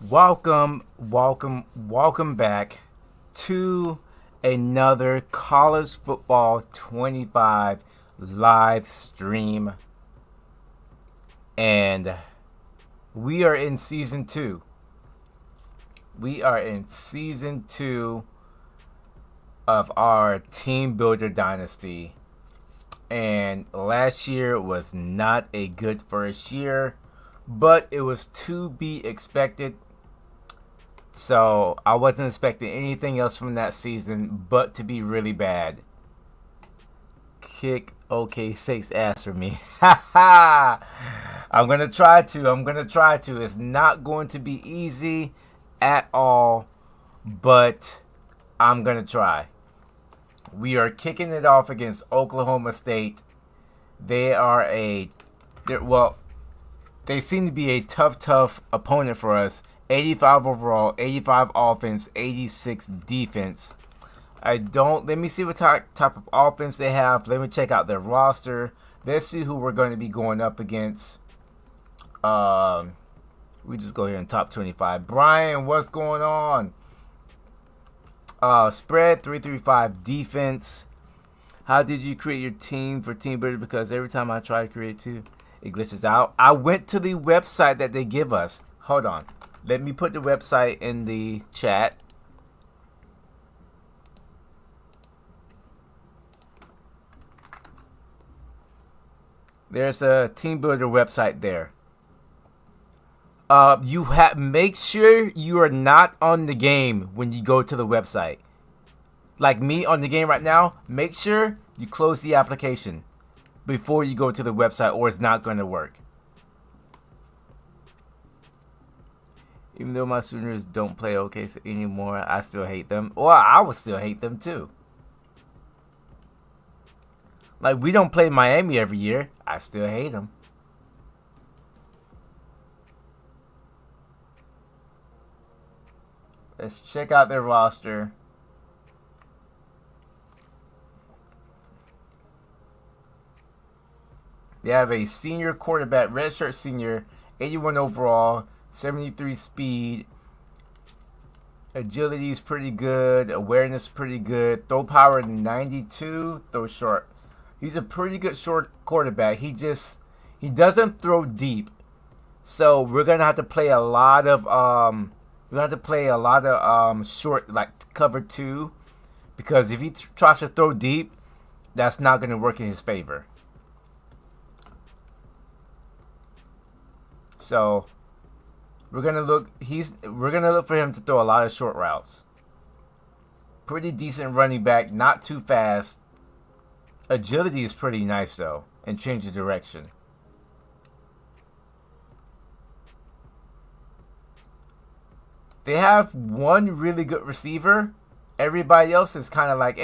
Welcome back to another College Football 25 live stream. And we are in season 2. We are in season 2 of our Teambuilder Dynasty. And last year was not a good first year, but it was to be expected. So I wasn't expecting anything else from that season but to be really bad. Kick OK Sake's ass for me. I'm gonna try to. It's not going to be easy at all, but I'm gonna try. We are kicking it off against Oklahoma State. They seem to be a tough opponent for us. 85 overall, 85 offense, 86 defense. Let me see what type of offense they have. Let me check out their roster. Let's see who we're going to be going up against. We just go here in top 25. Brian, what's going on? Spread 335 defense. How did you create your team for Teambuilder? Because every time I try to create two, it glitches out. I went to the website that they give us. Hold on. Let me put the website in the chat. There's a Teambuilder website there. Make sure you are not on the game when you go to the website. Like me on the game right now, make sure you close the application before you go to the website, or it's not going to work. Even though my Sooners don't play OK anymore, I still hate them. Or I would still hate them too. Like, we don't play Miami every year. I still hate them. Let's check out their roster. They have a senior quarterback, redshirt senior, 81 overall, 73 speed. Agility is pretty good. Awareness pretty good. Throw power 92. Throw short. He's a pretty good short quarterback. He doesn't throw deep. So we're gonna have to play a lot of short, like cover 2, because if he tries to throw deep, that's not gonna work in his favor. So we're gonna look for him to throw a lot of short routes. Pretty decent running back, not too fast. Agility is pretty nice though, and change of direction. They have one really good receiver. Everybody else is kind of like,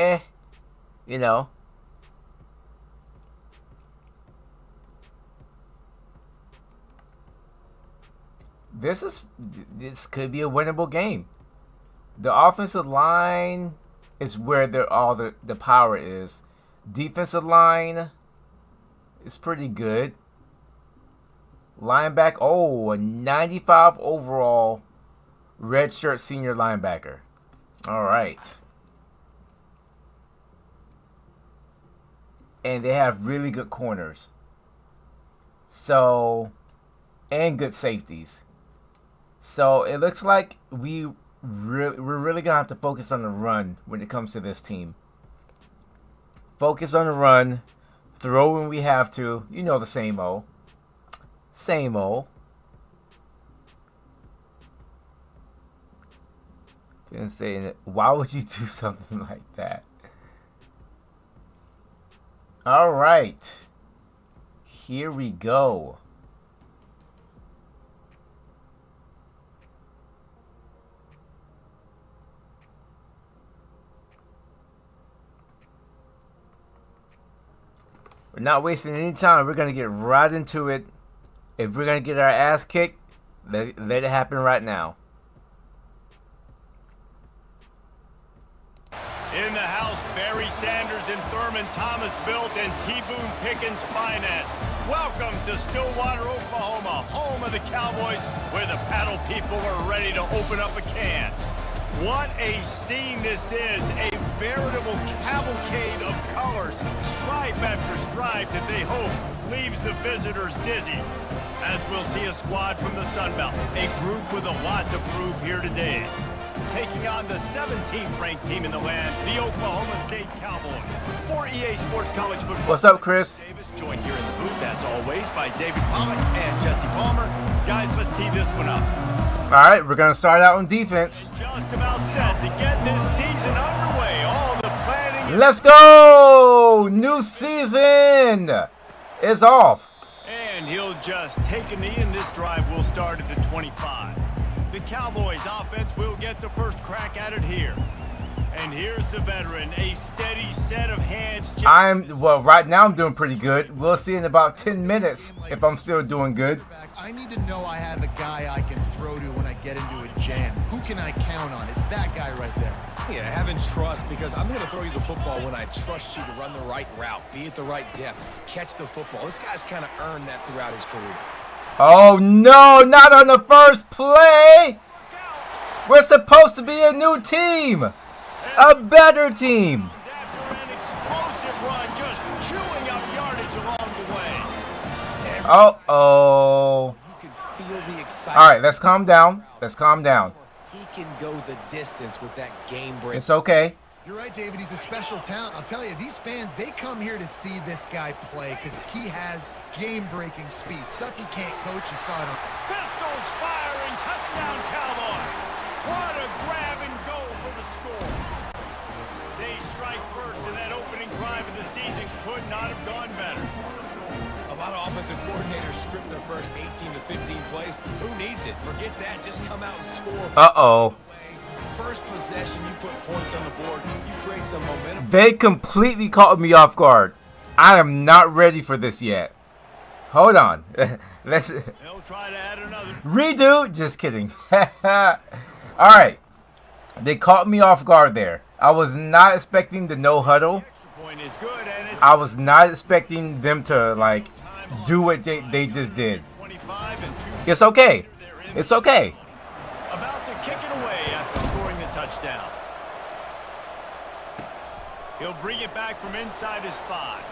you know. This could be a winnable game. The offensive line is where all the power is. Defensive line is pretty good. Linebacker, a 95 overall redshirt senior linebacker. All right. And they have really good corners. And good safeties. So it looks like we're really going to have to focus on the run when it comes to this team. Focus on the run. Throw when we have to. You know, the same old. Same old. Why would you do something like that? All right. Here we go. We're not wasting any time. We're going to get right into it. If we're going to get our ass kicked, let it happen right now. In the house, very Sanders and Thurman Thomas built and T. Boone Pickens financed. Welcome to Stillwater, Oklahoma, home of the Cowboys, where the paddle people are ready to open up a can. What a scene this is, a veritable cavalcade of colors, stripe after stripe that they hope leaves the visitors dizzy. As we'll see a squad from the Sun Belt, a group with a lot to prove here today. Taking on the 17th ranked team in the land, the Oklahoma State Cowboys. For EA Sports College Football. What's up, Chris? Davis, joined here in the booth, as always, by David Pollock and Jesse Palmer. Guys, let's tee this one up. All right, we're going to start out on defense. Just about set to get this season underway. All the planning. Let's go! New season is off. And he'll just take a knee, and this drive will start at the 25. The Cowboys offense will get the first crack at it here. And here's the veteran, a steady set of hands. Right now I'm doing pretty good. We'll see in about 10 minutes if I'm still doing good. I need to know I have a guy I can throw to when I get into a jam. Who can I count on? It's that guy right there. Yeah, having trust, because I'm going to throw you the football when I trust you to run the right route, be at the right depth, catch the football. This guy's kind of earned that throughout his career. Oh no, not on the first play! We're supposed to be a new team! A better team! After an explosive run, just chewing up yardage along the way. Uh-oh. You can feel the excitement. Alright, let's calm down. Let's calm down. He can go the distance with that game break. It's okay. You're right, David. He's a special talent. I'll tell you, these fans, they come here to see this guy play because he has game-breaking speed. Stuff you can't coach. You saw it on. Pistols firing, touchdown Cowboys. What a grab and go for the score. They strike first, and that opening drive of the season could not have gone better. A lot of offensive coordinators script their first 18 to 15 plays. Who needs it? Forget that. Just come out and score. Uh-oh. First possession, you put points on the board. You create some momentum. They completely caught me off guard. I am not ready for this yet. Hold on. Let's They'll try to add another. redo. Just kidding. Alright. They caught me off guard there. I was not expecting the no huddle. Point is good, and it's I was not expecting them to like do what they just did. 25 and 2. It's okay. It's okay. About to kick it away after scoring the touchdown. He'll bring it back from inside his 5.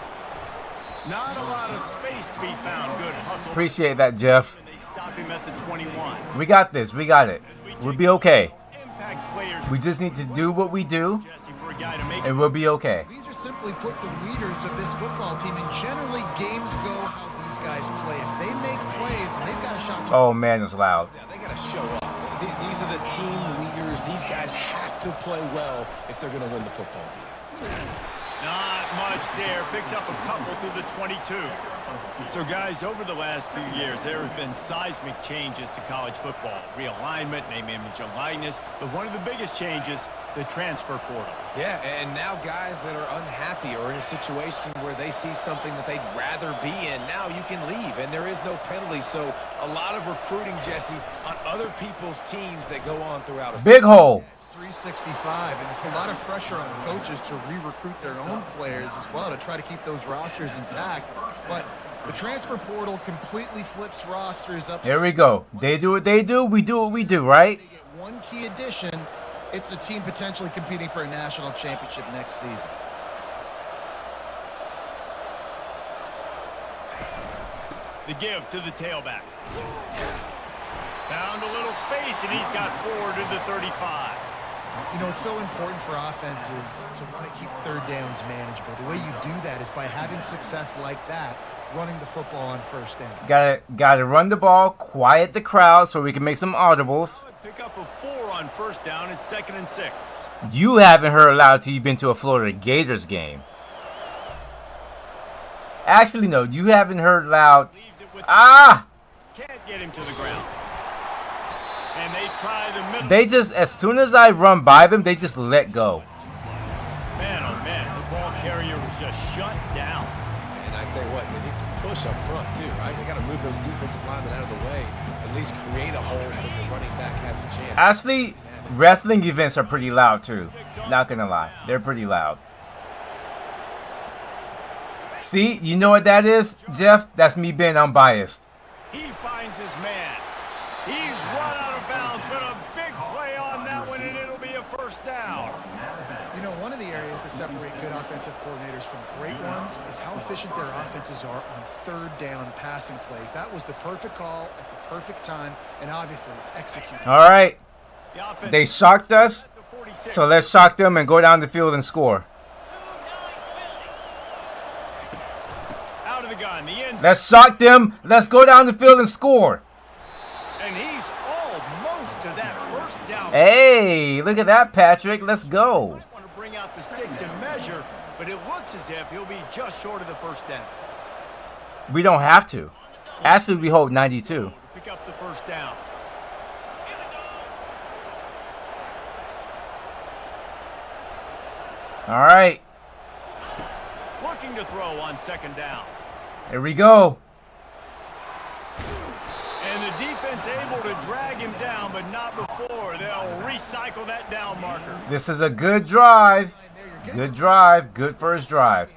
Not a lot of space to be found. Good hustle. Appreciate that, Jeff. And they stop him at the 21. We got this. We got it. We'll be okay. Impact players. We just need to do what we do, Jesse, for a guy to make and we'll be okay. These are simply put the leaders of this football team, and generally games go how these guys play. If they make plays, then they've got a shot to. Oh man, it's loud. Yeah, they got to show up. These are the team leaders. These guys have to play well if they're going to win the football game. Not much there. Picks up a couple to the 22. So, guys, over the last few years, there have been seismic changes to college football. Realignment, name, image, and likeness. But one of the biggest changes, the transfer portal. Yeah, and now guys that are unhappy or in a situation where they see something that they'd rather be in, now you can leave, and there is no penalty. So a lot of recruiting, Jesse, on other people's teams that go on throughout a Big hole. It's 365, and it's a lot of pressure on coaches to re-recruit their own players as well to try to keep those rosters intact. But the transfer portal completely flips rosters up. Here we go. They do what they do. We do what we do, right? They get one key addition. It's a team potentially competing for a national championship next season. The give to the tailback. Found a little space, and he's got forward to the 35. You know, it's so important for offenses to want to keep third downs manageable. The way you do that is by having success like that, running the football on first down. Gotta run the ball, quiet the crowd so we can make some audibles. Pick up a 4 on first down. It's 2nd and 6. You haven't heard loud till you've been to a Florida Gators game. Actually, no, you haven't heard loud. Ah! Can't get him to the ground. And they try the middle. They just, as soon as I run by them, they just let go. Man, oh man, the ball carrier was just shut down. And I tell you what, they need some push up front too, right? They got to move those defensive linemen out of the way, at least create a hole so the running back has a chance. Actually, wrestling events are pretty loud too. Not gonna lie, they're pretty loud. See, you know what that is, Jeff? That's me being unbiased. He finds his man. He's run out of bounds, but a big play on that one, and it'll be a first down. You know, one of the areas that separate good offensive coordinators from great ones is how efficient their offenses are on third down passing plays. That was the perfect call at the perfect time, and obviously executed. All right. They shocked us, so let's shock them and go down the field and score. Out of the gun, the end. Let's shock them. Let's go down the field and score. And he's almost to that first down. Hey, look at that, Patrick. Let's go. Might want to bring out the sticks and measure, but it looks as if he'll be just short of the first down. We don't have to. Actually, we hold 92. Pick up the first down. All right. Looking to throw on second down. Here we go. And the defense able to drag him down, but not before. They'll recycle that down marker. This is a good drive. Good drive. Good first drive.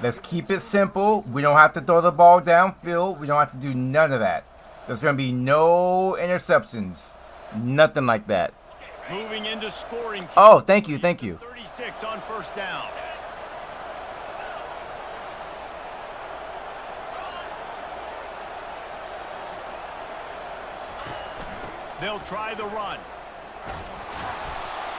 Let's keep it simple. We don't have to throw the ball downfield. We don't have to do none of that. There's going to be no interceptions. Nothing like that. Moving into scoring. Oh, thank you. Thank you. 36 on first down. They'll try the run.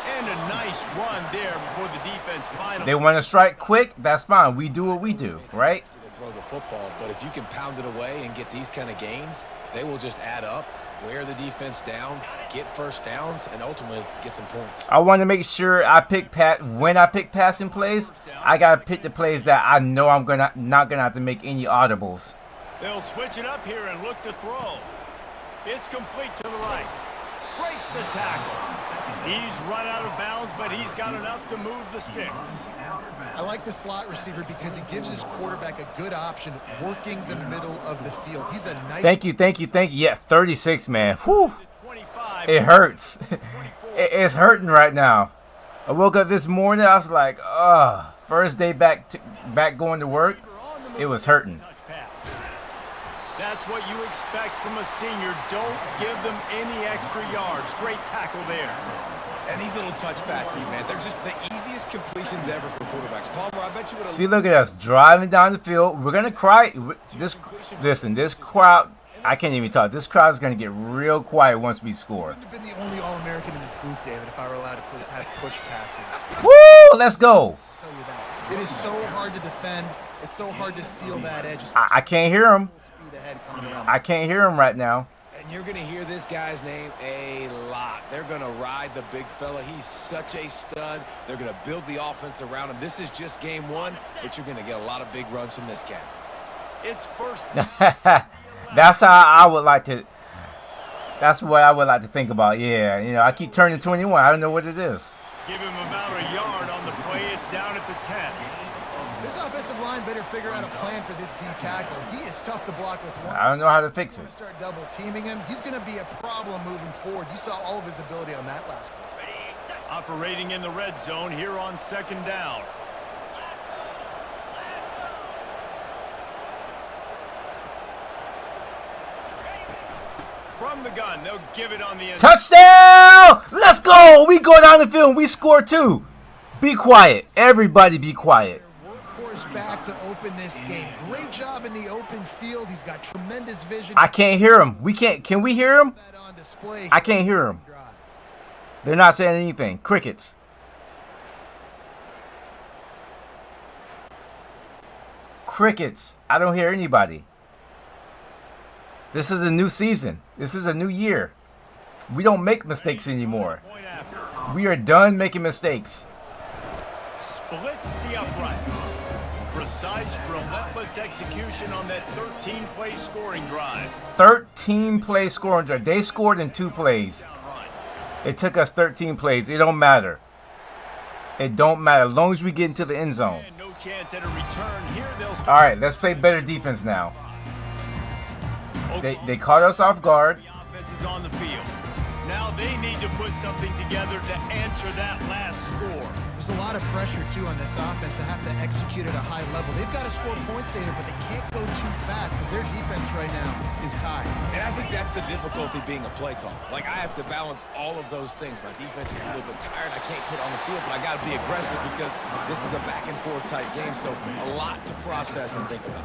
And a nice run there before the defense finally. They want to strike quick. That's fine. We do what we do, right? To throw the football, but if you can pound it away and get these kind of gains, they will just add up, wear the defense down, get first downs, and ultimately get some points. I want to make sure I pick when I pick passing plays. I gotta pick the plays that I know I'm not gonna have to make any audibles. They'll switch it up here and look to throw. It's complete to the right. Breaks the tackle. He's run out of bounds, but he's got enough to move the sticks. I like the slot receiver because he gives his quarterback a good option working the middle of the field. He's a nice... Thank you. Yeah, 36, man. Whew. It hurts. It's hurting right now. I woke up this morning, I was like, first day back going to work, it was hurting. That's what you expect from a senior. Don't give them any extra yards. Great tackle there. And these little touch passes, man, they're just the easiest completions ever for quarterbacks. Palmer, I bet you would have... See, look at us driving down the field. We're going to cry. This crowd, I can't even talk. This crowd is going to get real quiet once we score. I would have been the only All-American in this booth, David, if I were allowed to have push passes. Woo! Let's go. I'll tell you that. It is so hard to defend. It's so hard to seal that edge. I can't hear him. Speed ahead coming around. I can't hear him right now. And you're going to hear this guy's name a lot. They're going to ride the big fella. He's such a stud. They're going to build the offense around him. This is just game one, but you're going to get a lot of big runs from this guy. It's first. That's how I would like to. That's what I would like to think about. Yeah, you know, I keep turning 21. I don't know what it is. Give him about a yard on the play. It's down at the 10. This offensive line better figure out a plan for this D tackle. He is tough to block with one. I don't know how to fix it. Start double teaming him. He's going to be a problem moving forward. You saw all of his ability on that last play. Operating in the red zone here on second down. From the gun, they'll give it on the end. Touchdown! Let's go! We go down the field and we score two. Be quiet. Everybody be quiet. Workhorse back to open this game. Great job in the open field. He's got tremendous vision. I can't hear him. We can't. Can we hear him? I can't hear him. They're not saying anything. Crickets. Crickets. I don't hear anybody. This is a new season. This is a new year. We don't make mistakes anymore. We are done making mistakes. Splits the upright. Precise, relentless execution on that 13-play scoring drive. 13-play scoring drive. They scored in 2 plays. It took us 13 plays. It don't matter. It don't matter as long as we get into the end zone. No chance at a return here. All right, let's play better defense now. They caught us off guard. The offense is on the field. Now they need to put something together to answer that last score. There's a lot of pressure, too, on this offense to have to execute at a high level. They've got to score points, David, but they can't go too fast because their defense right now is tired. And I think that's the difficulty being a play call. Like, I have to balance all of those things. My defense is a little bit tired. I can't put on the field, but I got to be aggressive because this is a back-and-forth type game, so a lot to process and think about.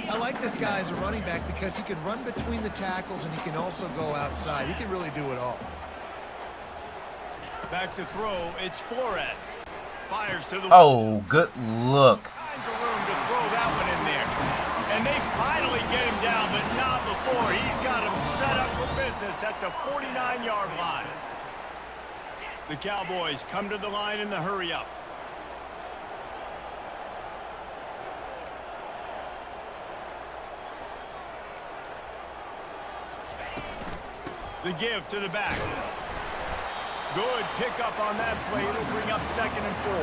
I like this guy as a running back because he can run between the tackles and he can also go outside. He can really do it all. Back to throw, it's Flores. Fires to the... Oh, good look. Finds a room to throw that one in there. And they finally get him down, but not before. He's got him set up for business at the 49-yard line. The Cowboys come to the line in the hurry-up. The give to the back. Good pickup on that play. It'll bring up 2nd and 4.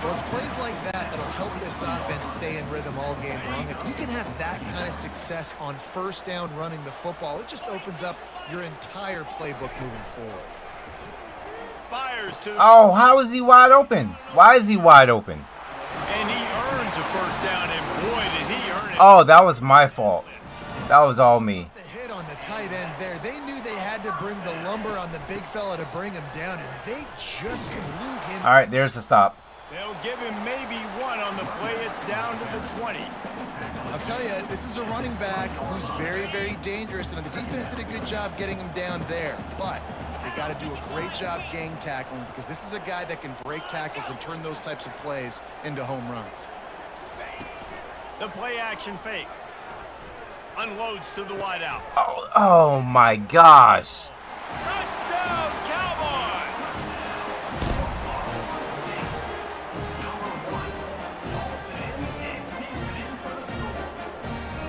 Well, it's plays like that that'll help this offense stay in rhythm all game long. If you can have that kind of success on 1st down running the football, it just opens up your entire playbook moving forward. Fires to... Oh, how is he wide open? Why is he wide open? And he earns a 1st down, and boy, did he earn it. Oh, that was my fault. That was all me. The hit on the tight end there. They knew they had to bring the lumber on the big fella to bring him down, and they just blew him. All right, there's the stop. They'll give him maybe 1 on the play. It's down to the 20. I'll tell you, this is a running back who's very, very dangerous, and the defense did a good job getting him down there. But they got to do a great job gang tackling because this is a guy that can break tackles and turn those types of plays into home runs. The play action fake. Unloads to the wideout. Oh my gosh. Touchdown, Cowboys!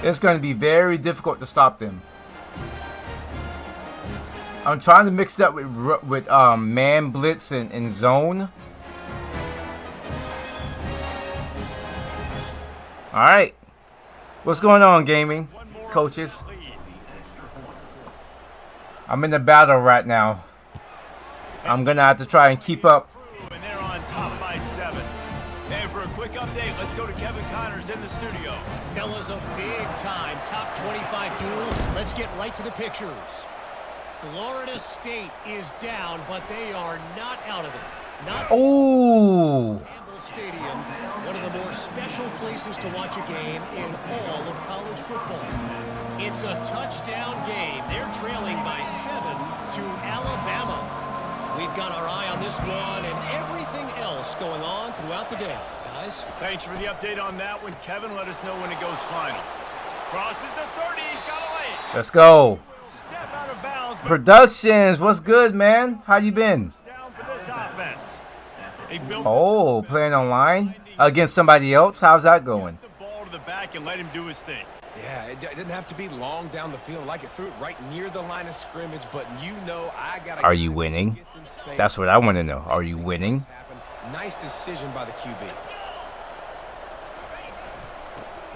It's going to be very difficult to stop them. I'm trying to mix it up with man blitz and zone. All right. What's going on, gaming coaches? I'm in the battle right now. I'm going to have to try and keep up. And they're on top by 7. And for a quick update, let's go to Kevin Connors in the studio. Fellas, a big-time top 25 duel. Let's get right to the pictures. Florida State is down, but they are not out of it. Not Ooh. Stadium, one of the more special places to watch a game in all of college football. It's a touchdown game. They're trailing by 7 to Alabama. We've got our eye on this one and everything else going on throughout the day, guys. Thanks for the update on that one, Kevin. Let us know when it goes final. Crosses the 30. He's got a lane. Let's go. Step out of bounds. Productions, what's good, man? How you been? Down for this offense. Oh, playing online against somebody else? How's that going? The ball to the back and let him do his thing. Yeah, it didn't have to be long down the field. Like it threw it right near the line of scrimmage, but you know I got to... Are you winning? That's what I want to know. Are you winning? Nice decision by the QB.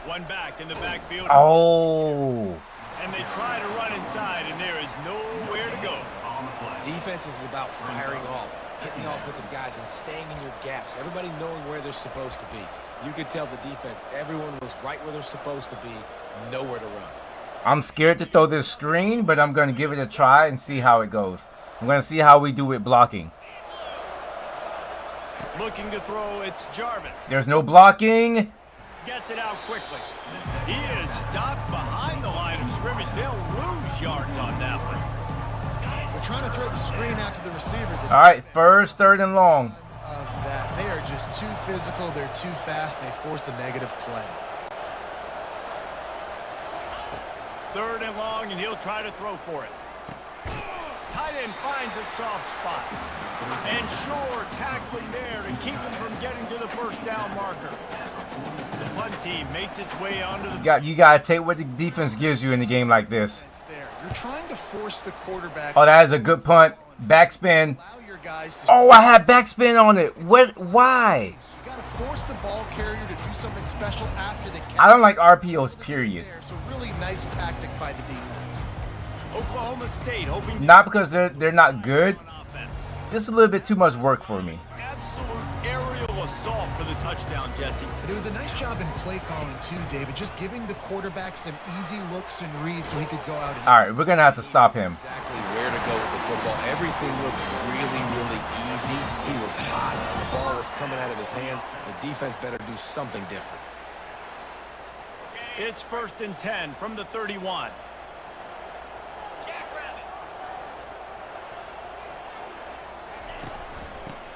One back in the backfield. Oh. And they try to run inside, and there is nowhere to go. Defense is about firing off, hitting the offensive guys, and staying in your gaps. Everybody knowing where they're supposed to be. You could tell the defense, everyone was right where they're supposed to be, nowhere to run. I'm scared to throw this screen, but I'm going to give it a try and see how it goes. I'm going to see how we do with blocking. Looking to throw, it's Jarvis. There's no blocking. Gets it out quickly. He is stopped behind the line of scrimmage. They'll lose yards on that one. They're trying to throw the screen out to the receiver. All right, first, 3rd and long. Of that. They are just too physical. They're too fast. And they force a negative play. 3rd and long, and he'll try to throw for it. Tight end finds a soft spot. And Shore tackling there to keep him from getting to the 1st down marker. The punt team makes its way onto the... You got to take what the defense gives you in a game like this. You're trying to force the quarterback... Oh, that is a good punt. Backspin. Oh, I had backspin on it. What? Why? You got to force the ball carrier to do something special after the catch. I don't like RPOs, period. So really nice tactic by the defense. Oklahoma State hoping Not because they're not good, on offense. just a little bit too much work for me. Absolute aerial assault for the touchdown, Jesse. But it was a nice job in play calling too, David, just giving the quarterback some easy looks and reads so he could go out and All right, we're gonna have to stop him. Exactly where to go with the football. Everything looked really, really easy. He was hot. The ball was coming out of his hands. The defense better do something different. It's 1st and 10 from the 31.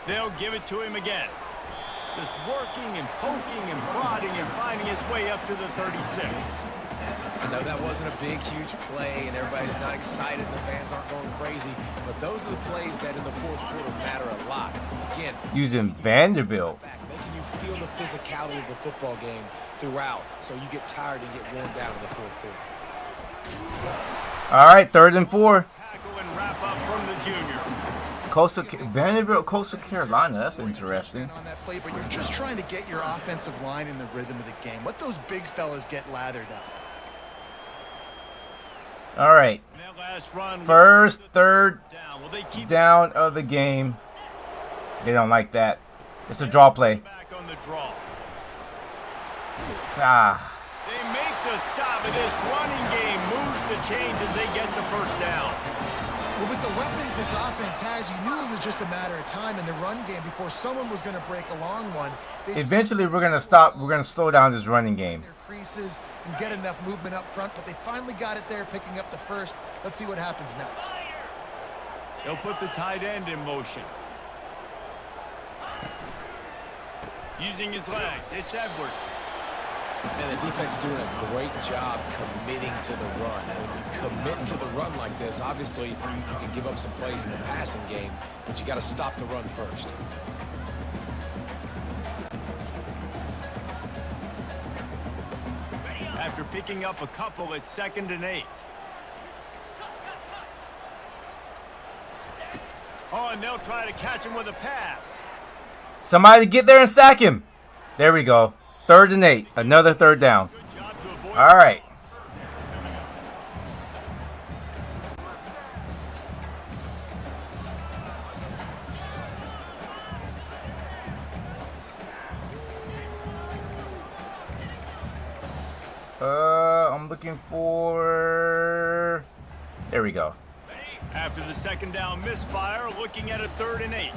They'll give it to him again. Just working and poking and prodding and finding his way up to the 36. I know that wasn't a big, huge play, and everybody's not excited. The fans aren't going crazy. But those are the plays that in the fourth quarter matter a lot. Again, Using Vanderbilt. making you feel the physicality of the football game throughout, so you get tired and get worn down in the fourth quarter. All right, 3rd and 4. Tackle and wrap up from the junior. Vanderbilt, Coastal Carolina. That's interesting. on that play, but you're just trying to get your offensive line in the rhythm of the game. Let those big fellas get lathered up. All right, That last run. first, third down. Will they keep down of the game. They don't like that. It's a draw play. back on the draw? Ah, They make the stop, and this running game moves the chains as they get the first down. Well, with the weapons this offense has, you knew it was just a matter of time in the run game before someone was going to break a long one. They just eventually we're gonna stop. We're gonna slow down this running game. their creases and get enough movement up front, but they finally got it there, picking up the first. Let's see what happens next. They'll put the tight end in motion. Using his legs, it's Edwards. And the defense doing a great job committing to the run. When you commit to the run like this, obviously you can give up some plays in the passing game, but you got to stop the run first. After picking up a couple, it's 2nd and 8. Oh, and they'll try to catch him with a pass. Somebody get there and sack him. There we go. 3rd and 8. Another 3rd down. Good job to avoid. All right. I'm looking for. There we go. After the 2nd down misfire, looking at a 3rd and 8.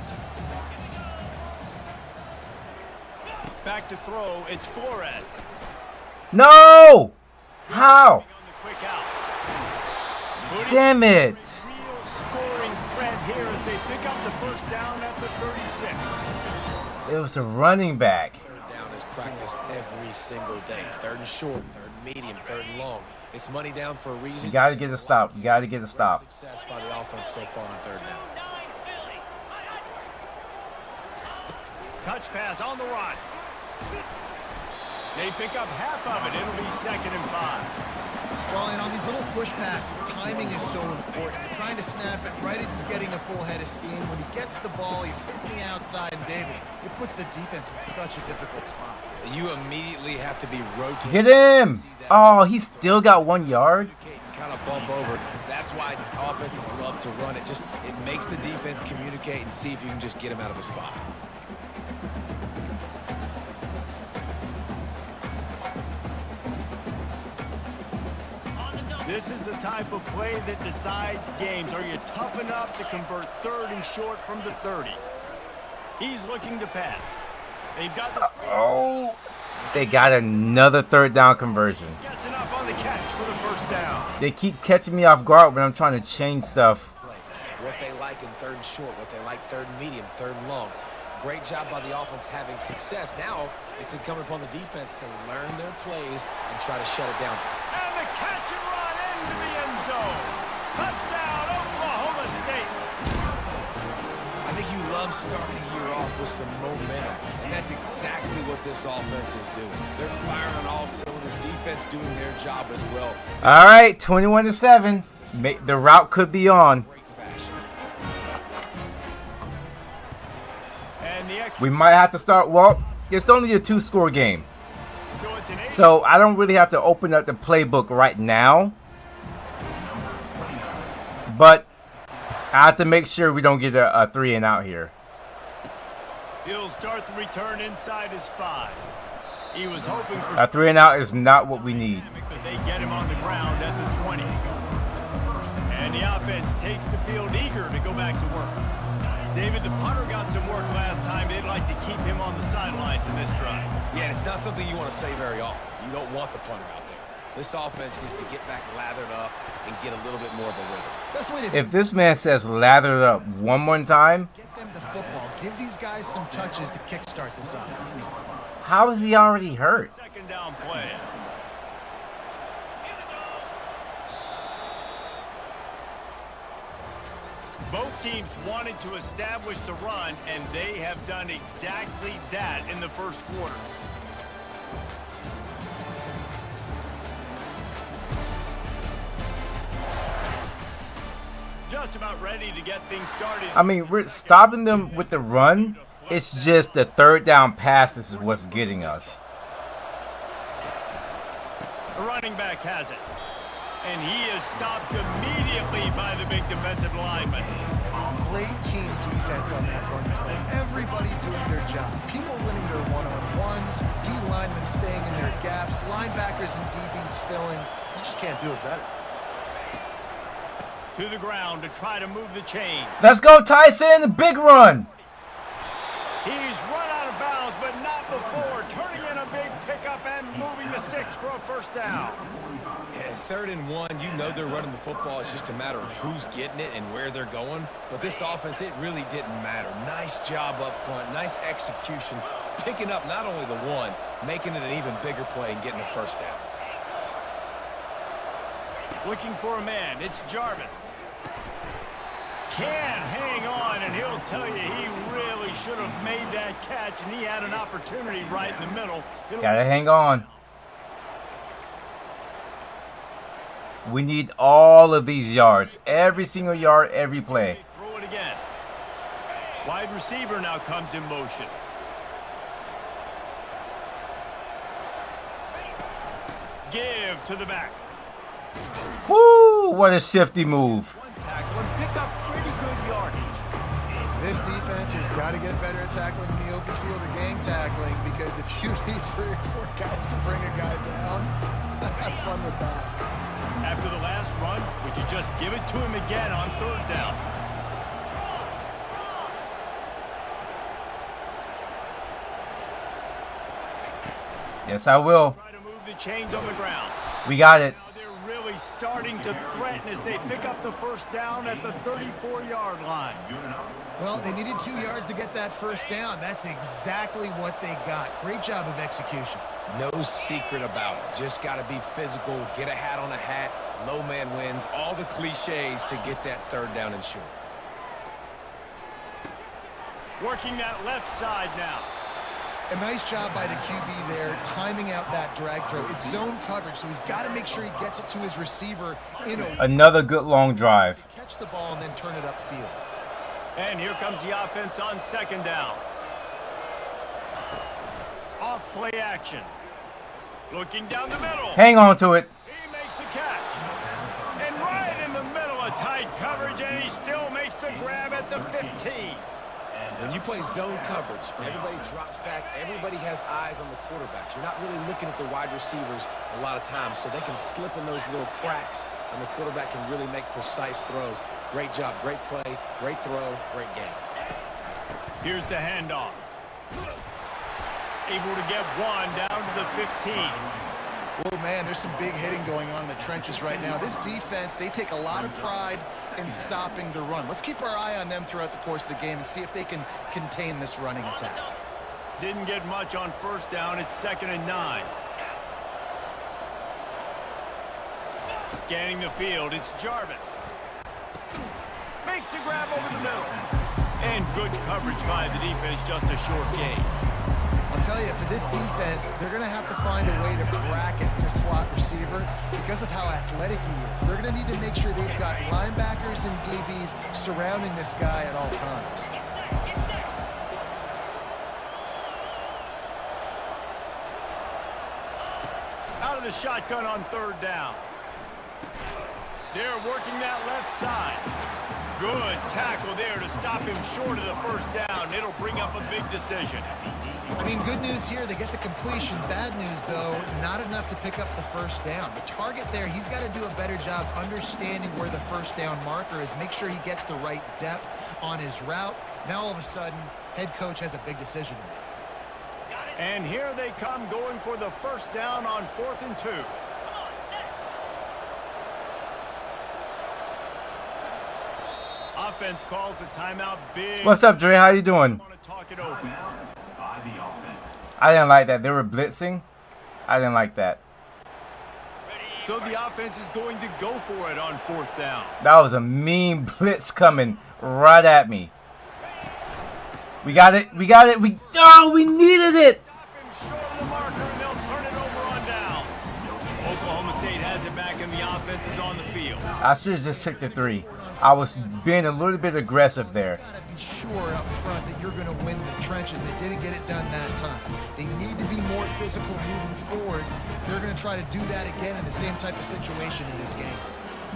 Back to throw, it's Flores. No! How? On the quick out. Putting Damn it! real scoring threat here as they pick up the first down at the 36. It was a running back. Third down is practiced every single day. 3rd and short, 3rd and medium, 3rd and long. It's money down for a reason. You got to get a stop. You got to get a stop. Success by the offense so far on 3rd down. Touch pass on the run. They pick up half of it. It'll be 2nd and 5. Well, and on these little push passes, timing is so important. You're trying to snap it right as he's getting a full head of steam. When he gets the ball, he's hitting the outside, and David, it puts the defense in such a difficult spot. You immediately have to be rotating. Get him! Oh, he still got 1 yard. Kind of bump over. That's why offenses love to run it. It makes the defense communicate and see if you can just get him out of a spot. This is the type of play that decides games. Are you tough enough to convert 3rd and short from the 30? He's looking to pass. They've got the Oh, they got another 3rd down conversion. gets enough on the catch for the first down. They keep catching me off guard when I'm trying to change stuff. Plays. What they like in 3rd and short, what they like 3rd and medium, 3rd and long. Great job by the offense having success. Now it's incumbent upon the defense to learn their plays and try to shut it down. And the catch and run into the end zone. Touchdown, Oklahoma State. I think you love starting the year off with some momentum, and that's exactly what this offense is doing. They're firing on all cylinders. Defense doing their job as well. All right, 21-7. The route could be on. Great fashion. And the extra, We might have to start. Well, it's only a 2-score game, so it's an 8. so I don't really have to open up the playbook right now. But I have to make sure we don't get a 3 and out here. He'll start the return inside his 5. He was hoping for A 3 and out is not what we need. but they get him on the ground at the 20. And the offense takes the field eager to go back to work. David, the punter got some work last time. They'd like to keep him on the sidelines in this drive. Yeah, it's not something you want to say very often. You don't want the punter out there. This offense needs to get back lathered up and get a little bit more of a rhythm. Best way to If this man says lathered up one more time, get them the football. Give these guys some touches to kickstart this offense. how is he already hurt? Second down play. Both teams wanted to establish the run, and they have done exactly that in the first quarter. Just about ready to get things started. I mean, we're stopping them with the run. It's just the third down pass. This is what's getting us. The running back has it. And he is stopped immediately by the big defensive lineman. Great team defense on that run play. Everybody doing their job. People winning their one-on-ones, D linemen staying in their gaps, linebackers and DBs filling. You just can't do it better. To the ground to try to move the chain. Let's go, Tyson. The big run. He's run out of bounds, but not before. Turning in a big pickup and moving the sticks for a first down. Yeah, 3rd and 1, you know they're running the football. It's just a matter of who's getting it and where they're going. But this offense, it really didn't matter. Nice job up front, nice execution, picking up not only the one, making it an even bigger play and getting the first down. Looking for a man, it's Jarvis. Can't hang on, and he'll tell you he really should have made that catch, and he had an opportunity right in the middle. Gotta hang on. We need all of these yards. Every single yard, every play. Throw it again. Wide receiver now comes in motion. Give to the back. Woo! What a shifty move. One tackle and pick up pretty good yardage. This defense has got to get better at tackling in the open field or gang tackling, because if you need 3 or 4 guys to bring a guy down, have fun with that. After the last run, would you just give it to him again on 3rd down? Yes, I will. Try to move the chains on the ground. We got it. Now they're really starting to threaten as they pick up the first down at the 34-yard line. Well, they needed 2 yards to get that first down. That's exactly what they got. Great job of execution. No secret about it. Just got to be physical, get a hat on a hat, low man wins, all the cliches to get that 3rd down and short. Working that left side now. A nice job by the QB there, timing out that drag throw. It's zone coverage, so he's got to make sure he gets it to his receiver in a... Another good long drive. Catch the ball and then turn it upfield. And here comes the offense on 2nd down. Off play action. Looking down the middle. Hang on to it. He makes a catch. And right in the middle of tight coverage, and he still makes the grab at the 15. When you play zone coverage, everybody drops back. Everybody has eyes on the quarterbacks. You're not really looking at the wide receivers a lot of times, so they can slip in those little cracks, and the quarterback can really make precise throws. Great job, great play, great throw, great game. Here's the handoff. Able to get one down to the 15. Oh, man, there's some big hitting going on in the trenches right now. This defense, they take a lot of pride in stopping the run. Let's keep our eye on them throughout the course of the game and see if they can contain this running attack. Didn't get much on 1st down. It's 2nd and 9. Scanning the field, it's Jarvis. Makes the grab over the middle. And good coverage by the defense, just a short gain. I'll tell you, for this defense, they're going to have to find a way to bracket this slot receiver because of how athletic he is. They're going to need to make sure they've got linebackers and DBs surrounding this guy at all times. Out of the shotgun on 3rd down. They're working that left side. Good tackle there to stop him short of the first down. It'll bring up a big decision. I mean, good news here, they get the completion. Bad news, though, not enough to pick up the first down. The target there, he's got to do a better job understanding where the first down marker is. Make sure he gets the right depth on his route. Now, all of a sudden, head coach has a big decision to make. And here they come going for the first down on 4th and 2. Offense calls a timeout big. What's up, Dre? How you doing? Want to talk it over. I didn't like that. They were blitzing. I didn't like that. So the offense is going to go for it on 4th down. That was a mean blitz coming right at me. We got it. We got it. We needed it. Stop him short of the marker, and they'll turn it over on down. Oklahoma State has it back, and the offense is on the field. I should have just took the 3. I was being a little bit aggressive there. Got to be sure up front that you're going to win the trenches. They didn't get it done that time. They need to be more physical moving forward. They're going to try to do that again in the same type of situation in this game.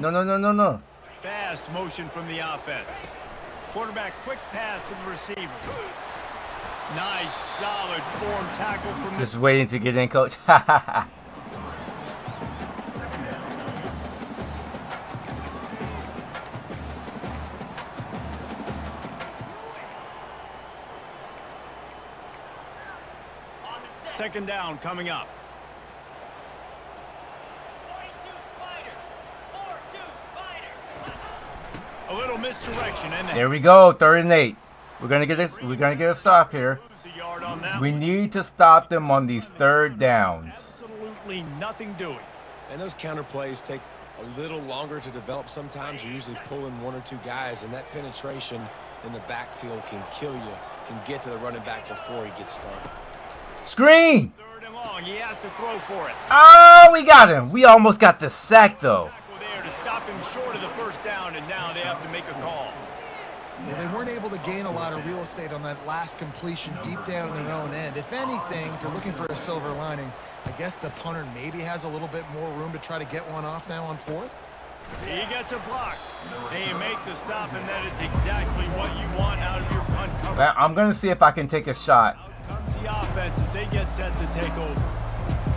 No. Fast motion from the offense. Quarterback quick pass to the receiver. Nice, solid form tackle from Just the... waiting to get in, coach. Second down coming up. A little misdirection, and There we go. 3rd and 8. We're gonna get this. We're gonna get a stop here. lose a yard on that We one. need to stop them on these 3rd downs. Absolutely nothing doing. And those counter plays take a little longer to develop sometimes. You're usually pulling 1 or 2 guys, and that penetration in the backfield can kill you, can get to the running back before he gets started. Screen. 3rd and long. He has to throw for it. Oh, we got him. We almost got the sack though. Tackle there to stop him short of the first down, and now they have to make a call. Well, they weren't able to gain a lot of real estate on that last completion deep down in their own end. If anything, if you're looking for a silver lining, I guess the punter maybe has a little bit more room to try to get one off now on 4th. He gets a block. They make the stop, and that is exactly what you want out of your punt cover. Well, I'm gonna see if I can take a shot. Out comes the offense as they get set to take over.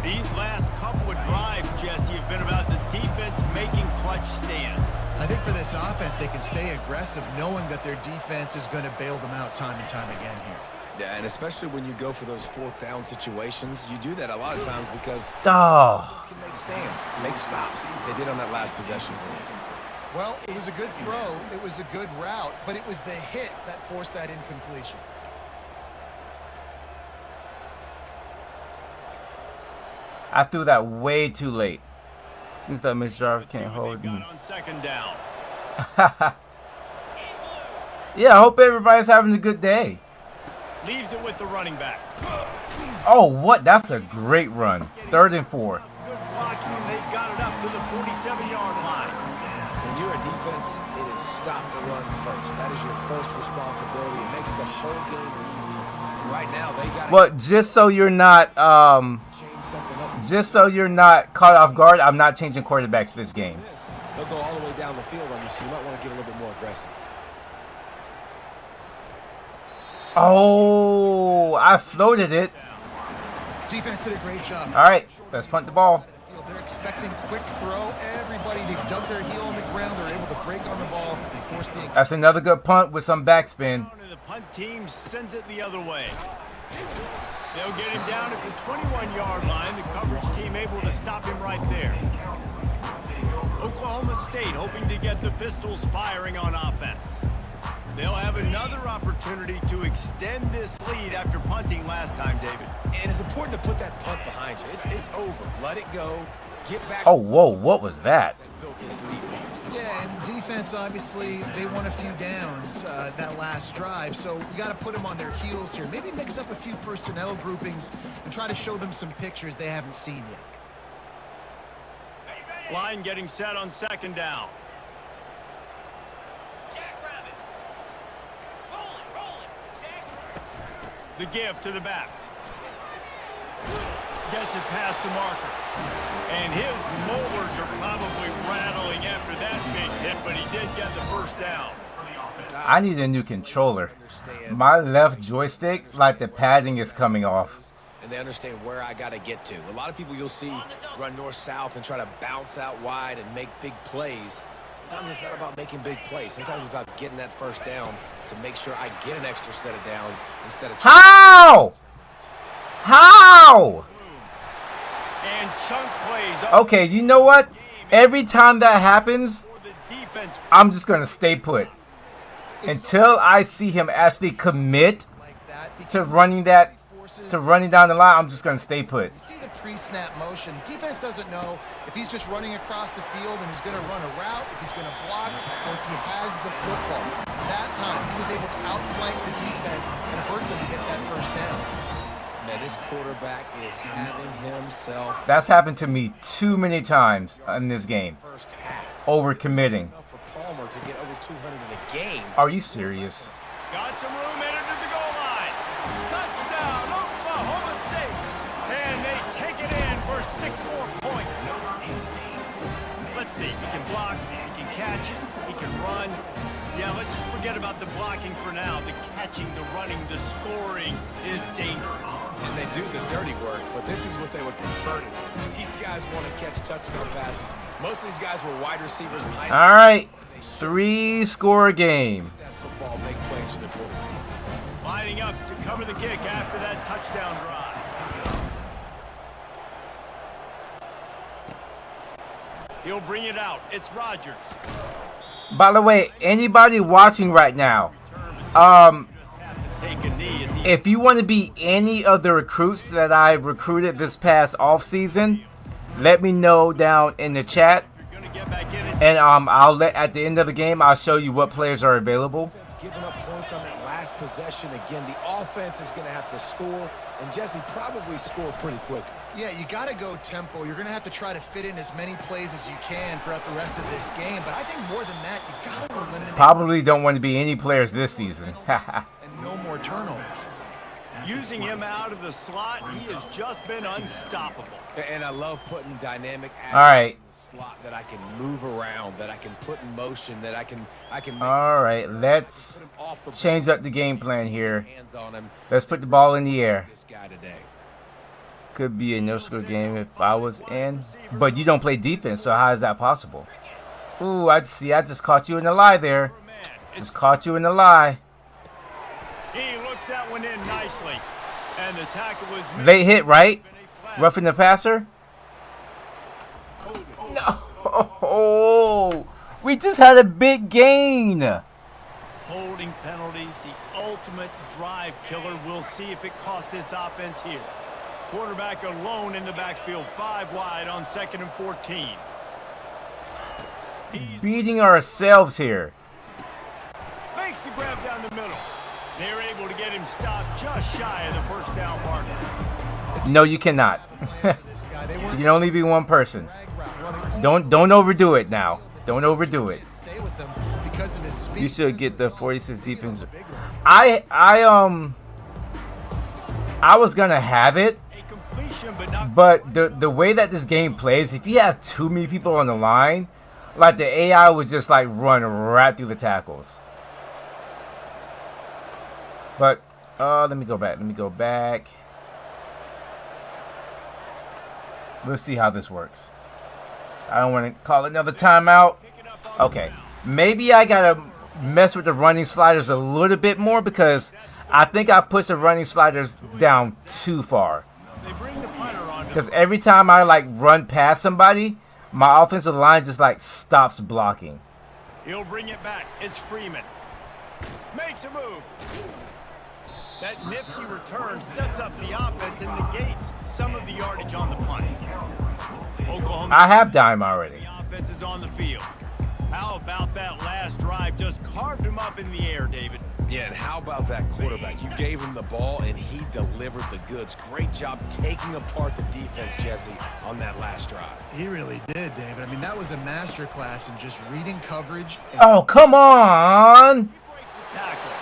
These last couple of drives, Jesse, have been about the defense making clutch stand. I think for this offense, they can stay aggressive knowing that their defense is going to bail them out time and time again here. Yeah, and especially when you go for those 4th down situations, you do that a lot of times because Oh, can make stands, make stops. They did on that last possession for you. Well, it was a good throw. It was a good route, but it was the hit that forced that incompletion. I threw that way too late. Since that Mitch Jarvis can't hold They've me. got on second down. Yeah, I hope everybody's having a good day. Leaves it with the running back. Oh, what? That's a great run. 3rd and 4. Good blocking, and they've got it up to the 47-yard line. When you're a defense, it is stop the run first. That is your first responsibility. It makes the whole game easy. And right now, they got But just so you're not change something up. just so you're not caught off guard, I'm not changing quarterbacks this game. They'll go all the way down the field on you, so you might want to get a little bit more aggressive. Oh, I floated it. Defense did a great job. All right, let's punt the ball. They're expecting quick throw. Everybody, they dug their heel on the ground. They're able to break on the ball and force the That's another good punt with some backspin. And the punt team sends it the other way. They'll get him down at the 21-yard line. The coverage team able to stop him right there. Oklahoma State hoping to get the Pistols firing on offense. They'll have another opportunity to extend this lead after punting last time, David. And it's important to put that punt behind you. It's over. Let it go. Get back. Oh, whoa, what was that? Built this lead. Yeah, and defense, obviously, they won a few downs that last drive, so you got to put them on their heels here. Maybe mix up a few personnel groupings and try to show them some pictures they haven't seen yet. Line getting set on second down. The give to the back. Gets it past the marker. And his molars are probably rattling after that big hit, but he did get the first down. I need a new controller. My left joystick, like the padding is coming off. And they understand where I got to get to. A lot of people you'll see run north-south and try to bounce out wide and make big plays. Sometimes it's not about making big plays. Sometimes it's about getting that first down to make sure I get an extra set of downs instead of... How? How? And chunk plays. Okay, you know what? Every time that happens, I'm just going to stay put. Until I see him actually commit to running down the line, I'm just going to stay put. You see the pre-snap motion. Defense doesn't know if he's just running across the field and he's going to run a route, if he's going to block, or if he has the football. That time, he was able to outflank the defense and hurt them to get that first down. Man, this quarterback is having himself... That's happened to me too many times in this game. First half. Overcommitting. For Palmer to get over 200 in a game. Are you serious? Got some room headed to the goal line. Touchdown, Oklahoma State. And they take it in for 6 more points. Let's see. He can block. He can catch it. He can run. Yeah, let's just forget about the blocking for now. The catching, the running, the scoring is dangerous. And they do the dirty work, but this is what they would prefer to do. These guys want to catch touchdown passes. Most of these guys were wide receivers in high school. All right. 3-score game. That football make plays for the quarterback. Lining up to cover the kick after that touchdown drive. He'll bring it out. It's Rodgers. By the way, anybody watching right now, if you want to be any of the recruits that I recruited this past offseason, let me know down in the chat. And I'll at the end of the game, I'll show you what players are available. Giving up points on that last possession again. The offense is going to have to score, and Jesse probably score pretty quickly. Yeah, you got to go tempo. You're going to have to try to fit in as many plays as you can throughout the rest of this game. But I think more than that, you got to eliminate. Probably don't want to be any players this season. And no more turnovers. Using him out of the slot, he has just been unstoppable. And I love putting dynamic All right. in the slot that I can move around, that I can put in motion, that I can make All right, let's change up the game plan here. hands on him. Let's put the ball in the air. This guy today. Could be a no-score game if I was in. But you don't play defense, so how is that possible? Ooh, I just caught you in the lie there. Just caught you in the lie. He looks that one in nicely. And the tackle was made. Late hit, right? Roughing the passer? No. Oh, we just had a big gain. Holding penalties, the ultimate drive killer. We'll see if it costs this offense here. Quarterback alone in the backfield, 5 wide on 2nd and 14. Beating ourselves here. Makes the grab down the middle. They're able to get him stopped just shy of the first down marker. No, you cannot. You can only be one person. Don't overdo it now. Don't overdo it. You should get the 46 defense. I was gonna have it, but the way that this game plays, if you have too many people on the line, like the AI would just like run right through the tackles. But let me go back. Let's see how this works. I don't want to call another timeout. Okay, maybe I gotta mess with the running sliders a little bit more because I think I pushed the running sliders down too far. Because every time I like run past somebody, my offensive line just like stops blocking. He'll bring it back. It's Freeman. Makes a move. That nifty return sets up the offense and negates some of the yardage on the punt. Oklahoma. I have dime already. The offense is on the field. How about that last drive? Just carved him up in the air, David. Yeah, and how about that quarterback? You gave him the ball, and he delivered the goods. Great job taking apart the defense, Jesse, on that last drive. He really did, David. I mean, that was a masterclass in just reading coverage. Oh, come on! He breaks the tackle.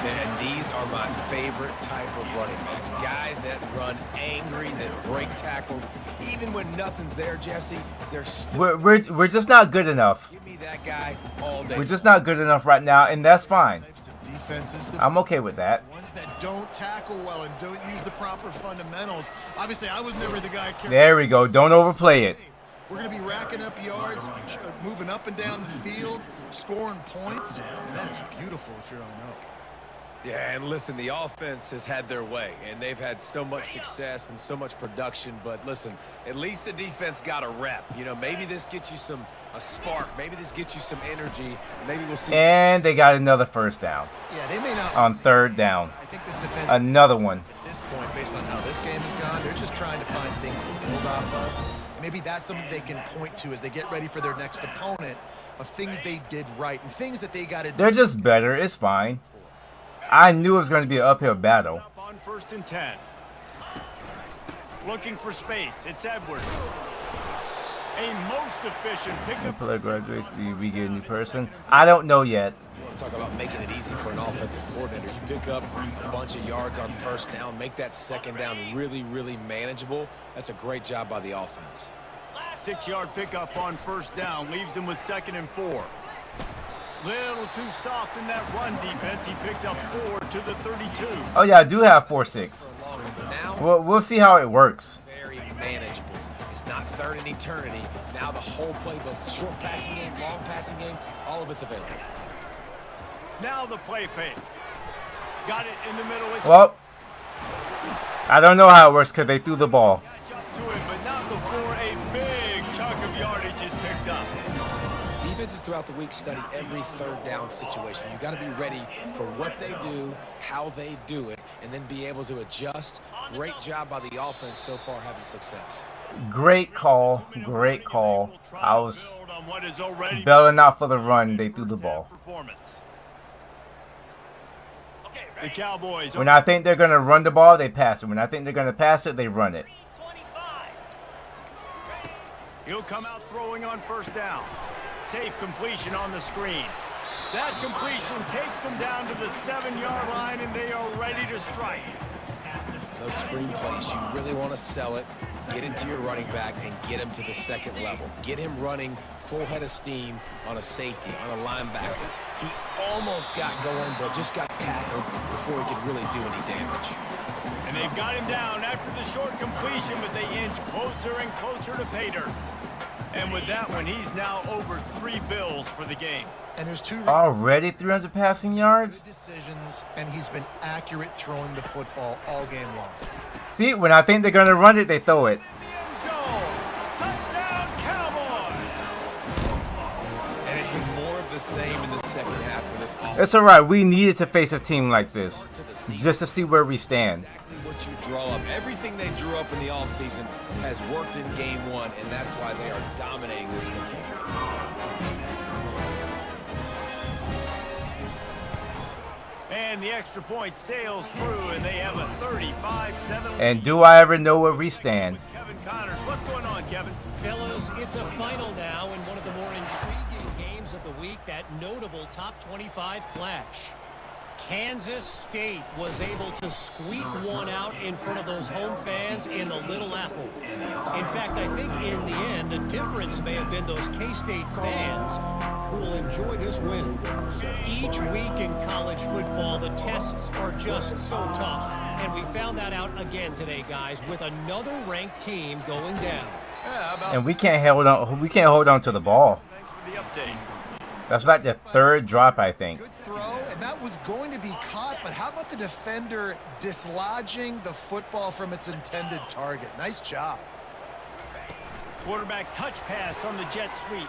And these are my favorite type of running backs. Guys that run angry, that break tackles. Even when nothing's there, Jesse, they're still... We're just not good enough. Give me that guy all day. We're just not good enough right now, and that's fine. Defenses, I'm okay with that. ones that don't tackle well and don't use the proper fundamentals. Obviously, I was never the guy. There we go. Don't overplay it. We're going to be racking up yards, moving up and down the field, scoring points. And that is beautiful if you're on out. Yeah, and listen, the offense has had their way, and they've had so much success and so much production. But listen, at least the defense got a rep. You know, maybe this gets you a spark. Maybe this gets you some energy. Maybe we'll see. And they got another first down. Yeah, they may not. On third down. I think this defense. Another one. At this point, based on how this game has gone, they're just trying to find things to build off of. Maybe that's something they can point to as they get ready for their next opponent of things they did right and things that they got to do. They're just better. It's fine. I knew it was going to be an uphill battle. Up on 1st and 10. Looking for space. It's Edwards. A most efficient pickup. Player graduates. Do we get a new person? I don't know yet. You want to talk about making it easy for an offensive coordinator. You pick up a bunch of yards on first down, make that second down really, really manageable. That's a great job by the offense. 6-yard pickup on 1st down. Leaves him with 2nd and 4. Little too soft in that run defense. He picks up 4 to the 32. Oh, yeah, I do have 4-6. We'll see how it works. Very manageable. It's not third in eternity. Now the whole playbook, short passing game, long passing game, all of it's available. Now the play fake. Got it in the middle. Well, I don't know how it works because they threw the ball. Catch up to it, but not before a big chunk of yardage is picked up. Defenses throughout the week study every third down situation. You got to be ready for what they do, how they do it, and then be able to adjust. Great job by the offense so far having success. Great call. Great call. I was bailing out for the run. They threw the ball. The Cowboys. When I think they're going to run the ball, they pass it. When I think they're going to pass it, they run it. He'll come out throwing on 1st down. Safe completion on the screen. That completion takes them down to the 7-yard line, and they are ready to strike. Those screen plays, you really want to sell it, get into your running back, and get him to the 2nd level. Get him running full head of steam on a safety, on a linebacker. He almost got going, but just got tackled before he could really do any damage. And they've got him down after the short completion, but they inch closer and closer to pay dirt. And with that one, he's now over 3 bills for the game. And there's 2 already 300 passing yards. Decisions, and he's been accurate throwing the football all game long. See, when I think they're gonna run it, they throw it. Touchdown, Cowboys! And it's been more of the same in the second half for this offense. It's all right. We needed to face a team like this just to see where we stand. What you draw up. Everything they drew up in the offseason has worked in game 1, and that's why they are dominating this football. And the extra point sails through, and they have a 35-7. And do I ever know where we stand? Kevin Connors, what's going on, Kevin? Fellas, it's a final now in one of the more intriguing games of the week, that notable top 25 clash. Kansas State was able to squeak one out in front of those home fans in the Little Apple. In fact, I think in the end, the difference may have been those K-State fans who will enjoy this win. Each week in college football, the tests are just so tough. And we found that out again today, guys, with another ranked team going down. And we can't hold on. We can't hold on to the ball. Thanks for the update. That's like the 3rd drop, I think. Good throw, and that was going to be caught, but how about the defender dislodging the football from its intended target? Nice job. Quarterback touch pass on the jet sweep.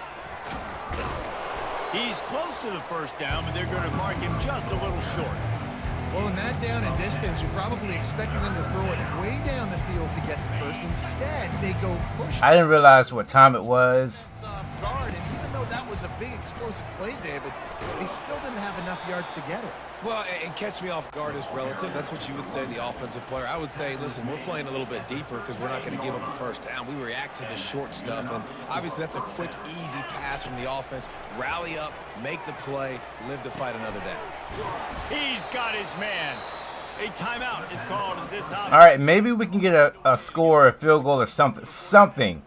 He's close to the 1st down, but they're going to mark him just a little short. Well, in that down and distance, you're probably expecting them to throw it way down the field to get the first. Instead, they go push. I didn't realize what time it was. Off guard, and even though know that was a big explosive play, David. He still didn't have enough yards to get it. Well, and catch me off guard is relative. That's what you would say, the offensive player. I would say, listen, we're playing a little bit deeper because we're not going to give up the first down. We react to the short stuff, and obviously that's a quick, easy pass from the offense. Rally up, make the play, live to fight another day. He's got his man. A timeout is called as this offense. All right, maybe we can get a score, a field goal, or something.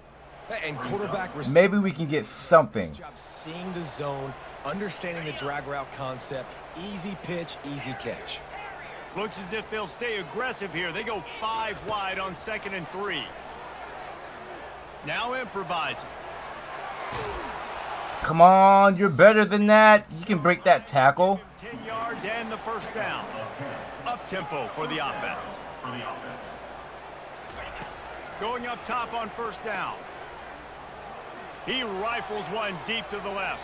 And quarterback, maybe we can get something. Seeing the zone, understanding the drag route concept, easy pitch, easy catch. Looks as if they'll stay aggressive here. They go 5 wide on 2nd and 3. Now improvising. Come on, you're better than that. You can break that tackle. 10 yards and the first down. Up tempo for the offense. Going up top on first down. He rifles one deep to the left.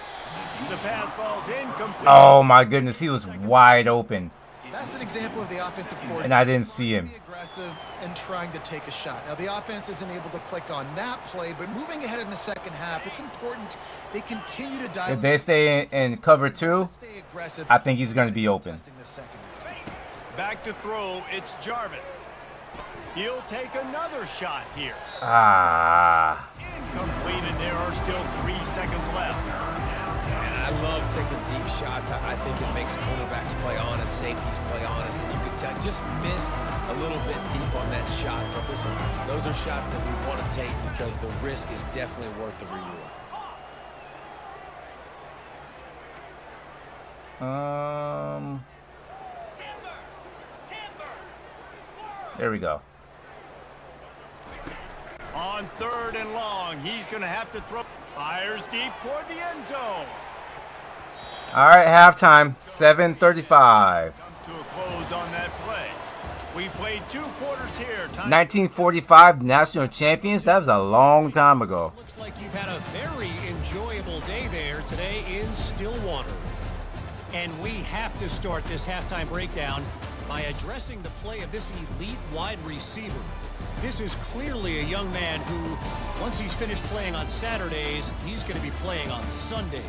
The pass falls incomplete. Oh my goodness, he was wide open. That's an example of the offensive coordinator. And I didn't see him. Be aggressive and trying to take a shot. Now the offense isn't able to click on that play, but moving ahead in the second half, it's important they continue to dial. If they stay in cover 2, I think he's going to be open. Back to throw, it's Jarvis. He'll take another shot here. Ah. Incomplete, and there are still 3 seconds left. And I love taking deep shots. I think it makes quarterbacks play honest, safeties play honest, and you can tell just missed a little bit deep on that shot. But listen, those are shots that we want to take because the risk is definitely worth the reward. There we go. On 3rd and long, he's going to have to throw. Fires deep toward the end zone. All right, halftime, 7:35. Comes to a close on that play. We played 2 quarters here. 1945 national champions. That was a long time ago. Looks like you've had a very enjoyable day there today in Stillwater. And we have to start this halftime breakdown by addressing the play of this elite wide receiver. This is clearly a young man who, once he's finished playing on Saturdays, he's going to be playing on Sundays.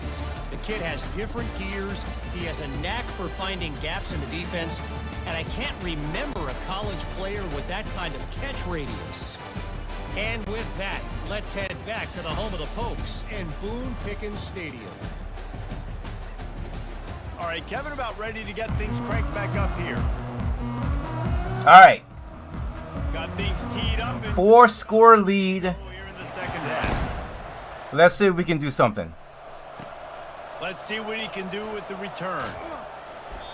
The kid has different gears. He has a knack for finding gaps in the defense. And I can't remember a college player with that kind of catch radius. And with that, let's head back to the home of the Pokes in Boone Pickens Stadium. All right, Kevin, about ready to get things cranked back up here. All right. Got things teed up. 4-score lead. Here in the second half. Let's see if we can do something. Let's see what he can do with the return.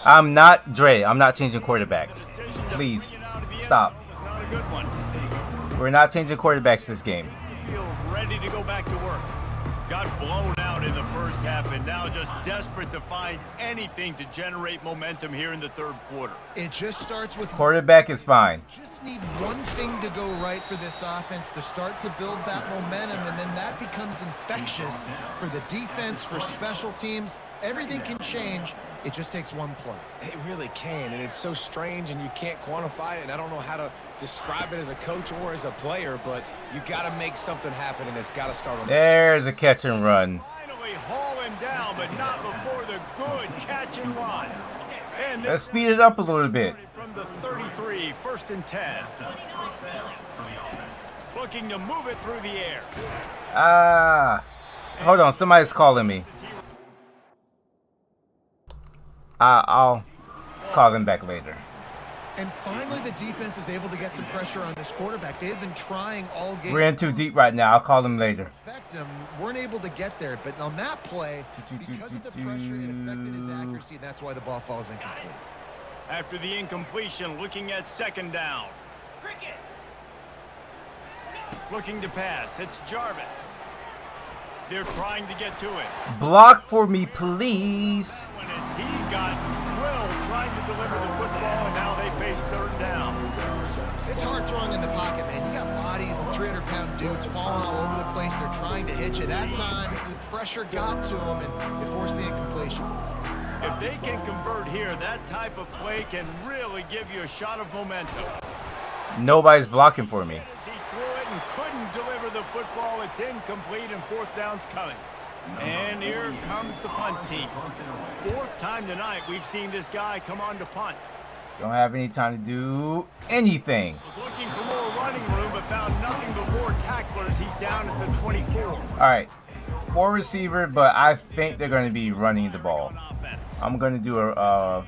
I'm not changing quarterbacks. Please, stop. Not a good one. We're not changing quarterbacks this game. Feel ready to go back to work. Got blown out in the first half and now just desperate to find anything to generate momentum here in the 3rd quarter. It just starts with Quarterback is fine. just need one thing to go right for this offense to start to build that momentum, and then that becomes infectious for the defense, for special teams. Everything can change. It just takes one play. It really can, and it's so strange, and you can't quantify it, and I don't know how to describe it as a coach or as a player, but you got to make something happen, and it's got to start on. There's a catch and run. Finally haul him down, but not before the good catch and run. And Let's speed it up a little bit. from the 33, 1st and 10. Looking to move it through the air. Hold on, somebody's calling me. I'll call them back later. And finally, the defense is able to get some pressure on this quarterback. They had been trying all game. We're in too deep right now. I'll call them later. Affect him. Weren't able to get there, but on that play, because of the pressure, it affected his accuracy, and that's why the ball falls incomplete. After the incompletion, looking at 2nd down. Looking to pass. It's Jarvis. They're trying to get to it. Block for me, please. As he got drilled trying to deliver the football, and now they face 3rd down. It's hard throwing in the pocket, man. You got bodies and 300-pound dudes falling all over the place. They're trying to hit you. That time, the pressure got to them, and it forced the incompletion. If they can convert here, that type of play can really give you a shot of momentum. Nobody's blocking for me. As he threw it and couldn't deliver the football, it's incomplete, and 4th down's coming. And here comes the punt team. Fourth time tonight we've seen this guy come on to punt. Don't have any time to do anything. Was looking for more running room, but found nothing but more tacklers. He's down at the 24. All right, 4 receiver, but I think they're going to be running the ball. I'm going to do a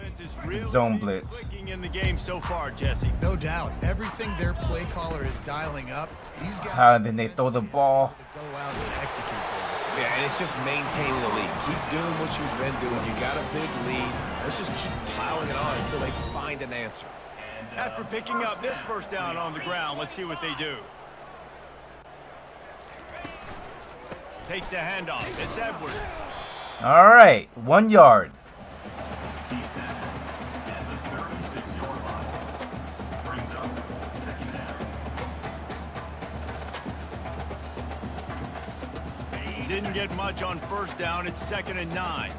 zone blitz. In the game so far, Jesse. No doubt. Everything their play caller is dialing up. These guys And then they throw the ball. go out and execute. Yeah, and it's just maintaining the lead. Keep doing what you've been doing. You got a big lead. Let's just keep plowing it on until they find an answer. After picking up this first down on the ground, let's see what they do. Takes the handoff. It's Edwards. All right, 1 yard. Didn't get much on first down. It's 2nd and 9.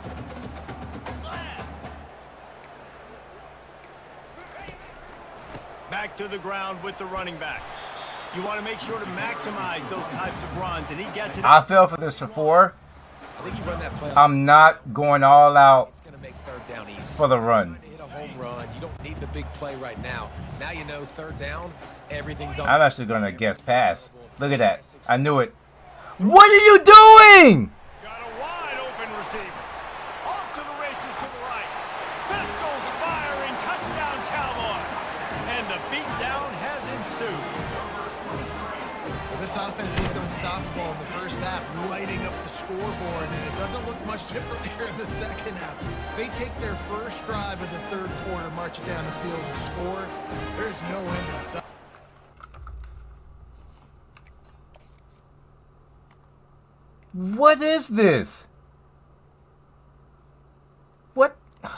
Back to the ground with the running back. You want to make sure to maximize those types of runs, and he gets it. I fell for this before. I think you run that play. I'm not going all out It's going to make third down easy. for the run. Hit a home run. You don't need the big play right now. Now you know third down, everything's on. I'm actually going to guess pass. Look at that. I knew it. What are you doing? Got a wide open receiver. Off to the races to the right. Pistols firing. Touchdown Cowboys. And the beatdown has ensued. Well, this offense looked unstoppable in the first half, lighting up the scoreboard, and it doesn't look much different here in the second half. They take their first drive of the third quarter, march it down the field, and score. There's no end in sight. What is this? What? They'll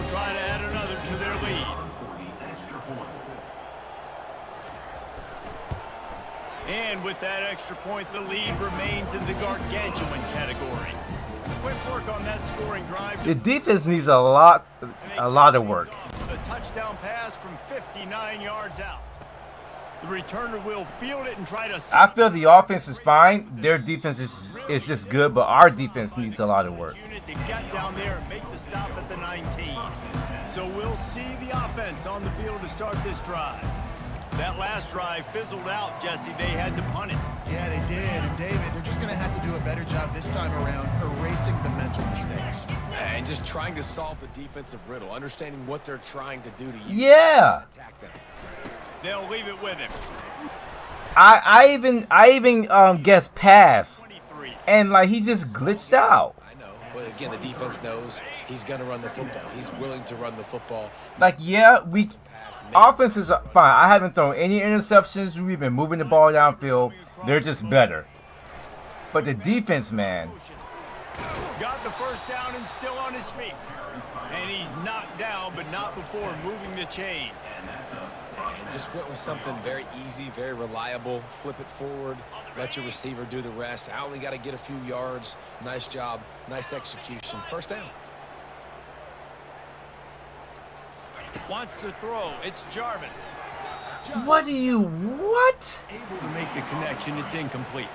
try to add another to their lead. And with that extra point, the lead remains in the gargantuan category. Quick work on that scoring drive. The defense needs a lot of work. A touchdown pass from 59 yards out. The returner will field it and try to... I feel the offense is fine. Their defense is just good, but our defense needs a lot of work. ...unit to get down there and make the stop at the 19. So we'll see the offense on the field to start this drive. That last drive fizzled out, Jesse. They had to punt it. Yeah, they did. And David, they're just going to have to do a better job this time around erasing the mental mistakes. And just trying to solve the defensive riddle, understanding what they're trying to do to you. Yeah. Attack them. They'll leave it with him. I even guessed pass, 23. and like he just glitched out. I know, but again, the defense knows he's going to run the football. He's willing to run the football. Like, yeah, offense is fine. I haven't thrown any interceptions. We've been moving the ball downfield. They're just better. But the defense, man. Got the first down and still on his feet. And he's knocked down, but not before moving the chains. And just went with something very easy, very reliable. Flip it forward, let your receiver do the rest. I only got to get a few yards. Nice job, nice execution. First down. Wants to throw. It's Jarvis. What? Able to make the connection. It's incomplete.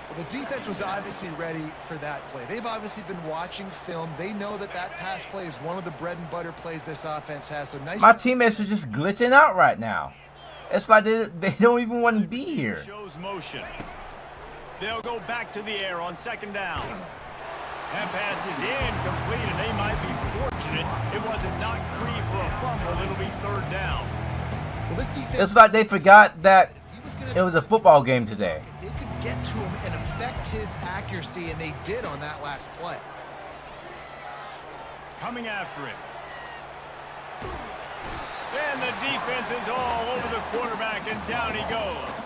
Well, the defense was obviously ready for that play. They've obviously been watching film. They know that that pass play is one of the bread and butter plays this offense has. So nice. My teammates are just glitching out right now. It's like they don't even want to be here. Shows motion. They'll go back to the air on second down. That pass is incomplete, and they might be fortunate it wasn't knocked free for a fumble. It'll be third down. Well, this defense. It's like they forgot that it was a football game today. They could get to him and affect his accuracy, and they did on that last play. Coming after him. And the defense is all over the quarterback, and down he goes.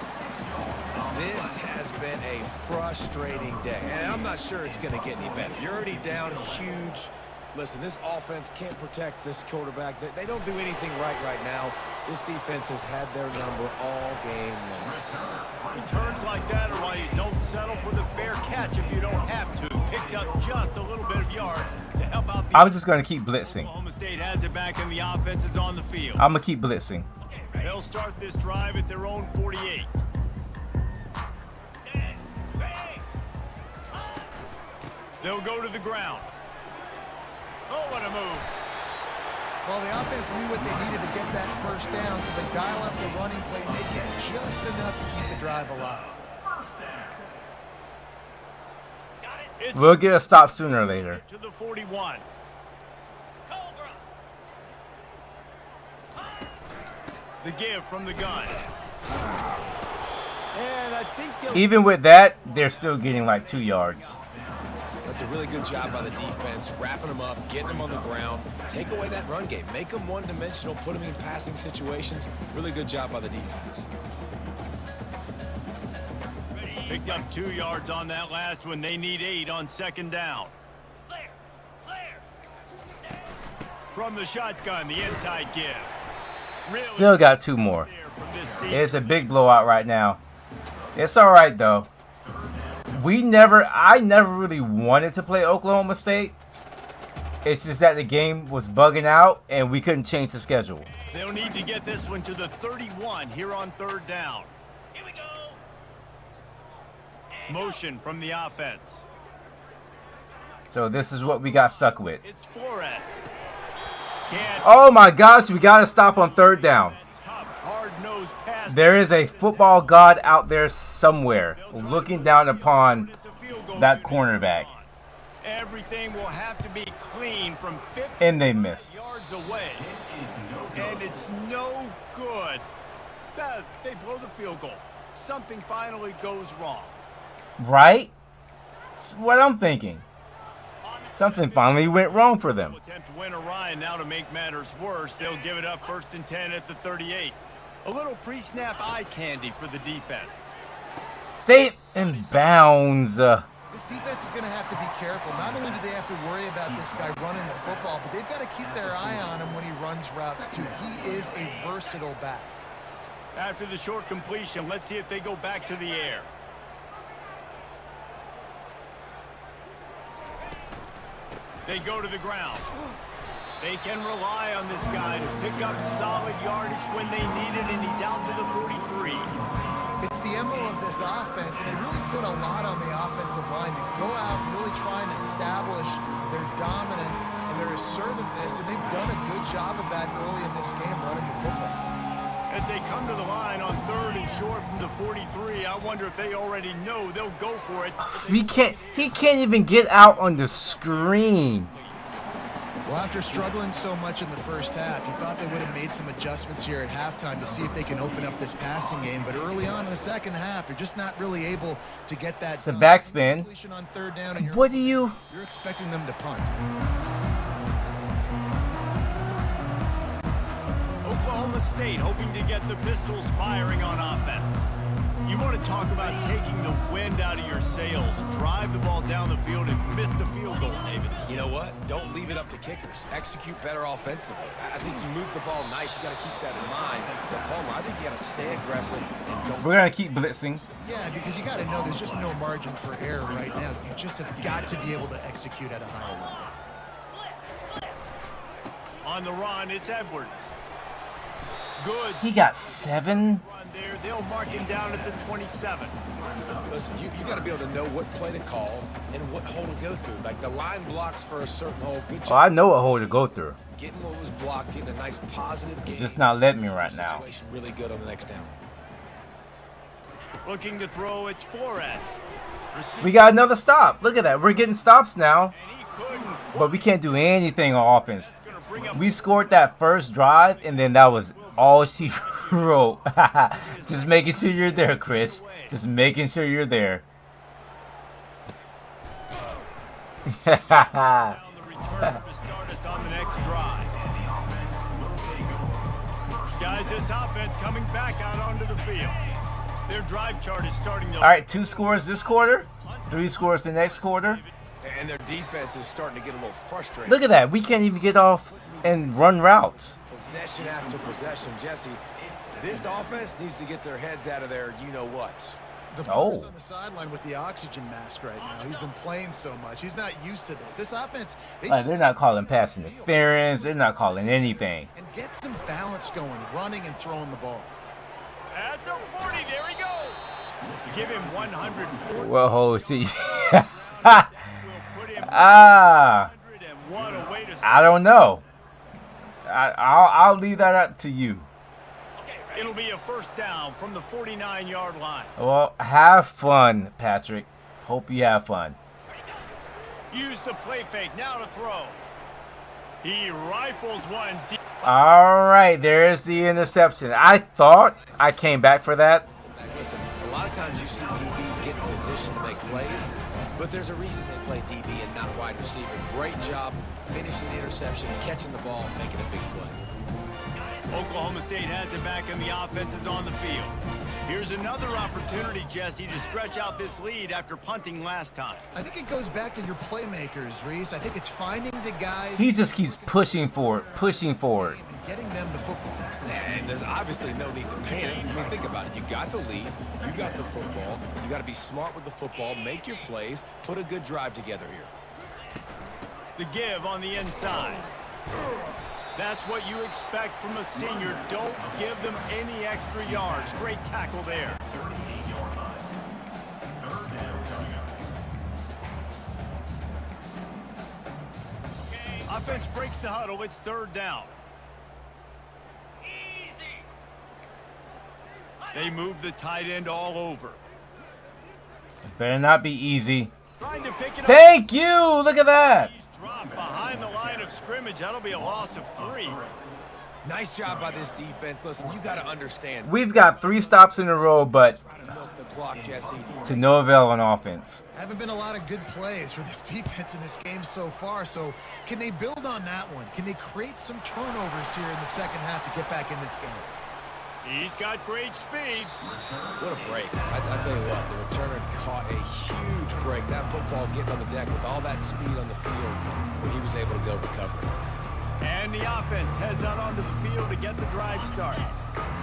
This has been a frustrating day, and I'm not sure it's going to get any better. You're already down huge. Listen, this offense can't protect this quarterback. They don't do anything right now. This defense has had their number all game long. Returns like that are why you don't settle for the fair catch if you don't have to. Picks up just a little bit of yards to help out the... I'm just going to keep blitzing. Oklahoma State has it back, and the offense is on the field. I'm going to keep blitzing. They'll start this drive at their own 48. They'll go to the ground. Oh, what a move. Well, the offense knew what they needed to get that first down, so they dial up the running play and they get just enough to keep the drive alive. We'll get a stop sooner or later. To the 41. The give from the gun. And I think Even with that, they're still getting like 2 yards. That's a really good job by the defense, wrapping them up, getting them on the ground. Take away that run game. Make them one-dimensional, put them in passing situations. Really good job by the defense. Picked up 2 yards on that last one. They need 8 on second down. From the shotgun, the inside give. Really Still got 2 more. It's a big blowout right now. It's all right though. I never really wanted to play Oklahoma State. It's just that the game was bugging out and we couldn't change the schedule. They'll need to get this one to the 31 here on third down. Here we go. Motion from the offense. So this is what we got stuck with. It's Flores. Oh my gosh, we got to stop on third down. Tough, hard-nosed pass. There is a football god out there somewhere looking down upon that cornerback. Everything will have to be clean from 50 And they missed. yards away. And it's no good. They blow the field goal. Something finally goes wrong. Right? That's what I'm thinking. Something finally went wrong for them. Attempt to win a Ryan now to make matters worse. They'll give it up 1st and 10 at the 38. A little pre-snap eye candy for the defense. Stay in bounds. This defense is going to have to be careful. Not only do they have to worry about this guy running the football, but they've got to keep their eye on him when he runs routes too. He is a versatile back. After the short completion, let's see if they go back to the air. They go to the ground. They can rely on this guy to pick up solid yardage when they need it, and he's out to the 43. It's the MO of this offense, and they really put a lot on the offensive line to go out and really try and establish their dominance and their assertiveness, and they've done a good job of that early in this game running the football. As they come to the line on 3rd and short from the 43, I wonder if they already know they'll go for it. He can't even get out on the screen. Well, after struggling so much in the first half, you thought they would have made some adjustments here at halftime to see if they can open up this passing game. But early on in the second half, they're just not really able to get that. It's a backspin. On third down, and What do you? You're expecting them to punt. Oklahoma State hoping to get the Pistols firing on offense. You want to talk about taking the wind out of your sails. Drive the ball down the field and miss the field goal, David. You know what? Don't leave it up to kickers. Execute better offensively. I think you move the ball nice. You got to keep that in mind. But Palmer, I think you got to stay aggressive and don't. We're gonna keep blitzing. Yeah, because you got to know there's just no margin for error right now. You just have got to be able to execute at a higher level. On the run, it's Edwards. Good. He got 7. There, they'll mark him down at the 27. Listen, you got to be able to know what play to call and what hole to go through. Like the line blocks for a certain hole. Good job. Oh, I know what hole to go through. Getting what was blocked, getting a nice positive game. Just not letting me right now. Situation really good on the next down. Looking to throw, it's Flores. We got another stop. Look at that. We're getting stops now. And he couldn't. But we can't do anything on offense. We scored that first drive, and then that was all she wrote. Just making sure you're there, Chris. Just making sure you're there. Down the return to start us on the next drive. Guys, this offense coming back out onto the field. Their drive chart is starting to... All right, 2 scores this quarter, 3 scores the next quarter. And their defense is starting to get a little frustrated. Look at that. We can't even get off and run routes. Possession after possession, Jesse. This offense needs to get their heads out of their you-know-whats. The player's on the sideline with the oxygen mask right now. He's been playing so much. He's not used to this. This offense... They're not calling pass interference. They're not calling anything. And get some balance going, running and throwing the ball. At the 40, there he goes. Give him 140. Well, see. Ah, 101 away to I don't know. I'll leave that up to you. It'll be a first down from the 49-yard line. Well, have fun, Patrick. Hope you have fun. Use the play fake now to throw. He rifles one deep. All right, there's the interception. I thought I came back for that. Listen, a lot of times you see DBs get in position to make plays, but there's a reason they play DB and not wide receiver. Great job finishing the interception, catching the ball, making a big play. Oklahoma State has it back and the offense is on the field. Here's another opportunity, Jesse, to stretch out this lead after punting last time. I think it goes back to your playmakers, Reese. I think it's finding the guys. He just keeps pushing forward. And getting them the football. And there's obviously no need to panic. I mean, think about it. You got the lead. You got the football. You got to be smart with the football. Make your plays. Put a good drive together here. The give on the inside. That's what you expect from a senior. Don't give them any extra yards. Great tackle there. Offense breaks the huddle. It's third down. They move the tight end all over. It better not be easy. Trying to pick it up. Thank you. Look at that. He's dropped behind the line of scrimmage. That'll be a loss of 3. Nice job by this defense. Listen, you got to understand. We've got 3 stops in a row, but Try to milk the clock, Jesse. to no avail on offense. Haven't been a lot of good plays for this defense in this game so far. So can they build on that one? Can they create some turnovers here in the second half to get back in this game? He's got great speed. What a break. I tell you what, the returner caught a huge break. That football getting on the deck with all that speed on the field, where he was able to go recover. And the offense heads out onto the field to get the drive started.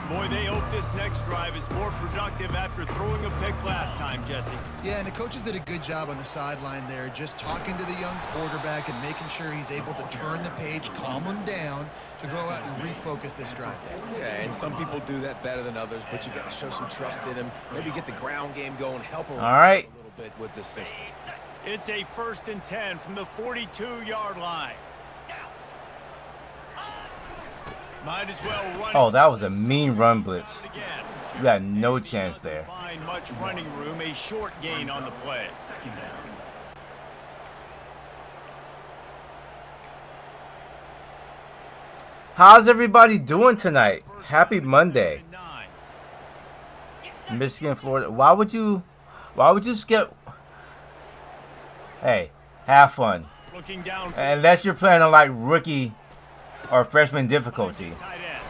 Boy, they hope this next drive is more productive after throwing a pick last time, Jesse. Yeah, and the coaches did a good job on the sideline there, just talking to the young quarterback and making sure he's able to turn the page, calm him down, to go out and refocus this drive. Yeah, and some people do that better than others, but you got to show some trust in him. Maybe get the ground game going, help him All right. a little bit with this system. It's a 1st and 10 from the 42-yard line. Might as well run. Oh, that was a mean run blitz. Again. You got no chance there. Find much running room, a short gain on the play. How's everybody doing tonight? Happy Monday. Michigan, Florida. Why would you skip? Hey, have fun. Looking down. Unless you're playing on like rookie or freshman difficulty. Tight end.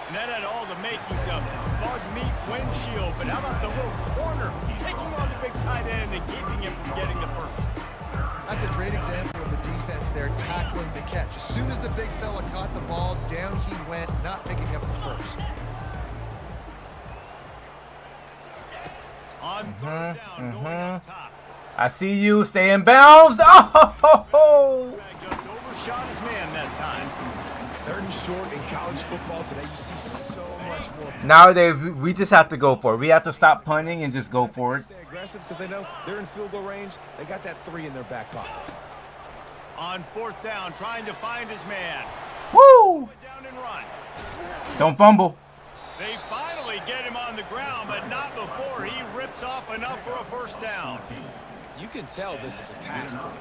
And that had all the makings of bug meat windshield. But how about the little corner taking on the big tight end and keeping him from getting the first? That's a great example of the defense there tackling the catch. As soon as the big fella caught the ball, down he went, not picking up the first. On third down, going up top. I see you. Stay in bounds. Oh! Just overshot his man that time. 3rd and short in college football today, you see so much more. Nowadays, we just have to go for it. We have to stop punting and just go for it. Stay aggressive because they know they're in field goal range. They got that 3 in their back pocket. On 4th down, trying to find his man. Woo! Down and run. Don't fumble. They finally get him on the ground, but not before he rips off enough for a first down. You can tell this is a pass play.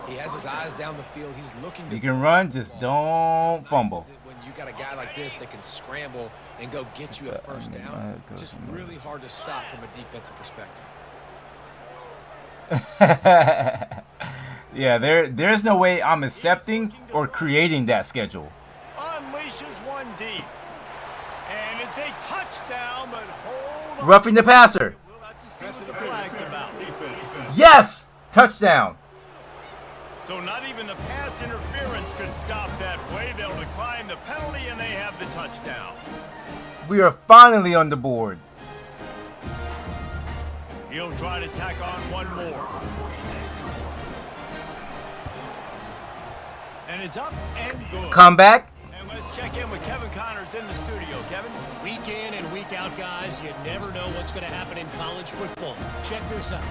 He has his eyes down the field. He's looking to You can run, just don't fumble. when you got a guy like this that can scramble and go get you a first down. It's just really hard to stop from a defensive perspective. Yeah, there's no way I'm accepting or creating that schedule. Unleashes one deep. And it's a touchdown, but hold on. Roughing the passer. We'll have to see what the flag's about. Yes! Touchdown. So not even the pass interference could stop that play. They'll decline the penalty, and they have the touchdown. We are finally on the board. He'll try to tack on one more. And it's up and good. Comeback. And let's check in with Kevin Connors in the studio. Kevin? Week in and week out, guys, you never know what's going to happen in college football. Check this out.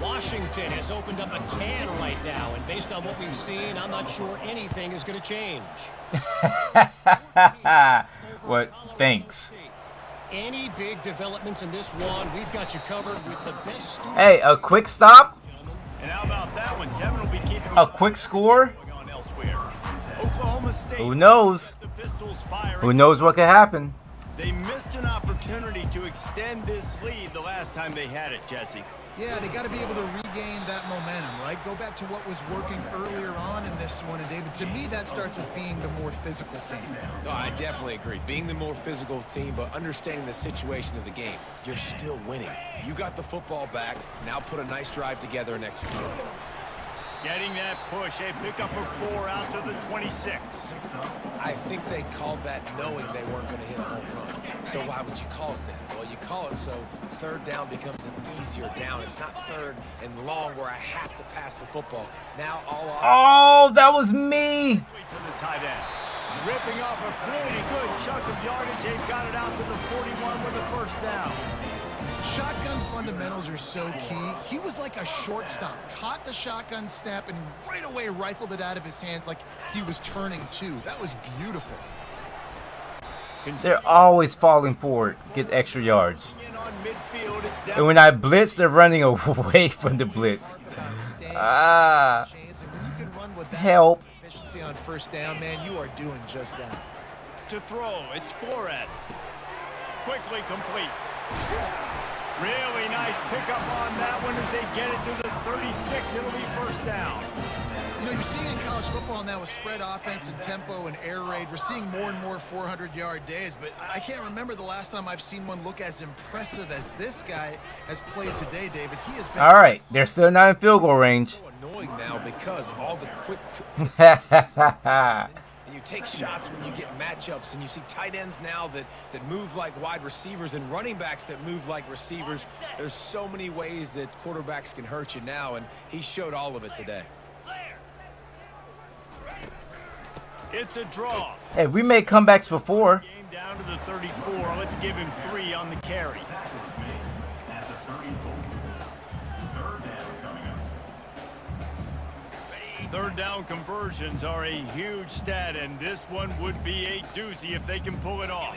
Washington has opened up a can right now, and based on what we've seen, I'm not sure anything is going to change. What? Thanks. Any big developments in this one, we've got you covered with the best. Hey, a quick stop? And how about that one? Kevin will be keeping A quick score? going on elsewhere. Oklahoma State. Who knows? The Pistols firing. Who knows what could happen? They missed an opportunity to extend this lead the last time they had it, Jesse. Yeah, they got to be able to regain that momentum, right? Go back to what was working earlier on in this one. And, David, to me, that starts with being the more physical team. No, I definitely agree. Being the more physical team, but understanding the situation of the game. You're still winning. You got the football back. Now put a nice drive together and execute. Getting that push, a pickup of 4 out to the 26. I think they called that knowing they weren't going to hit a home run. So why would you call it then? Well, you call it so third down becomes an easier down. It's not third and long where I have to pass the football. Now all off. Oh, that was me. To the tight end. Ripping off a pretty good chunk of yardage. They've got it out to the 41 with a first down. Shotgun fundamentals are so key. He was like a shortstop. Caught the shotgun snap and right away rifled it out of his hands like he was turning two. That was beautiful. They're always falling forward, get extra yards. In on midfield, it's down. And when I blitz, they're running away from the blitz. Ah, help. Efficiency on first down, man, you are doing just that. To throw, it's Flores. Quickly complete. Really nice pickup on that one as they get it to the 36. It'll be first down. You know, you're seeing in college football now with spread offense and tempo and air raid, we're seeing more and more 400-yard days, but I can't remember the last time I've seen one look as impressive as this guy has played today, David. He has been... All right, they're still not in field goal range. So annoying now because all the quick... And you take shots when you get matchups, and you see tight ends now that move like wide receivers and running backs that move like receivers. There's so many ways that quarterbacks can hurt you now, and he showed all of it today. It's a draw. Hey, we made comebacks before. Game down to the 34. Let's give him 3 on the carry. Third down conversions are a huge stat, and this one would be a doozy if they can pull it off.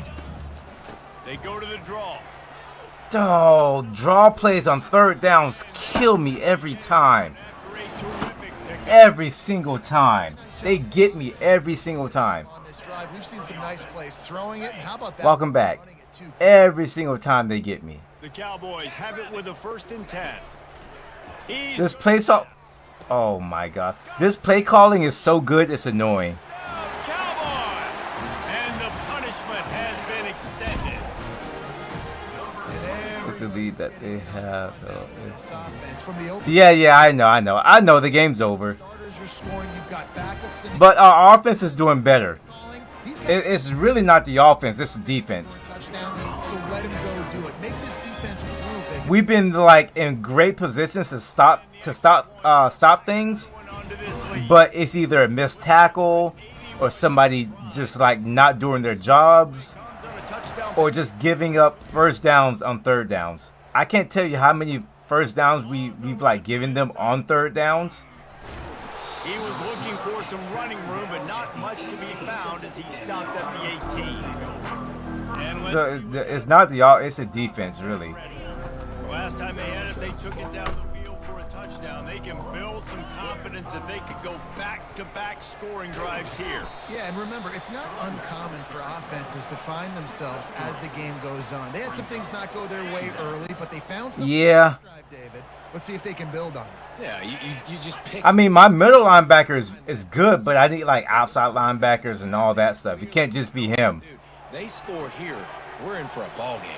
They go to the draw. Oh, draw plays on third downs kill me every time. After a terrific pickup. Every single time. They get me every single time. On this drive, we've seen some nice plays throwing it, and how about that? Welcome back. Running it too. Every single time they get me. The Cowboys have it with a 1st and 10. He's This play so... Oh my god. This play calling is so good, it's annoying. Cowboys! And the punishment has been extended. It's the lead that they have. This offense from the open Yeah, I know the game's over. starters you're scoring, you've got backups in the But our offense is doing better. calling. He's got It's really not the offense, it's the defense. touchdowns, so let him go do it. Make this defense prove they can. We've been like in great positions to stop things, Onto this lead. but it's either a missed tackle or somebody just like not doing their jobs Comes on a touchdown. or just giving up first downs on third downs. I can't tell you how many first downs we've like given them on third downs. He was looking for some running room, but not much to be found as he stopped at the 18. And let's So see it's not it's the defense really. the last time they had it, they took it down the field for a touchdown. They can build some confidence that they could go back-to-back scoring drives here. Yeah, and remember, it's not uncommon for offenses to find themselves as the game goes on. They had some things not go their way early, but they found something. Yeah. Drive, David. Let's see if they can build on it. Yeah, you just pick. I mean, my middle linebacker is good, but I need like outside linebackers and all that stuff. It can't just be him. Dude, they score here, we're in for a ball game.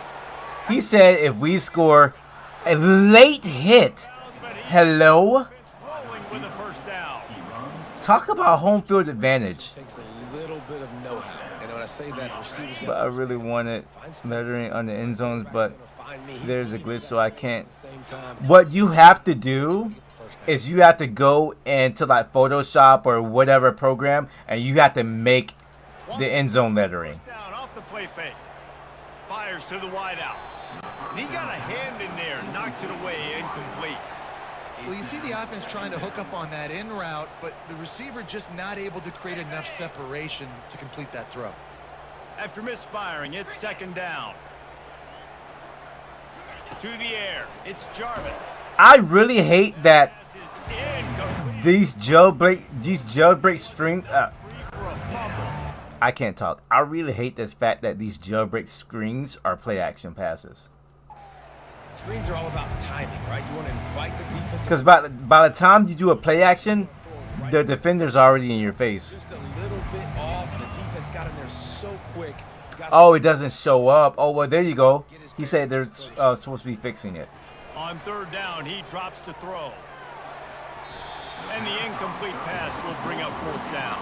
He said if we score a late hit, hello? Rolling with a first down. Talk about home field advantage. Takes a little bit of know-how. And when I say that, receivers But I really wanted measuring on the end zones, but there's a glitch, so I can't. What you have to do is you have to go into like Photoshop or whatever program, and you have to make the end zone lettering. Down off the play fake. Fires to the wideout. And he got a hand in there, knocks it away, incomplete. Well, you see the offense trying to hook up on that in route, but the receiver just not able to create enough separation to complete that throw. After misfiring, it's second down. To the air, it's Jarvis. I really hate that Pass is incomplete. these jailbreak string. Free for a fumble. I can't talk. I really hate the fact that these jailbreak screens are play action passes. Screens are all about timing, right? You want to invite the defense. Because by the time you do a play action, the defender's already in your face. Just a little bit off, and the defense got in there so quick. Oh, it doesn't show up. Oh, well, there you go. He said they're supposed to be fixing it. On third down, he drops to throw. And the incomplete pass will bring up fourth down.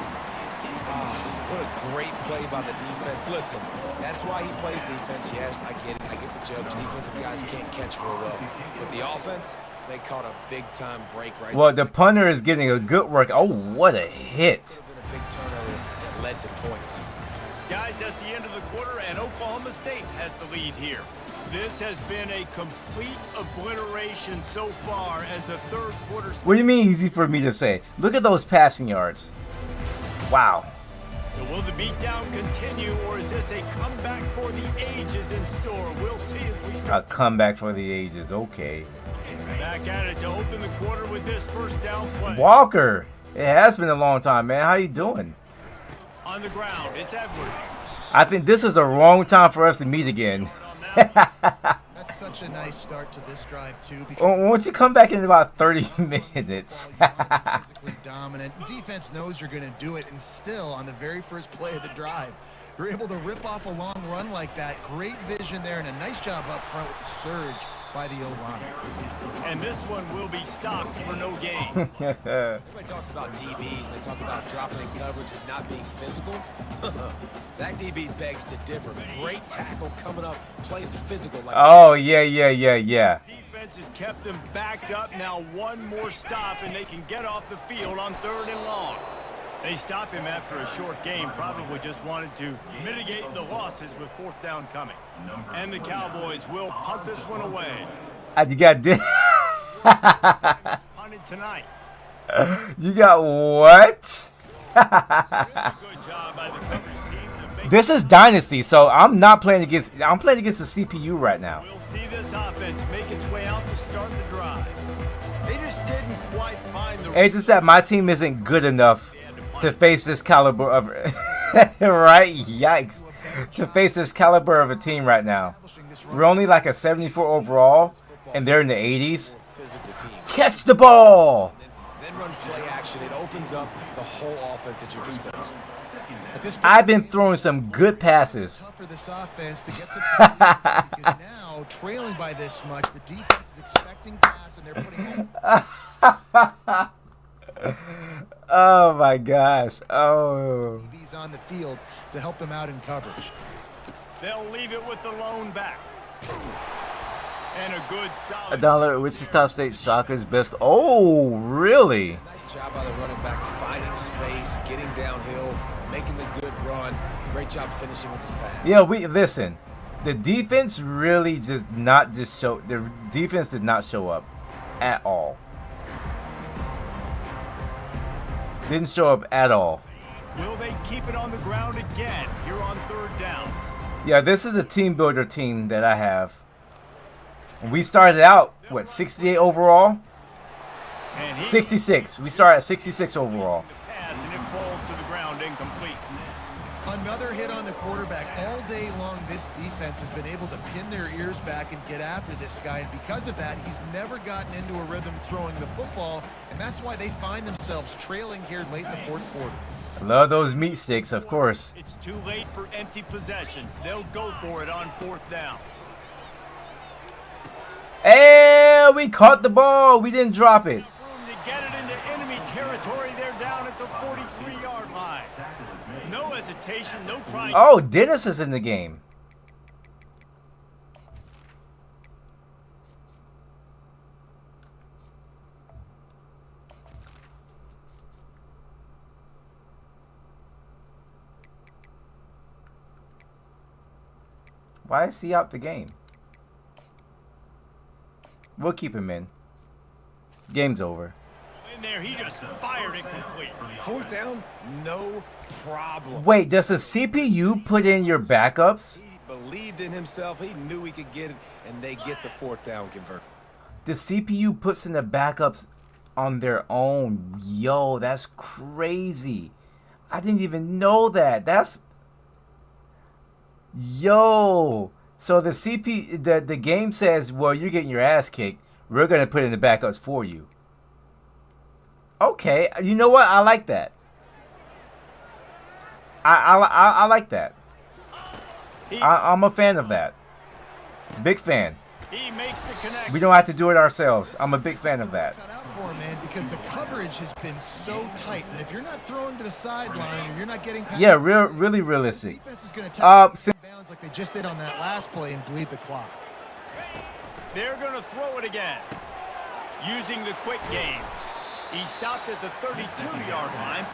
What a great play by the defense. Listen, that's why he plays defense. Yes, I get it. I get the joke. Defensive guys can't catch real well. But the offense, they caught a big-time break right Well, the punter is getting a good work. Oh, what a hit. there. Been a big turnover that led to points. Guys, that's the end of the quarter, and Oklahoma State has the lead here. This has been a complete obliteration so far as the third quarter. What do you mean easy for me to say? Look at those passing yards. Wow. So will the beatdown continue, or is this a comeback for the ages in store? We'll see as we A start. comeback for the ages. Okay. Back at it to open the quarter with this first down play. Walker. It has been a long time, man. How you doing? On the ground, it's Edwards. I think this is the wrong time for us to meet again. On that one. That's such a nice start to this drive, too, because Why don't you come back in about 30 minutes? you want to be physically dominant. Defense knows you're going to do it, and still, on the very first play of the drive, you're able to rip off a long run like that. Great vision there, and a nice job up front with the surge by the O-line. And this one will be stopped for no gain. Everybody talks about DBs. They talk about dropping in coverage and not being physical. That DB begs to differ. Great tackle coming up, playing physical. Like Oh, yeah. Defense has kept them backed up. Now one more stop, and they can get off the field on third and long. They stop him after a short game, probably just wanted to mitigate the losses with fourth down coming. And the Cowboys will punt this one away. You got this. Punted tonight. You got what? Good job by the coverage team to make. This is Dynasty, so I'm not playing against. I'm playing against the CPU right now. We'll see this offense make its way out to start the drive. They just didn't quite find the. It's just that my team isn't good enough to face this caliber of. Right? Yikes. To face this caliber of a team right now. We're only like a 74 overall, and they're in the 80s. physical team. Catch the ball! Then run play action. It opens up the whole offense at your disposal. At this point, I've been throwing some good passes. tough for this offense to get some points because now, trailing by this much, the defense is expecting pass, and they're putting Oh my gosh. Oh. DBs on the field to help them out in coverage. They'll leave it with the lone back. And a good solid. $1 Wichita State Shockers best. Oh, really? Nice job by the running back, finding space, getting downhill, making the good run. Great job finishing with his pass. Yeah, we listen. The defense really just not just show. The defense did not show up at all. Didn't show up at all. Will they keep it on the ground again here on third down? Yeah, this is the team builder team that I have. We started out, what, 68 overall? And he 66. We started at 66 overall. the pass, and it falls to the ground incomplete. Another hit on the quarterback. All day long, this defense has been able to pin their ears back and get after this guy. And because of that, he's never gotten into a rhythm throwing the football. And that's why they find themselves trailing here late in the fourth quarter. Love those meat sticks, of course. It's too late for empty possessions. They'll go for it on fourth down. Hey, we caught the ball. We didn't drop it. Room to get it into enemy territory. They're down at the 43-yard line. No hesitation, no trying. Oh, Dennis is in the game. Why is he out the game? We'll keep him in. Game's over. In there, he just fired it complete. 4th down, no problem. Wait, does the CPU put in your backups? He believed in himself. He knew he could get it, and they get the 4th down conversion. The CPU puts in the backups on their own. Yo, that's crazy. I didn't even know that. Yo. So the game says, well, you're getting your ass kicked. We're going to put in the backups for you. Okay, you know what? I like that. I like that. I'm a fan of that. Big fan. He makes the connection. We don't have to do it ourselves. I'm a big fan of that. Cut out for him, man, because the coverage has been so tight, and if you're not throwing to the sideline or you're not getting past, Yeah, really realistic. defense is going to take bounds like they just did on that last play and bleed the clock. They're going to throw it again. Using the quick game. He stopped at the 32-yard line.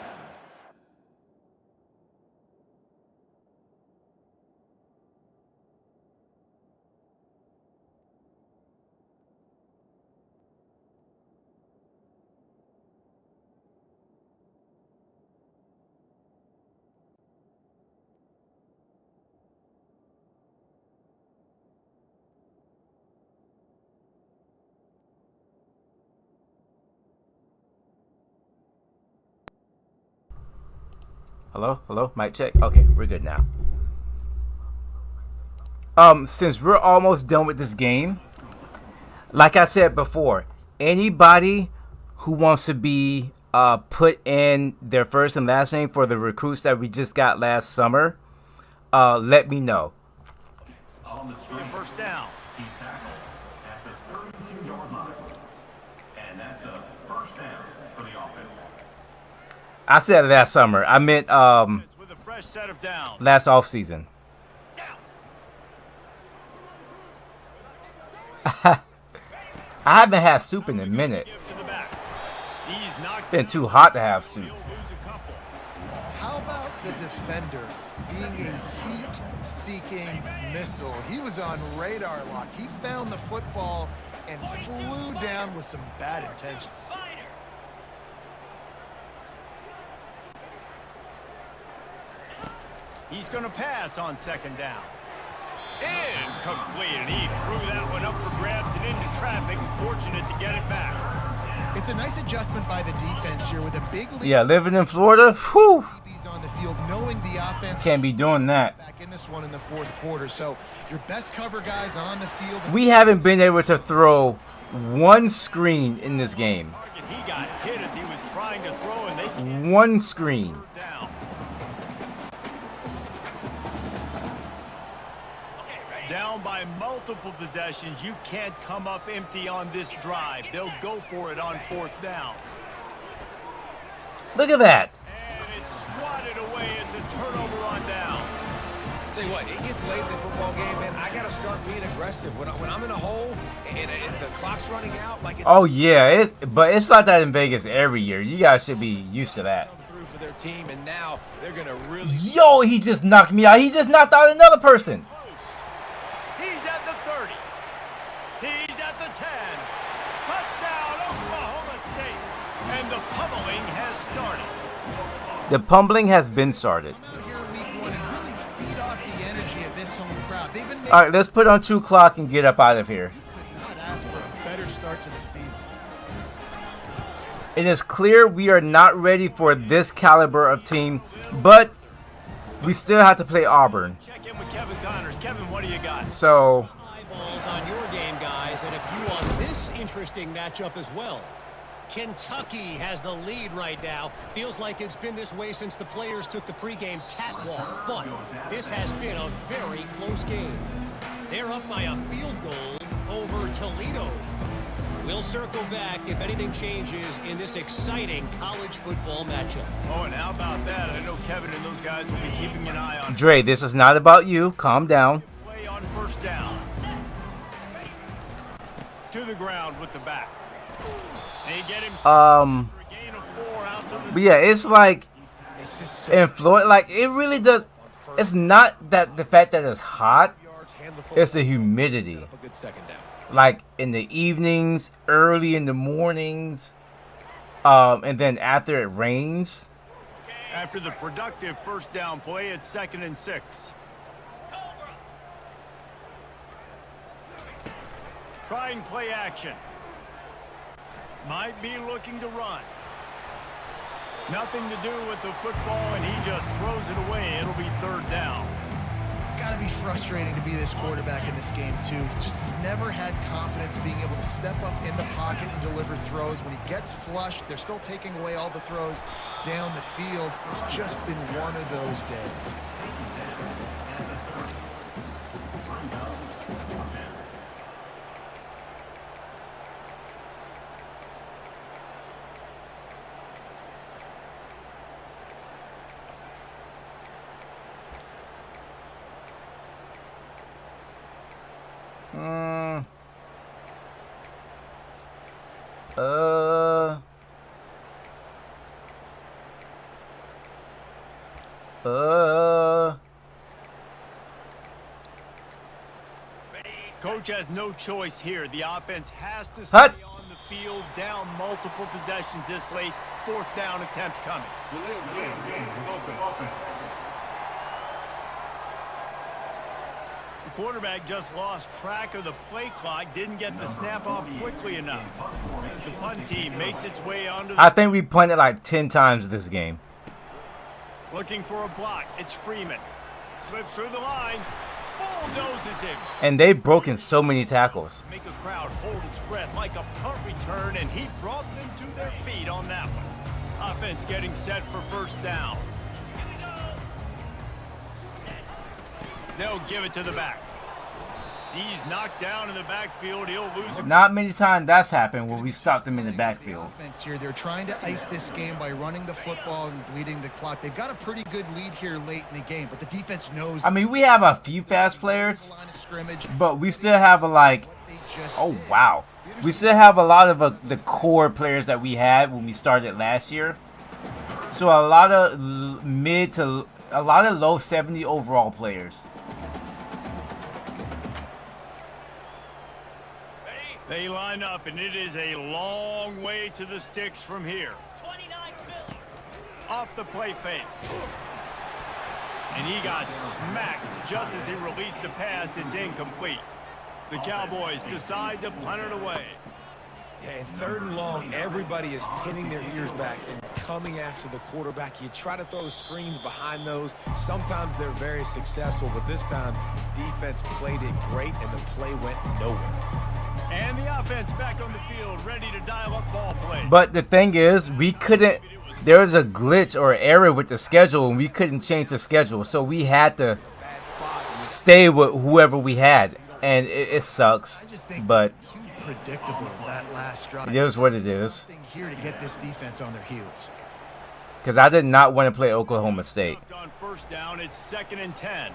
Hello, mic check. Okay, we're good now. Since we're almost done with this game, like I said before, anybody who wants to be put in their first and last name for the recruits that we just got last summer, let me know. First down. He's tackled at the 32-yard line. And that's a first down for the offense. I said last summer. I meant With a fresh set of downs. last offseason. I haven't had soup in a minute. Give to the back. He's knocked Been too hot to have soup. He'll lose a couple. How about the defender being a heat-seeking missile? He was on radar lock. He found the football and flew down with some bad intentions. He's going to pass on second down. Incomplete, and he threw that one up for grabs and into traffic. Fortunate to get it back. It's a nice adjustment by the defense here with a big lead. Yeah, living in Florida, whew, He's on the field, knowing the offense can't be doing that. back in this one in the fourth quarter. So your best cover guys on the field. We haven't been able to throw one screen in this game. He got hit as he was trying to throw, and they can't One screen. down. Down by multiple possessions. You can't come up empty on this drive. They'll go for it on fourth down. Look at that. And it's swatted away. It's a turnover on downs. Tell you what, it gets late in the football game, man. I got to start being aggressive. When I'm in a hole and the clock's running out, like it's Oh yeah, but it's like that in Vegas every year. You guys should be used to that. come through for their team, and now they're going to really... Yo, he just knocked me out. He just knocked out another person. He's at the 30. He's at the 10. Touchdown, Oklahoma State. And the pummeling has started. The pummeling has been started. Come out here in week one and really feed off the energy of this home crowd. They've been All right, let's put on 2 o'clock and get up out of here. could not ask for a better start to the season. It is clear we are not ready for this caliber of team, but we still have to play Auburn. Check in with Kevin Connors. Kevin, what do you got? So, Eyeballs on your game, guys, and a few on this interesting matchup as well. Kentucky has the lead right now. Feels like it's been this way since the players took the pregame catwalk, but this has been a very close game. They're up by a field goal over Toledo. We'll circle back if anything changes in this exciting college football matchup. Oh, and how about that? I know Kevin and those guys will be keeping an eye on Dre, this is not about you. Calm down. play on first down. To the ground with the back. They get him for a gain of 4 out to the But yeah, it's like It's just so in Florida, like it really does. It's not that the fact that it's hot, yards, hand the football, it's the humidity. a good second down. like in the evenings, early in the mornings, and then after it rains. After the productive first down play, it's 2nd and 6. Trying play action. Might be looking to run. Nothing to do with the football, and he just throws it away. It'll be 3rd down. It's got to be frustrating to be this quarterback in this game, too. He just has never had confidence being able to step up in the pocket and deliver throws. When he gets flushed, they're still taking away all the throws down the field. It's just been one of those days. Coach has no choice here. The offense has to stay on the field, down multiple possessions this late. 4th down attempt coming. The quarterback just lost track of the play clock, didn't get the snap off quickly enough. The punt team makes its way onto the... I think we punted like 10 times this game. Looking for a block. It's Freeman. Slips through the line. Bulldozes him. And they've broken so many tackles. Make a crowd hold its breath like a punt return, and he brought them to their feet on that one. Offense getting set for 1st down. They'll give it to the back. He's knocked down in the backfield. He'll lose it. Not many times that's happened where we stopped them in the backfield. Offense here, they're trying to ice this game by running the football and bleeding the clock. They've got a pretty good lead here late in the game, but the defense knows. I mean, we have a few fast players, but we still have a oh wow, we still have a lot of the core players that we had when we started last year. So a lot of low 70 overall players. They line up, and it is a long way to the sticks from here. Off the play fake. And he got smacked just as he released the pass. It's incomplete. The Cowboys decide to punt it away. Yeah, and 3rd and long, everybody is pinning their ears back and coming after the quarterback. You try to throw screens behind those. Sometimes they're very successful, but this time, defense played it great, and the play went nowhere. And the offense back on the field, ready to dial up ball play. But the thing is, we couldn't. There was a glitch or error with the schedule, and we couldn't change the schedule. So we had to stay with whoever we had, and it sucks. But predictable that last drive. It is what it is. Here to get this defense on their heels. Because I did not want to play Oklahoma State. On 1st down, it's 2nd and 10.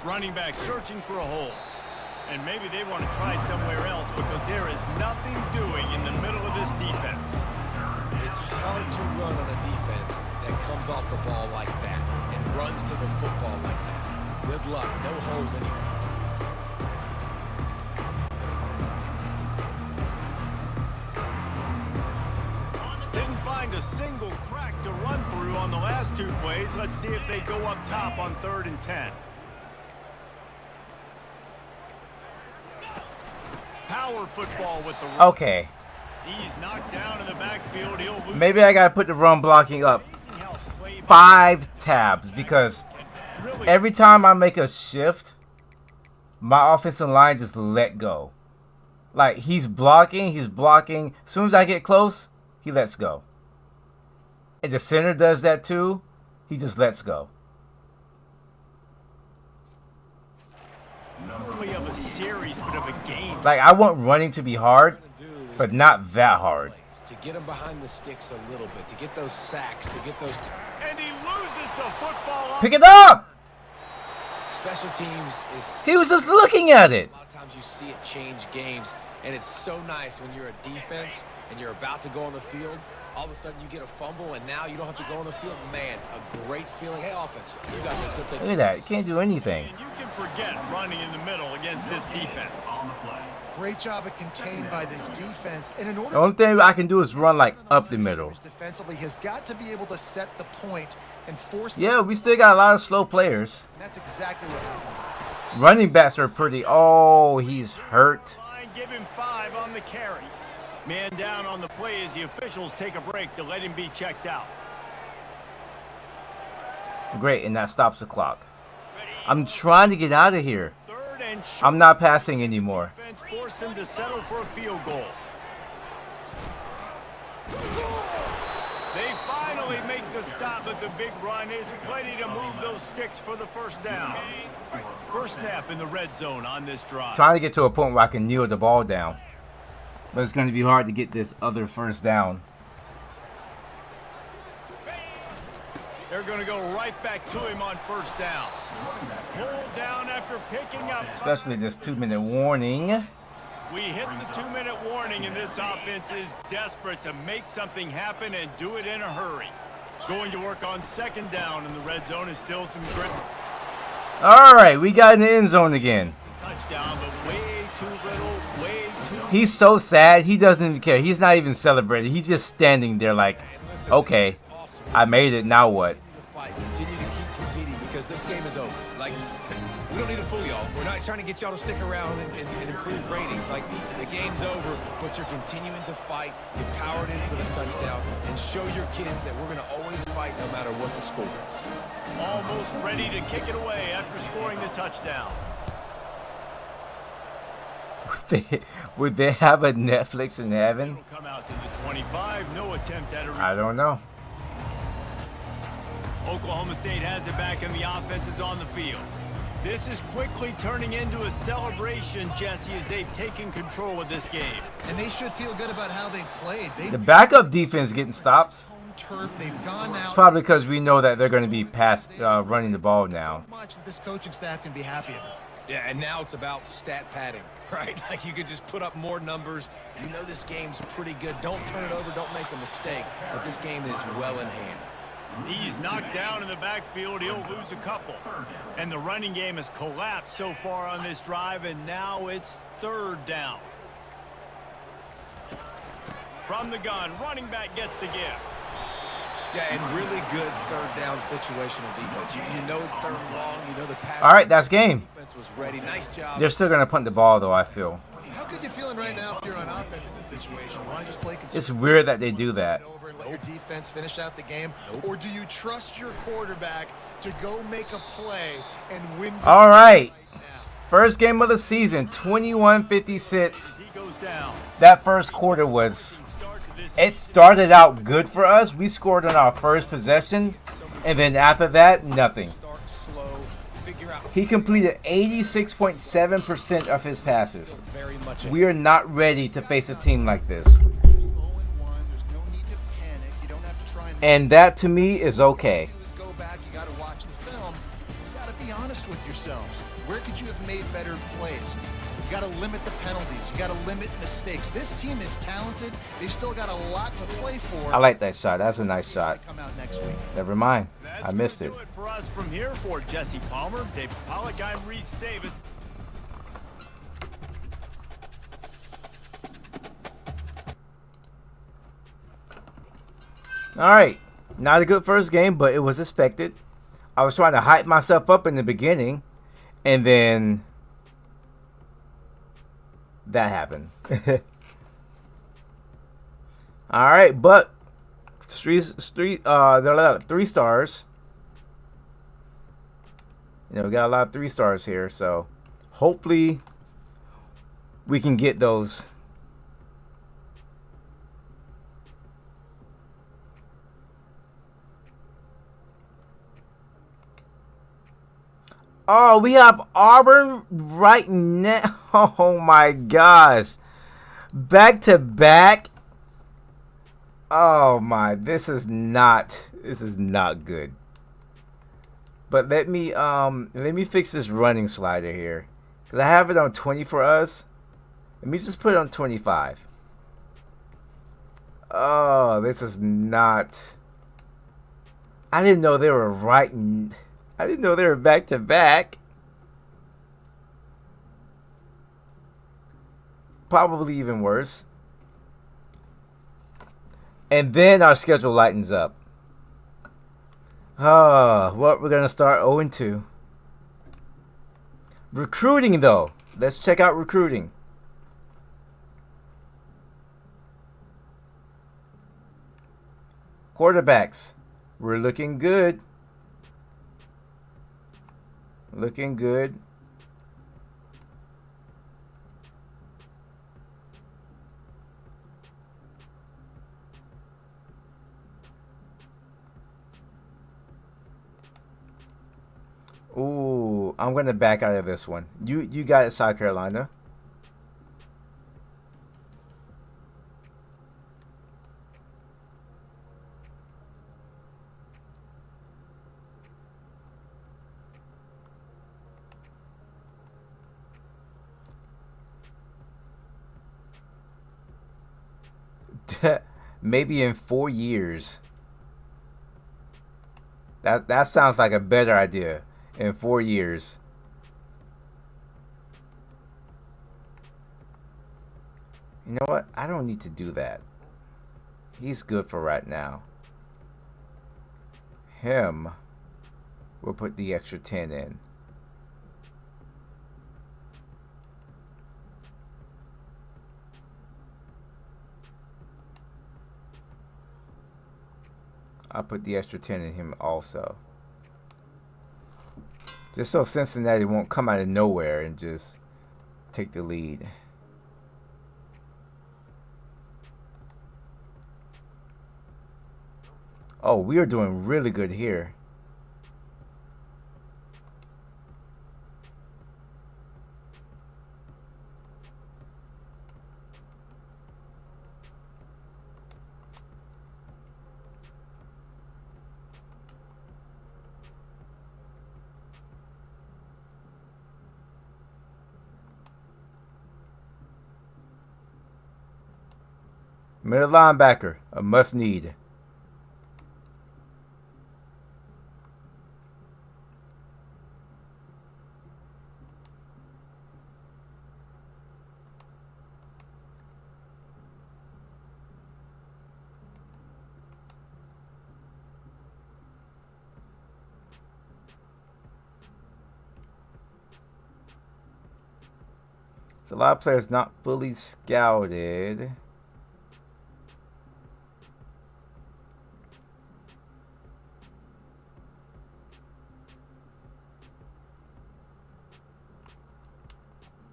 Running back searching for a hole. And maybe they want to try somewhere else because there is nothing doing in the middle of this defense. It's hard to run on a defense that comes off the ball like that and runs to the football like that. Good luck. No holes anywhere. Didn't find a single crack to run through on the last 2 plays. Let's see if they go up top on 3rd and 10. Power football with the run. Okay. He's knocked down in the backfield. He'll lose. Maybe I gotta put the run blocking up 5 tabs because every time I make a shift, my offensive line just let go. Like he's blocking. As soon as I get close, he lets go. And the center does that too. He just lets go. Of a series, but of a game. Like I want running to be hard, but not that hard. To get him behind the sticks a little bit, to get those sacks, to get those. And he loses the football. Pick it up. Special teams is... He was just looking at it. A lot of times you see it change games, and it's so nice when you're a defense and you're about to go on the field. All of a sudden you get a fumble, and now you don't have to go on the field. Man, a great feeling. Hey, offense, you got this. Go take it. Look at that. You can't do anything. And you can forget running in the middle against this defense. Great job of contained by this defense. And in order The only thing I can do is run like up the middle. defensively, has got to be able to set the point and force. Yeah, we still got a lot of slow players. And that's exactly what happened. Running backs are pretty. Oh, he's hurt. Line, give him 5 on the carry. Man down on the play as the officials take a break to let him be checked out. Great, and that stops the clock. I'm trying to get out of here. Third and short. I'm not passing anymore. Defense forced him to settle for a field goal. They finally make the stop, but the big run is plenty to move those sticks for the first down. First snap in the red zone on this drive. Trying to get to a point where I can kneel the ball down. But it's going to be hard to get this other first down. They're going to go right back to him on first down. Hold down after picking up. Especially this 2-minute warning. We hit the 2-minute warning, and this offense is desperate to make something happen and do it in a hurry. Going to work on second down in the red zone is still some grip. All right, we got in the end zone again. Touchdown, but way too little, way too. He's so sad. He doesn't even care. He's not even celebrating. He's just standing there like, okay, I made it. Now what? Continue to keep competing because this game is over. Like, we don't need to fool y'all. We're not trying to get y'all to stick around and improve ratings. Like, the game's over, but you're continuing to fight. You powered in for the touchdown and show your kids that we're going to always fight no matter what the score is. Almost ready to kick it away after scoring the touchdown. Would they have a Netflix in heaven? It'll come out to the 25. No attempt at a I don't know. Oklahoma State has it back and the offense is on the field. This is quickly turning into a celebration, Jesse, as they've taken control of this game. And they should feel good about how they've played. The backup defense getting stops. Turf. They've gone out. It's probably because we know that they're going to be running the ball now. So much that this coaching staff can be happy about. Yeah, and now it's about stat padding, right? Like, you could just put up more numbers. You know this game's pretty good. Don't turn it over. Don't make a mistake. But this game is well in hand. He's knocked down in the backfield. He'll lose a couple. And the running game has collapsed so far on this drive, and now it's third down. From the gun, running back gets the give. Yeah, and really good third down situational defense. You know it's third and long. You know the pass. All right, that's game. Defense was ready. Nice job. They're still going to punt the ball, though, I feel. So how good you feeling right now if you're on offense in this situation? You want to just play It's weird that they do that. over and let your defense finish out the game? Or do you trust your quarterback to go make a play and win? All right. First game of the season, 21-56. He goes down. That first quarter was... It started out good for us. We scored on our first possession. And then after that, nothing. He completed 86.7% of his passes. We are not ready to face a team like this. And that, to me, is okay. Go back, you got to watch the film. You got to be honest with yourselves. Where could you have made better plays? You got to limit the penalties. You got to limit mistakes. This team is talented. They've still got a lot to play for. I like that shot. That's a nice shot. Come out next week. Never mind. That's I missed it. gonna do it for us from here for Jesse Palmer, David Pollack, I'm Reese Davis. All right. Not a good first game, but it was expected. I was trying to hype myself up in the beginning, and then that happened. All right, but three stars. You know, we got a lot of 3 stars here, so hopefully we can get those. Oh, we have Auburn right now. Oh my gosh. Back to back. Oh my, this is not good. But let me fix this running slider here. Because I have it on 20 for us. Let me just put it on 25. Oh, this is not... I didn't know they were right. I didn't know they were back to back. Probably even worse. And then our schedule lightens up. Oh, well, we're going to start 0-2. Recruiting, though. Let's check out recruiting. Quarterbacks. We're looking good. Looking good. Ooh, I'm going to back out of this one. You got it, South Carolina. Maybe in 4 years. That sounds like a better idea. In 4 years. You know what? I don't need to do that. He's good for right now. Him. We'll put the extra 10 in. I'll put the extra 10 in him also. Just so Cincinnati won't come out of nowhere and just take the lead. Oh, we are doing really good here. Middle linebacker, a must need. So a lot of players not fully scouted.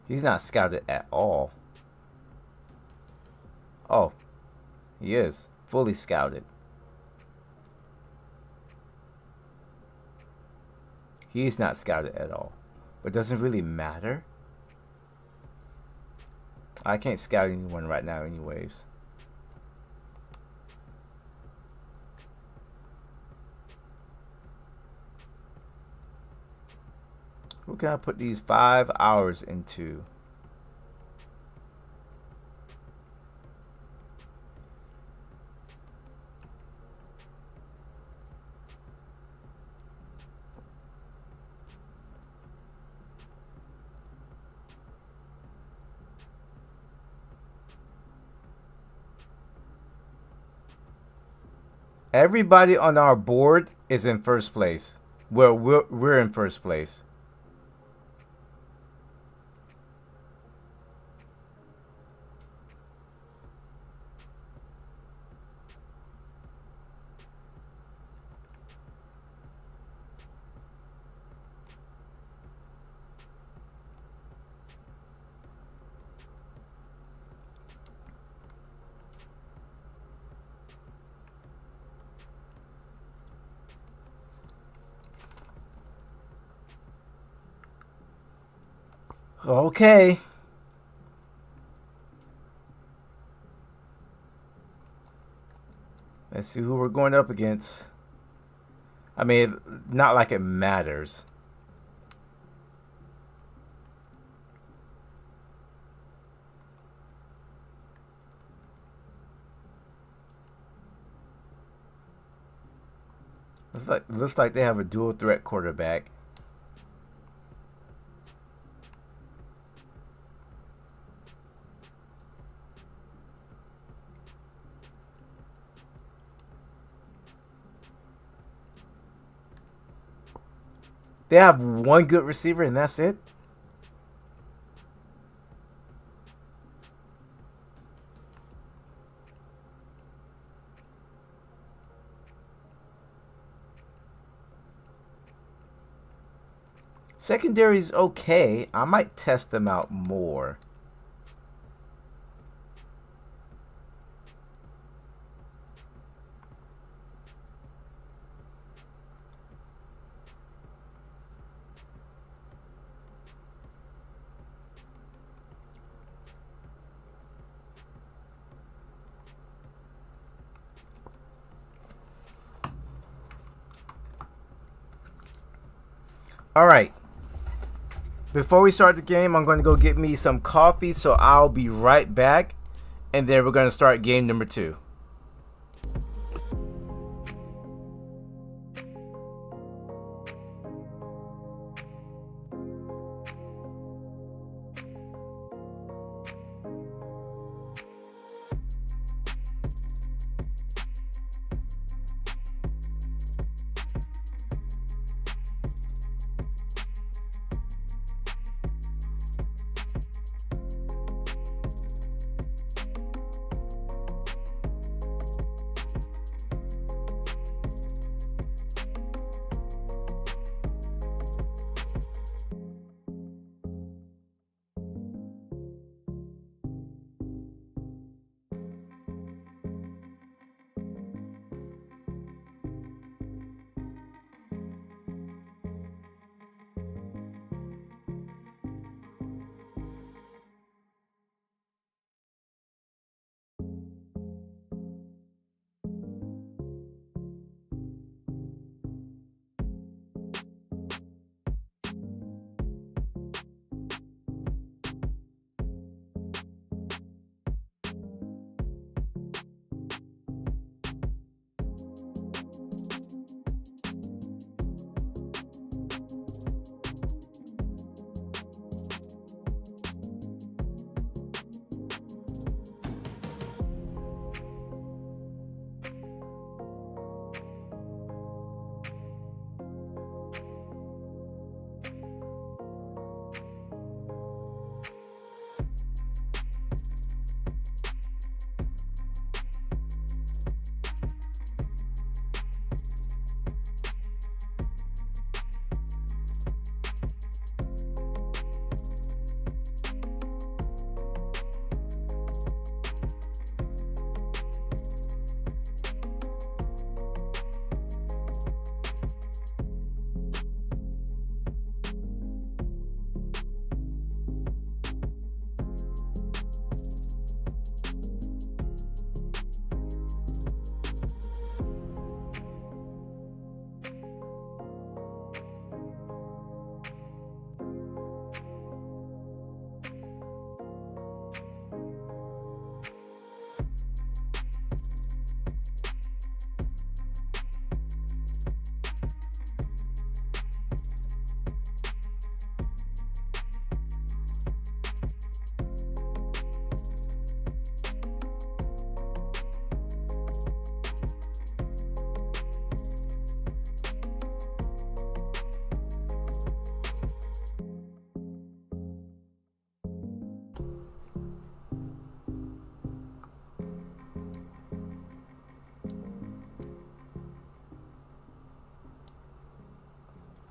He's not scouted at all. Oh, he is fully scouted. He's not scouted at all. But doesn't really matter. I can't scout anyone right now anyways. Who can I put these 5 hours into? Everybody on our board is in first place. Well, we're in first place. Okay. Let's see who we're going up against. I mean, not like it matters. Looks like they have a dual threat quarterback. They have one good receiver and that's it. Secondary's okay. I might test them out more. All right. Before we start the game, I'm going to go get me some coffee, so I'll be right back. And then we're going to start game number 2.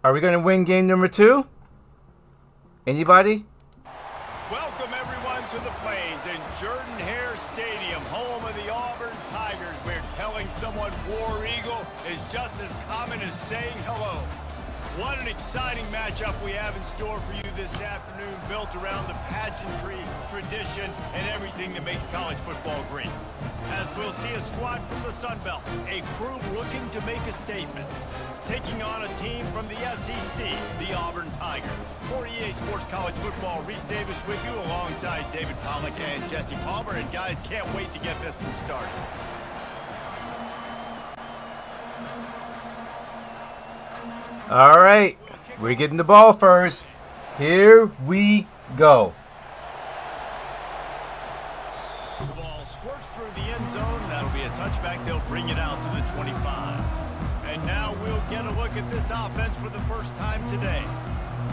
Are we going to win game number 2? Anybody? Welcome everyone to the Plains in Jordan-Hare Stadium, home of the Auburn Tigers, where telling someone War Eagle is just as common as saying hello. What an exciting matchup we have in store for you this afternoon, built around the pageantry, tradition, and everything that makes college football great. As we'll see a squad squad from the Sun Belt, a crew looking to make a statement. Taking on a team from the SEC, the Auburn Tigers. For EA Sports College Football, Reese Davis with you alongside David Pollack and Jesse Palmer. And guys, can't wait to get this one started. All right, we're getting the ball first. Here we go. The ball squirts through the end zone. That'll be a touchback. They'll bring it out to the 25. And now we'll get a look at this offense for the first time today.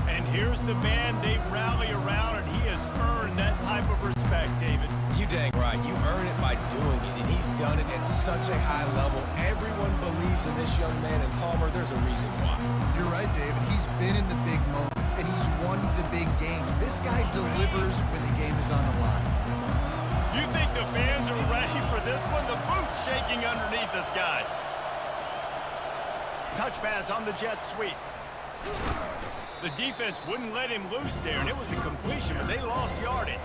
And here's the man they rally around, and he has earned that type of respect, David. You dang right. You earn it by doing it, and he's done it at such a high level. Everyone believes in this young man, and Palmer, there's a reason why. You're right, David. He's been in the big moments, and he's won the big games. This guy delivers when the game is on the line. You think the fans are ready for this one? The booth's shaking underneath us, guys. Touch pass on the jet sweep. The defense wouldn't let him loose there, and it was a completion, but they lost yardage.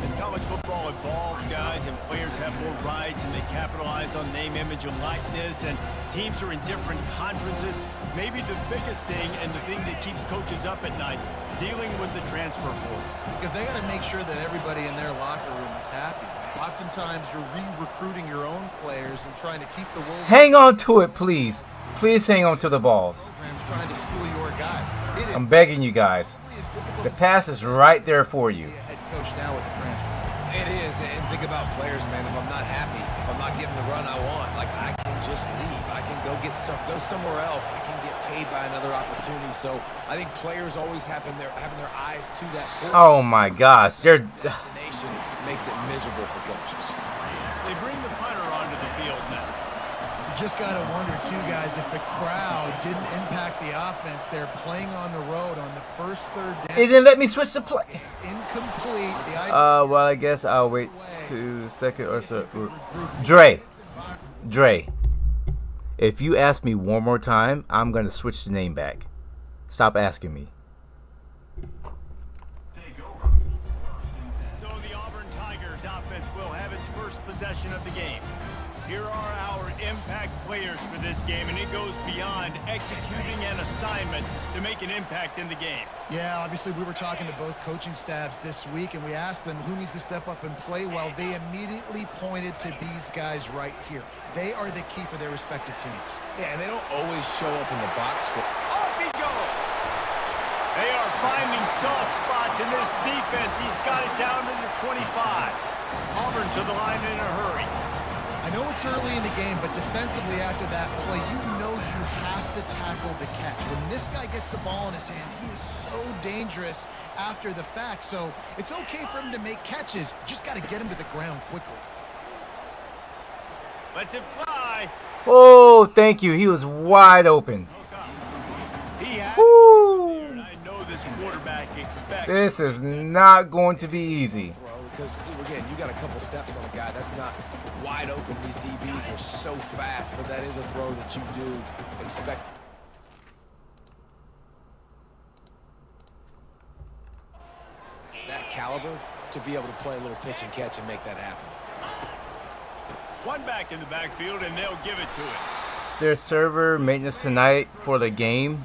As college football evolves, guys, and players have more rights, and they capitalize on name, image, and likeness, and teams are in different conferences, maybe the biggest thing and the thing that keeps coaches up at night, dealing with the transfer portal. Because they got to make sure that everybody in their locker room is happy. Oftentimes, you're re-recruiting your own players and trying to keep the world. Hang on to it, please. Please hang on to the balls. Programs trying to steal your guys. It is I'm begging you guys. as difficult The pass is right there for to you. be a head coach now with the transfer. It is, and think about players, man. If I'm not happy, if I'm not getting the run I want, like I can just leave. I can go go somewhere else. I can get paid by another opportunity. So I think players always having their eyes to that point. Oh my gosh, they're. Destination makes it miserable for coaches. They bring the punter onto the field now. You just got to wonder, too, guys, if the crowd didn't impact the offense. They're playing on the road on the first third down. It didn't let me switch the play. Incomplete. Well, I guess I'll wait 2 seconds or so. Dre, if you ask me one more time, I'm gonna switch the name back. Stop asking me. So the Auburn Tigers offense will have its first possession of the game. Here are our impact players for this game, and it goes beyond executing an assignment to make an impact in the game. Yeah, obviously we were talking to both coaching staffs this week, and we asked them who needs to step up and play well. They immediately pointed to these guys right here. They are the key for their respective teams. Yeah, and they don't always show up in the box score. Off he goes! They are finding soft spots in this defense. He's got it down to the 25. Auburn to the line in a hurry. I know it's early in the game, but defensively after that play, you know you have to tackle the catch. When this guy gets the ball in his hands, he is so dangerous after the fact. So it's okay for him to make catches. You just got to get him to the ground quickly. Lets it fly. Oh, thank you. He was wide open. He had Woo. it there, and I know this quarterback expects. This is not going to be easy. Throw, because, again, you got a couple steps on a guy. That's not wide open. These DBs are so fast, but that is a throw that you do expect. That caliber to be able to play a little pitch and catch and make that happen. One back in the backfield, and they'll give it to him. There's server maintenance tonight for the game.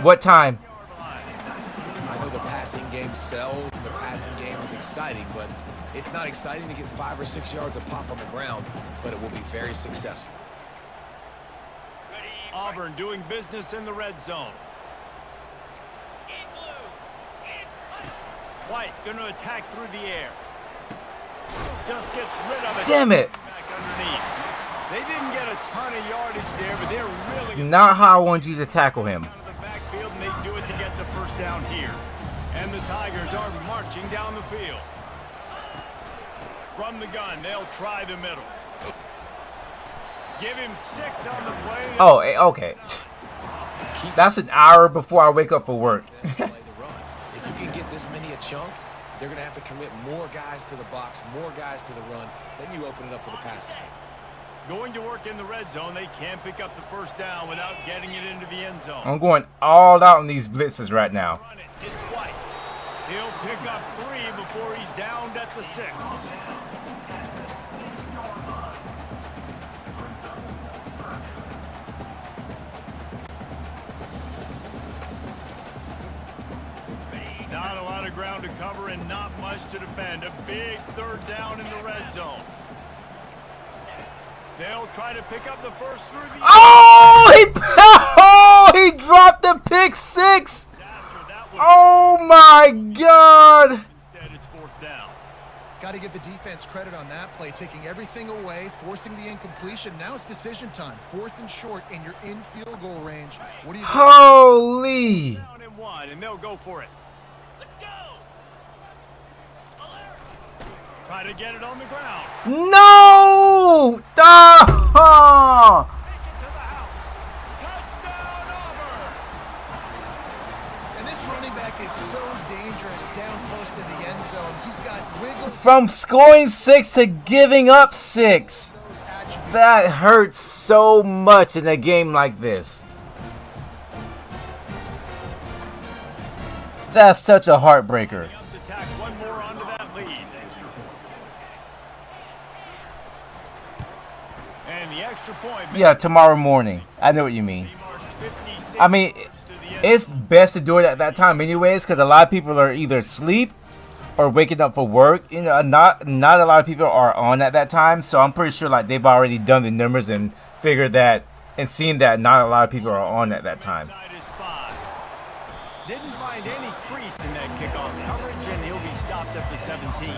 What time? I know the passing game sells and the passing game is exciting, but it's not exciting to get 5 or 6 yards of pop on the ground, but it will be very successful. Auburn doing business in the red zone. White going to attack through the air. Just gets rid of it. Damn it. Back underneath. They didn't get a ton of yardage there, but they're It's really not how I want you to tackle him. out of the backfield, and they do it to get the first down here. And the Tigers are marching down the field. From the gun, they'll try the middle. Give him 6 on the play. Oh, okay. That's an hour before I wake up for work. Play the run. If you can get this many a chunk, they're going to have to commit more guys to the box, more guys to the run. Then you open it up for the passing game. Going to work in the red zone. They can't pick up the first down without getting it into the end zone. I'm going all out on these blitzes right now. Run it. It's White. He'll pick up 3 before he's downed at the 6. ground to cover and not much to defend. A big third down in the red zone. They'll try to pick up the first through the... Oh, he dropped the pick six. Oh, my God. Instead, it's fourth down. Got to give the defense credit on that play, taking everything away, forcing the incompletion. Now it's decision time. 4th and short, and you're in field goal range. What do you think? Holy. Down and 1, and they'll go for it. Let's go. Try to get it on the ground. No. Ah. Take it to the house. Touchdown, Auburn. And this running back is so dangerous down close to the end zone. He's got wiggle. From scoring 6 to giving up 6. That hurts so much in a game like this. That's such a heartbreaker. Up to tack one more onto that lead. And the extra point. Yeah, tomorrow morning. I know what you mean. I mean, it's best to do it at that time anyways, because a lot of people are either asleep or waking up for work. You know, not a lot of people are on at that time, so I'm pretty sure like they've already done the numbers and figured that and seen that not a lot of people are on at that time. Didn't find any crease in that kickoff coverage, and he'll be stopped at the 17.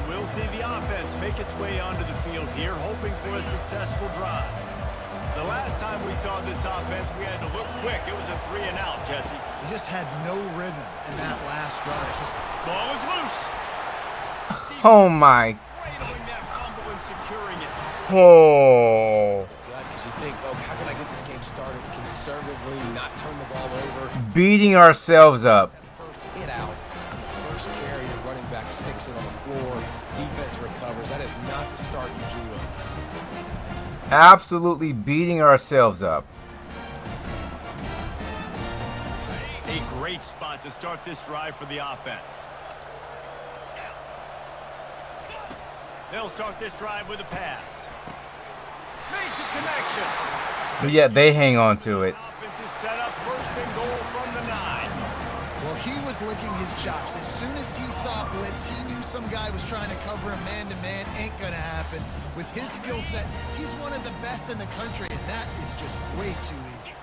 We'll see the offense make its way onto the field here, hoping for a successful drive. The last time we saw this offense, we had to look quick. It was a 3 and out, Jesse. He just had no rhythm in that last drive. Just... Ball is loose. Oh my. Cradling that fumble and securing it. Oh. Because you think, oh, how can I get this game started conservatively, not turn the ball over? Beating ourselves up. First hit out, and the first carry, your running back sticks it on the floor, defense recovers. That is not the start you drew up. Absolutely beating ourselves up. A great spot to start this drive for the offense. They'll start this drive with a pass. Makes a connection. But yet they hang on to it. Offense is set up, first and goal from the 9. Well, he was licking his chops. As soon as he saw blitz, he knew some guy was trying to cover him man-to-man. Ain't gonna happen. With his skill set, he's one of the best in the country, and that is just way too easy.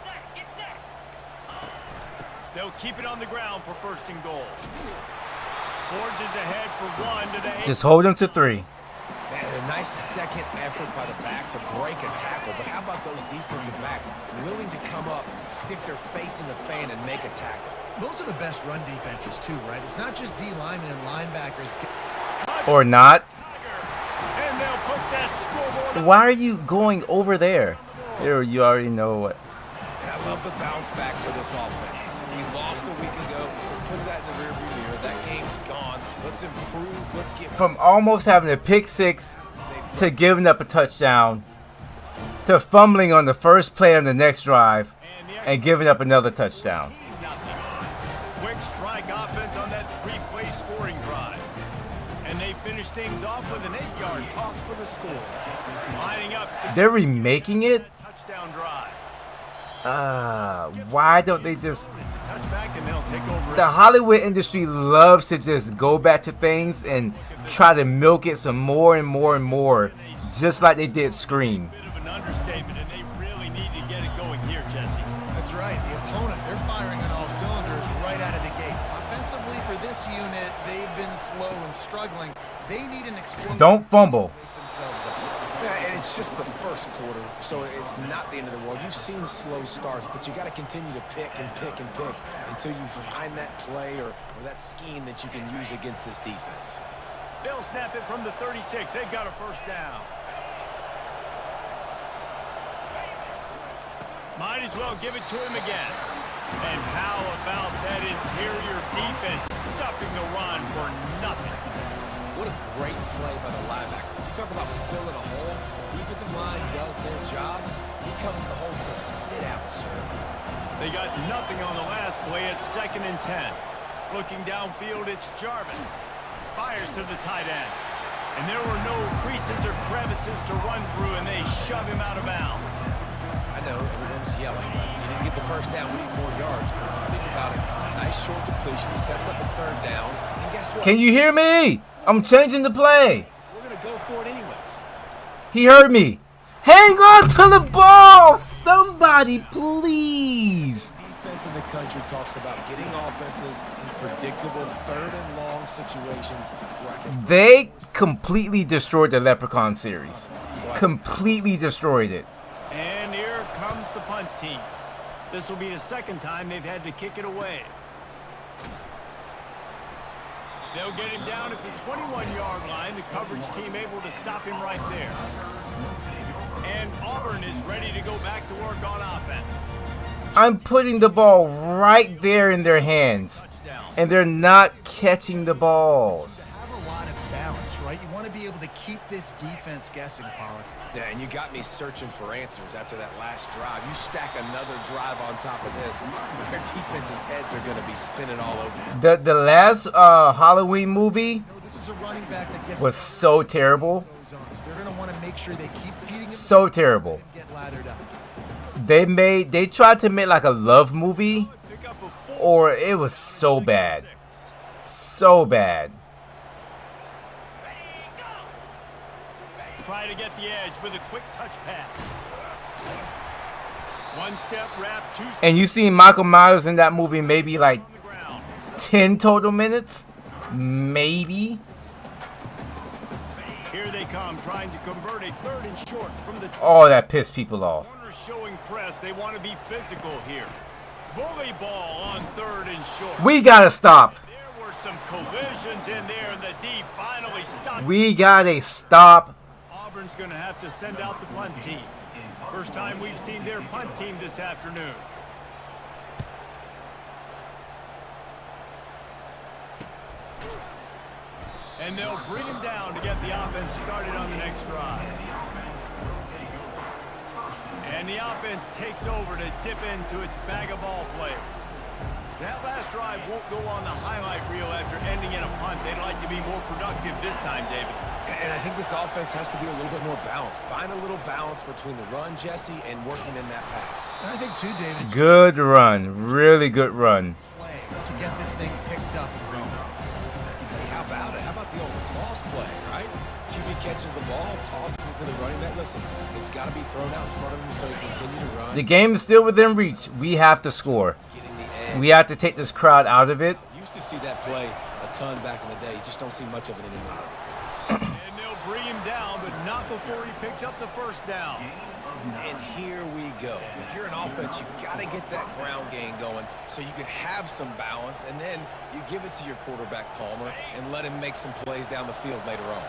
They'll keep it on the ground for first and goal. Forges ahead for 1 today. Just hold them to 3. Man, a nice second effort by the back to break a tackle. But how about those defensive backs willing to come up, stick their face in the fan, and make a tackle? Those are the best run defenses, too, right? It's not just D linemen and linebackers. Or not. And they'll put that scoreboard. Why are you going over there? There, you already know what. And I love the bounce back for this offense. We lost a week ago. Let's put that in the rearview mirror. That game's gone. Let's improve. Let's get From almost having a pick 6 to giving up a touchdown to fumbling on the first play on the next drive and giving up another touchdown. Quick strike offense on that 3-play scoring drive. And they finish things off with an 8-yard toss for the score. Lining up. They're remaking it? Touchdown drive. Why don't they just... It's a touchback and they'll take over. The Hollywood industry loves to just go back to things and try to milk it some more and more and more, just like they did Scream. Bit of an understatement, and they really need to get it going here, Jesse. That's right. The opponent, they're firing on all cylinders right out of the gate. Offensively, for this unit, they've been slow and struggling. They need an explosion. Don't fumble. To wake themselves up. Yeah, and it's just the first quarter, so it's not the end of the world. You've seen slow starts, but you got to continue to pick and pick and pick until you find that play or that scheme that you can use against this defense. They'll snap it from the 36. They've got a first down. Might as well give it to him again. And how about that interior defense stuffing the run for nothing? What a great play by the linebacker. You talk about filling a hole. Defensive line does their jobs. He comes in the hole and says, sit out, sir. They got nothing on the last play. It's 2nd and 10. Looking downfield, it's Jarvis. Fires to the tight end. And there were no creases or crevices to run through, and they shove him out of bounds. I know everyone's yelling, but you didn't get the first down. We need more yards. But if you think about it, nice short completion, sets up a third down, and guess what? Can you hear me? I'm changing the play. We're going to go for it anyways. He heard me. Hang on to the ball. Somebody, please. Defense in the country talks about getting offenses in predictable third and long situations. They completely destroyed the Leprechaun series. Completely destroyed it. And here comes the punt team. This will be the second time they've had to kick it away. They'll get him down at the 21-yard line. The coverage team able to stop him right there. And Auburn is ready to go back to work on offense. I'm putting the ball right there in their hands, and they're not catching the balls. Have a lot of balance, right? You want to be able to keep this defense guessing, Pollock. Yeah, and you got me searching for answers after that last drive. You stack another drive on top of this, their defense's heads are going to be spinning all over. The last Halloween movie This is a running back that gets was so terrible. They're going to want to make sure they keep feeding it So terrible. and get lathered up. They tried to make like a love movie, or it was so bad. So bad. Try to get the edge with a quick touch pass. One step wrap, two steps And you see Michael Myers in that movie maybe like on the ground. 10 total minutes? Maybe. Here they come, trying to convert a third and short from the Oh, that pissed people off. corner, showing press. They want to be physical here. Bully ball on third and short. We gotta stop. There were some collisions in there, and the D finally stopped. We gotta stop. Auburn's going to have to send out the punt team. First time we've seen their punt team this afternoon. And they'll bring him down to get the offense started on the next drive. And the offense takes over to dip into its bag of ball players. That last drive won't go on the highlight reel after ending in a punt. They'd like to be more productive this time, David. And I think this offense has to be a little bit more balanced. Find a little balance between the run, Jesse, and working in that pass. And I think, too, David, it's Good run. Really good run. play to get this thing picked up and going. Hey, how about it? How about the old toss play, right? QB catches the ball, tosses it to the running back. Listen, it's got to be thrown out in front of him so he continue to run. The game is still within reach. We have to score. Getting the edge. We have to take this crowd out of it. Used to see that play a ton back in the day. You just don't see much of it anymore. And they'll bring him down, but not before he picks up the first down. And here we go. If you're an offense, you got to get that ground game going so you can have some balance, and then you give it to your quarterback, Palmer, and let him make some plays down the field later on.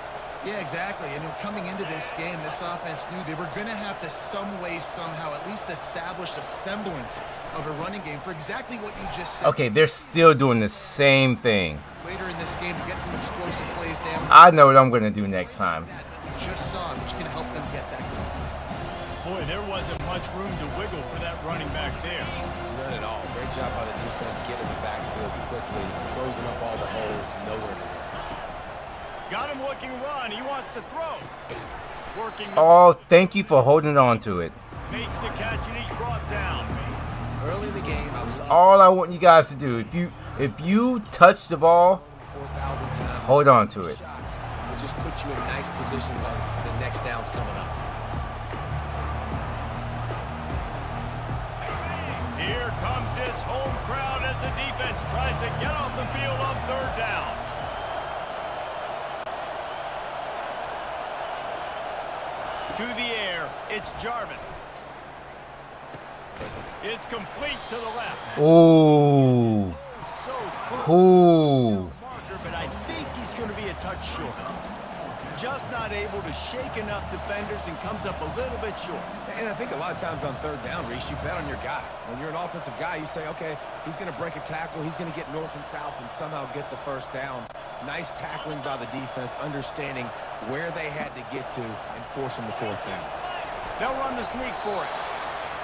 Yeah, exactly. And coming into this game, this offense knew they were going to have to some way, somehow, at least establish a semblance of a running game for exactly what you just said. Okay, they're still doing the same thing. Later in this game, to get some explosive plays down. I know what I'm going to do next time. That we just saw, which can help them get that going. Boy, there wasn't much room to wiggle for that running back there. None at all. Great job by the defense getting the backfield quickly, closing up all the holes, nowhere to go. Got him looking run. He wants to throw. Working. Oh, thank you for holding on to it. Makes the catch, and he's brought down. Early in the game, I was up All I want you guys to do, if you touch the ball, 4,000 times. hold on to it. Shots will just put you in nice positions on the next downs coming up. Here comes this home crowd as the defense tries to get off the field on third down. To the air, it's Jarvis. It's complete to the left. Ooh. So close. Ooh. Marker, but I think he's going to be a touch short. Just not able to shake enough defenders and comes up a little bit short. And I think a lot of times on third down, Reese, you bet on your guy. When you're an offensive guy, you say, okay, he's going to break a tackle, he's going to get north and south and somehow get the first down. Nice tackling by the defense, understanding where they had to get to and forcing the fourth down. They'll run the sneak for it.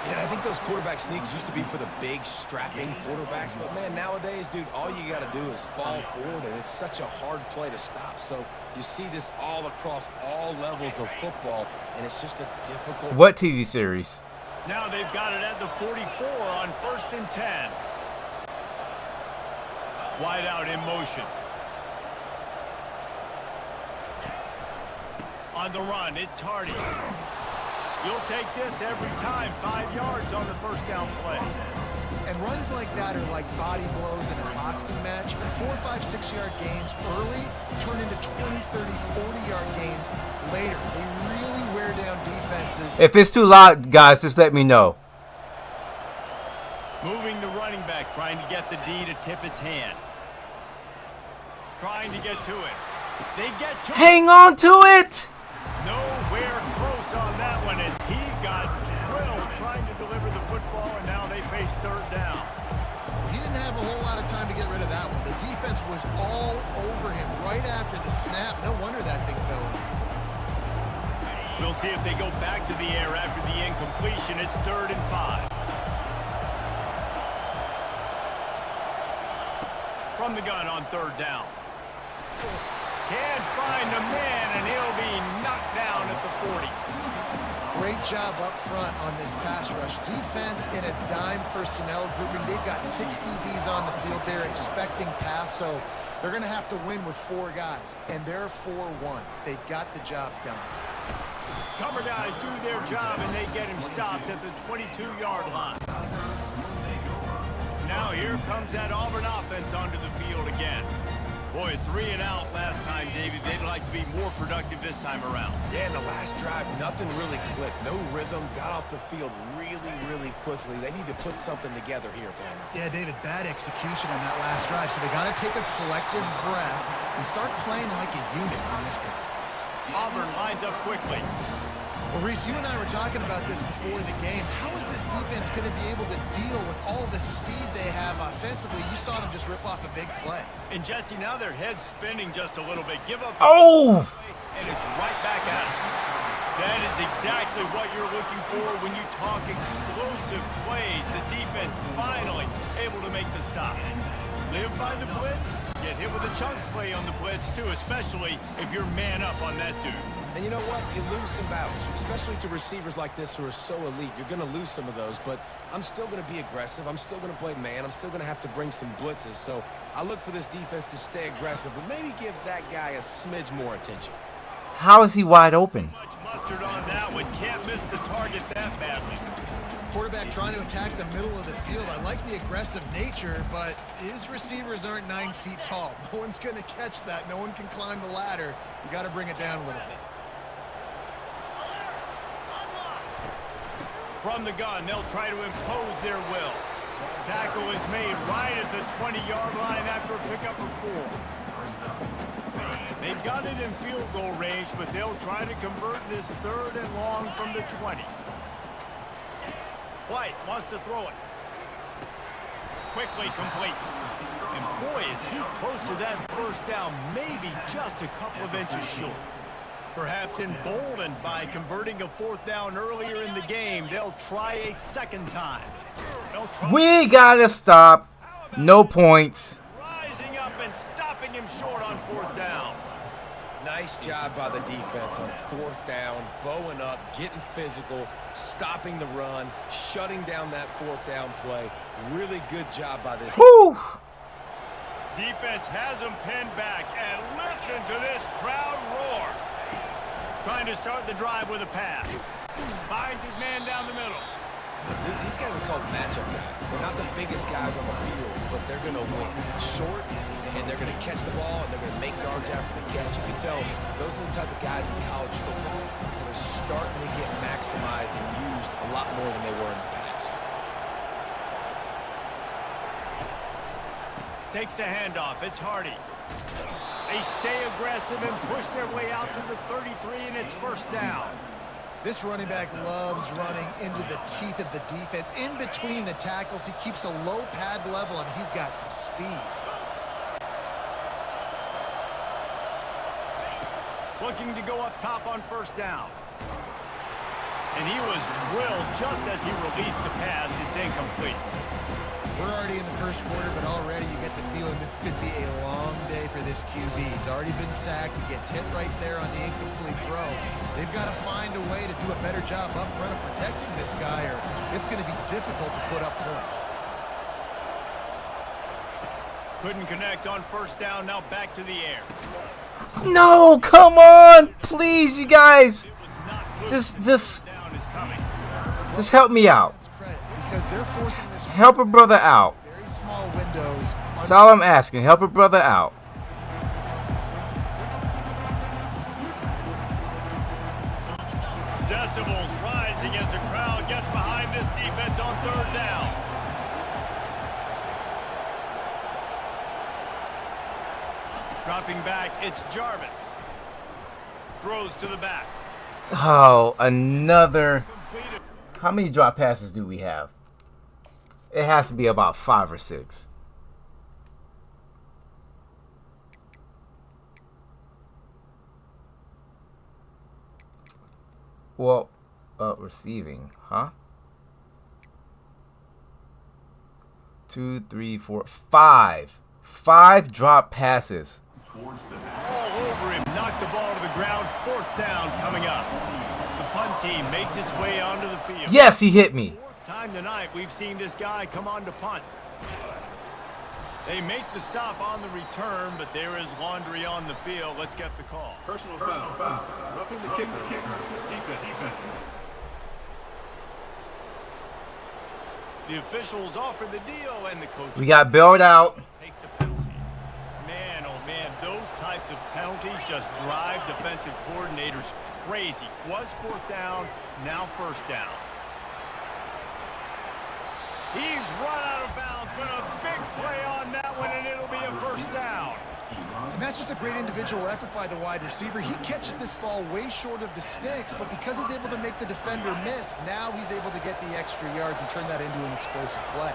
Yeah, and I think those quarterback sneaks used to be for the big, strapping quarterbacks. But, man, nowadays, dude, all you got to do is fall forward, and it's such a hard play to stop. So you see this all across all levels of football, and it's just a difficult... What TV series? Now they've got it at the 44 on 1st and 10. Wide out in motion. On the run, it's Hardy. You'll take this every time. 5 yards on the first down play. And runs like that are like body blows in a boxing match. And 4, 5, 6-yard gains early turn into 20, 30, 40-yard gains later. They really wear down defenses. If it's too loud, guys, just let me know. Moving the running back, trying to get the D to tip its hand. Trying to get to it. They get to it. Hang on to it! Nowhere close on that one as he got drilled trying to deliver the football, and now they face 3rd down. He didn't have a whole lot of time to get rid of that one. The defense was all over him right after the snap. No wonder that thing fell in. We'll see if they go back to the air after the incompletion. It's 3rd and 5. From the gun on 3rd down. Can't find a man, and he'll be knocked down at the 40. Great job up front on this pass rush. Defense in a dime personnel grouping. They've got 6 DBs on the field. They're expecting pass, so they're going to have to win with 4 guys, and they're 4-1. They got the job done. Cover guys do their job, and they get him stopped at the 22-yard line. Now here comes that Auburn offense onto the field again. Boy, 3 and out last time, David. They'd like to be more productive this time around. Yeah, in the last drive, nothing really clicked. No rhythm. Got off the field really, really quickly. They need to put something together here, Palmer. Yeah, David, bad execution on that last drive, so they got to take a collective breath and start playing like a unit on this one. Auburn lines up quickly. Well, Reese, you and I were talking about this before the game. How is this defense going to be able to deal with all the speed they have offensively? You saw them just rip off a big play. And, Jesse, now their head's spinning just a little bit. Give up. Oh! And it's right back at them. That is exactly what you're looking for when you talk explosive plays. The defense finally able to make the stop. Live by the blitz. Get hit with a chunk play on the blitz, too, especially if you're man up on that dude. And you know what? You lose some battles, especially to receivers like this who are so elite. You're going to lose some of those, but I'm still going to be aggressive. I'm still going to play man. I'm still going to have to bring some blitzes. So I look for this defense to stay aggressive, but maybe give that guy a smidge more attention. How is he wide open? Much mustard on that one. Can't miss the target that badly. Quarterback trying to attack the middle of the field. I like the aggressive nature, but his receivers aren't 9 feet tall. No one's going to catch that. No one can climb the ladder. You got to bring it down a little bit. From the gun, they'll try to impose their will. Tackle is made right at the 20-yard line after a pickup of 4. They've got it in field goal range, but they'll try to convert this 3rd and long from the 20. White wants to throw it. Quickly complete. And boy, is he close to that first down, maybe just a couple of inches short. Perhaps emboldened by converting a 4th down earlier in the game, they'll try a 2nd time. We gotta stop. No points. Rising up and stopping him short on 4th down. Nice job by the defense on 4th down, bowing up, getting physical, stopping the run, shutting down that 4th down play. Really good job by this. Whew. Defense has him pinned back, and listen to this crowd roar. Trying to start the drive with a pass. Finds his man down the middle. These guys are called matchup guys. They're not the biggest guys on the field, but they're going to win short, and they're going to catch the ball, and they're going to make yards after the catch. You can tell those are the type of guys in college football that are starting to get maximized and used a lot more than they were in the past. Takes the handoff. It's Hardy. They stay aggressive and push their way out to the 33, and it's 1st down. This running back loves running into the teeth of the defense. In between the tackles, he keeps a low pad level, and he's got some speed. Looking to go up top on 1st down. And he was drilled just as he released the pass. It's incomplete. We're already in the first quarter, but already you get the feeling this could be a long day for this QB. He's already been sacked. He gets hit right there on the incomplete throw. They've got to find a way to do a better job up front of protecting this guy, or it's going to be difficult to put up points. Couldn't connect on first down. Now back to the air. No, come on, please, you guys. Just help me out. Because they're forcing this Help a brother out. very small windows. That's all I'm asking. Help a brother out. Decibels rising as the crowd gets behind this defense on third down. Dropping back, it's Jarvis. Throws to the back. Oh, another. How many drop passes do we have? It has to be about 5 or 6. Well, receiving, huh? 2, 3, 4, 5. 5 drop passes. All over him, knocked the ball to the ground. Fourth down coming up. The punt team makes its way onto the field. Yes, he hit me. Fourth time tonight we've seen this guy come on to punt. They make the stop on the return, but there is laundry on the field. Let's get the call. Personal foul. Roughing the kicker. Defense. The officials offer the deal, and the coach. We got bailed out. Take the penalty. Man, oh man, those types of penalties just drive defensive coordinators crazy. Was fourth down, now first down. He's run out of bounds, but a big play on that one, and it'll be a first down. And that's just a great individual effort by the wide receiver. He catches this ball way short of the sticks, but because he's able to make the defender miss, now he's able to get the extra yards and turn that into an explosive play.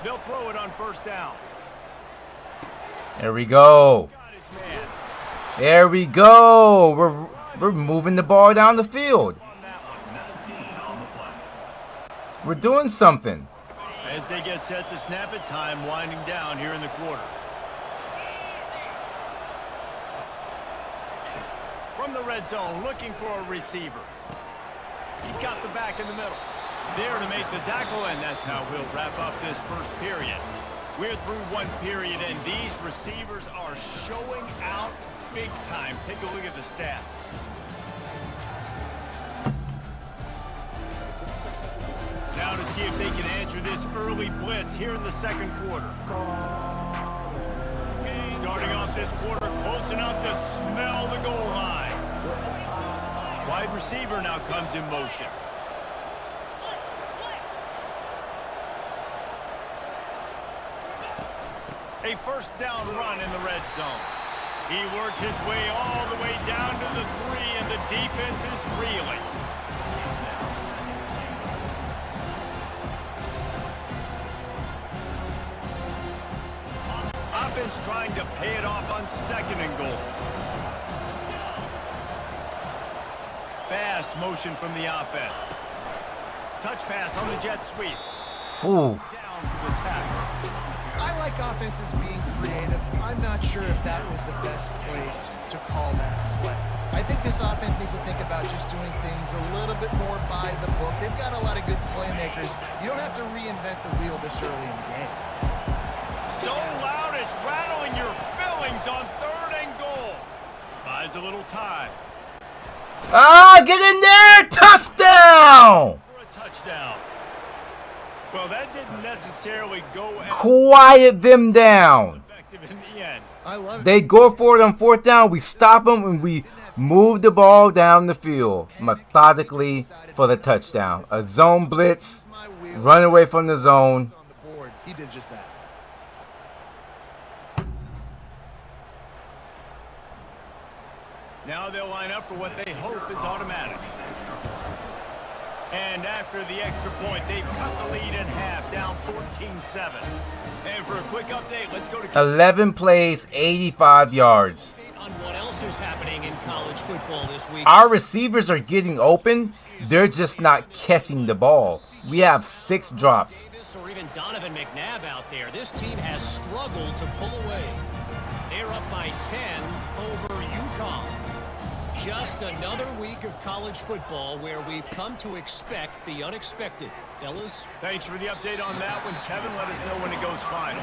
They'll throw it on first down. There we go. Got his man. There we go. We're moving the ball down the field. On that one. We're doing something. As they get set to snap it, time winding down here in the quarter. From the red zone, looking for a receiver. He's got the back in the middle. There to make the tackle, and that's how we'll wrap up this first period. We're through one period, and these receivers are showing out big time. Take a look at the stats. Now to see if they can answer this early blitz here in the second quarter. Starting off this quarter, close enough to smell the goal line. Wide receiver now comes in motion. A first down run in the red zone. He works his way all the way down to the 3, and the defense is reeling. Offense trying to pay it off on second and goal. Fast motion from the offense. Touch pass on the jet sweep. Ooh. Down for the tackle. I like offenses being creative. I'm not sure if that was the best place to call that play. I think this offense needs to think about just doing things a little bit more by the book. They've got a lot of good playmakers. You don't have to reinvent the wheel this early in the game. So loud it's rattling your fillings on third and goal. Buys a little time Ah, get in there! Touchdown! for a touchdown. Well, that didn't necessarily go as Quiet them down. effective in the end. I love it. They go for it on fourth down. We stop them and we move the ball down the field methodically for the touchdown. A zone blitz, run away from the zone. On the board. He did just that. Now they'll line up for what they hope is automatic. And after the extra point, they've cut the lead in half, down 14-7. And for a quick update, let's go to 11 plays, 85 yards. On what else is happening in college football this week? Our receivers are getting open. They're just not catching the ball. We have 6 drops. Or even Donovan McNabb out there. This team has struggled to pull away. They're up by 10 over UConn. Just another week of college football where we've come to expect the unexpected. Fellas? Thanks for the update on that one, Kevin. Let us know when it goes final.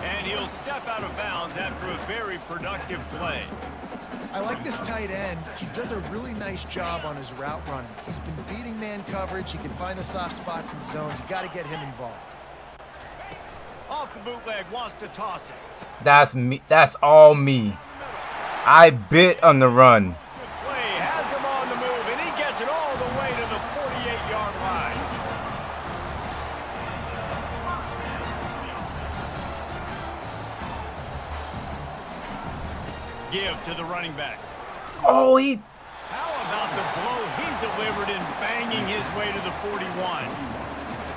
And he'll step out of bounds after a very productive play. I like this tight end. He does a really nice job on his route running. He's been beating man coverage. He can find the soft spots and zones. You got to get him involved. Off the bootleg, wants to toss it. That's me. That's all me. I bit on the run. Play has him on the move, and he gets it all the way to the 48-yard line. Give to the running back. Oh, he. How about the blow he delivered in banging his way to the 41?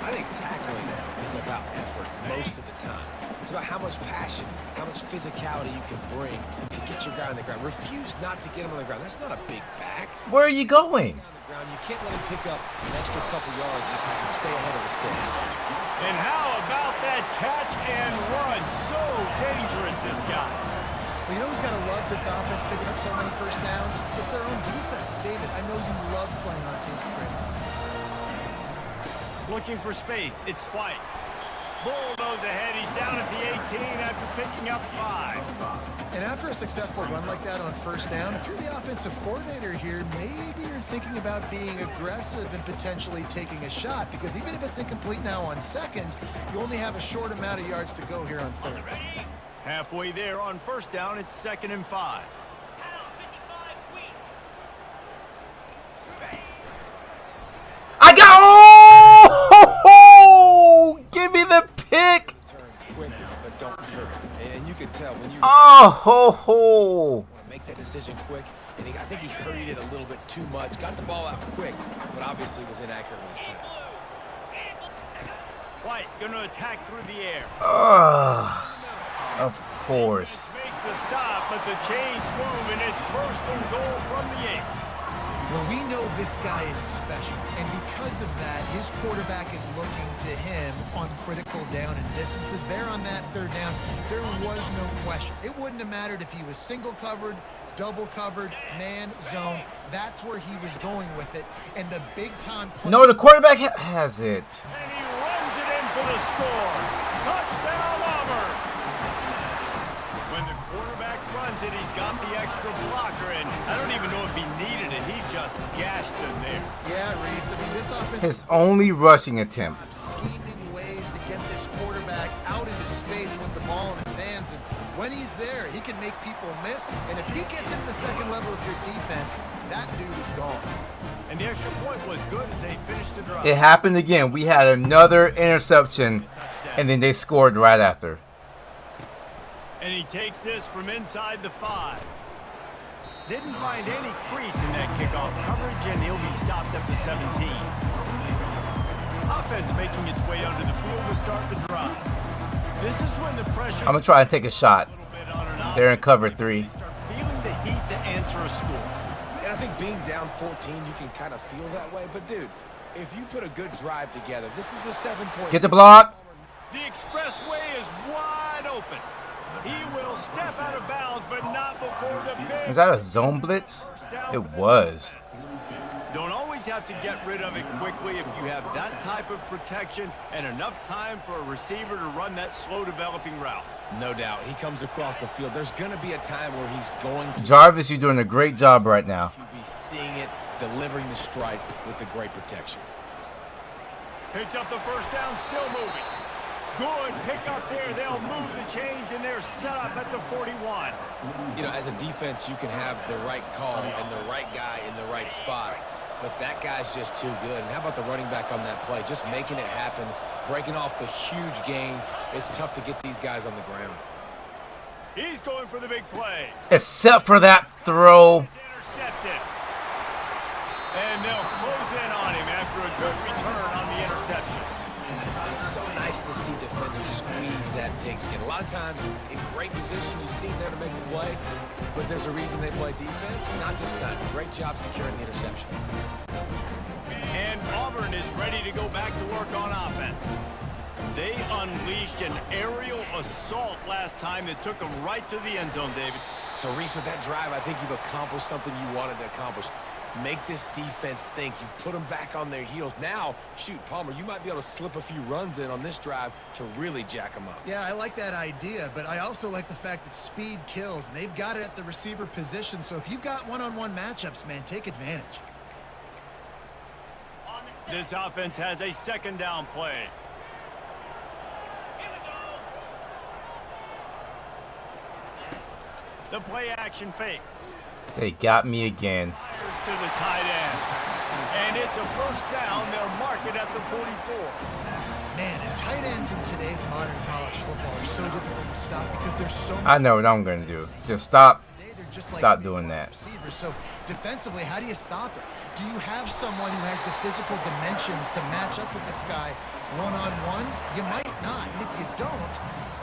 I think tackling is about effort most of the time. It's about how much passion, how much physicality you can bring to get your guy on the ground. Refuse not to get him on the ground. That's not a big back. Where are you going? On the ground, you can't let him pick up an extra couple yards and stay ahead of the sticks. And how about that catch and run? So dangerous, this guy. Well, you know who's got to love this offense picking up so many first downs? It's their own defense. David, I know you love playing on teams with great offenses. Looking for space. It's White. Bulldoze ahead. He's down at the 18 after picking up 5. And after a successful run like that on first down, if you're the offensive coordinator here, maybe you're thinking about being aggressive and potentially taking a shot, because even if it's incomplete now on second, you only have a short amount of yards to go here on third. Halfway there on first down, it's 2nd and 5. I got. Oh! Give me the pick. Turn quick, but don't hurt. And you can tell when you make that decision quick. And I think he hurried it a little bit too much. Got the ball out quick, but obviously was inaccurate with his pass. White going to attack through the air. Of course. Makes a stop, but the chains move, and it's 1st and goal from the 8. Well, we know this guy is special, and because of that, his quarterback is looking to him on critical down and distances. There on that third down, there was no question. It wouldn't have mattered if he was single covered, double covered, man, zone. That's where he was going with it, and the big-time play. No, the quarterback has it. And he runs it in for the score. Touchdown, Auburn. When the quarterback runs it, he's got the extra blocker, and I don't even know if he needed it. He just gashed him there. Yeah, Reese. I mean, this offense. His only rushing attempt. Scheming ways to get this quarterback out into space with the ball in his hands, and when he's there, he can make people miss. And if he gets into the second level of your defense, that dude is gone. And the extra point was good as they finished the drive. It happened again. We had another interception, and then they scored right after. And he takes this from inside the 5. Didn't find any crease in that kickoff coverage, and he'll be stopped at the 17. Offense making its way under the field to start the drive. This is when the pressure. I'm going to try and take a shot. They're in cover 3. Start feeling the heat to answer a score. And I think being down 14, you can kind of feel that way. But, dude, if you put a good drive together, this is a 7-point. Get the block. The expressway is wide open. He will step out of bounds, but not before the big. Is that a zone blitz? It was. Don't always have to get rid of it quickly if you have that type of protection and enough time for a receiver to run that slow developing route. No doubt. He comes across the field. There's going to be a time where he's going to. Jarvis, you're doing a great job right now. You'll be seeing it, delivering the strike with the great protection. Picks up the first down, still moving. Good pick up there. They'll move the chains, and they're set up at the 41. You know, as a defense, you can have the right call and the right guy in the right spot, but that guy's just too good. And how about the running back on that play? Just making it happen, breaking off the huge gain. It's tough to get these guys on the ground. He's going for the big play. Except for that throw. It's intercepted. And they'll close in on him after a good nice to see defenders squeeze that pigskin. A lot of times in great position, you see them there to make the play, but there's a reason they play defense. Not this time. Great job securing the interception. And Auburn is ready to go back to work on offense. They unleashed an aerial assault last time that took them right to the end zone, David. So, Reese, with that drive, I think you've accomplished something you wanted to accomplish. Make this defense think. You put them back on their heels. Now, shoot, Palmer, you might be able to slip a few runs in on this drive to really jack them up. Yeah, I like that idea, but I also like the fact that speed kills, and they've got it at the receiver position. So if you've got one-on-one matchups, man, take advantage. This offense has a second down play. The play action fake. They got me again. To the tight end. And it's a first down. They'll mark it at the 44. Man, and tight ends in today's modern college football are so difficult to stop because there's so I know what I'm going to do. Just stop. just Stop doing that. Receivers. So defensively, how do you stop it? Do you have someone who has the physical dimensions to match up with this guy one-on-one? You might not. And if you don't,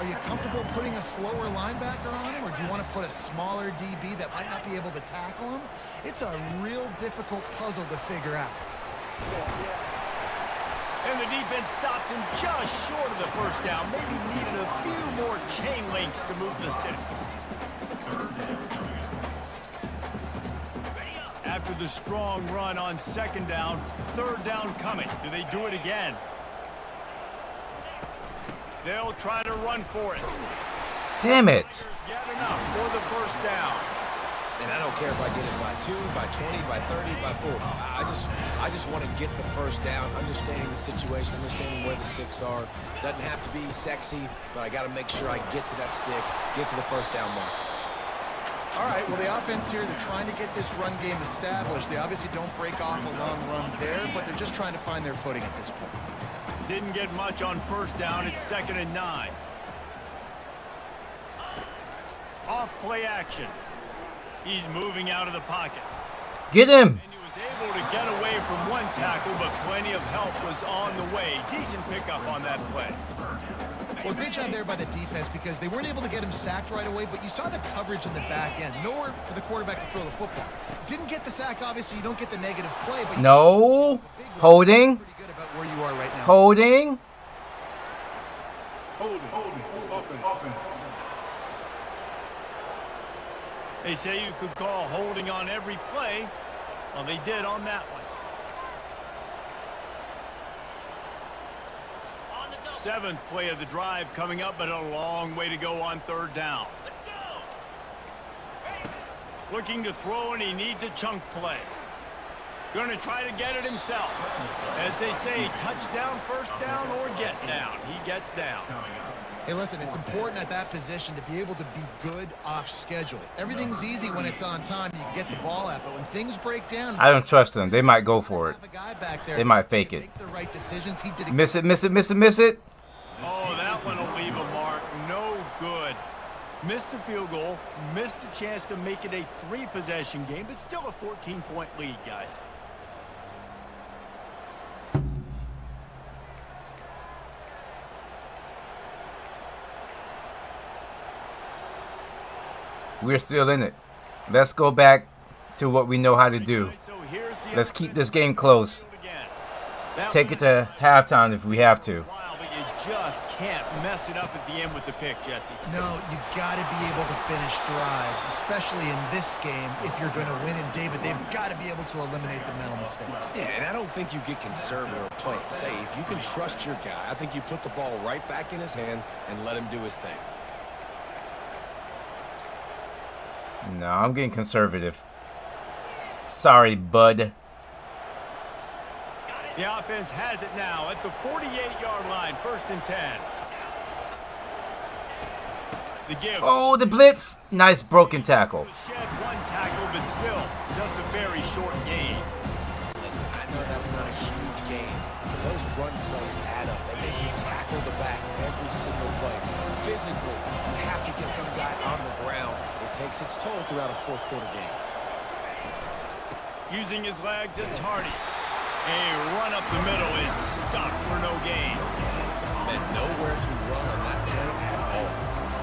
are you comfortable putting a slower linebacker on him, or do you want to put a smaller DB that might not be able to tackle him? It's a real difficult puzzle to figure out. And the defense stops him just short of the first down. Maybe needed a few more chain links to move the sticks. After the strong run on second down, third down coming. Do they do it again? They'll try to run for it. Damn it. Get enough for the first down. And I don't care if I get it by 2, by 20, by 30, by 40. I just want to get the first down, understanding the situation, understanding where the sticks are. Doesn't have to be sexy, but I got to make sure I get to that stick, get to the first down mark. All right, well, the offense here, they're trying to get this run game established. They obviously don't break off a long run there, but they're just trying to find their footing at this point. Didn't get much on first down. It's 2nd and 9. Off play action. He's moving out of the pocket. Get him. And he was able to get away from one tackle, but plenty of help was on the way. Decent pickup on that play. Well, great job there by the defense because they weren't able to get him sacked right away, but you saw the coverage in the back end. Nowhere for the quarterback to throw the football. Didn't get the sack, obviously. You don't get the negative play, but No. Holding. pretty good about where you are right now. Holding. Open. They say you could call holding on every play. Well, they did on that one. 7th play of the drive coming up, but a long way to go on third down. Looking to throw, and he needs a chunk play. Going to try to get it himself. As they say, touchdown, first down, or get down. He gets down. Hey, listen, it's important at that position to be able to be good off schedule. Everything's easy when it's on time. You get the ball out, but when things break down, I don't trust them. They might go for it. have a guy back there They might fake it. make the right decisions. He did it. Miss it. Oh, that one will leave a mark. No good. Missed the field goal. Missed the chance to make it a 3-possession game, but still a 14-point lead, guys. We're still in it. Let's go back to what we know how to do. So here's the Let's keep this game close. That Take it to halftime if we have to. Wow, but you just can't mess it up at the end with the pick, Jesse. No, you got to be able to finish drives, especially in this game. If you're going to win, and David, they've got to be able to eliminate the mental mistakes. Yeah, and I don't think you get conservative or play it safe. You can trust your guy. I think you put the ball right back in his hands and let him do his thing. No, I'm getting conservative. Sorry, bud. The offense has it now at the 48-yard line, 1st and 10. The give. Oh, the blitz. Nice broken tackle. Shed one tackle, but still just a very short gain. Listen, I know that's not a huge game, but those run plays add up. They make you tackle the back every single play. Physically, you have to get some guy on the ground. It takes its toll throughout a fourth-quarter game. Using his legs, it's Hardy. A run up the middle is stopped for no gain. Man, nowhere to run on that play at all.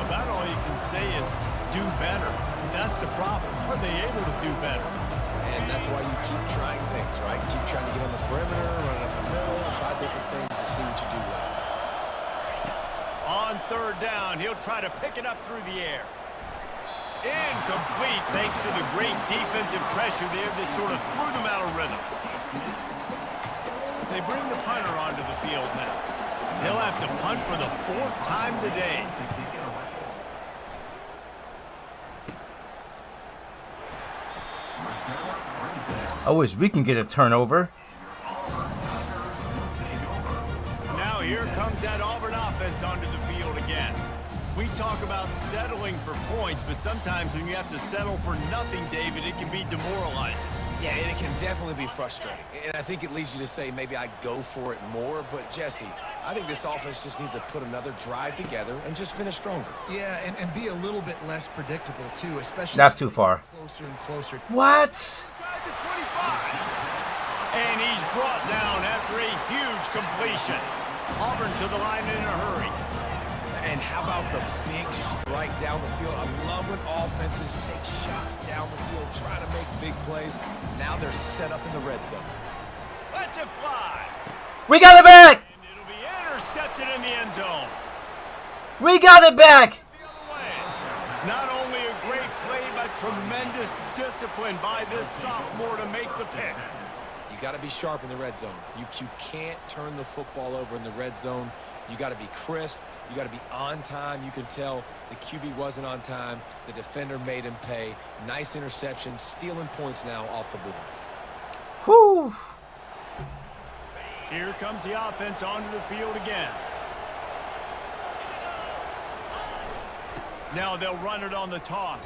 About all you can say is do better. That's the problem. Are they able to do better? And that's why you keep trying things, right? Keep trying to get on the perimeter, run up the middle, try different things to see what you do well. On third down, he'll try to pick it up through the air. Incomplete thanks to the great defensive pressure there that sort of threw them out of rhythm. They bring the punter onto the field now. They'll have to punt for the 4th time today. I wish we can get a turnover. Now here comes that Auburn offense onto the field again. We talk about settling for points, but sometimes when you have to settle for nothing, David, it can be demoralizing. Yeah, and it can definitely be frustrating. And I think it leads you to say maybe I go for it more. But, Jesse, I think this offense just needs to put another drive together and just finish stronger. Yeah, and be a little bit less predictable, too, especially... That's too far. Closer and closer. What? Inside the 25. And he's brought down after a huge completion. Auburn to the line in a hurry. And how about the big strike down the field? I love when offenses take shots down the field, try to make big plays. Now they're set up in the red zone. Let's it fly. We got it back! And it'll be intercepted in the end zone. We got it back! The other way. Not only a great play, but tremendous discipline by this sophomore to make the pick. You got to be sharp in the red zone. You can't turn the football over in the red zone. You got to be crisp. You got to be on time. You can tell the QB wasn't on time. The defender made him pay. Nice interception, stealing points now off the board. Whew. Here comes the offense onto the field again. Now they'll run it on the toss.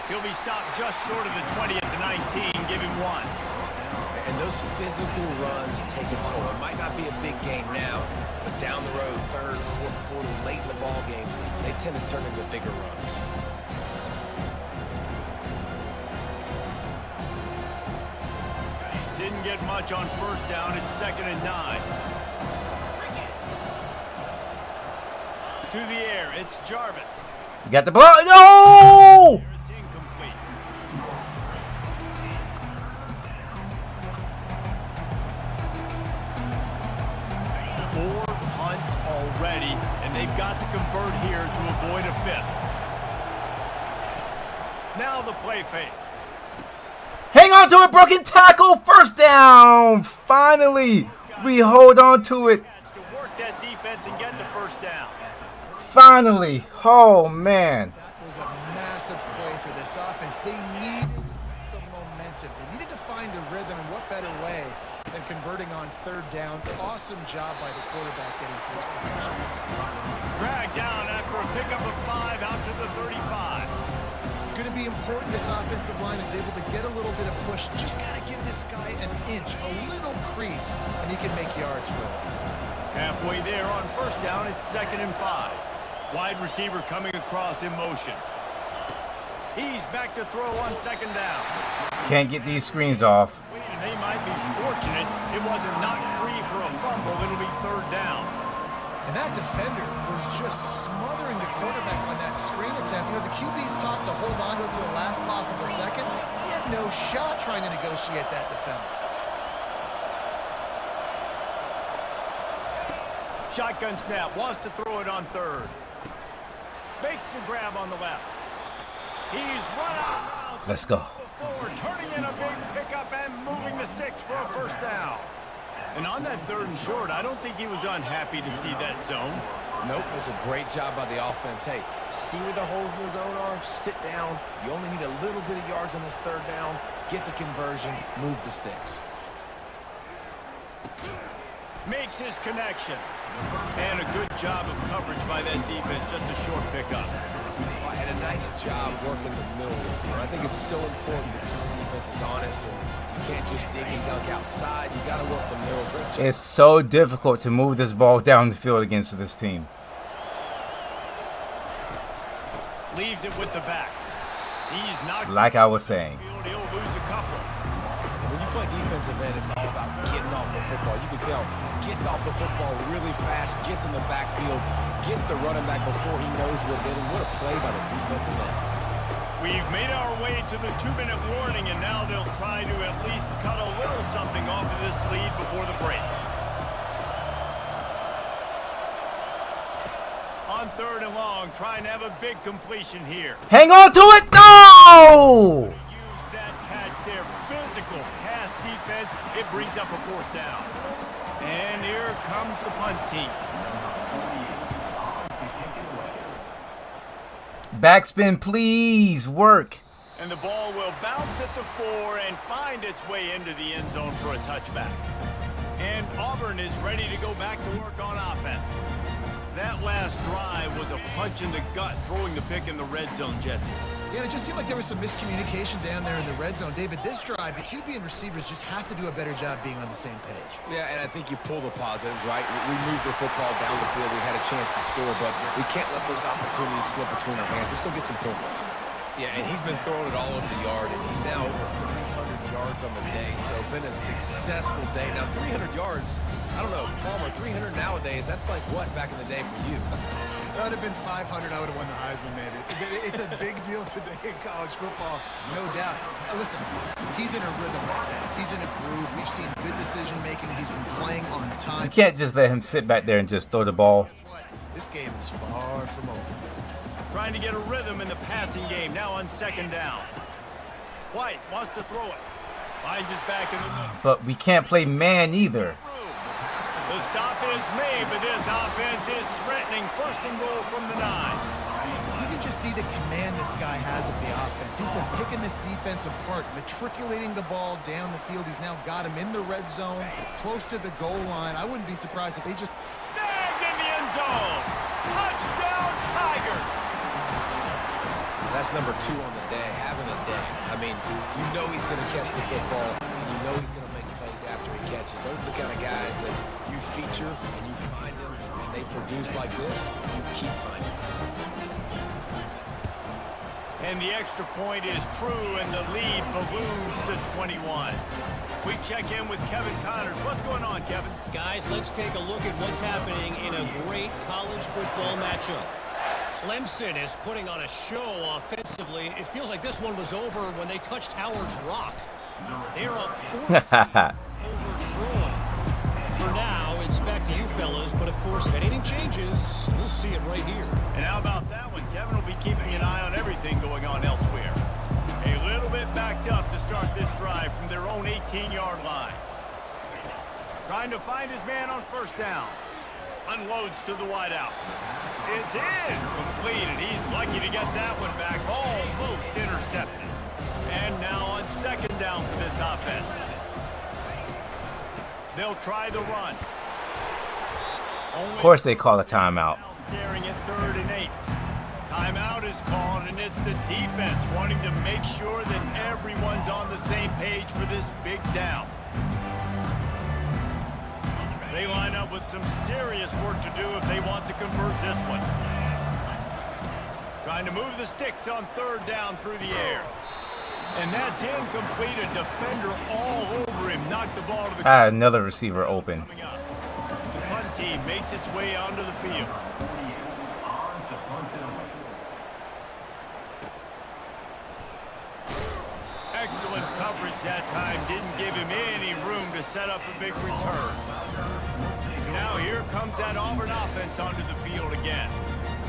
He'll be stopped just short of the 20 at the 19. Give him 1. And those physical runs take a toll. It might not be a big game now, but down the road, 3rd, 4th quarter, late in the ball games, they tend to turn into bigger runs. Didn't get much on first down. It's 2nd and 9. To the air, it's Jarvis. You got the ball. No! It's incomplete. Four punts already, and they've got to convert here to avoid a 5th. Now the play fake. Hang on to a broken tackle. First down. Finally, we hold on to it. To work that defense and get the first down. Finally. Oh, man. That was a massive play for this offense. They needed some momentum. They needed to find a rhythm, and what better way than converting on 3rd down. Awesome job by the quarterback getting to his position. Dragged down after a pickup of 5 out to the 35. It's going to be important this offensive line is able to get a little bit of push. Just got to give this guy an inch, a little crease, and he can make yards for it. Halfway there on first down, it's 2nd and 5. Wide receiver coming across in motion. He's back to throw on 2nd down. Can't get these screens off. And they might be fortunate it wasn't knocked free for a fumble. It'll be 3rd down. And that defender was just smothering the quarterback on that screen attempt. You know, the QB's taught to hold on to it to the last possible second. He had no shot trying to negotiate that defender. Shotgun snap, wants to throw it on 3rd. Makes the grab on the left. He's run out. Let's go. Forward, turning in a big pickup and moving the sticks for a first down. And on that 3rd and short, I don't think he was unhappy to see that zone. Nope, that's a great job by the offense. Hey, see where the holes in the zone are, sit down. You only need a little bit of yards on this 3rd down. Get the conversion, move the sticks. Makes his connection. And a good job of coverage by that defense, just a short pickup. And a nice job working the middle of the field. I think it's so important to keep defenses honest, and you can't just dig and dunk outside. You got to work the middle. It's so difficult to move this ball down the field against this team. Leaves it with the back. He's not. Like I was saying. He'll lose a couple. When when you play defensive end, it's all about getting off the football. You can tell, gets off the football really fast, gets in the backfield, gets the running back before he knows what hit him. What a play by the defensive end. We've made our way to the 2-minute warning, and now they'll try to at least cut a little something off of this lead before the break. On 3rd and long, trying to have a big completion here. Hang on to it. No! Use that catch there. Physical pass defense. It brings up a 4th down. And here comes the punt team. Backspin, please. Work. And the ball will bounce at the 4 and find its way into the end zone for a touchback. And Auburn is ready to go back to work on offense. That last drive was a punch in the gut, throwing the pick in the red zone, Jesse. Yeah, it just seemed like there was some miscommunication down there in the red zone. David, this drive, the QB and receivers just have to do a better job being on the same page. Yeah, and I think you pull the positives, right? We moved the football down the field. We had a chance to score, but we can't let those opportunities slip between our hands. Let's go get some points. Yeah, and he's been throwing it all over the yard, and he's now over 300 yards on the day, so been a successful day. Now, 300 yards, I don't know, Palmer, 300 nowadays, that's like what back in the day for you? That would have been 500. I would have won the Heisman, maybe. It's a big deal today in college football, no doubt. Listen, he's in a rhythm right now. He's in a groove. We've seen good decision-making. He's been playing on time. You can't just let him sit back there and just throw the ball. Guess what? This game is far from over. Trying to get a rhythm in the passing game, now on 2nd down. White wants to throw it. Finds his back in the middle. But we can't play man either. The stop is made, but this offense is threatening. 1st and goal from the 9. You can just see the command this guy has of the offense. He's been picking this defense apart, matriculating the ball down the field. He's now got him in the red zone, close to the goal line. I wouldn't be surprised if they just... Snagged in the end zone. Touchdown, Tigers. That's number 2 on the day, having a day. I mean, you know he's going to catch the football, and you know he's going to make plays after he catches. Those are the kind of guys that you feature and you find them, and they produce like this, you keep finding them. And the extra point is true, and the lead balloons to 21. We check in with Kevin Connors. What's going on, Kevin? Guys, let's take a look at what's happening in a great college football matchup. Clemson is putting on a show offensively. It feels like this one was over when they touched Howard's Rock. They're up 4 over Troy. For now, it's back to you fellas, but of course, if anything changes, we'll see it right here. And how about that one? Kevin will be keeping an eye on everything going on elsewhere. A little bit backed up to start this drive from their own 18-yard line. Trying to find his man on 1st down. Unloads to the wideout. It's in. Completed. He's lucky to get that one back. Almost intercepted. And now on 2nd down for this offense. They'll try the run. Of course they call a timeout. Staring at 3rd and 8. Timeout is called, and it's the defense wanting to make sure that everyone's on the same page for this big down. They line up with some serious work to do if they want to convert this one. Trying to move the sticks on 3rd down through the air. And that's incomplete. A defender all over him. Knocked the ball to the... Another receiver open. The punt team makes its way onto the field. Excellent coverage that time. Didn't give him any room to set up a big return. Now here comes that Auburn offense onto the field again.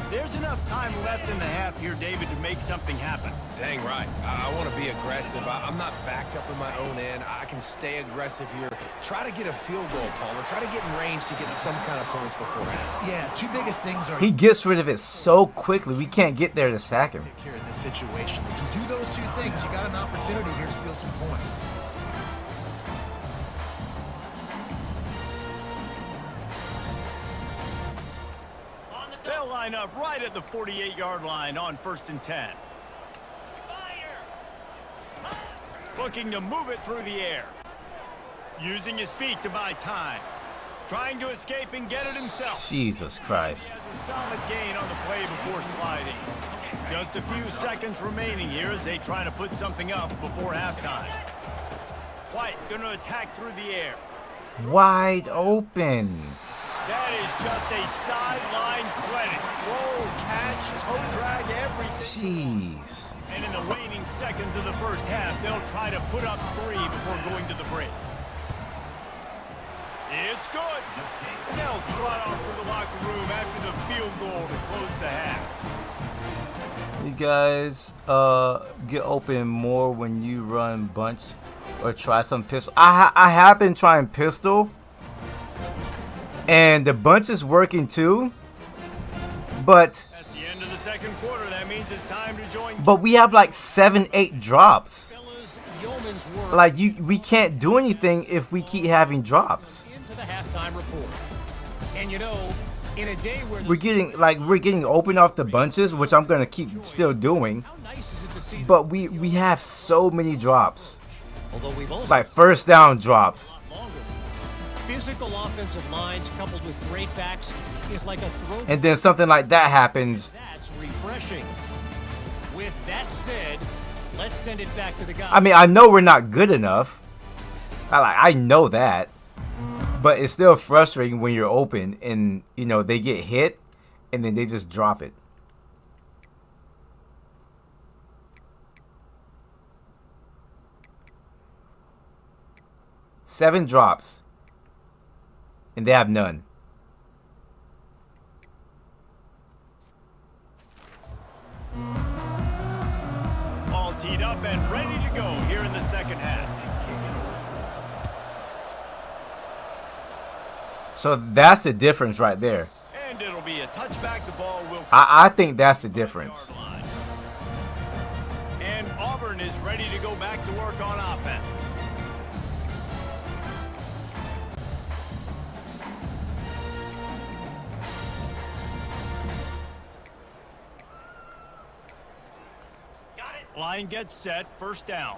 There's enough time left in the half here, David, to make something happen. Dang right. I want to be aggressive. I'm not backed up in my own end. I can stay aggressive here. Try to get a field goal, Palmer. Try to get in range to get some kind of points beforehand. Yeah, 2 biggest things are... He gets rid of it so quickly. We can't get there to sack him. Here in this situation, if you do those 2 things, you got an opportunity here to steal some points. They'll line up right at the 48-yard line on 1st and 10. Looking to move it through the air. Using his feet to buy time. Trying to escape and get it himself. Jesus Christ. He has a solid gain on the play before sliding. Just a few seconds remaining here as they try to put something up before halftime. White going to attack through the air. Wide open. That is just a sideline credit. Throw, catch, toe drag, everything. Jeez. And in the waning seconds of the first half, they'll try to put up 3 before going to the break. It's good. They'll trot off to the locker room after the field goal to close the half. You guys get open more when you run bunch or try some pistol. I have been trying pistol, and the bunch is working too. But That's the end of the second quarter. That means it's time to join. but we have like 7-8 drops. Fellas, yeoman's work. Like we can't do anything if we keep having drops. Into the halftime report. And you know, in a day where We're getting open off the bunches, which I'm gonna keep still doing. how nice is it to see But we have so many drops, although we've also like first down drops. longer. Physical offensive lines coupled with great backs is like a throw. And then something like that happens. That's refreshing. With that said, let's send it back to the guy. I mean, I know we're not good enough. I know that. But it's still frustrating when you're open and, you know, they get hit and then they just drop it. Seven drops. And they have none. All teed up and ready to go here in the second half. So that's the difference right there. And it'll be a touchback. The ball will. I think that's the difference. And Auburn is ready to go back to work on offense. Line gets set. First down.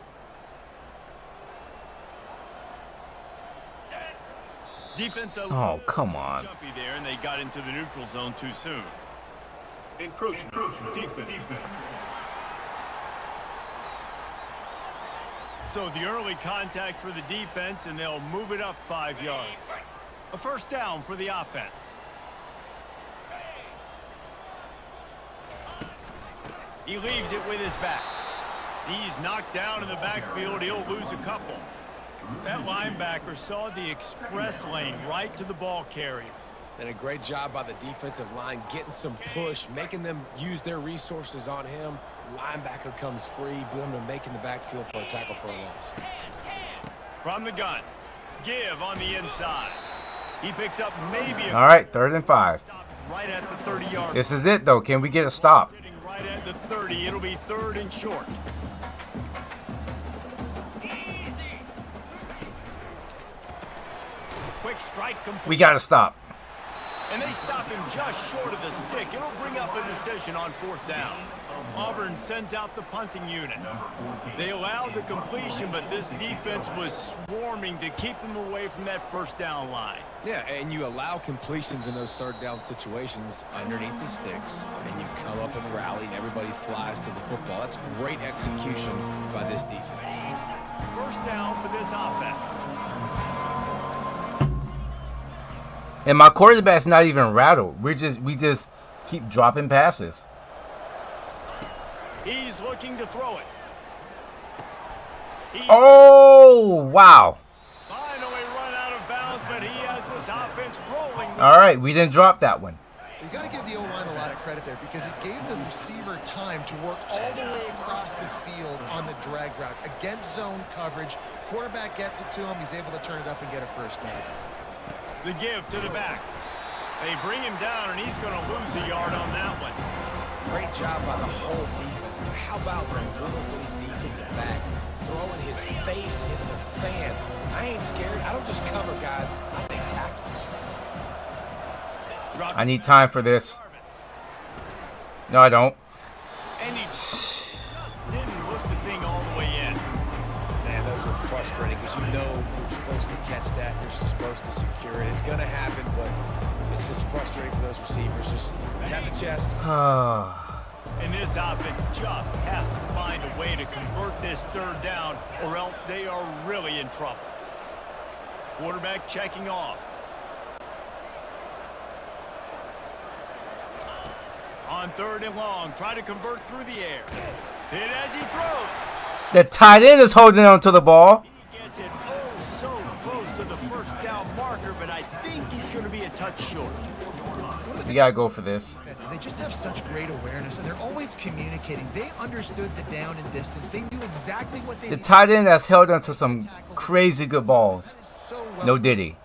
Defense. Oh, come on. Jumpy there, and they got into the neutral zone too soon. Encroachment. Defense. So the early contact for the defense, and they'll move it up 5 yards. A first down for the offense. He leaves it with his back. He's knocked down in the backfield. He'll lose a couple. That linebacker saw the express lane right to the ball carrier. And a great job by the defensive line getting some push, making them use their resources on him. Linebacker comes free, boom, and making the backfield for a tackle for a loss. From the gun. Give on the inside. He picks up maybe a All right, 3rd and 5. stop right at the 30-yard. This is it, though. Can we get a stop? Sitting right at the 30. It'll be 3rd and short. Quick strike complete. We got to stop. And they stop him just short of the stick. It'll bring up a decision on 4th down. Auburn sends out the punting unit. They allowed the completion, but this defense was swarming to keep them away from that first down line. Yeah, and you allow completions in those 3rd down situations underneath the sticks, and you come up and rally, and everybody flies to the football. That's great execution by this defense. First down for this offense. And my quarterback's not even rattled. We just keep dropping passes. He's looking to throw it. Oh, wow. Finally run out of bounds, but he has this offense rolling. All right, we didn't drop that one. You got to give the O-line a lot of credit there because it gave the receiver time to work all the way across the field on the drag route against zone coverage. Quarterback gets it to him. He's able to turn it up and get a first down. The give to the back. They bring him down, and he's going to lose a yard on that one. Great job by the whole defense, but how about the little bitty defensive back throwing his face in the fan? I ain't scared. I don't just cover guys. I make tackles. I need time for this. No, I don't. And he just didn't look the thing all the way in. Man, those are frustrating because you know you're supposed to catch that. You're supposed to secure it. It's going to happen, but it's just frustrating for those receivers. Just tap the chest. And this offense just has to find find a way to convert this third down, or else they are really in trouble. Quarterback checking off. On 3rd and long, try to convert through the air. Hit as he throws. The tight end is holding on to the ball. He gets it oh so close to the first down marker, but I think he's going to be a touch short. You gotta go for this. They just have such great awareness, and they're always communicating. They understood the down and distance. They knew exactly what they The needed. tight end has held on to some crazy good balls. So well. No diddy.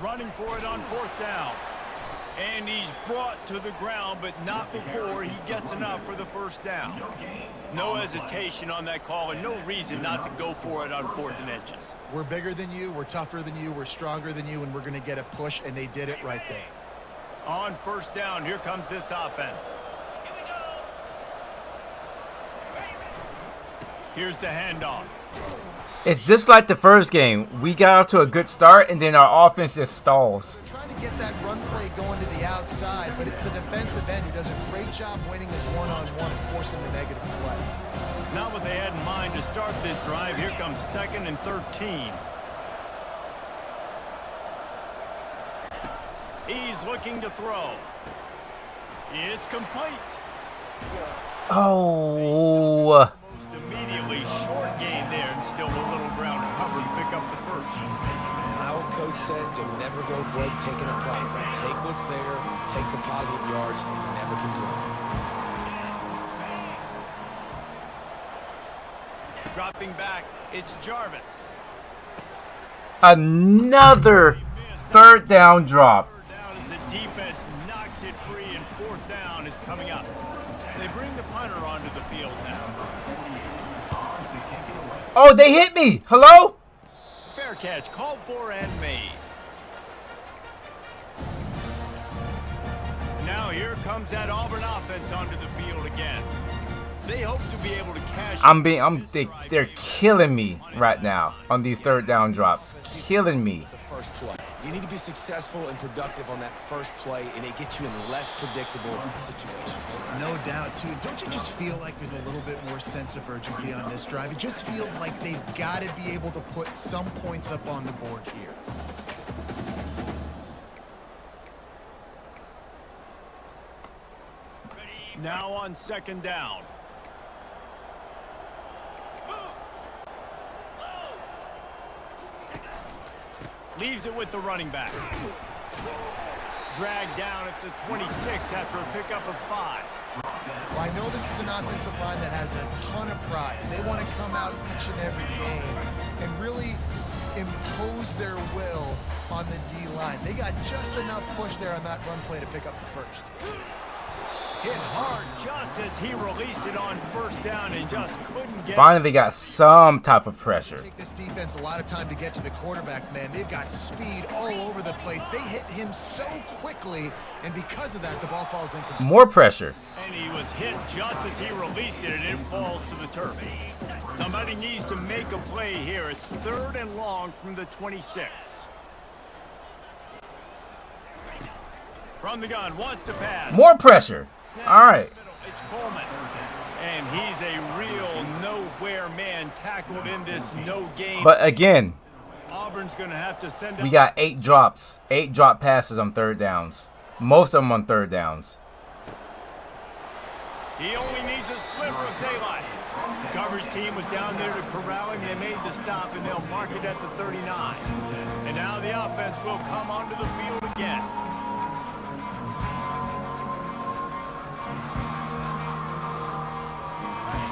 Running for it on 4th down. And he's brought to the ground, but not before he gets enough for the first down. No hesitation on that call, and no reason not to go for it on 4th and inches. We're bigger than you, we're tougher than you, we're stronger than you, and we're going to get a push, and they did it right there. On 1st down, here comes this offense. Here's the handoff. It's just like the first game. We got off to a good start, and then our offense just stalls. They're trying to get that run play going to the outside, but it's the defensive end who does a great job winning his one-on-one and forcing the negative play. Not what they had in mind to start this drive. Here comes 2nd and 13. He's looking to throw. It's complete. Oh. Almost immediately short gain there, and still a little ground to cover to pick up the first. My old coach said you'll never go broke taking a profit. Take what's there, take the positive yards, and never complain. Dropping back, it's Jarvis. Another 3rd down drop. 3rd down as the defense knocks it free, and 4th down is coming up. They bring the punter onto the field now. Oh, they hit me. Hello? Fair catch, called for and made. Now here comes that Auburn offense onto the field again. They hope to be able to cash. They're killing me right now on these 3rd down drops. Killing me. The first play. You need to be successful and productive on that first play, and it gets you in less predictable situations. No doubt, too. Don't you just feel like there's a little bit more sense of urgency on this drive? It just feels like they've got to be able to put some points up on the board here. Now on 2nd down. Leaves it with the running back. Dragged down at the 26 after a pickup of 5. Well, I know this is an offensive line that has a ton of pride. They want to come out each and every game and really impose their will on the D-line. They got just enough push there on that run play to pick up the first. Hit hard just as he released it on 1st down and just couldn't get. Finally, they got some type of pressure. Take this defense a lot of time to get to the quarterback, man. They've got speed all over the place. They hit him so quickly, and because of that, the ball falls incomplete. More pressure. And he was hit just as he released it, and it falls to the turf. Somebody needs to make a play here. It's 3rd and long from the 26. From the gun, wants to pass. More pressure. All right. It's Coleman. And he's a real nowhere man tackled in this no game. But again, Auburn's going to have to send we got 8 drops. 8 drop passes on 3rd downs. Most of them on 3rd downs. He only needs a sliver of daylight. The coverage team was down there to corral him. They made the stop, and they'll mark it at the 39. And now the offense will come onto the field again.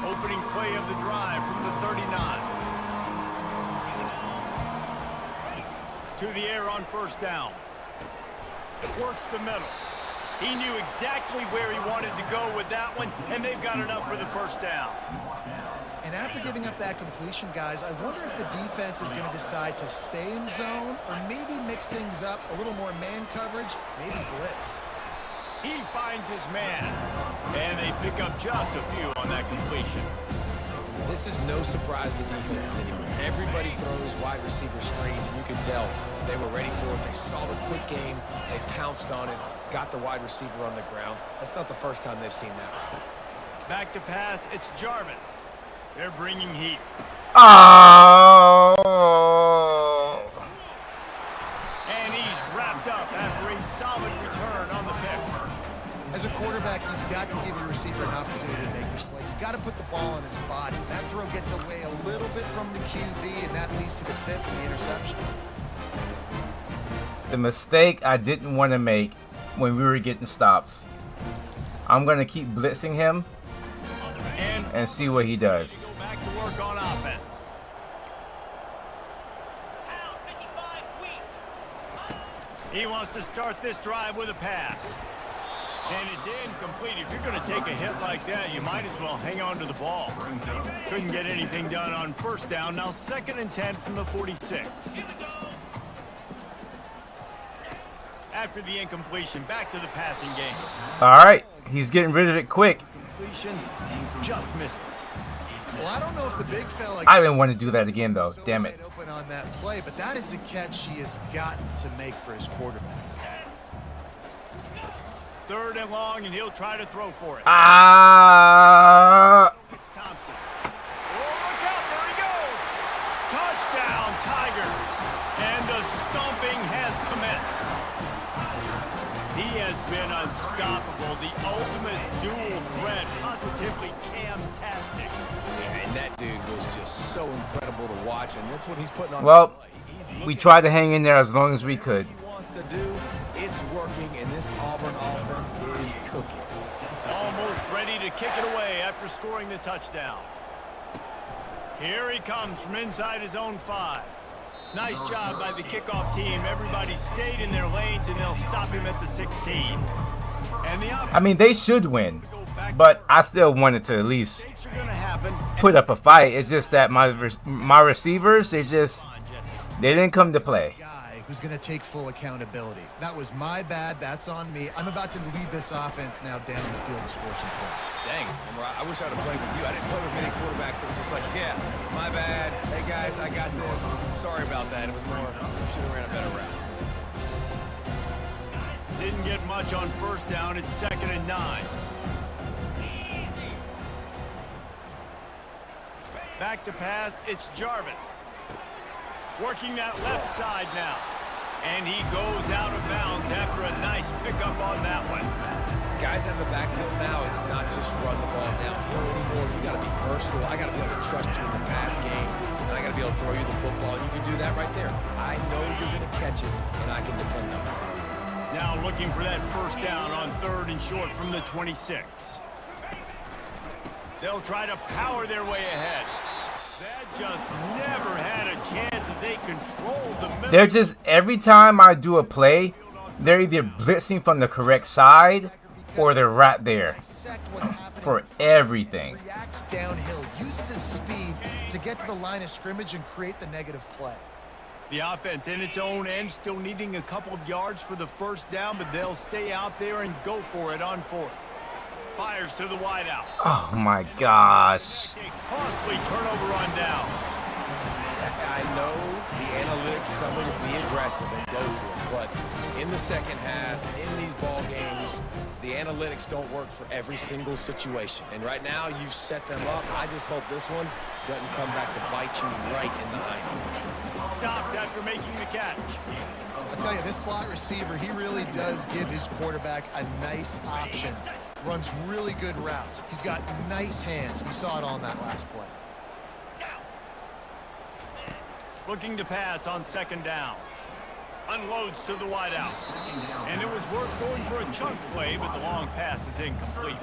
Opening play of the drive from the 39. To the air on 1st down. Works the middle. He knew exactly where he wanted to go with that one, and they've got enough for the 1st down. And after giving up that completion, guys, I wonder if the defense is going to decide to stay in zone or maybe mix things up, a little more man coverage, maybe blitz. He finds his man, and they pick up just a few on that completion. This is no surprise to defenses anymore. Everybody throws wide receiver screens, and you can tell they were ready for it. They saw the quick game. They pounced on it, got the wide receiver on the ground. That's not the first time they've seen that. Back to pass, it's Jarvis. They're bringing heat. Oh! And he's wrapped up after a solid return on the pick. As a quarterback, you've got to give your receiver an opportunity to make this play. You've got to put the ball on his body. That throw gets away a little bit from the QB, and that leads to the tip and the interception. The mistake I didn't want to make when we were getting stops. I'm going to keep blitzing him and see what he does. Go back to work on offense. He wants to start this drive with a pass. And it's incomplete. If you're going to take a hit like that, you might as well hang on to the ball. Couldn't get anything done on first down. Now 2nd and 10 from the 46. After the incompletion, back to the passing game. All right, he's getting rid of it quick. Completion, just missed it. Well, I don't know if the big fella... I didn't want to do that again, though. so Damn it. wide open on that play, but that is a catch he has got to make for his quarterback. 3rd and long, and he'll try to throw for it. Ah! It's Thompson. Oh, look out, there he goes. Touchdown, Tigers. And the stomping has commenced. He has been unstoppable. The ultimate dual threat. Positively Cam-tastic. And that dude was just so incredible to watch, and that's what he's putting on. Well, He's we tried to hang in there as long as we could. He wants to do. It's working, and this Auburn offense is cooking. Almost ready to kick it away after scoring the touchdown. Here he comes from inside his own 5. Nice job by the kickoff team. Everybody stayed in their lanes, and they'll stop him at the 16. And the I mean, they should win, but I still wanted to at least mistakes are gonna happen. put up a fight. It's just that my receivers, they didn't come to play. Guy who's going to take full accountability. That was my bad. That's on me. I'm about to lead this offense now down the field and score some points. Dang, I wish I'd have played with you. I didn't play with many quarterbacks that were just like, yeah, my bad. Hey, guys, I got this. Sorry about that. It was more, should have ran a better route. Didn't get much on first down. It's 2nd and 9. Back to pass. It's Jarvis. Working that left side now. And he goes out of bounds after a nice pickup on that one. Guys in the backfield now, it's not just run the ball downhill anymore. You got to be versatile. I got to be able to trust you in the pass game, and I got to be able to throw you the football. You can do that right there. I know you're going to catch it, and I can depend on it. Now looking for that first down on 3rd and short from the 26. They'll try to power their way ahead. That just never had a chance as they controlled the middle. They're just, every time I do a play, they're either blitzing from the correct side or they're right there for everything. Reacts downhill, uses his speed to get to the line of scrimmage and create the negative play. The offense in its own end still needing a couple of yards for the first down, but they'll stay out there and go for it on 4th. Fires to the wideout. Oh my gosh. A costly turnover on downs. I know the analytics tell me to be aggressive and go for it, but in the second half, in these ball games, the analytics don't work for every single situation. And right now, you've set them up. I just hope this one doesn't come back to bite you right in the eye. Stopped after making the catch. I'll tell you, this slot receiver, he really does give his quarterback a nice option. Runs really good routes. He's got nice hands. You saw it on that last play. Looking to pass on 2nd down. Unloads to the wideout. And it was worth going for a chunk play, but the long pass is incomplete.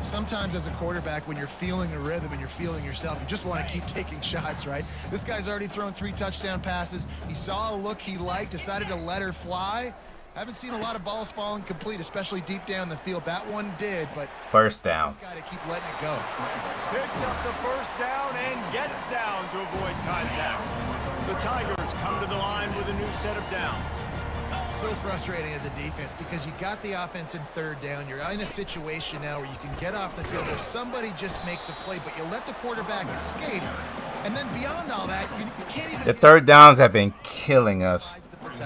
Sometimes as a quarterback, when you're feeling the rhythm and you're feeling yourself, you just want to keep taking shots, right? This guy's already thrown 3 touchdown passes. He saw a look he liked, decided to let her fly. Haven't seen a lot of balls falling complete, especially deep down the field. That one did, but first down. This guy to keep letting it go. Picks up the first down and gets down to avoid contact. The Tigers come to the line with a new set of downs. So frustrating as a defense because you got the offense in 3rd down. You're in a situation now where you can get off the field if somebody just makes a play, but you let the quarterback escape. And then beyond all that, you can't even... The 3rd downs have been killing us.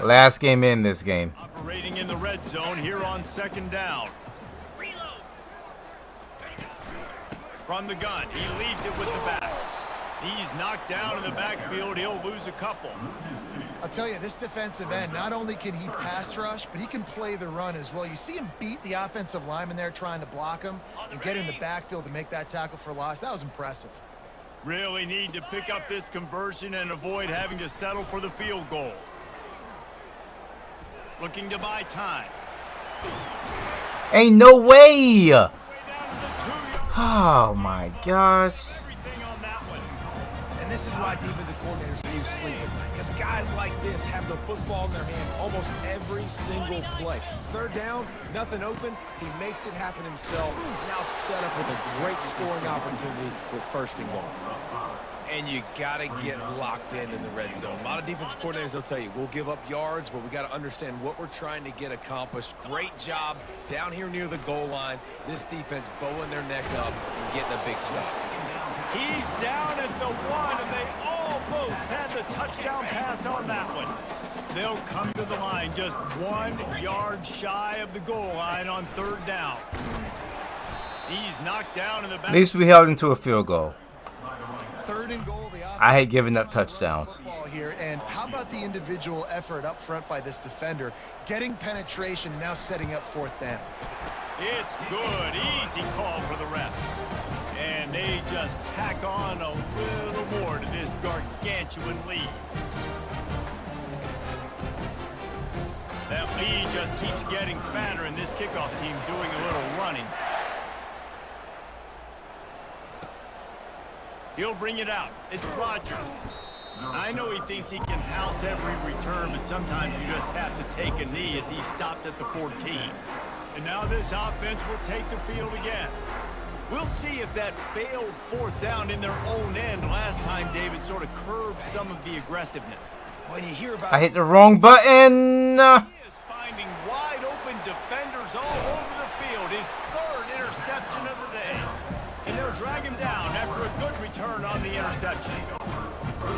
Last game in this game. Operating in the red zone here on 2nd down. From the gun, he leaves it with the back. He's knocked down in the backfield. He'll lose a couple. I'll tell you, this defensive end, not only can he pass rush, but he can play the run as well. You see him beat the offensive lineman there trying to block him and get in the backfield to make that tackle for loss. That was impressive. Really need to pick up this conversion and avoid having to settle for the field goal. Looking to buy time. Ain't no way! Oh my gosh. And this is why defensive coordinators lose sleep at night, because guys like this have the football in their hand almost every single play. Third down, nothing open, he makes it happen himself. Now set up with a great scoring opportunity with 1st and goal. And you got to get locked in the red zone. A lot of defensive coordinators, they'll tell you, we'll give up yards, but we got to understand what we're trying to get accomplished. Great job down here near the goal line. This defense bowing their neck up and getting a big stop. He's down at the 1, and they almost had the touchdown pass on that one. They'll come to the line just 1 yard shy of the goal line on 3rd down. He's knocked down in the back. At least we held into a field goal. 3rd and goal. I hate giving up touchdowns. Here, and how about the individual effort up front by this defender, getting penetration, now setting up 4th down. It's good. Easy call for the ref. And they just tack on a little more to this gargantuan lead. That lead just keeps getting fatter, and this kickoff team doing a little running. He'll bring it out. It's Rodgers. I know he thinks he can house every return, but sometimes you just have to take a knee as he stopped at the 14. And now this offense will take the field again. We'll see if that failed 4th down in their own end last time, David, sort of curbed some of the aggressiveness. When you hear about I hit the wrong button. He is finding wide open defenders all over the field. His 3rd interception of the day. And they'll drag him down after a good return on the interception.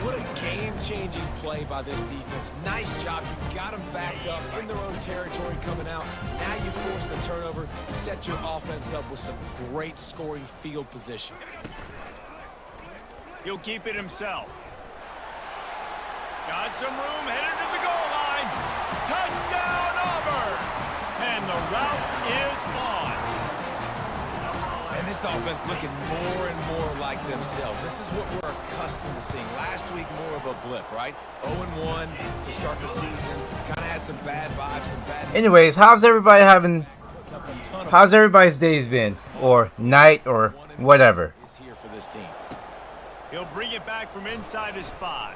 What a game-changing play by this defense. Nice job. You got them backed up in their own territory coming out. Now you force the turnover, set your offense up with some great scoring field position. He'll keep it himself. Got some room, headed to the goal line. Touchdown, Auburn! And the route is on. And this offense looking more and more like themselves. This is what we're accustomed to seeing. Last week, more of a blip, right? 0-1 to start the season. Kind of had some bad vibes, some bad... Anyways, how's everybody's days been? Or night, or whatever. Here for this team. He'll bring it back from inside his 5.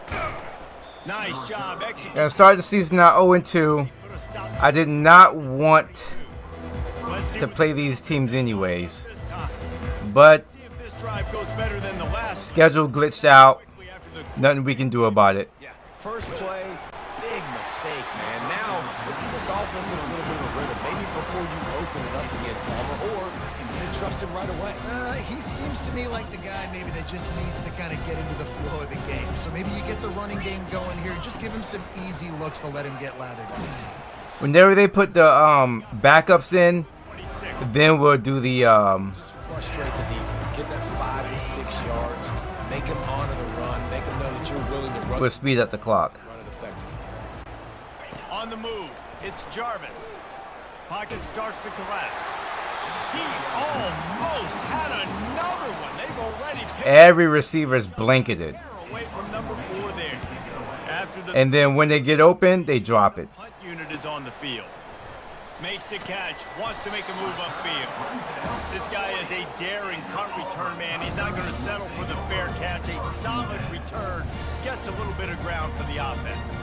Nice job executing. Gonna start the season out 0-2. I did not want to play these teams anyways. But schedule glitched out. Nothing we can do about it. Yeah, first play, big mistake, man. Now, let's get this offense in a little bit of a rhythm. Maybe before you open it up again, Palmer, or you trust him right away. He seems to me like the guy maybe that just needs to kind of get into the flow of the game. So maybe you get the running game going here. Just give him some easy looks to let him get lathered up. Whenever they put the backups in, then we'll do the frustrate the defense. Get that 5 to 6 yards. Make them honor the run. Make them know that you're willing to run. We'll speed up the clock. Run it effectively. On the move, it's Jarvis. Pocket starts to collapse. He almost had another one. They've already picked Every receiver's blanketed. away from number 4 there. After the And then when they get open, they drop it. punt unit is on the field. Makes the catch, wants to make a move upfield. This guy is a daring punt return man. He's not going to settle for the fair catch. A solid return gets a little bit of ground for the offense.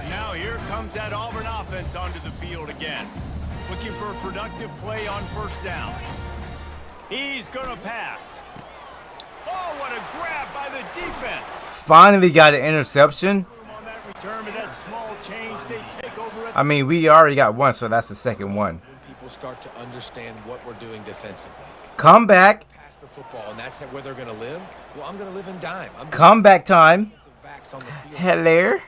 Now here comes that Auburn offense onto the field again. Looking for a productive play on 1st down. He's going to pass. Oh, what a grab by the defense. Finally got an interception. On that return, but that small change, they take over. I mean, we already got one, so that's the second one. When people start to understand what we're doing defensively. Come back. Pass the football, and that's where they're going to live. Well, I'm going to live in dime. Comeback time. Backs on the field. Hello.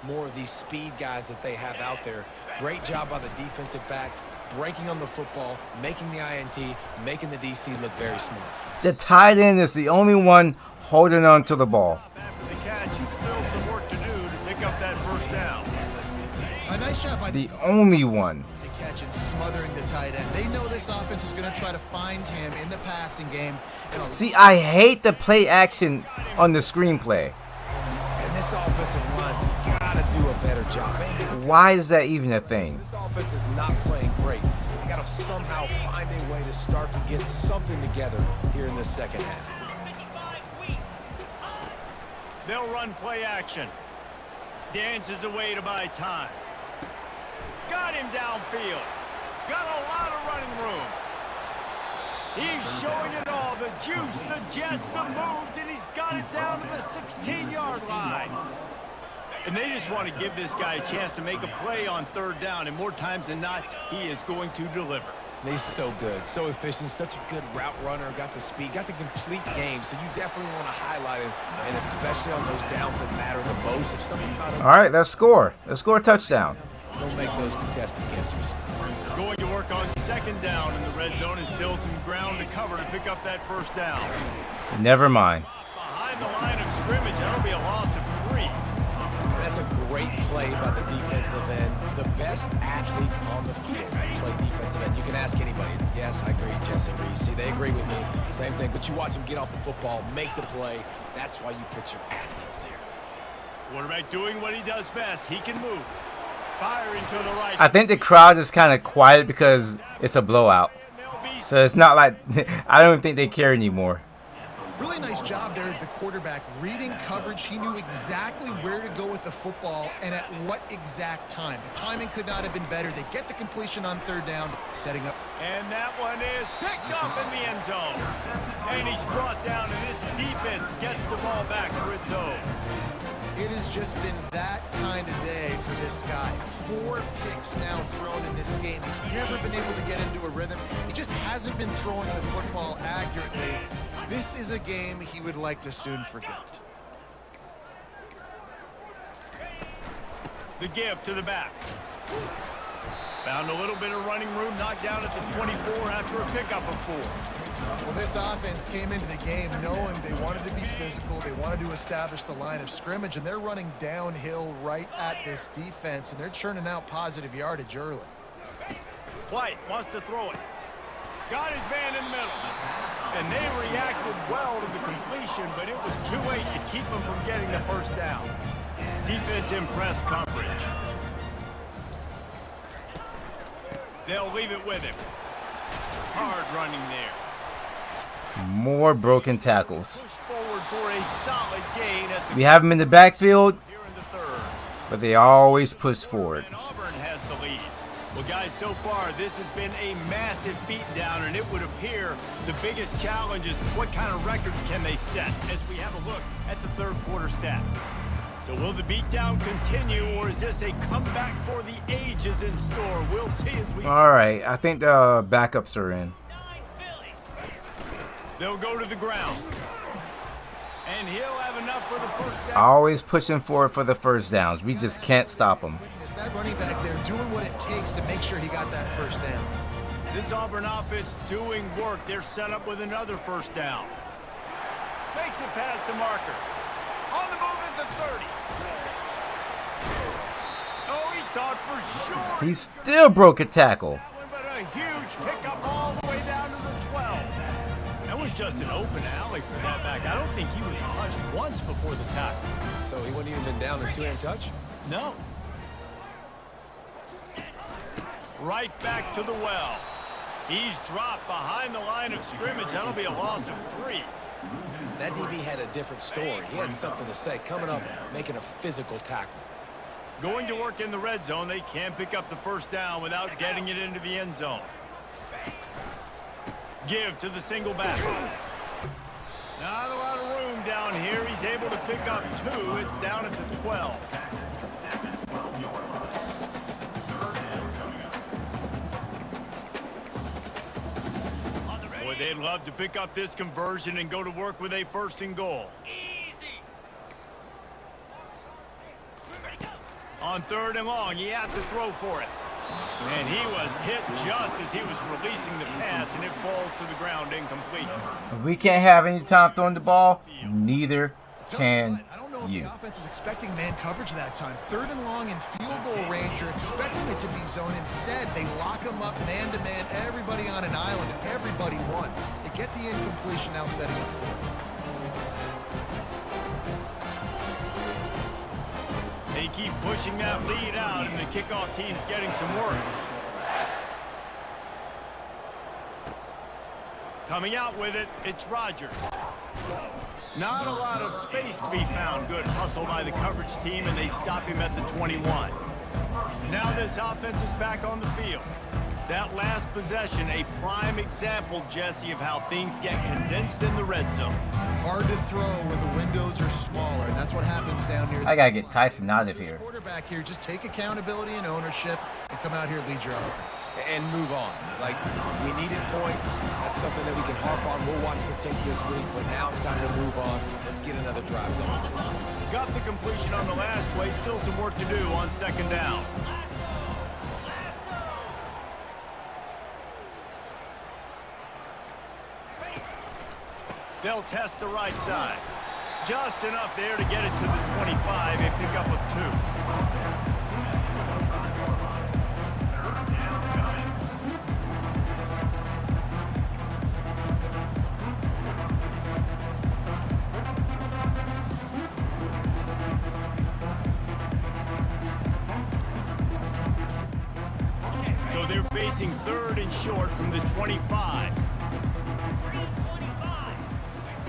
More of these speed guys that they have out there. Great job by the defensive back, breaking on the football, making the INT, making the DC look very smart. The tight end is the only one holding on to the ball. After the catch, he's still some work to do to pick up that first down. A nice job by The only one. the catch and smothering the tight end. They know this offense is going to try to find him in the passing game. See, I hate the play action on the screenplay. And this offensive line's got to do a better job. Man, Why is that even a thing? this offense is not playing great. They got to somehow find a way to start to get something together here in this second half. They'll run play action. Dances away to buy time. Got him downfield. Got a lot of running room. He's showing it all. The juice, the jets, the moves, and he's got it down to the 16-yard line. And they just want to give this guy a chance to make a play on third down, and more times than not, he is going to deliver. And he's so good, so efficient, such a good route runner, got the speed, got the complete game, so you definitely want to highlight him, and especially on those downs that matter the most. If something's not All right, let's score. Let's score a touchdown. don't make those contested catches. Going to work on second down in the red zone, and still some ground to cover to pick up that first down. Never mind. Behind the line of scrimmage, that'll be a loss of 3. And that's a great play by the defensive end. The best athletes on the field play defensive end. You can ask anybody. Yes, I agree, Jesse Reese. See, they agree with me. Same thing, but you watch them get off the football, make the play. That's why you put your athletes there. Quarterback doing what he does best. He can move. Firing to the right. I think the crowd is kind of quiet because it's a blowout. So it's not like I don't think they care anymore. Really nice job there of the quarterback reading coverage. He knew exactly where to go with the football and at what exact time. The timing could not have been better. They get the completion on third down, setting up. And that one is picked up in the end zone. And he's brought down, and his defense gets the ball back for its own. It has just been that kind of day for this guy. 4 picks now thrown in this game. He's never been able to get into a rhythm. He just hasn't been throwing the football accurately. This is a game he would like to soon forget. The give to the back. Found a little bit of running room, knocked down at the 24 after a pickup of 4. Well, this offense came into the game knowing they wanted to be physical. They wanted to establish the line of scrimmage, and they're running downhill right at this defense, and they're churning out positive yardage early. White wants to throw it. Got his man in the middle. And they reacted well to the completion, but it was too late to keep him from getting the first down. Defense in press coverage. They'll leave it with him. Hard running there. More broken tackles. Push forward for a solid gain. As We have them in the backfield, here in the third. but they always push forward. And Auburn has the lead. Well, guys, so far, this has been a massive beatdown, and it would appear the biggest challenge is what kind of records can they set as we have a look at the third quarter stats. So will the beatdown continue, or is this a comeback for the ages in store? We'll see as we... All right, I think the backups are in. They'll go to the ground. And he'll have enough for the first down. Always pushing forward for the first downs. We just can't stop them. Is that running back there doing what it takes to make sure he got that first down? This Auburn offense doing work. They're set up with another first down. Makes it past the marker. On the move at the 30. Oh, he thought for sure. He still broke a tackle. But a huge pickup all the way down to the 12. That was just an open alley for that back. I don't think he was touched once before the tackle. So he wouldn't even been down in 2-hand touch? No. Right back to the well. He's dropped behind the line of scrimmage. That'll be a loss of 3. That DB had a different story. He had something to say, coming up, making a physical tackle. Going to work in the red zone. They can't pick up the first down without getting it into the end zone. Give to the single back. Not a lot of room down here. He's able to pick up 2. It's down at the 12. Boy, they'd love to pick up this conversion and go to work with a first and goal. On third and long, he has to throw for it. And he was hit just as he was releasing the pass, and it falls to the ground incomplete. If we can't have any time throwing the ball, neither can I don't know if you. the offense was expecting man coverage that time. 3rd and long in field goal range, you're expecting it to be zone. Instead, they lock them up man-to-man, everybody on an island, and everybody won. They get the incompletion, now setting up 4th. They keep pushing that lead out, and the kickoff team's getting some work. Coming out with it, it's Rodgers. Not a lot of space to be found. Good hustle by the coverage team, and they stop him at the 21. Now this offense is back on the field. That last possession, a prime example, Jesse, of how things get condensed in the red zone. Hard to throw when the windows are smaller, and that's what happens down here. I gotta get Tyson out of here. Quarterback here, just take accountability and ownership and come out here and lead your offense. And move on. Like, we needed points. That's something that we can harp on. We'll watch the tape this week, but now it's time to move on. Let's get another drive going. Got the completion on the last play. Still some work to do on 2nd down. They'll test the right side. Just enough there to get it to the 25, a pickup of 2. So they're facing 3rd and short from the 25.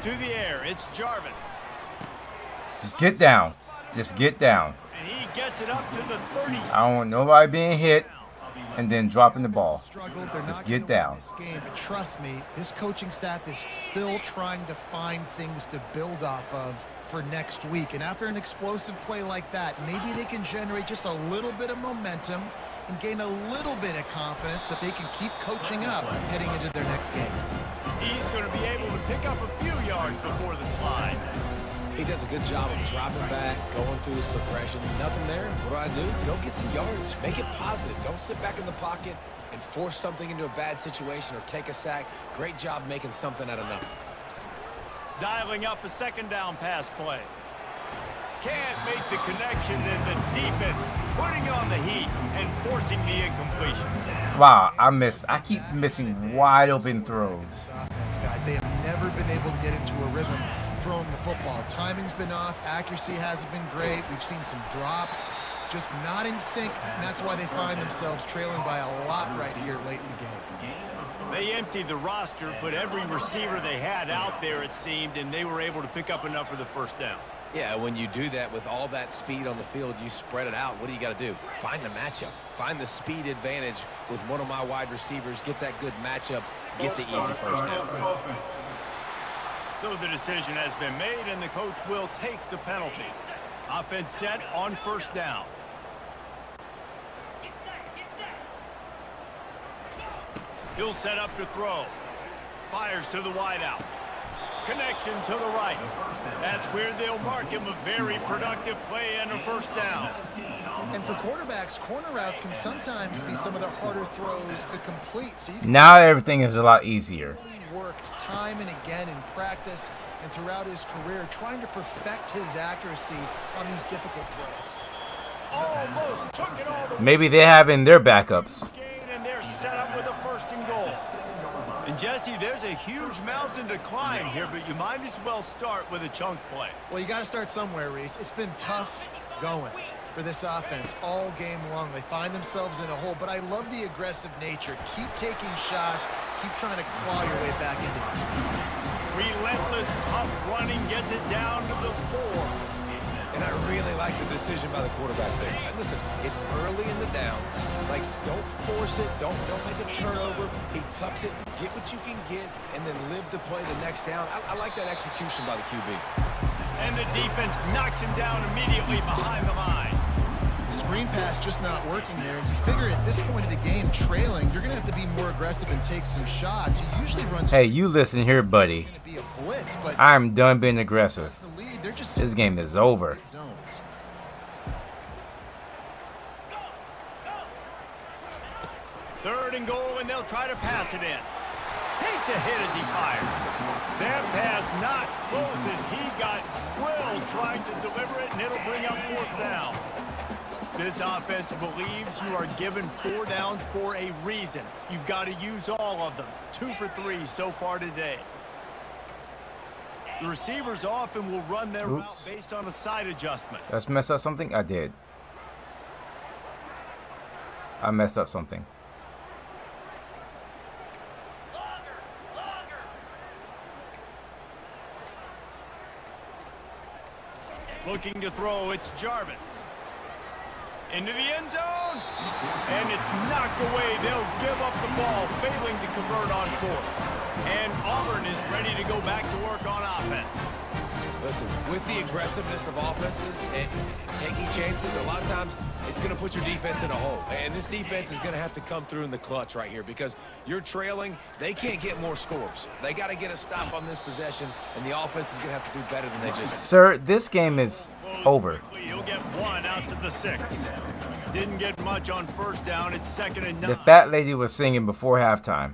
To the air, it's Jarvis. Just get down. Just get down. And he gets it up to the 30. I don't want nobody being hit and then dropping the ball. They're Just not get gonna down. win this game, but trust me, this coaching staff is still trying to find things to build off of for next week. And after an explosive play like that, maybe they can generate just a little bit of momentum and gain a little bit of confidence that they can keep coaching up heading into their next game. He's going to be able to pick up a few yards before the slide. He does a good job of dropping back, going through his progressions. Nothing there. What do? Go get some yards. Make it positive. Don't sit back in the pocket and force something into a bad situation or take a sack. Great job making something out of nothing. Dialing up a 2nd down pass play. Can't make the connection, and the defense putting on the heat and forcing the incompletion. Wow, I missed. I keep missing wide open throws. Offense, guys, they have never been able to get into a rhythm throwing the football. Timing's been off. Accuracy hasn't been great. We've seen some drops, just not in sync, and that's why they find themselves trailing by a lot right here late in the game. They emptied the roster, put every receiver they had out there, it seemed, and they were able to pick up enough for the 1st down. Yeah, when you do that with all that speed on the field, you spread it out. What do you got to do? Find the matchup. Find the speed advantage with one of my wide receivers. Get that good matchup. Get the easy 1st down. So the decision has been made, and the coach will take the penalty. Offense set on 1st down. He'll set up to throw. Fires to the wideout. Connection to the right. That's where they'll mark him. A very productive play and a 1st down. And for quarterbacks, corner routes can sometimes be some of the harder throws to complete. So you can Now everything is a lot easier. worked time and again in practice and throughout his career trying to perfect his accuracy on these difficult throws. Almost took it all the way. Maybe they have in their backups. And they're set up with a 1st and goal. And Jesse, there's a huge mountain to climb here, but you might as well start with a chunk play. Well, you got to start somewhere, Reese. It's been tough going for this offense all game long. They find themselves in a hole, but I love the aggressive nature. Keep taking shots. Keep trying to claw your way back into this one. Relentless, tough running gets it down to the 4. And I really like the decision by the quarterback there. And listen, it's early in the downs. Like, don't force it. Don't make a turnover. He tucks it, get what you can get, and then live to play the next down. I like that execution by the QB. And the defense knocks him down immediately behind the line. Screen pass just not working there. And you figure at this point of the game, trailing, you're going to have to be more aggressive and take some shots. You usually run. Hey, you listen here, buddy. It's going to be a blitz, but I'm done being aggressive. the lead, they're just This game is over. zones. They'll try to pass it in. Takes a hit as he fires. That pass not close as he got drilled trying to deliver it, and it'll bring up 4th down. This offense believes you are given 4 downs for a reason. You've got to use all of them. 2 for 3 so far today. The receivers often will run their route based on a side adjustment. Let's mess up something. I did. I messed up something. Looking to throw, it's Jarvis. Into the end zone, and it's knocked away. They'll give up the ball, failing to convert on 4th. And Auburn is ready to go back to work on offense. Listen, with the aggressiveness of offenses and taking chances, a lot of times it's going to put your defense in a hole. And this defense is going to have to come through in the clutch right here because you're trailing. They can't get more scores. They got to get a stop on this possession, and the offense is going to have to do better than they just did. Sir, this game is over. He'll get 1 out to the 6. Didn't get much on 1st down. It's 2nd and 9. The fat lady was singing before halftime.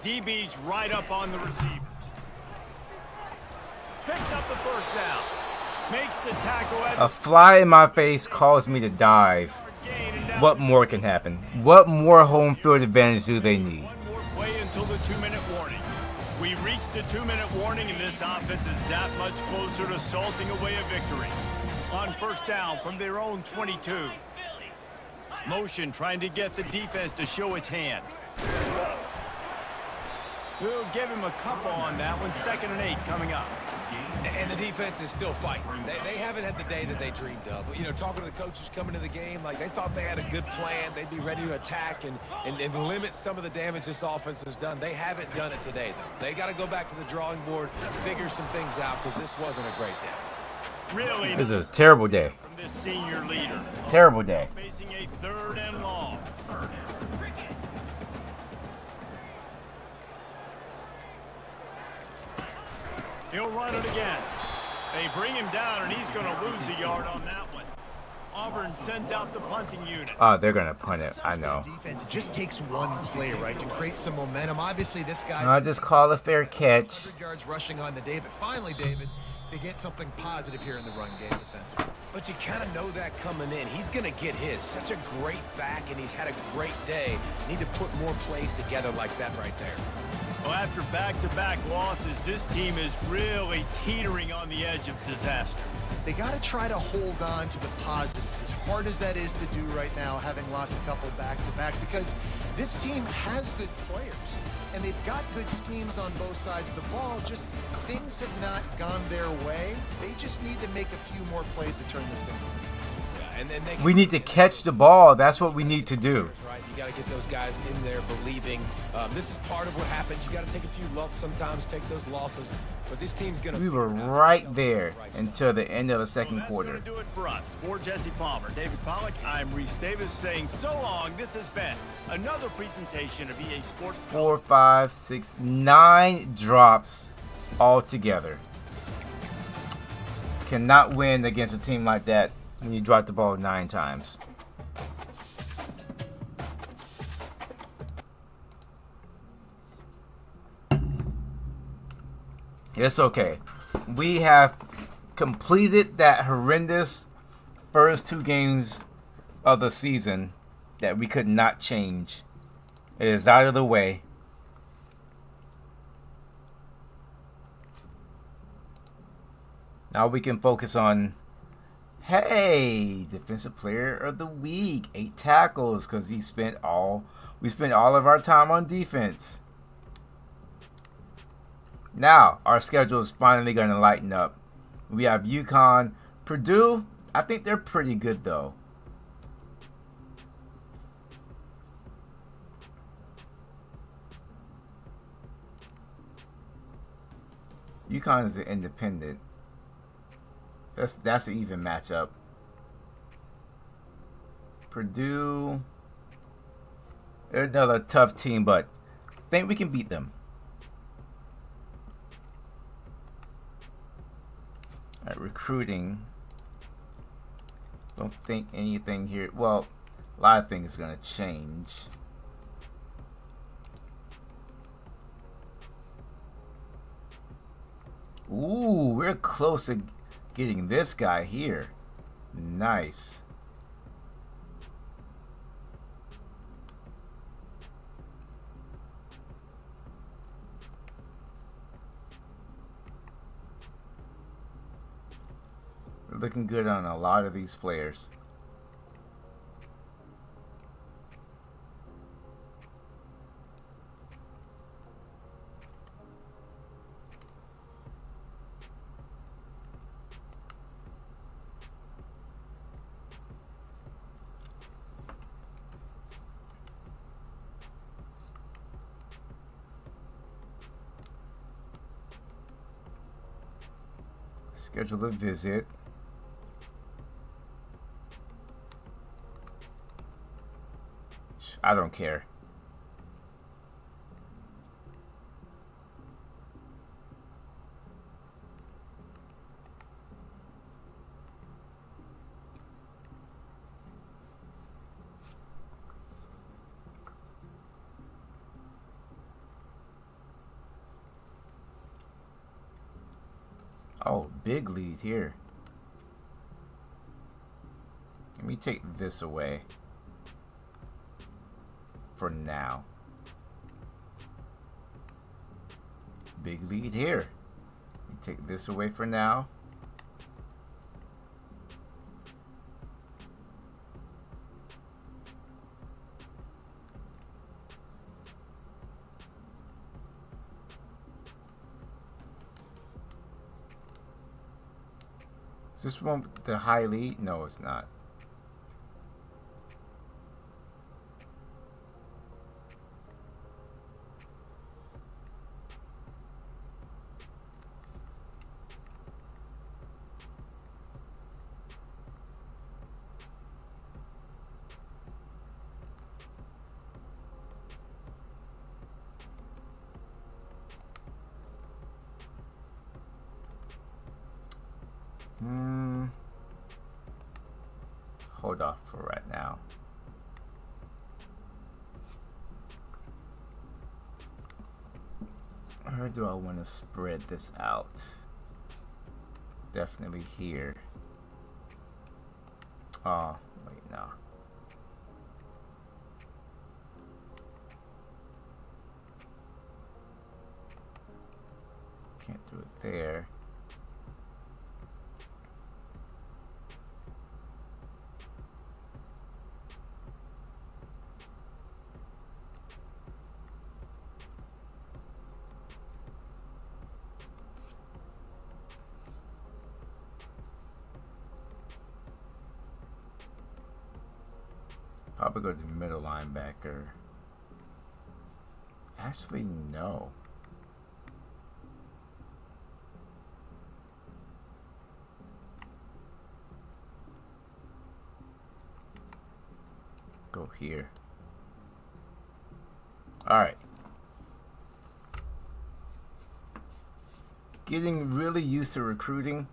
DB's right up on the receivers. Picks up the 1st down. Makes the tackle at A fly in my face caused me to dive. What more can happen? What more home field advantage do they need? 1 more play until the 2-minute warning. We reached the 2-minute warning, and this offense is that much closer to salting away a victory. On 1st down from their own 22. Motion trying to get the defense to show his hand. We'll give him a couple on that one. 2nd and 8 coming up. And the defense is still fighting. They haven't had the day that they dreamed of. You know, talking to the coaches coming to the game, like they thought they had a good plan. They'd be ready to attack and limit some of the damage this offense has done. They haven't done it today, though. They got to go back to the drawing board, figure some things out, because this wasn't a great day. Really, This is a terrible day. from this senior leader. Terrible day. Facing a 3rd and long. He'll run it again. They bring him down, and he's going to lose a yard on that one. Auburn sends out the punting unit. Oh, they're going to punt it. I know. Defense, it just takes one play, right, to create some momentum. Obviously, this guy's I just call a fair catch. 100 yards rushing on the day, but finally, David, they get something positive here in the run game defensively. But you kind of know that coming in. He's going to get his. Such a great back, and he's had a great day. Need to put more plays together like that right there. Well, after back-to-back losses, this team is really teetering on the edge of disaster. They got to try to hold on to the positives, as hard as that is to do right now, having lost a couple back-to-back, because this team has good players, and they've got good schemes on both sides of the ball. Just things have not gone their way. They just need to make a few more plays to turn this thing around. And then We need to catch the ball. That's what we need to do. Right, you got to get those guys in there believing. This is part of what happens. You got to take a few lumps sometimes, take those losses. But this team's going to. We were right there until the end of the second That's quarter. going to do it for us. For Jesse Palmer, David Pollack, I'm Reese Davis saying so long. This has been another presentation of EA Sports. 4, 5, 6, 9 drops all together. Cannot win against a team like that when you drop the ball 9 times. It's okay. We have completed that horrendous first 2 games of the season that we could not change. It is out of the way. Now we can focus on, hey, defensive player of the week, 8 tackles, because we spent all of our time on defense. Now our schedule is finally going to lighten up. We have UConn, Purdue. I think they're pretty good though. UConn is an independent. That's an even matchup. Purdue, they're another tough team, but I think we can beat them. At recruiting, don't think anything here. Well, a lot of things are going to change. Ooh, we're close to getting this guy here. Nice. We're looking good on a lot of these players. Schedule a visit. I don't care. Oh, big lead here. Let me take this away for now. Big lead here. Let me take this away for now. Is this one with the high lead? No, it's not. Hold off for right now. Or do I want to spread this out? Definitely here. Oh, wait, no. Can't do it there. Probably go to the middle linebacker. Actually, no. Go here. All right. Getting really used to recruiting.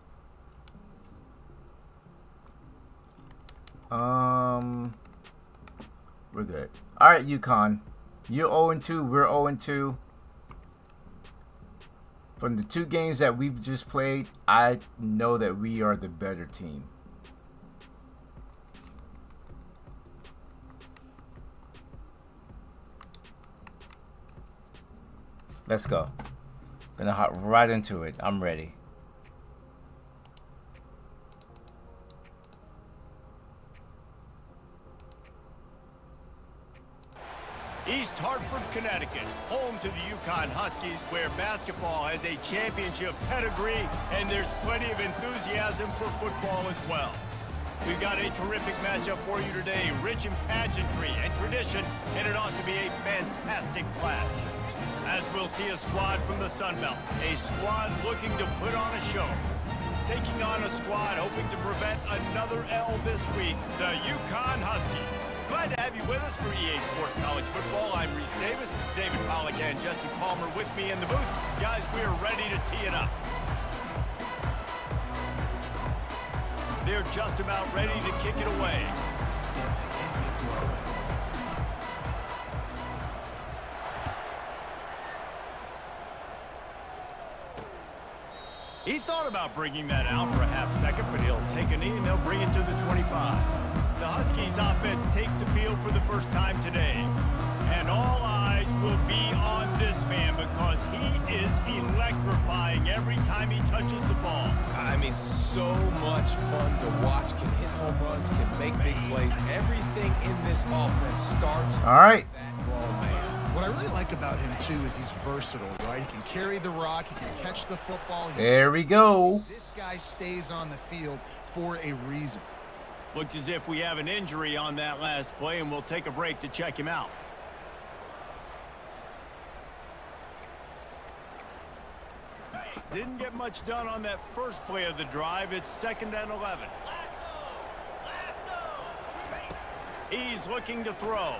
We're good. All right, UConn. You're 0-2. We're 0-2. From the two games that we've just played, I know that we are the better team. Let's go. Gonna hop right into it. I'm ready. East Hartford, Connecticut, home to the UConn Huskies, where basketball has a championship pedigree and there's plenty of enthusiasm for football as well. We've got a terrific matchup for you today, rich in pageantry and tradition, and it ought to be a fantastic clash. As we'll see a squad from the Sun Belt, a squad looking to put on a show. Taking on a squad hoping to prevent another L this week, the UConn Huskies. Glad to have you with us for EA Sports College Football. I'm Reese Davis, David Pollack and Jesse Palmer with me in the booth. Guys, we're ready to tee it up. They're just about ready to kick it away. He thought about bringing that out for a half second, but he'll take a knee and they'll bring it to the 25. The Huskies offense takes the field for the first time today. And all eyes will be on this man because he is electrifying every time he touches the ball. I mean, so much fun to watch. Can hit home runs, can make big plays. Everything in this offense starts All right. with that ball, man. What I really like about him, too, is he's versatile, right? He can carry the rock. He can catch the football. There we go. This guy stays on the field for a reason. Looks as if we have an injury on that last play, and we'll take a break to check him out. Didn't get much done on that first play of the drive. It's 2nd and 11. He's looking to throw.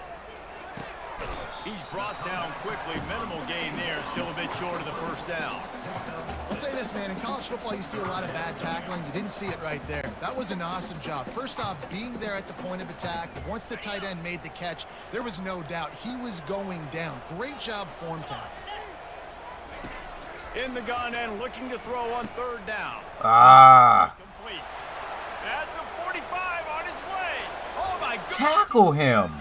He's brought down quickly. Minimal gain there. Still a bit short of the first down. I'll say this, man. In college football, you see a lot of bad tackling. You didn't see it right there. That was an awesome job. First off, being there at the point of attack. Once the tight end made the catch, there was no doubt he was going down. Great job form tackle. In the gun and looking to throw on 3rd down. Ah. Complete. At the 45 on his way. Oh, my God. Tackle him.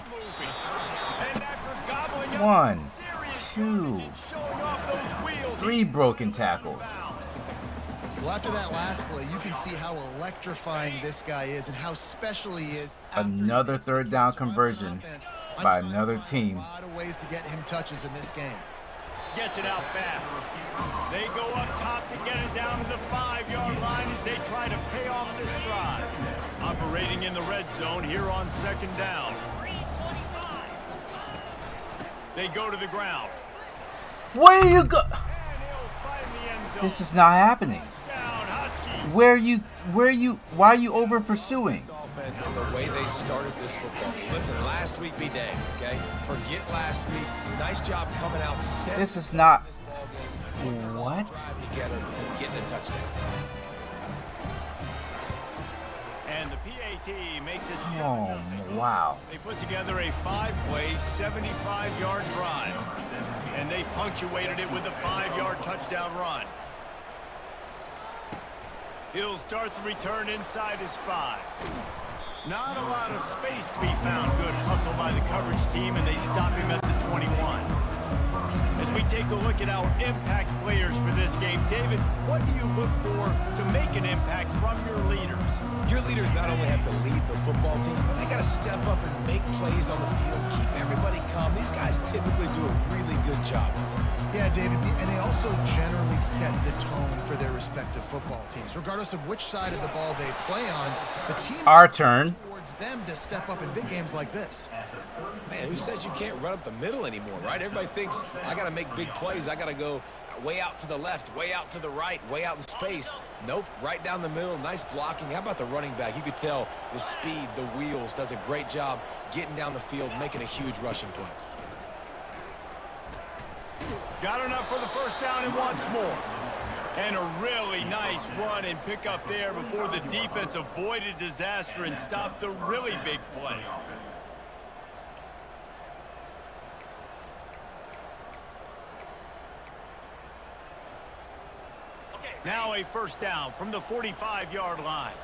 And after gobbling up 1, serious 2, yardage and showing off those wheels, 3 broken tackles. Well, after that last play, you can see how electrifying this guy is and how special he is. Another 3rd down conversion by another team. A lot of ways to get him touches in this game. Gets it out fast. They go up top to get it down to the 5-yard line as they try to pay off this drive. Operating in the red zone here on 2nd down. They go to the ground. Where you go? And he'll find the end zone. This is not happening. Down, Husky. Why are you over pursuing? Offense and the way they started this football game. Listen, last week be dang, okay? Forget last week. Nice job coming out. This is not. This ball game. What? Drive together and getting a touchdown. And the PAT makes it 7-0. Oh, wow. They put together a 5-play, 75-yard drive. And they punctuated it with a 5-yard touchdown run. He'll start the return inside his 5. Not a lot of space to be found. Good hustle by the coverage team, and they stop him at the 21. As we take a look at our impact players for this game, David, what do you look for to make an impact from your leaders? Your leaders not only have to lead the football team, but they got to step up and make plays on the field, keep everybody calm. These guys typically do a really good job. Yeah, David, and they also generally set the tone for their respective football teams. Regardless of which side of the ball they play on, the team Our turn. towards them to step up in big games like this. Man, who says you can't run up the middle anymore, right? Everybody thinks I got to make big plays. I got to go way out to the left, way out to the right, way out in space. Nope, right down the middle. Nice blocking. How about the running back? You could tell the speed, the wheels, does a great job getting down the field, making a huge rushing play. Got enough for the first down and wants more. And a really nice run and pick up there before the defense avoided disaster and stopped the really big play. Now a first down from the 45-yard line.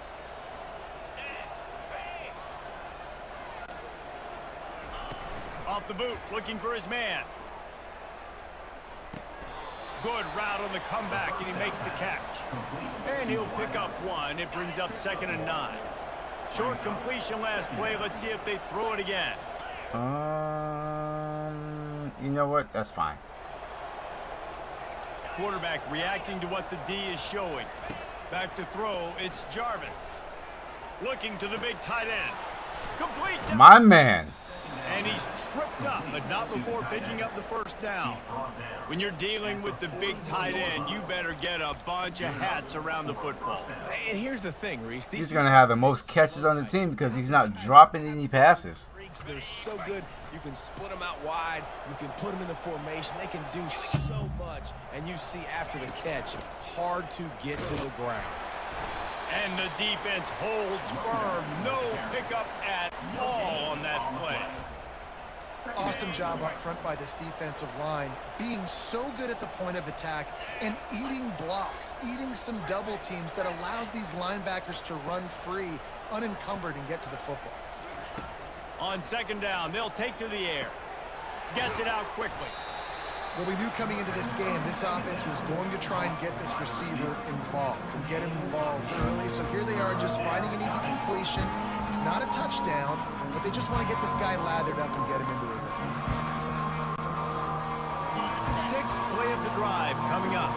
Off the boot, looking for his man. Good route on the comeback, and he makes the catch. And he'll pick up 1. It brings up 2nd and 9. Short completion last play. Let's see if they throw it again. You know what? That's fine. Quarterback reacting to what the D is showing. Back to throw, it's Jarvis. Looking to the big tight end. Complete. My man. And he's tripped up, but not before picking up the first down. When you're dealing with the big tight end, you better get a bunch of hats around the football. And here's the thing, Reese. He's going to have the most catches on the team because he's not dropping any passes. They're so good. You can split them out wide. You can put them in the formation. They can do so much. And you see after the catch, hard to get to the ground. And the defense holds firm. No pickup at all on that play. Awesome job up front by this defensive line, being so good at the point of attack and eating blocks, eating some double teams that allows these linebackers to run free, unencumbered, and get to the football. On second down, they'll take to the air. Gets it out quickly. Well, we knew coming into this game, this offense was going to try and get this receiver involved and get him involved early. So here they are just finding an easy completion. It's not a touchdown, but they just want to get this guy lathered up and get him into a rhythm. Sixth play of the drive coming up.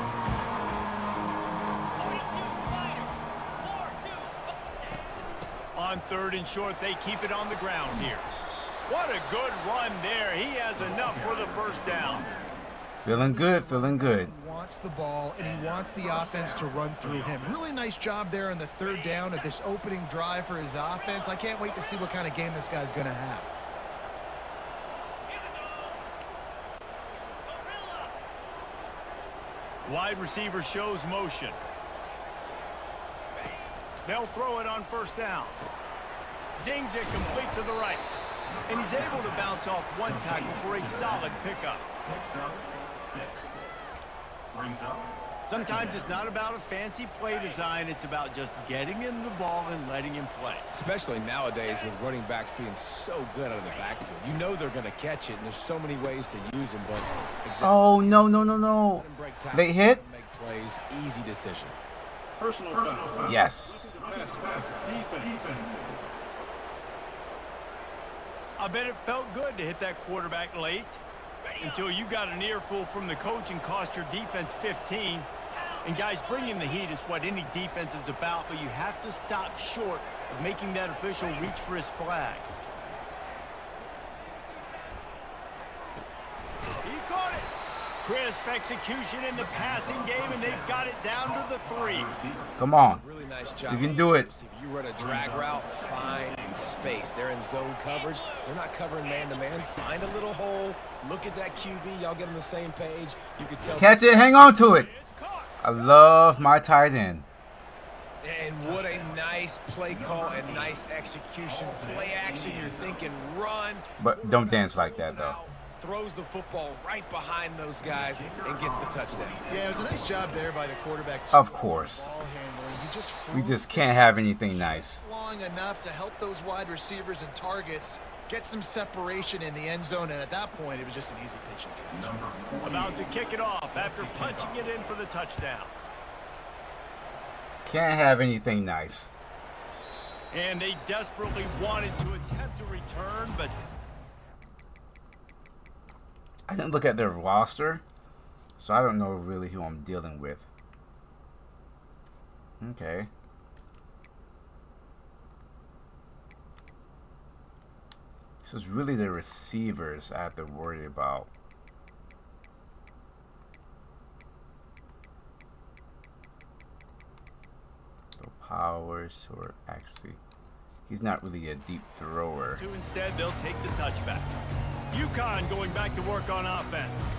On third and short, they keep it on the ground here. What a good run there. He has enough for the first down. Feeling good, feeling good. He wants the ball, and he wants the offense to run through him. Really nice job there on the third down of this opening drive for his offense. I can't wait to see what kind of game this guy's going to have. Wide receiver shows motion. They'll throw it on first down. Zings it complete to the right. And he's able to bounce off one tackle for a solid pickup. Picks up 6. Brings up. Sometimes it's not about a fancy play design. It's about just getting him the ball and letting him play. Especially nowadays with running backs being so good out of the backfield. You know they're going to catch it, and there's so many ways to use them. But Oh, no, no, no, no. They hit? Make plays, easy decision. Personal foul. Yes. Pass. Defense. I bet it felt good to hit that quarterback late until you got an earful from the coach and cost your defense 15. And guys, bringing the heat is what any defense is about, but you have to stop short of making that official reach for his flag. He caught it. Crisp execution in the passing game, and they've got it down to the 3. Come on. Really nice job. You can do it. If you run a drag route, find space. They're in zone coverage. They're not covering man-to-man. Find a little hole. Look at that QB. Y'all get on the same page. You can tell. Catch it, hang on to it. I love my tight end. And what a nice play call and nice execution. Play action, you're thinking run. But don't dance like that, though. Throws the football right behind those guys and gets the touchdown. Yeah, it was a nice job there by the quarterback. Of course. Ball handling. We just can't have anything nice. Long enough to help those wide receivers and targets get some separation in the end zone, and at that point, it was just an easy pitch and catch. About to kick it off after punching it in for the touchdown. Can't have anything nice. And they desperately wanted to attempt a return, but I didn't look at their roster, so I don't know really who I'm dealing with. Okay. So it's really the receivers I have to worry about. So Powers, or actually, he's not really a deep thrower. instead, they'll take the touchback. UConn going back to work on offense.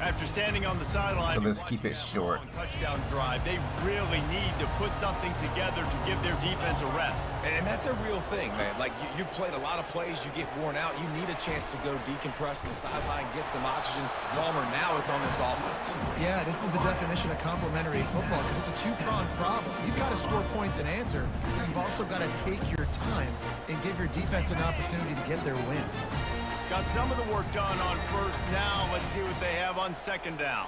After standing on the sideline, So let's keep it short. Touchdown drive. They really need to put something together to give their defense a rest. And that's a real thing, man. Like, you played a lot of plays, you get worn out. You need a chance to go decompress on the sideline, get some oxygen. Palmer, now it's on this offense. Yeah, this is the definition of complementary football because it's a two-pronged problem. You've got to score points and answer, but you've also got to take your time and give your defense an opportunity to get their win. Got some of the work done on first. Now let's see what they have on second down.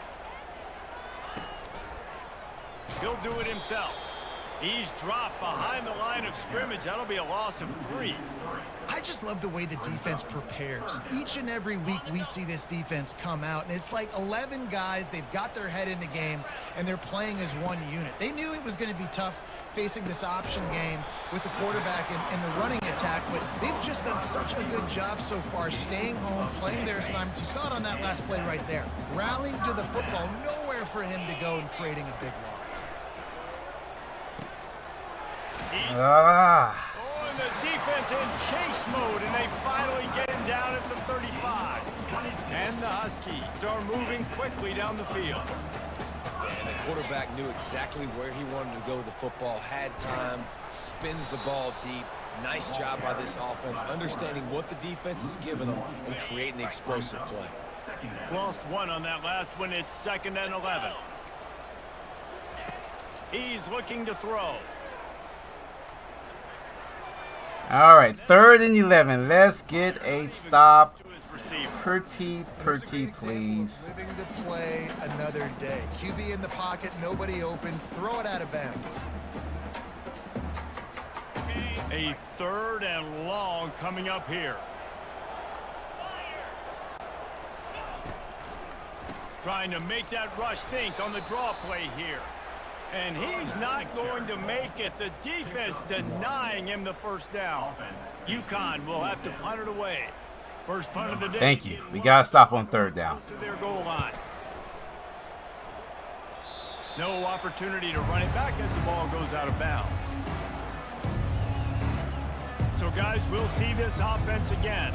He'll do it himself. He's dropped behind the line of scrimmage. That'll be a loss of 3. I just love the way the defense prepares. Each and every week we see this defense come out, and it's like 11 guys. They've got their head in the game, and they're playing as one unit. They knew it was going to be tough facing this option game with the quarterback and the running attack, but they've just done such a good job so far staying home, playing their assignments. You saw it on that last play right there. Rallying to the football, nowhere for him to go and creating a big loss. Oh, and the defense in chase mode, and they finally get him down at the 35. And the Huskies are moving quickly down the field. And the quarterback knew exactly where he wanted to go with the football, had time, spins the ball deep, Nice job by this offense, understanding what the defense is giving them and creating the explosive play. Lost one on that last one. It's 2nd and 11. He's looking to throw. All right, 3rd and 11. Let's get a stop. Pretty, please. Living to play another day. QB in the pocket, nobody open. Throw it out of bounds. A 3rd and long coming up here. Trying to make that rush think on the draw play here. And he's not going to make it. The defense denying him the first down. UConn will have to punt it away. First punt of the day. Thank you. We got to stop on 3rd down. To their goal line. No opportunity to run it back as the ball goes out of bounds. So, guys, we'll see this offense again.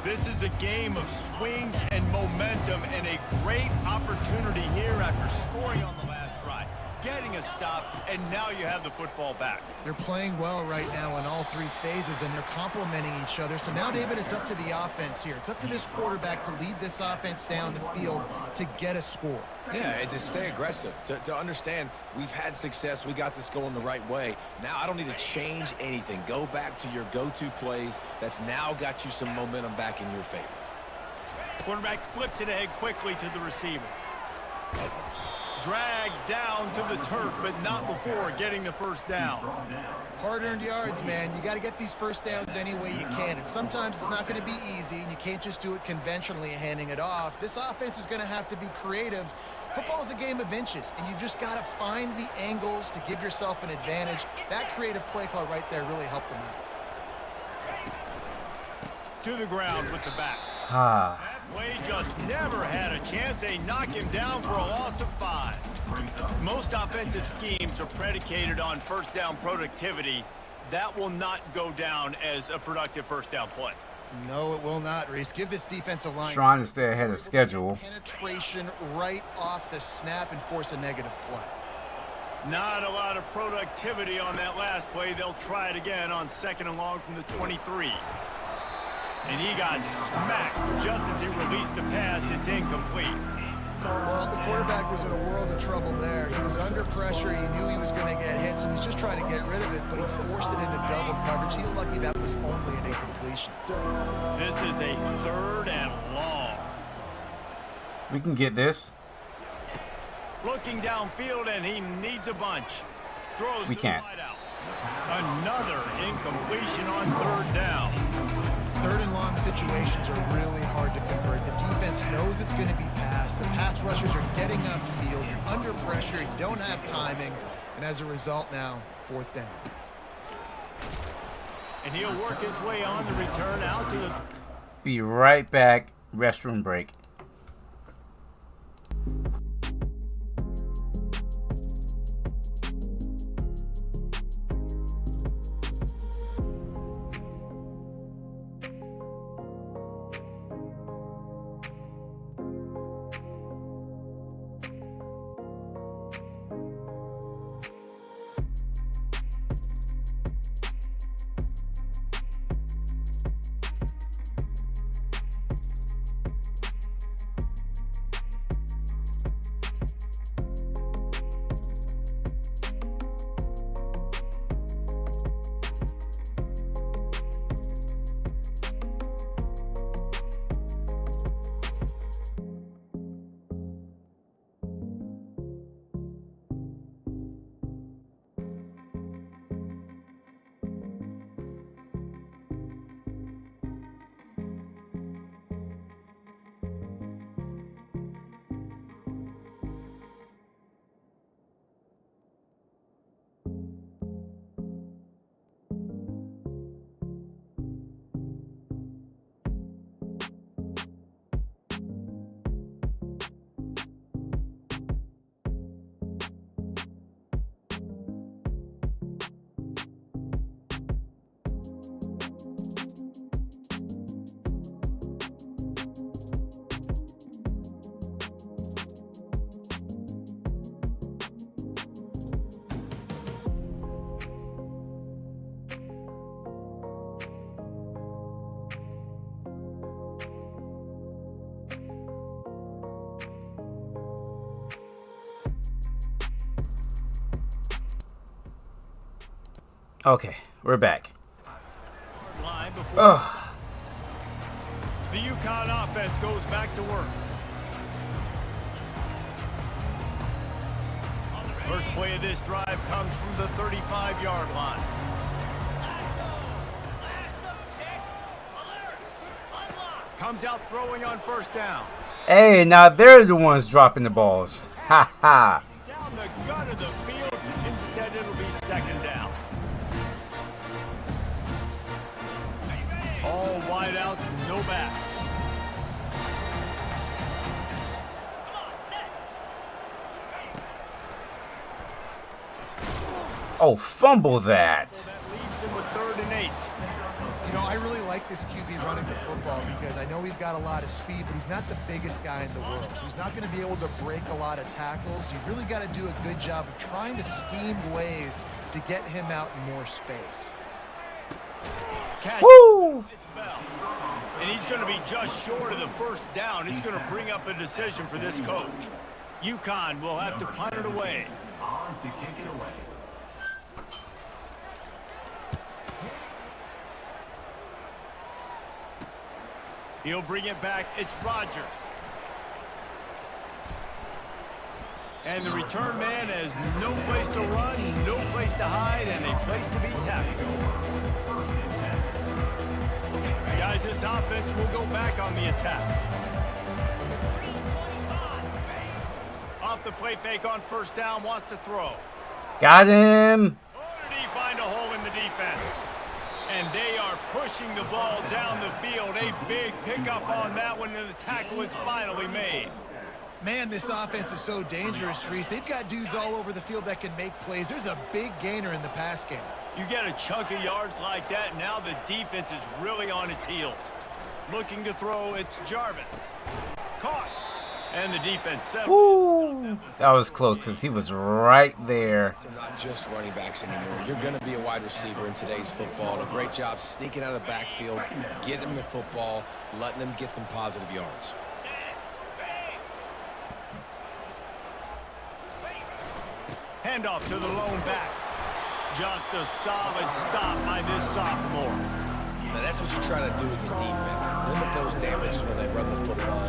This is a game of swings and momentum and a great opportunity here after scoring on the last drive, getting a stop, and now you have the football back. They're playing well right now in all 3 phases, and they're complementing each other. So now, David, it's up to the offense here. It's up to this quarterback to lead this offense down the field to get a score. Yeah, and to stay aggressive, to understand we've had success, we got this going the right way. Now I don't need to change anything. Go back to your go-to plays. That's now got you some momentum back in your favor. Quarterback flips it ahead quickly to the receiver. Dragged down to the turf, but not before getting the first down. Hard-earned yards, man. You got to get these first downs any way you can. And sometimes it's not going to be easy, and you can't just do it conventionally handing it off. This offense is going to have to be creative. Football is a game of inches, and you've just got to find the angles to give yourself an advantage. That creative play call right there really helped them out. To the ground with the back. Ah. That play just never had a chance. They knock him down for a loss of 5. Most offensive schemes are predicated on first down productivity. That will not go down as a productive first down play. No, it will not, Reese. Give this defensive line Trying to stay ahead of schedule. penetration right off the snap and force a negative play. Not a lot of productivity on that last play. They'll try it again on 2nd and long from the 23. And he got smacked just as he released the pass. It's incomplete. Well, the quarterback was in a world of trouble there. He was under pressure. He knew he was going to get hit, so he's just trying to get rid of it, but he forced it into double coverage. He's lucky that was only an incompletion. This is a 3rd and long. We can get this. Looking downfield, and he needs a bunch. Throws We to can't. the wideout. Another incompletion on 3rd down. 3rd and long situations are really hard to convert. The defense knows it's going to be passed. The pass rushers are getting upfield. You're under pressure. You don't have timing. And as a result now, 4th down. And he'll work his way on the return out to the... Be right back. Restroom break. Okay, we're back. Line before the UConn offense goes back to work. First play of this drive comes from the 35-yard line. Comes out throwing on first down. Hey, now they're the ones dropping the balls. Ha ha. Down the gut of the field. Instead, it'll be second down. All wideouts, no backs. Oh, fumble that. That leaves him with 3rd and 8. You know, I really like this QB running the football because I know he's got a lot of speed, but he's not the biggest guy in the world. So he's not going to be able to break a lot of tackles. You really got to do a good job of trying to scheme ways to get him out in more space. Catch. Woo! It's Bell. And he's going to be just short of the first down. It's going to bring up a decision for this coach. UConn will have to punt it away. On to kick it away. He'll bring it back. It's Rodgers. And the return man has no place to run, no place to hide, and a place to be tackled. Guys, this offense will go back on the attack. Off the play fake on first down, wants to throw. Got him. Oh, did he find a hole in the defense? And they are pushing the ball down the field. A big pickup on that one, and the tackle is finally made. Man, this offense is so dangerous, Reese. They've got dudes all over the field that can make plays. There's a big gainer in the pass game. You get a chunk of yards like that, now the defense is really on its heels. Looking to throw, it's Jarvis. Caught. And the defense settled. Woo! That was close because he was right there. So not just running backs anymore. You're going to be a wide receiver in today's football. A great job sneaking out of the backfield, getting him the football, letting them get some positive yards. Handoff to the lone back. Just a solid stop by this sophomore. Now that's what you try to do as a defense. Limit those damages when they run the football.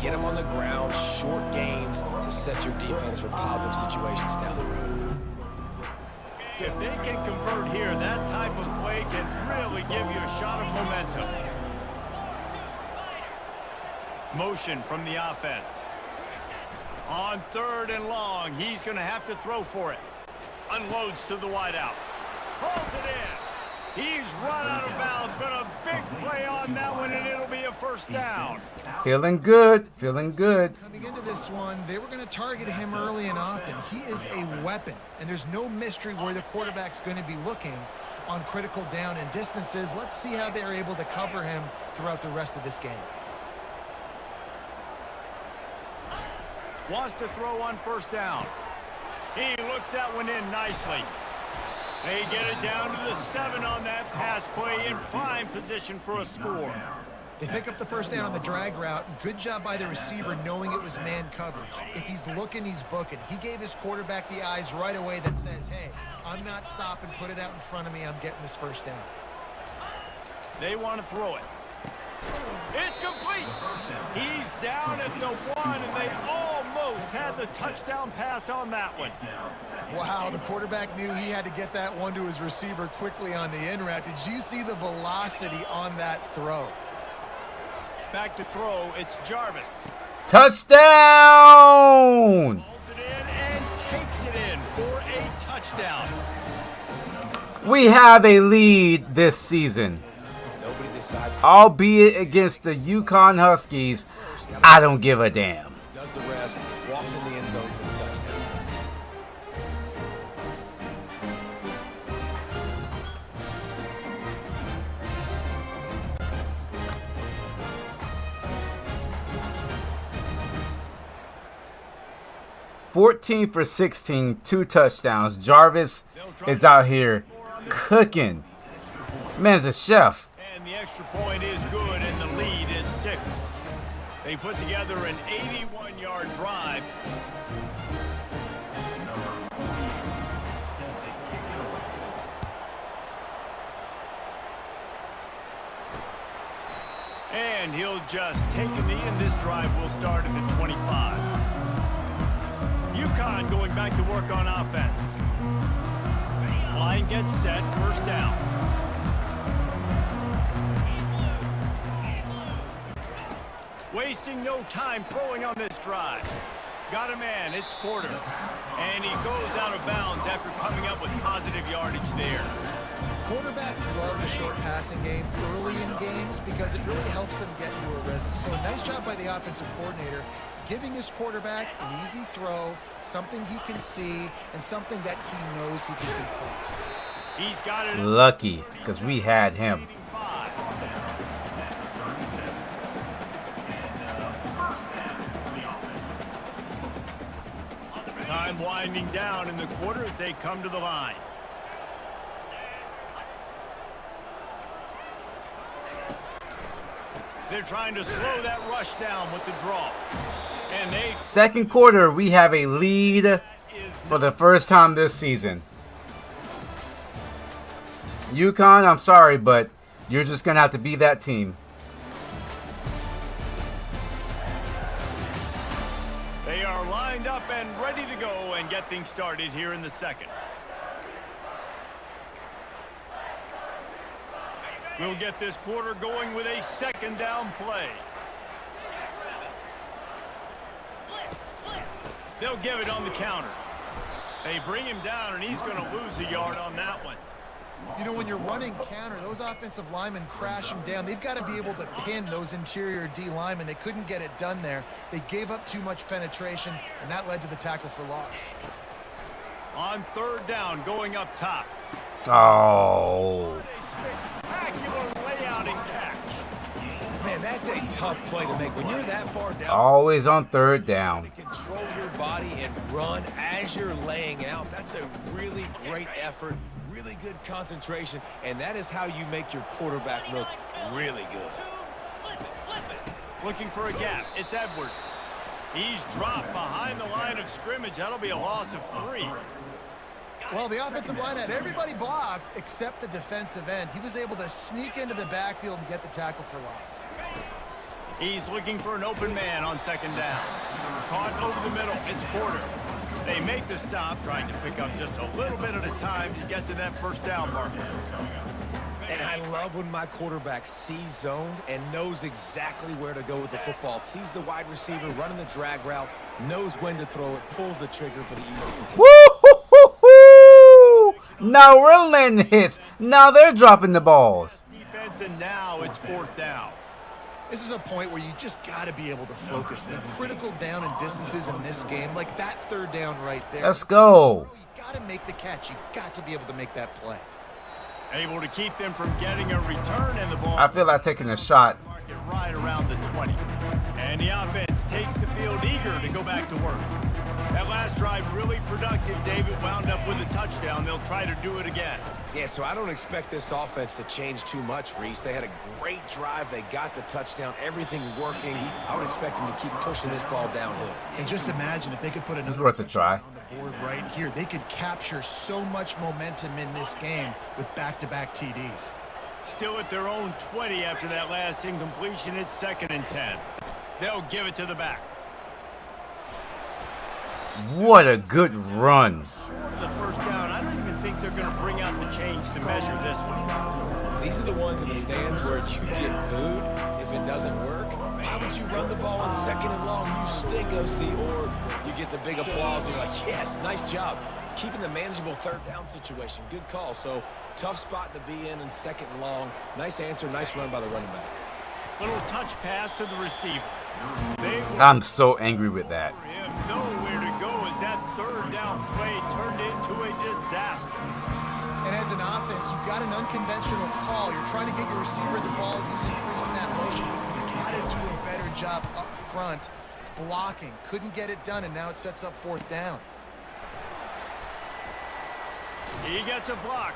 Get them on the ground, short gains to set your defense for positive situations down the road. If they can convert here, that type of play can really give you a shot of momentum. Motion from the offense. On 3rd and long, he's going to have to throw for it. Unloads to the wideout. Pulls it in. He's run out of bounds, but a big play on that one, and it'll be a first down. Feeling good. Feeling good. Coming into this one, they were going to target him early and often. He is a weapon, and there's no mystery where the quarterback's going to be looking on critical down and distances. Let's see how they're able to cover him throughout the rest of this game. Wants to throw on first down. He looks that one in nicely. They get it down to the 7 on that pass play in prime position for a score. They pick up the first down on the drag route. Good job by the receiver knowing it was man coverage. If he's looking, he's booking. He gave his quarterback the eyes right away that says, hey, I'm not stopping. Put it out in front of me. I'm getting this first down. They want to throw it. It's complete. He's down at the 1, and they almost had the touchdown pass on that one. Wow, the quarterback knew he had to get that one to his receiver quickly on the in route. Did you see the velocity on that throw? Back to throw, it's Jarvis. Touchdown! Pulls it in and takes it in for a touchdown. We have a lead this season. Nobody decides to Albeit against the UConn Huskies, I don't give a damn. does the rest, walks in the end zone for the touchdown. 14 for 16, 2 touchdowns. Jarvis is out here cooking. Man's a chef. And the extra point is good, and the lead is 6. They put together an 81-yard drive. And he'll just take a knee, and this drive will start at the 25. UConn going back to work on offense. Line gets set, first down. Wasting no time throwing on this drive. Got a man, it's Porter. And he goes out of bounds after coming up with positive yardage there. Quarterbacks love the short passing game early in games because it really helps them get into a rhythm. So nice job by the offensive coordinator giving his quarterback an easy throw, something he can see, and something that he knows he can complete. He's got it. Lucky, because we had him. Time winding down in the quarter as they come to the line. They're trying to slow that rush down with the draw. And they... Second quarter, we have a lead for the first time this season. UConn, I'm sorry, but you're just going to have to be that team. They are lined up and ready to go and get things started here in the second. We'll get this quarter going with a second down play. They'll give it on the counter. They bring him down, and he's going to lose a yard on that one. You know, when you're running counter, those offensive linemen crashing down, they've got to be able to pin those interior D linemen. They couldn't get it done there. They gave up too much penetration, and that led to the tackle for loss. On third down, going up top. Oh. Spectacular layout and catch. Man, that's a tough play to make. When you're that far down, Always on third down. to control your body and run as you're laying out. That's a really great effort, really good concentration, and that is how you make your quarterback look really good. Looking for a gap. It's Edwards. He's dropped behind the line of scrimmage. That'll be a loss of 3. Well, the offensive line had everybody blocked except the defensive end. He was able to sneak into the backfield and get the tackle for loss. He's looking for an open man on second down. Caught over the middle. It's Porter. They make the stop, trying to pick up just a little bit at a time to get to that first down marker. And I love when my quarterback sees zoned and knows exactly where to go with the football. Sees the wide receiver running the drag route, knows when to throw it, pulls the trigger for the easy completion. Woo-hoo-hoo-hoo! Now we're landing hits. Now they're dropping the balls. Defense, and now it's fourth down. This is a point where you just got to be able to focus. The critical down and distances in this game, like that third down right there. Let's go. You got to make the catch. You got to be able to make that play. Able to keep them from getting a return, and the ball. I feel like taking a shot. Market right around the 20. And the offense takes the field, eager to go back to work. That last drive really productive. David wound up with a touchdown. They'll try to do it again. Yeah, so I don't expect this offense to change too much, Reese. They had a great drive. They got the touchdown. Everything working. I would expect them to keep pushing this ball downhill. And just imagine if they could put another worth a try. on the board right here. They could capture so much momentum in this game with back-to-back TDs. Still at their own 20 after that last incompletion. It's 2nd and 10. They'll give it to the back. What a good run. Short of the first down. I don't even think they're going to bring out the chains to measure this one. These are the ones in the stands where you get booed if it doesn't work. Why would you run the ball on 2nd and long? You stink, OC. Or you get the big applause and you're like, yes, nice job. Keeping the manageable third down situation. Good call. So tough spot to be in 2nd and long. Nice answer, nice run by the running back. Little touch pass to the receiver. I'm so angry with that. Him nowhere to go as that third down play turned into a disaster. And as an offense, you've got an unconventional call. You're trying to get your receiver the ball using pre-snap motion, but you've got to do a better job up front blocking. Couldn't get it done, and now it sets up 4th down. He gets a block.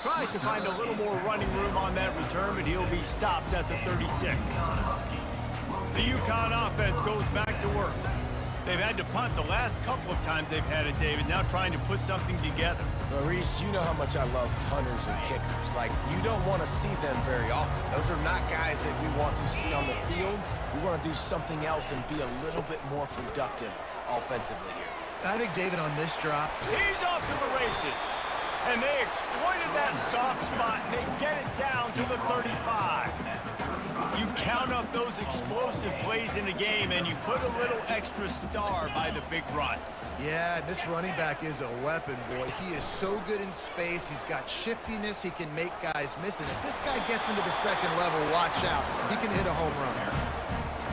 Tries to find a little more running room on that return, but he'll be stopped at the 36. The UConn offense goes back to work. They've had to punt the last couple of times they've had it, David, now trying to put something together. Maurice, you know how much I love punters and kickers. Like, you don't want to see them very often. Those are not guys that we want to see on the field. We want to do something else and be a little bit more productive offensively here. I think David on this drop. He's off to the races. And they exploited that soft spot, and they get it down to the 35. You count up those explosive plays in the game, and you put a little extra star by the big run. Yeah, this running back is a weapon, boy. He is so good in space. He's got shiftiness. He can make guys miss. And if this guy gets into the second level, watch out. He can hit a home run.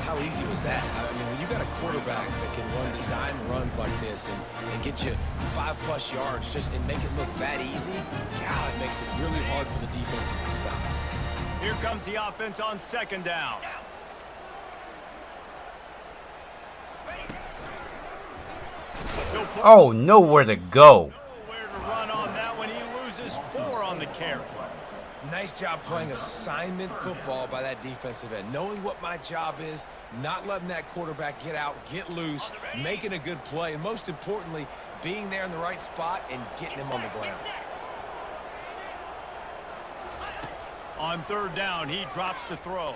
How easy was that? I mean, when you got a quarterback that can run design runs like this and get you 5+ yards just and make it look that easy, God, it makes it really hard for the defenses to stop. Here comes the offense on second down. Oh, nowhere to go. Nowhere to run on that one. He loses 4 on the carry. Nice job playing assignment football by that defensive end. Knowing what my job is, not letting that quarterback get out, get loose, making a good play, and most importantly, being there in the right spot and getting him on the ground. On third down, he drops to throw.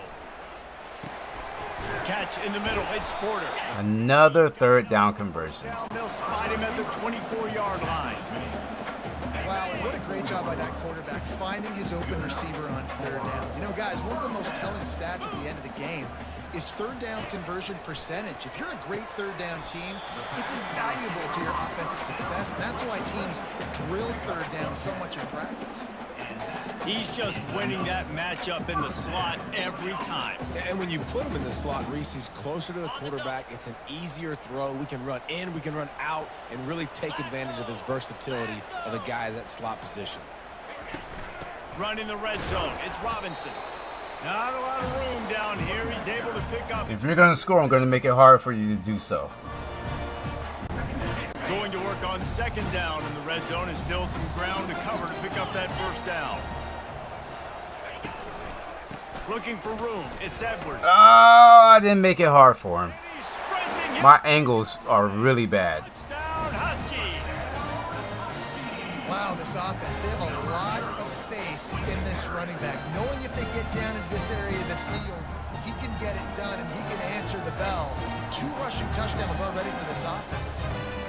Catch in the middle, it's Porter. Another third down conversion. They'll spot him at the 24-yard line. Wow, and what a great job by that quarterback finding his open receiver on third down. You know, guys, one of the most telling stats at the end of the game is third down conversion percentage. If you're a great third down team, it's invaluable to your offensive success. And that's why teams drill third down so much in practice. He's just winning that matchup in the slot every time. And when you put him in the slot, Reese, he's closer to the quarterback. It's an easier throw. We can run in, we can run out, and really take advantage of his versatility of the guy in that slot position. Running the red zone, it's Robinson. Not a lot of room down here. He's able to pick up. If you're going to score, I'm going to make it hard for you to do so. Going to work on second down in the red zone is still some ground to cover to pick up that first down. Looking for room. It's Edwards. Oh, I didn't make it hard for him. He's sprinting. My angles are really bad. It's down, Huskies. Wow, this offense, they have a lot of faith in this running back. Knowing if they get down in this area of the field, he can get it done and he can answer the bell. 2 rushing touchdowns already for this offense.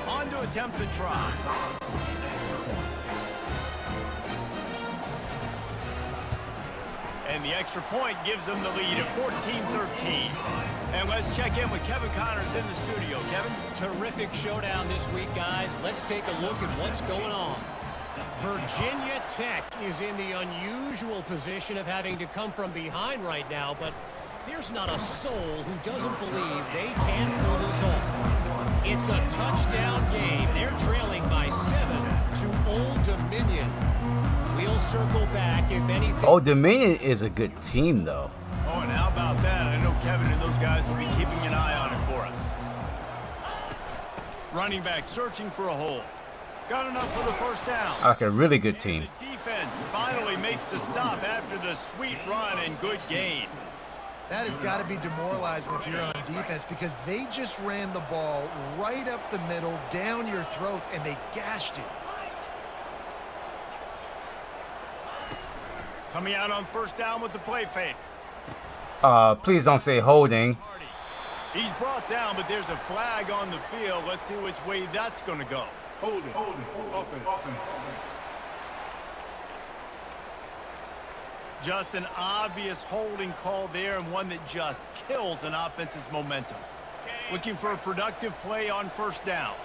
On to attempt to try. And the extra point gives them the lead at 14-13. And let's check in with Kevin Connors in the studio. Kevin? Terrific showdown this week, guys. Let's take a look at what's going on. Virginia Tech is in the unusual position of having to come from behind right now, but there's not a soul who doesn't believe they can pull this off. It's a touchdown game. They're trailing by 7 to Old Dominion. We'll circle back if anything. Old Dominion is a good team, though. Oh, and how about that? I know Kevin and those guys will be keeping an eye on it for us. Running back searching for a hole. Got enough for the first down. Like a really good team. The defense finally makes the stop after the sweet run and good gain. That has got to be demoralizing if you're on defense because they just ran the ball right up the middle, down your throats, and they gashed you. Coming out on first down with the play fake. Please don't say holding. He's brought down, but there's a flag on the field. Let's see which way that's going to go. Holding, offense. Just an obvious holding call there and one that just kills an offense's momentum. Looking for a productive play on first down.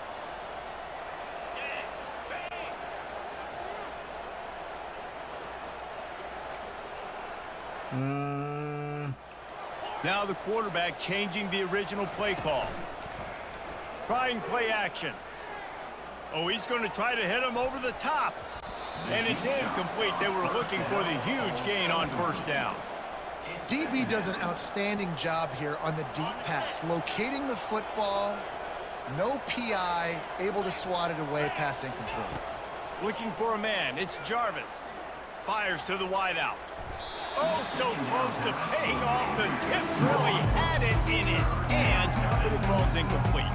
Now the quarterback changing the original play call. Trying play action. Oh, he's going to try to hit him over the top. And it's incomplete. They were looking for the huge gain on first down. DB does an outstanding job here on the deep pass, locating the football, no PI, able to swat it away, pass incomplete. Looking for a man. It's Jarvis. Fires to the wideout. Oh, so close to paying off the tip. Really had it in his hands, but it falls incomplete.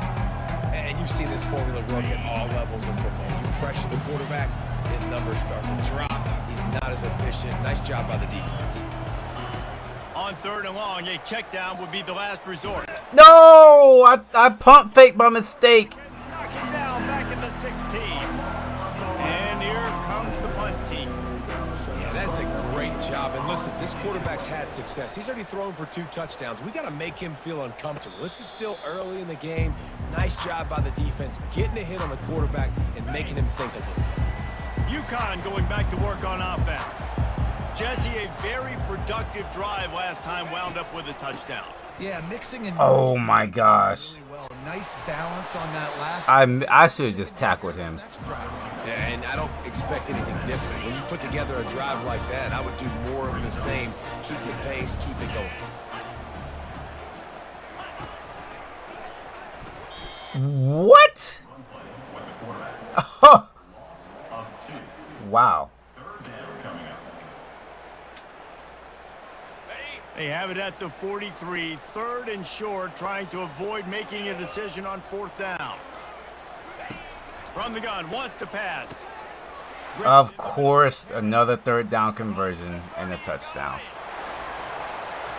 We've seen this formula work at all levels of football. You pressure the quarterback, his numbers start to drop. He's not as efficient. Nice job by the defense. On 3rd and long, a check down would be the last resort. No! I pump fake by mistake. Knocking down back at the 16. And here comes the punt team. Yeah, that's a great job. And listen, this quarterback's had success. He's already thrown for 2 touchdowns. We got to make him feel uncomfortable. This is still early in the game. Nice job by the defense, getting a hit on the quarterback and making him think a little bit. UConn going back to work on offense. Jesse, a very productive drive last time wound up with a touchdown. Yeah, mixing and Oh my gosh. really well. Nice balance on that last I should have just tackled him. next drive. Yeah, and I don't expect anything different. When you put together a drive like that, I would do more of the same. Keep the pace, keep it going. What? Oh. Wow. They have it at the 43, 3rd and short, trying to avoid making a decision on 4th down. From the gun, wants to pass. Of course, another 3rd down conversion and a touchdown.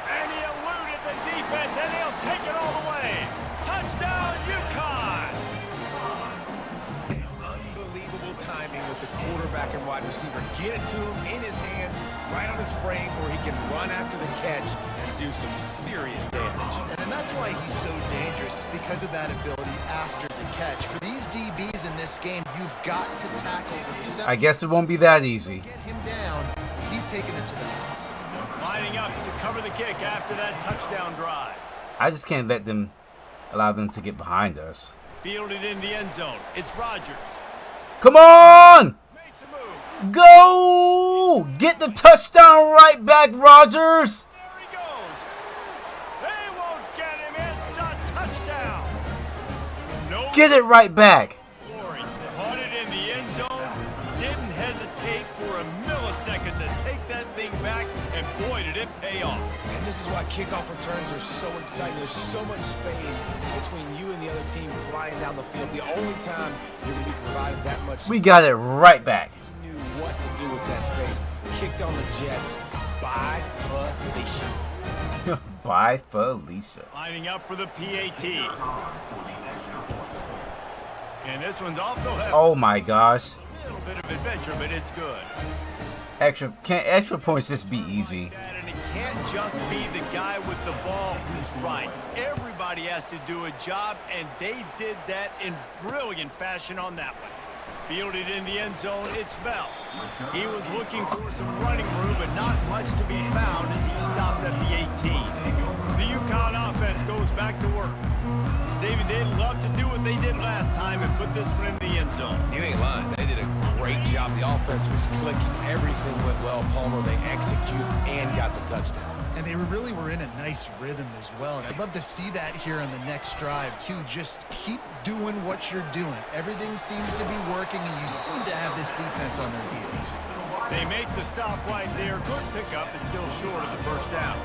And he eluded the defense, and he'll take it all the way. Touchdown, UConn! Unbelievable timing with the quarterback and wide receiver. Get it to him in his hands, right on his frame, where he can run after the catch and do some serious damage. And that's why he's so dangerous, because of that ability after the catch. For these DBs in this game, you've got to tackle the reception. I guess it won't be that easy. Get him down. He's taking it to the house. Lining up to cover the kick after that touchdown drive. I just can't allow them to get behind us. Fielded in the end zone. It's Rodgers. Come on! Makes a move. Go! Get the touchdown right back, Rodgers! There he goes. They won't get him. It's a touchdown. No Get it right back. glory. Caught it in the end zone. Didn't hesitate for a millisecond to take that thing back, and boy, did it pay off. And this is why kickoff returns are so exciting. There's so much space between you and the other team flying down the field. The only time you're going to be provided that much space. We got it right back. Knew what to do with that space. Kicked on the Jets by Felicia. Bye, Felicia. Lining up for the PAT. And this one's off the left. Oh my gosh. A little bit of adventure, but it's good. Can't extra points just be easy? And it can't just be the guy with the ball who's right. Everybody has to do a job, and they did that in brilliant fashion on that one. Fielded in the end zone, it's Bell. He was looking for some running room, but not much to be found as he stopped at the 18. The UConn offense goes back to work. David, they'd love to do what they did last time and put this one in the end zone. You ain't lying. They did a great job. The offense was clicking. Everything went well. Palmer, they executed and got the touchdown. And they really were in a nice rhythm as well. And I'd love to see that here on the next drive, too. Just keep doing what you're doing. Everything seems to be working, and you seem to have this defense on their heels. They make the stop right there. Good pickup, but still short of the first down.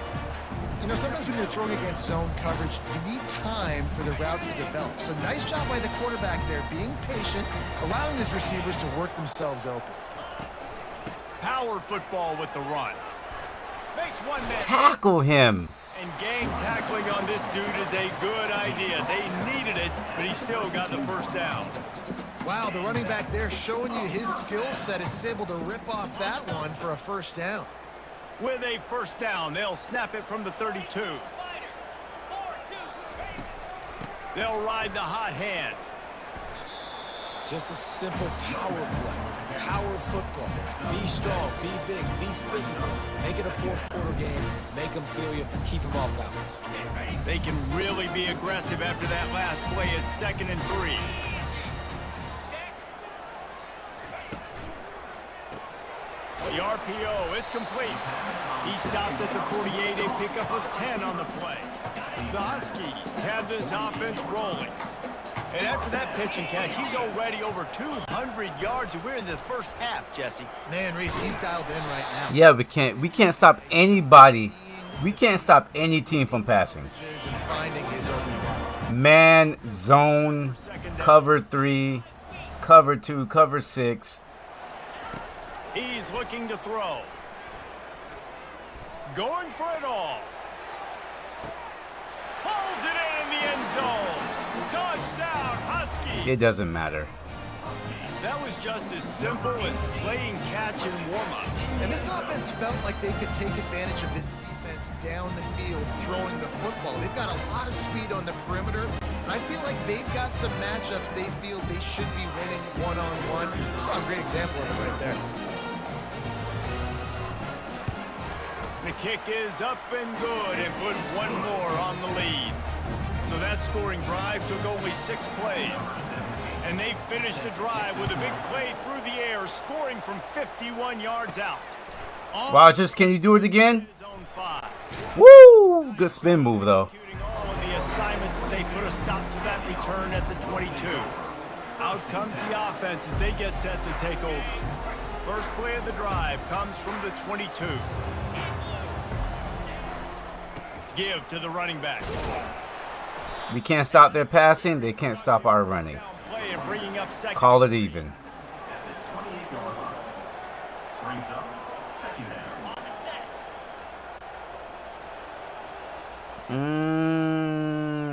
You know, sometimes when you're throwing against zone coverage, you need time for the routes to develop. So nice job by the quarterback there, being patient, allowing his receivers to work themselves open. Power football with the run. Makes one man. Tackle him. And gang tackling on this dude is a good idea. They needed it, but he still got the first down. Wow, the running back there showing you his skill set as he's able to rip off that one for a first down. With a first down, they'll snap it from the 32. They'll ride the hot hand. Just a simple power play. Power football. Be strong, be big, be physical. Make it a fourth quarter game. Make them feel you. Keep them off balance. They can really be aggressive after that last play. It's 2nd and 3. The RPO, it's complete. He stopped at the 48, a pickup of 10 on the play. The Huskies have this offense rolling. And after that pitch and catch, he's already over 200 yards, and we're in the first half, Jesse. Man, Reese, he's dialed in right now. Yeah, we can't stop anybody. We can't stop any team from passing. And finding his open ball. Man, zone, Cover 3, cover 2, cover 6. He's looking to throw. Going for it all. Pulls it in the end zone. Touchdown, Husky. It doesn't matter. That was just as simple as playing catch in warm-ups. And this offense felt like they could take advantage of this defense down the field throwing the football. They've got a lot of speed on the perimeter, and I feel like they've got some matchups they feel they should be winning one-on-one. Saw a great example of it right there. The kick is up and good and put one more on the lead. So that scoring drive took only 6 plays. And they finished the drive with a big play through the air, scoring from 51 yards out. Rogers, can you do it again? Zone 5. Woo! Good spin move, though. Executing all of the assignments as they put a stop to that return at the 22. Out comes the offense as they get set to take over. First play of the drive comes from the 22. Give to the running back. We can't stop their passing. They can't stop our running. Play and bringing up second. Call it even. Brings up second down.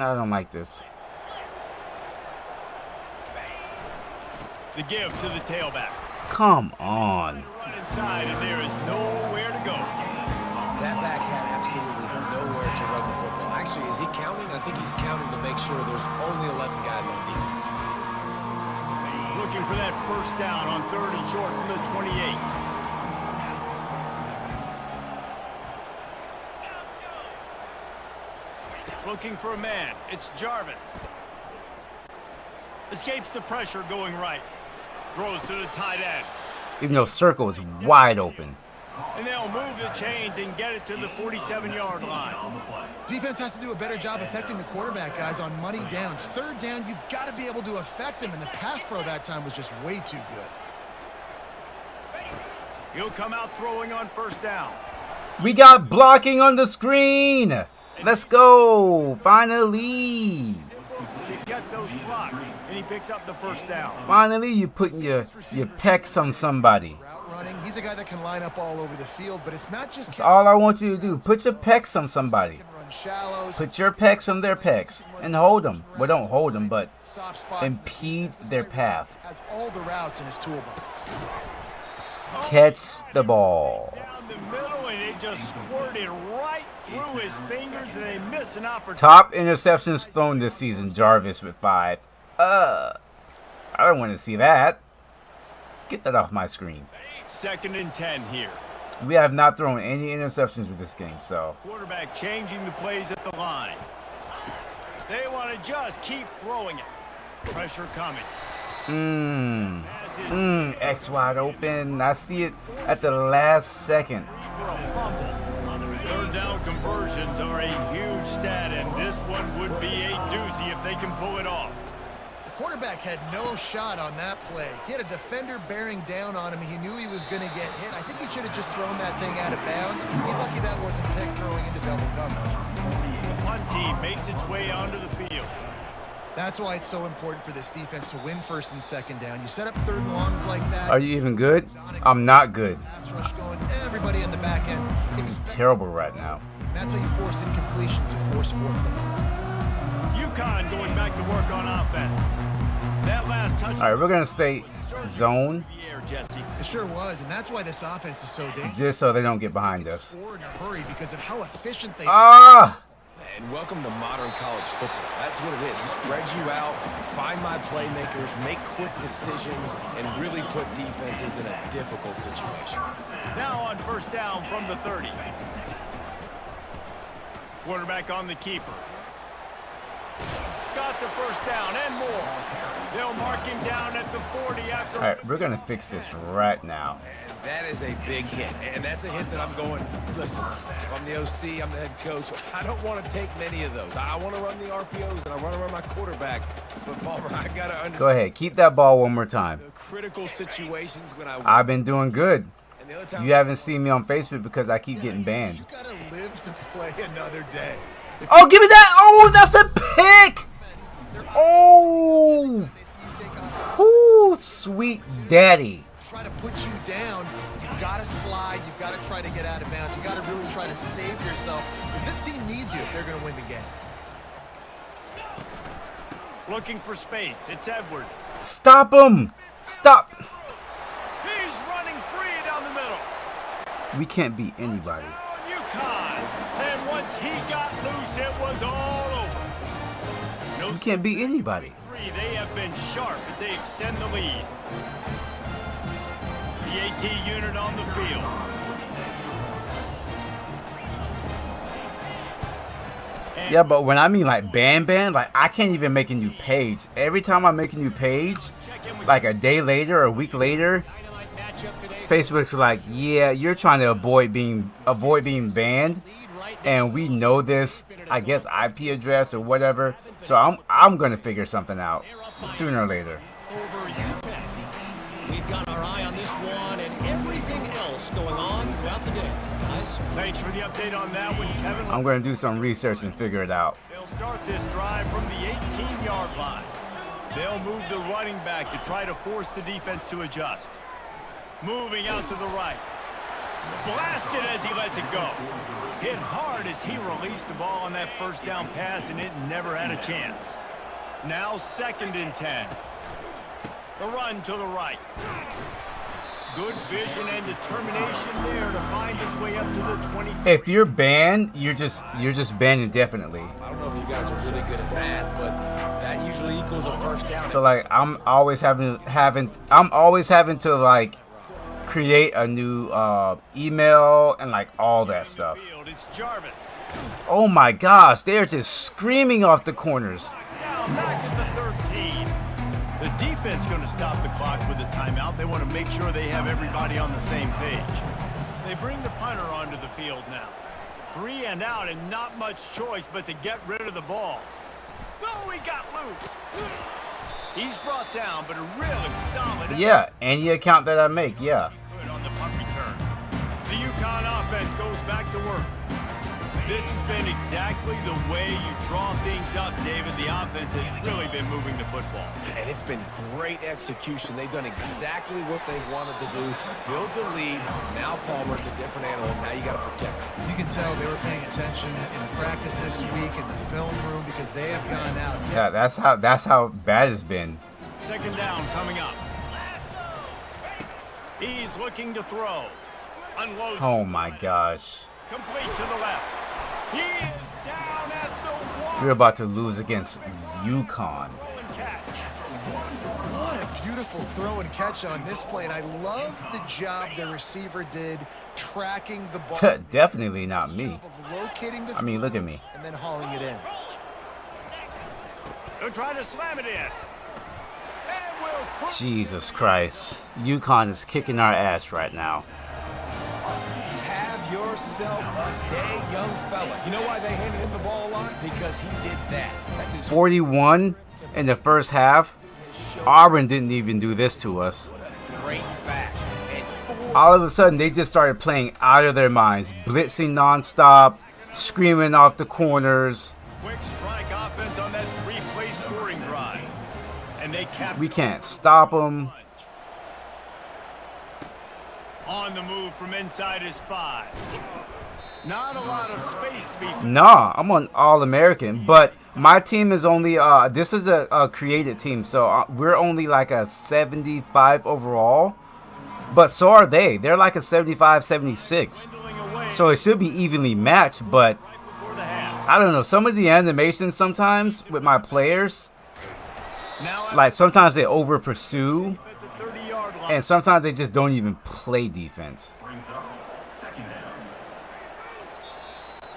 I don't like this. The give to the tailback. Come on. Run inside, and there is nowhere to go. That back had absolutely nowhere to run the football. Actually, is he counting? I think he's counting to make sure there's only 11 guys on defense. Looking for that first down on 3rd and short from the 28. Looking for a man. It's Jarvis. Escapes the pressure going right. Throws to the tight end. Even though circle is wide open. And they'll move the chains and get it to the 47-yard line. Defense has to do a better job affecting the quarterback, guys, on money downs. 3rd down, you've got to be able to affect him, and the pass pro that time was just way too good. He'll come out throwing on 1st down. We got blocking on the screen. Let's go. Finally. To get those blocks, and he picks up the 1st down. Finally, you putting your pecs on somebody. Route running, he's a guy that can line up all over the field, but it's not just... That's all I want you to do. Put your pecs on somebody. Run shallows. Put your pecs on their pecs and hold them. Well, don't hold them, but Soft spots. impede their path. Has all the routes in his toolbox. Catch the ball. Down the middle, and it just squirted right through his fingers, and they miss an opportunity. Top interceptions thrown this season, Jarvis with 5. I don't want to see that. Get that off my screen. 2nd and 10 here. We have not thrown any interceptions in this game, so. Quarterback changing the plays at the line. They want to just keep throwing it. Pressure coming. X wide open. I see it at the last second. For a fumble. 3rd down conversions are a huge stat, and this one would be a doozy if they can pull it off. The quarterback had no shot on that play. He had a defender bearing down on him. He knew he was going to get hit. I think he should have just thrown that thing out of bounds. He's lucky that wasn't picked throwing into double coverage. The punt team makes its way onto the field. That's why it's so important for this defense to win 1st and 2nd down. You set up 3rd and longs like that. Are you even good? I'm not good. Pass rush going, everybody in the back end. Terrible right now. That's how you force incompletions and force 4th downs. UConn going back to work on offense. That last touch. All right, we're going to stay zone It sure was, and that's why this offense is so dangerous. just so they don't get behind us. Score in a hurry because of how efficient they Ah! And welcome to modern college football. That's what it is. Spread you out, find my playmakers, make quick decisions, and really put defenses in a difficult situation. Now on 1st down from the 30. Quarterback on the keeper. Got the 1st down and more. They'll mark him down at the 40 after. All right, we're going to fix this right now. That is a big hit, and that's a hit that I'm going, listen, if I'm the OC, I'm the head coach, I don't want to take many of those. I want to run the RPOs, and I want to run my quarterback, but Palmer, I got to understand. Go ahead, keep that ball one more time. The critical situations when I've been doing good. and the other time You haven't seen me on Facebook because I keep getting banned. You gotta live to play another day. Oh, give me that! Oh, that's a pick! They're Oh! Whoo, sweet daddy. Try to put you down. You've got to slide. You've got to try to get out of bounds. You've got to really try to save yourself because this team needs you if they're going to win the game. Looking for space. It's Edwards. Stop him! Stop! He's running free down the middle. We can't beat anybody. UConn. And once he got loose, it was all over. No, We can't beat anybody. they have been sharp as they extend the lead. The AT unit on the field. And Yeah, but when I mean like ban, like I can't even make a new page. Every time I make a new page, like a day later or a week later, Dynamite matchup today. Facebook's like, yeah, you're trying to avoid being banned, and we know this, I guess, IP address or whatever. So I'm gonna figure something out sooner or later. Over UTEP. We've got our eye on this one and everything else going on throughout the day. Guys, thanks for the update on that one, Kevin. I'm gonna do some research and figure it out. They'll start this drive from the 18-yard line. They'll move the running back to try to force the defense to adjust. Moving out to the right. Blasted as he lets it go. Hit hard as he released the ball on that first down pass, and it never had a chance. Now 2nd and 10. The run to the right. Good vision and determination there to find his way up to the 20. If you're banned, you're just banned indefinitely. I don't know if you guys are really good at that, but that usually equals a first down. So like I'm always having to like create a new email and like all that stuff. It's Jarvis. Oh my gosh, they're just screaming off the corners. Down back at the 13. The defense going to stop the clock with a timeout. They want to make sure they have everybody on the same page. They bring the punter onto the field now. 3 and out and not much choice but to get rid of the ball. Oh, he got loose. He's brought down, but a really solid. Yeah, any account that I make, yeah. Good on the punt return. The UConn offense goes back to work. This has been exactly the way you draw things up, David. The offense has really been moving the football. And it's been great execution. They've done exactly what they've wanted to do. Build the lead. Now Palmer's a different animal. Now you got to protect him. You can tell they were paying attention in practice this week in the film room because they have gone out. Yeah, that's how bad it's been. 2nd down coming up. He's looking to throw. Unloads. Oh my gosh. Complete to the left. He is down at the 1. We're about to lose against UConn. Throw and catch. What a beautiful throw and catch on this play, and I love the job the receiver did tracking the ball. Definitely not me. Job of locating the I mean, look at me. and then hauling it in. They'll try to slam it in. And we'll cruise. Jesus Christ. UConn is kicking our ass right now. Have yourself a day, young fella. You know why they handed him the ball a lot? Because he did that. That's his 41 in the first half. Auburn didn't even do this to us. great back. And All of a sudden, they just started playing out of their minds, blitzing nonstop, screaming off the corners. Quick strike offense on that 3-play scoring drive. And they capture. We can't stop them. On the move from inside his 5. Not a lot of space to be. Nah, I'm on All-American, but my team is only, this is a created team, so we're only like a 75 overall, but so are they. They're like a 75, 76, Dwindling away so it should be evenly matched, but right before the half. I don't know, some of the animations sometimes with my players, Now like sometimes they over pursue, at the 30-yard line. and sometimes they just don't even play defense. Brings up 2nd down.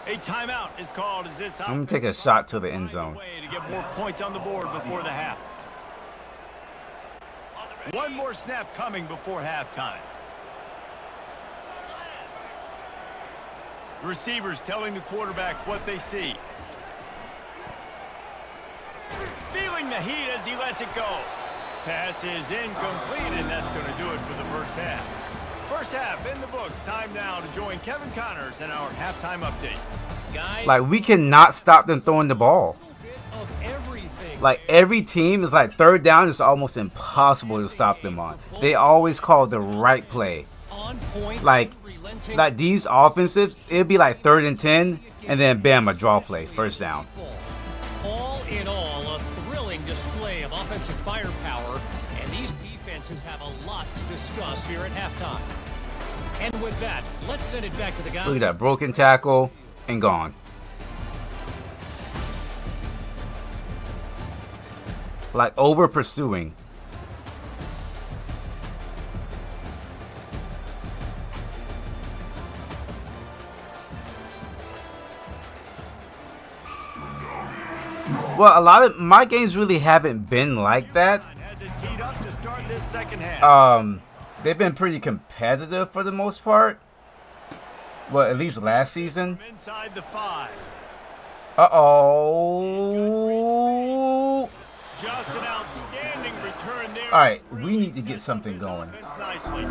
A timeout is called as this. I'm gonna take a shot to the end zone. Way to get more points on the board before the half. One more snap coming before halftime. Receivers telling the quarterback what they see. Feeling the heat as he lets it go. Pass is incomplete, and that's going to do it for the first half. First half in the books. Time now to join Kevin Connors in our halftime update. guys, Like, we cannot stop them throwing the ball. a bit of everything Like every team is like third down is almost impossible to stop them on. They always call the right play. Like these offensives, it'd be like 3rd and 10, and then bam, a draw play, first down. All in all, a thrilling display of offensive firepower, and these defenses have a lot to discuss here at halftime. And with that, let's send it back to the guys. Look at that, broken tackle and gone. Like over pursuing. Well, a lot of my games really haven't been like that. They've been pretty competitive for the most part. Well, at least last season. Inside the 5. Uh-oh. Just an outstanding return there. All right, we need to get something going. Nicely.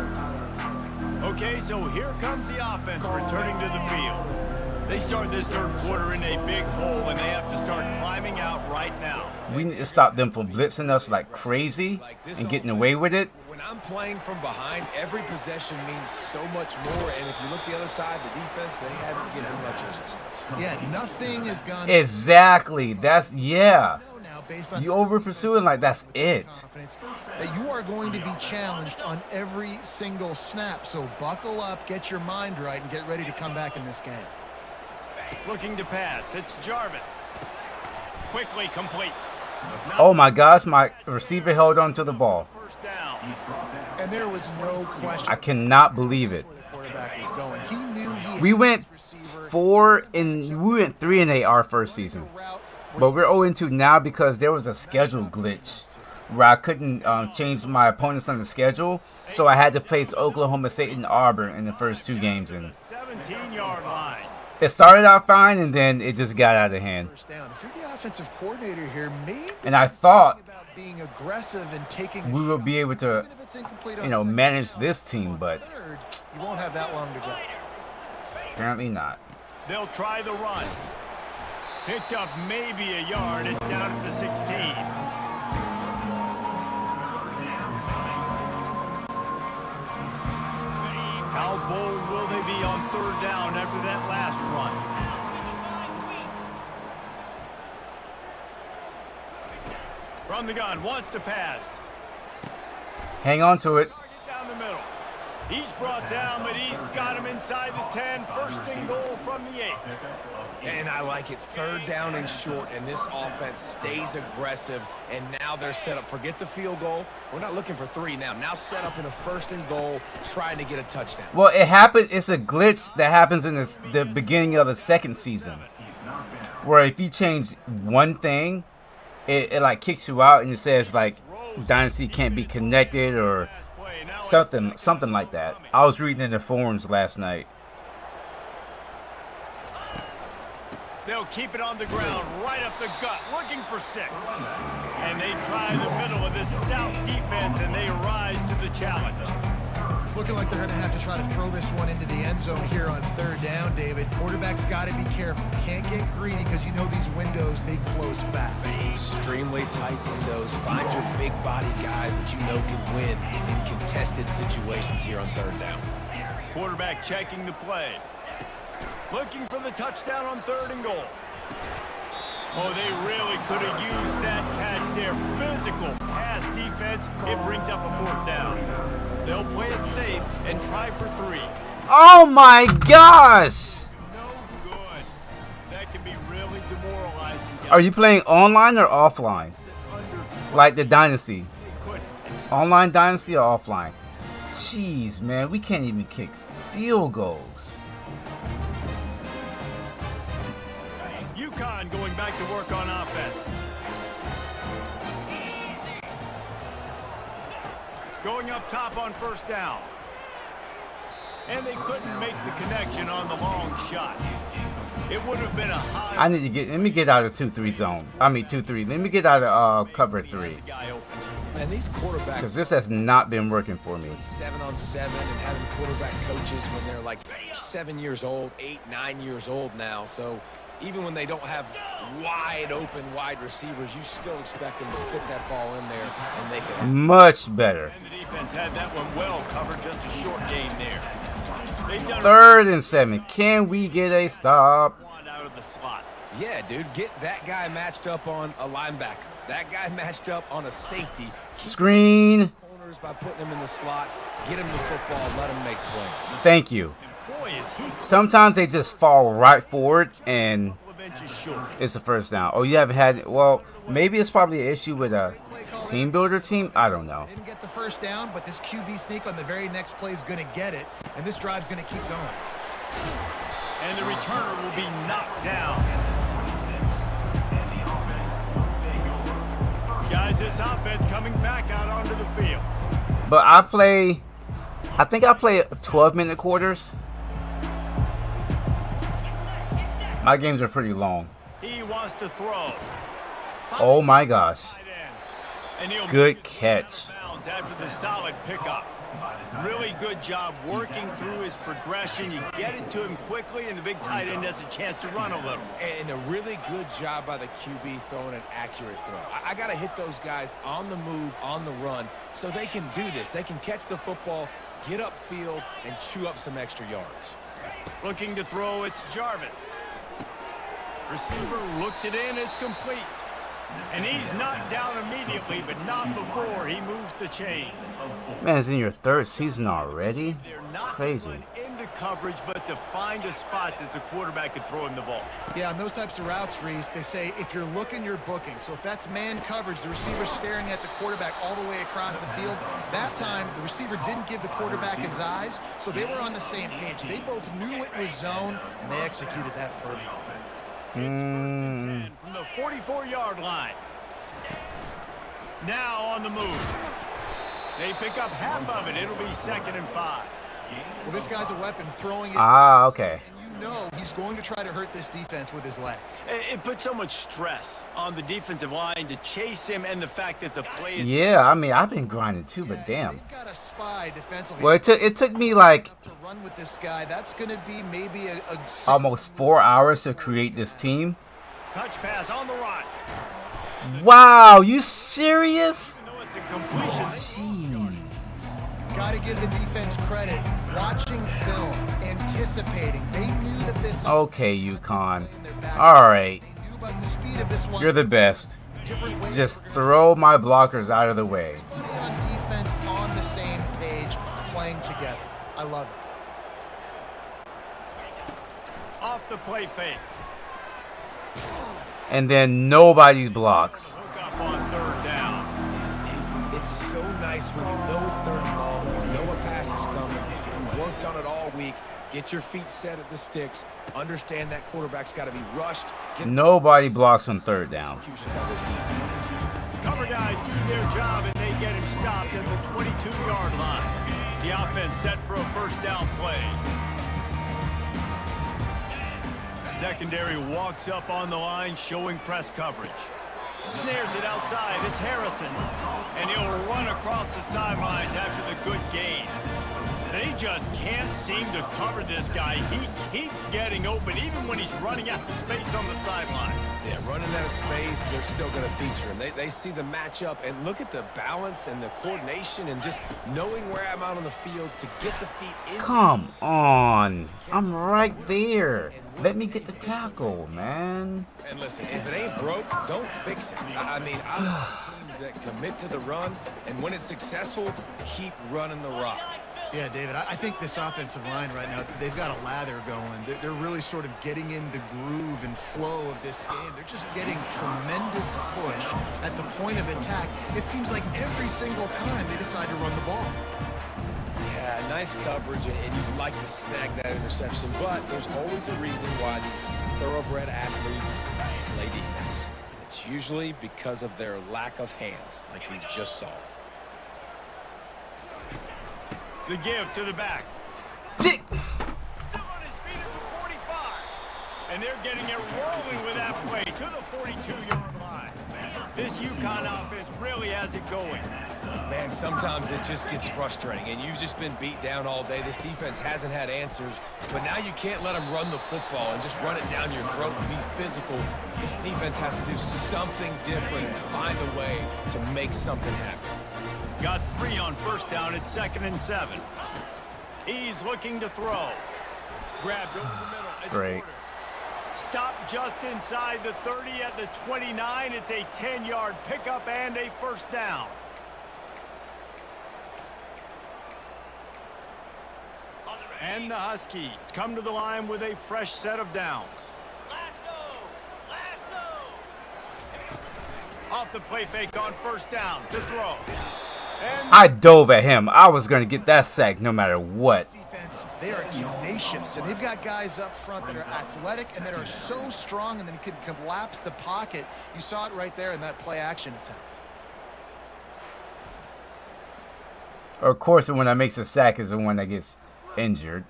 Okay, so here comes the offense returning to the field. They start this third quarter in a big hole, and they have to start climbing out right now. We need to stop them from blitzing us like crazy and getting away with it. When I'm playing from behind, every possession means so much more. And if you look the other side, the defense, they haven't given much resistance. Yeah, nothing is gone. Exactly. That's, yeah. You over pursuing like that's it. That you are going to be challenged on every single snap. So buckle up, get your mind right, and get ready to come back in this game. Looking to pass. It's Jarvis. Quickly complete. Oh my gosh, my receiver held on to the ball. First down. And there was no question. I cannot believe it. Where the quarterback was going. He knew he We went 3-8 our first season. But we're 0-2 now because there was a schedule glitch where I couldn't change my opponents on the schedule. So I had to face Oklahoma State and Auburn in the first 2 games. And 17-yard line. it started out fine, and then it just got out of hand. If you're the offensive coordinator here, maybe And I thought about being aggressive and taking we would be able to, manage this team, but you won't have that long to go. apparently not. They'll try the run. Picked up maybe a yard. It's down at the 16. How bold will they be on third down after that last run? From the gun, wants to pass. Hang on to it. Target down the middle. He's brought down, but he's got him inside the 10. First and goal from the 8. And I like it. Third down and short, and this offense stays aggressive. And now they're set up. Forget the field goal. We're not looking for 3 now. Now set up in a first and goal, trying to get a touchdown. Well, it happened. It's a glitch that happens in the beginning of the second season, where if you change one thing, it like kicks you out and it says like Dynasty can't be connected or something like that. I was reading in the forums last night. They'll keep it on the ground, right up the gut, looking for 6. And they try the middle of this stout defense, and they rise to the challenge. It's looking like they're going to have to try to throw this one into the end zone here on third down, David. Quarterback's got to be careful. Can't get greedy because you know these windows, they close fast. Extremely tight windows. Find your big-bodied guys that you know can win in contested situations here on third down. Quarterback checking the play. Looking for the touchdown on third and goal. Oh, they really could have used that catch there. Physical pass defense. It brings up a 4th down. They'll play it safe and try for 3. Oh my gosh! No good. That can be really demoralizing. Are you playing online or offline? Like the Dynasty? Online Dynasty or offline? Jeez, man, we can't even kick field goals. UConn going back to work on offense. Going up top on first down. And they couldn't make the connection on the long shot. It would have been a high... Let me get out of 2-3 zone. I mean 2-3. Let me get out of cover 3. And these quarterbacks, Because this has not been working for me. 7-on-7 and having quarterback coaches when they're like 7 years old, 8, 9 years old now. So even when they don't have wide open wide receivers, you still expect them to fit that ball in there and make it happen. Much better. And the defense had that one well covered, just a short game there. They've done 3rd and 7. Can we get a stop? one out of the slot. Yeah, dude, get that guy matched up on a linebacker. That guy matched up on a safety. Keep Screen. corners by putting him in the slot. Get him the football. Let him make plays. Thank you. Boy, is he Sometimes they just fall right forward and a couple of inches short. it's the first down. Oh, you haven't had. Well, maybe it's probably an issue with a team builder team. I don't know. Didn't get the first down, but this QB sneak on the very next play is going to get it, and this drive's going to keep going. And the returner will be knocked down. Guys, this offense coming back out onto the field. But I think I play 12-minute quarters. My games are pretty long. He wants to throw. Oh my gosh. Tight end. And he'll Good make it catch. out of bounds after the solid pickup. Really good job working through his progression. You get it to him quickly, and the big tight end has a chance to run a little. And a really good job by the QB throwing an accurate throw. I got to hit those guys on the move, on the run, so they can do this. They can catch the football, get upfield, and chew up some extra yards. Looking to throw, it's Jarvis. Receiver looks it in, it's complete. And he's knocked down immediately, but not before he moves the chains. Man, it's in your 3rd season already? They're not Crazy. to run into coverage, but to find a spot that the quarterback could throw him the ball. Yeah, on those types of routes, Reese, they say if you're looking, you're booking. So if that's man coverage, the receiver's staring at the quarterback all the way across the field. That time, the receiver didn't give the quarterback his eyes, so they were on the same page. They both knew it was zone, and they executed that perfectly. From the 44-yard line. Now on the move. They pick up half of it. It'll be 2nd and 5. Well, this guy's a weapon, throwing it. Ah, okay. And you know he's going to try to hurt this defense with his legs. It puts so much stress on the defensive line to chase him, and the fact that the play is... Yeah, I mean, I've been grinding too, but damn. They've got a spy defensively. Well, it took me like to run with this guy. That's going to be maybe a almost 4 hours to create this team. Touch pass on the run. Wow, you serious? Even though it's a completion. Jeez. Got to give the defense credit. Watching film, anticipating. They knew that this. Okay, UConn. All right. They knew about the speed of this one. You're the best. Different ways. Just throw my blockers out of the way. Everybody on defense on the same page, playing together. I love it. Off the play fake. And then nobody's blocks. Hook up on 3rd down. It's so nice when you know it's 3rd and long, you know a pass is coming, you worked on it all week, get your feet set at the sticks, understand that quarterback's got to be rushed. Nobody blocks on 3rd down. Execution by this defense. Cover guys do their job, and they get him stopped at the 22-yard line. The offense set for a 1st down play. Secondary walks up on the line, showing press coverage. Snares it outside. It's Harrison. And he'll run across the sidelines after the good gain. They just can't seem to cover this guy. He keeps getting open, even when he's running out of space on the sideline. Yeah, running out of space, they're still going to feature him. They see the matchup, and look at the balance and the coordination and just knowing where I'm out on the field to get the feet in. Come on. I'm right there. Let me get the tackle, man. And listen, if it ain't broke, don't fix it. I mean, I love teams that commit to the run, and when it's successful, keep running the rock. Yeah, David, I think this offensive line right now, they've got a lather going. They're really sort of getting in the groove and flow of this game. They're just getting tremendous push at the point of attack. It seems like every single time they decide to run the ball. Yeah, nice coverage, and you'd like to snag that interception, but there's always a reason why these thoroughbred athletes play defense. And it's usually because of their lack of hands, like you just saw. The give to the back. Tick. Still on his feet at the 45. And they're getting it rolling with that play to the 42-yard line. This UConn offense really has it going. Man, sometimes it just gets frustrating, and you've just been beat down all day. This defense hasn't had answers, but now you can't let them run the football and just run it down your throat and be physical. This defense has to do something different and find a way to make something happen. Got 3 on first down at 2nd and 7. He's looking to throw. Grabbed over the middle. It's Great. Porter. Stop just inside the 30 at the 29. It's a 10-yard pickup and a first down. And the Huskies come to the line with a fresh set of downs. Off the play fake on first down to throw. And I dove at him. I was going to get that sack no matter what. Defense, they are tenacious, and they've got guys up front that are athletic and that are so strong and then can collapse the pocket. You saw it right there in that play action attempt. Of course, the one that makes a sack is the one that gets injured.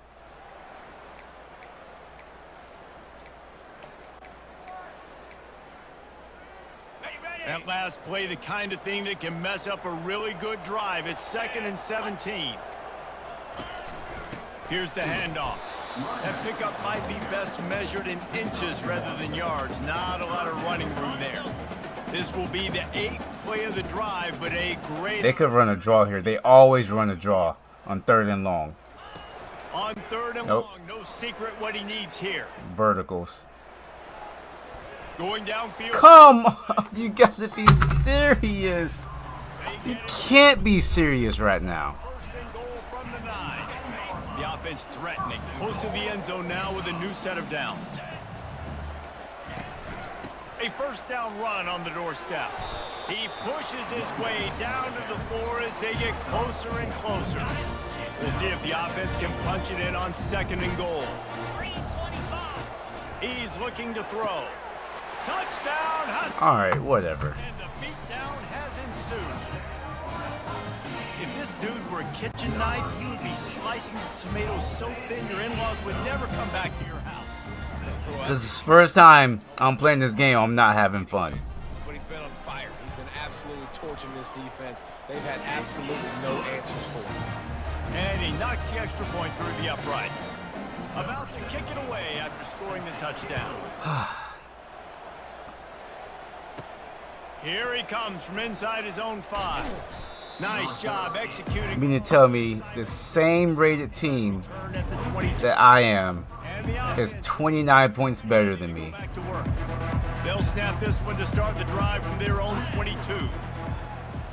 that last play, the kind of thing that can mess up a really good drive. It's 2nd and 17. Here's the handoff. That pickup might be best measured in inches rather than yards. Not a lot of running room there. This will be the 8th play of the drive, but a great... They could run a draw here. They always run a draw on 3rd and long. On 3rd and long, no secret what he needs here. Verticals. Going downfield. Come on, you got to be serious. You can't be serious right now. 1st and goal from the 9. The offense threatening. Close to the end zone now with a new set of downs. A 1st down run on the doorstep. He pushes his way down to the 4 as they get closer and closer. We'll see if the offense can punch it in on 2nd and goal. He's looking to throw. Touchdown, Huskies. All right, whatever. And the beatdown has ensued. If this dude were a kitchen knife, he would be slicing tomatoes so thin your in-laws would never come back to your house. This is the first time I'm playing this game. I'm not having fun. But he's been on fire. He's been absolutely torching this defense. They've had absolutely no answers for him. And he knocks the extra point through the uprights. About to kick it away after scoring the touchdown. Here he comes from inside his own 5. Nice job executing. You mean to tell me the same rated team Turn at the 22. that I am And the is offense 29 points better than me? back to work. They'll snap this one to start the drive from their own 22.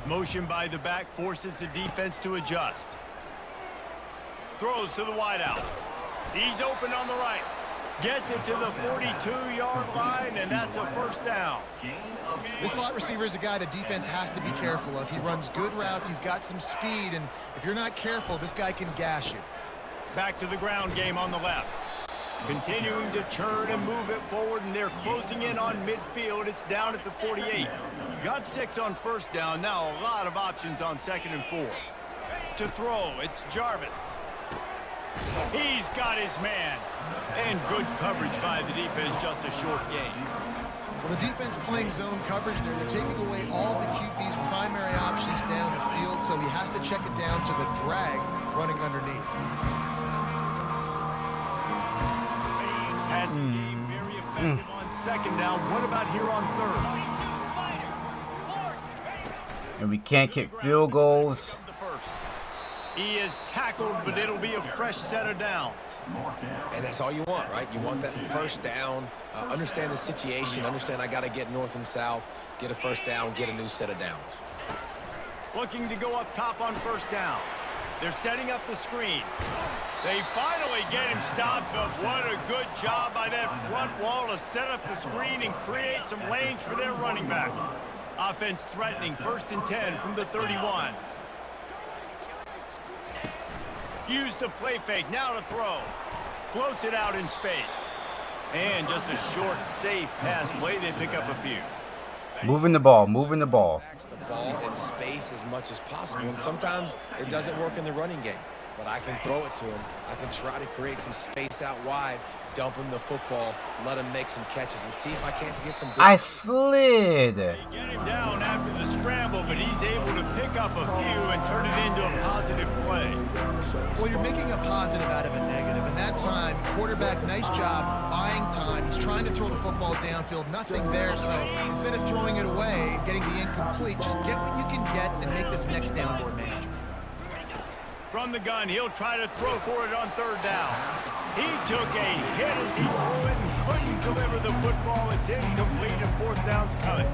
Motion by the back forces the defense to adjust. Throws to the wideout. He's open on the right. Gets it to the 42-yard line, and that's a 1st down. This slot receiver is a guy the defense has to be careful of. He runs good routes. He's got some speed, and if you're not careful, this guy can gash you. Back to the ground game on the left. Continuing to churn and move it forward, and they're closing in on midfield. It's down at the 48. Got 6 on 1st down. Now a lot of options on 2nd and 4. To throw, it's Jarvis. He's got his man. And good coverage by the defense, just a short gain. Well, the defense playing zone coverage there. They're taking away all the QB's primary options down the field, so he has to check it down to the drag running underneath. Passing game very effective on 2nd down. What about here on 3rd? And we can't kick field goals. The 1st. He is tackled, but it'll be a fresh set of downs. And that's all you want, right? You want that 1st down, understand the situation, understand I got to get north and south, get a 1st down, get a new set of downs. Looking to go up top on 1st down. They're setting up the screen. They finally get him stopped, but what a good job by that front wall to set up the screen and create some lanes for their running back. Offense threatening, 1st and 10 from the 31. Use the play fake, now to throw. Floats it out in space. And just a short, safe pass play. They pick up a few. Moving the ball, moving the ball. The ball in space as much as possible, and sometimes it doesn't work in the running game. but I can throw it to him. I can try to create some space out wide, dump him the football, let him make some catches, and see if I can't get some good. I slid. They get him down after the scramble, but he's able to pick up a few and turn it into a positive play. Well, you're making a positive out of a negative, and that time, quarterback, nice job buying time. He's trying to throw the football downfield, nothing there, so instead of throwing it away, getting the incomplete, just get what you can get and make this next down more manageable. From the gun, he'll try to throw for it on third down. He took a hit as he threw it and couldn't deliver the football. It's incomplete and fourth down's coming.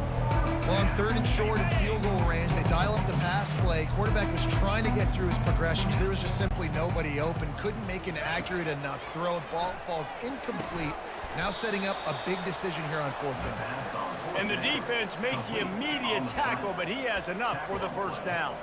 Well, on third and short and field goal range, they dial up the pass play. Quarterback was trying to get through his progressions. There was just simply nobody open. Couldn't make an accurate enough throw. Ball falls incomplete. Now setting up a big decision here on fourth down. And the defense makes the immediate tackle, but he has enough for the first down.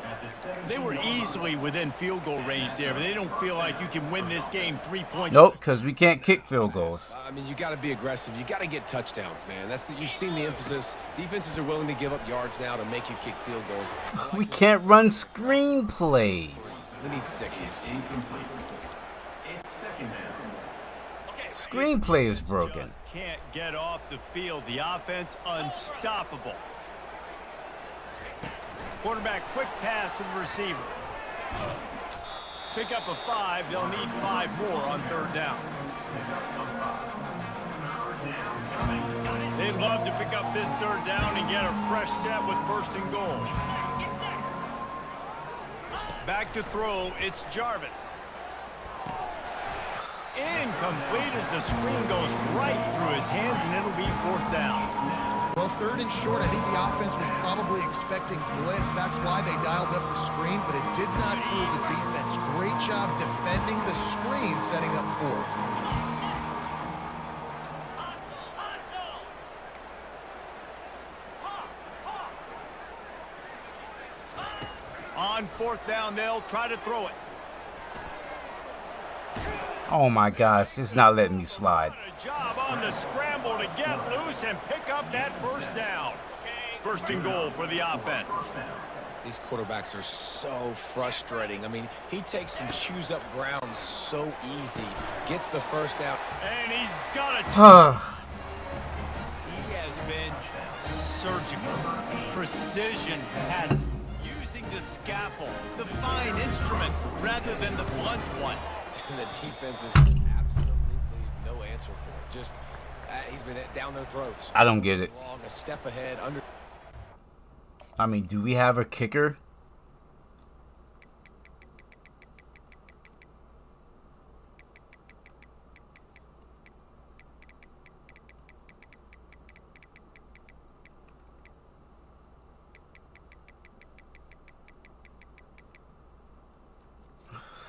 They were easily within field goal range there, but they don't feel like you can win this game 3 points. Nope, because we can't kick field goals. I mean, you got to be aggressive. You got to get touchdowns, man. You've seen the emphasis. Defenses are willing to give up yards now to make you kick field goals. We can't run screen plays. We need sixes. It's second down. Screenplay is broken. Just can't get off the field. The offense unstoppable. Quarterback quick pass to the receiver. Pick up a 5. They'll need 5 more on third down. They'd love to pick up this third down and get a fresh set with first and goal. Back to throw. It's Jarvis. Incomplete as the screen goes right through his hands, and it'll be fourth down. Well, third and short, I think the offense was probably expecting blitz. That's why they dialed up the screen, but it did not fool the defense. Great job defending the screen, setting up fourth. On fourth down, they'll try to throw it. Oh my gosh, it's not letting me slide. A job on the scramble to get loose and pick up that first down. First and goal for the offense. These quarterbacks are so frustrating. I mean, he takes and chews up ground so easy. Gets the first down. And he's got it. He has been surgical. Precision has using the scalpel, the fine instrument, rather than the blunt one. And the defense is absolutely no answer for it. Just, he's been down their throats. I don't get it. Long, a step ahead, under. I mean, do we have a kicker?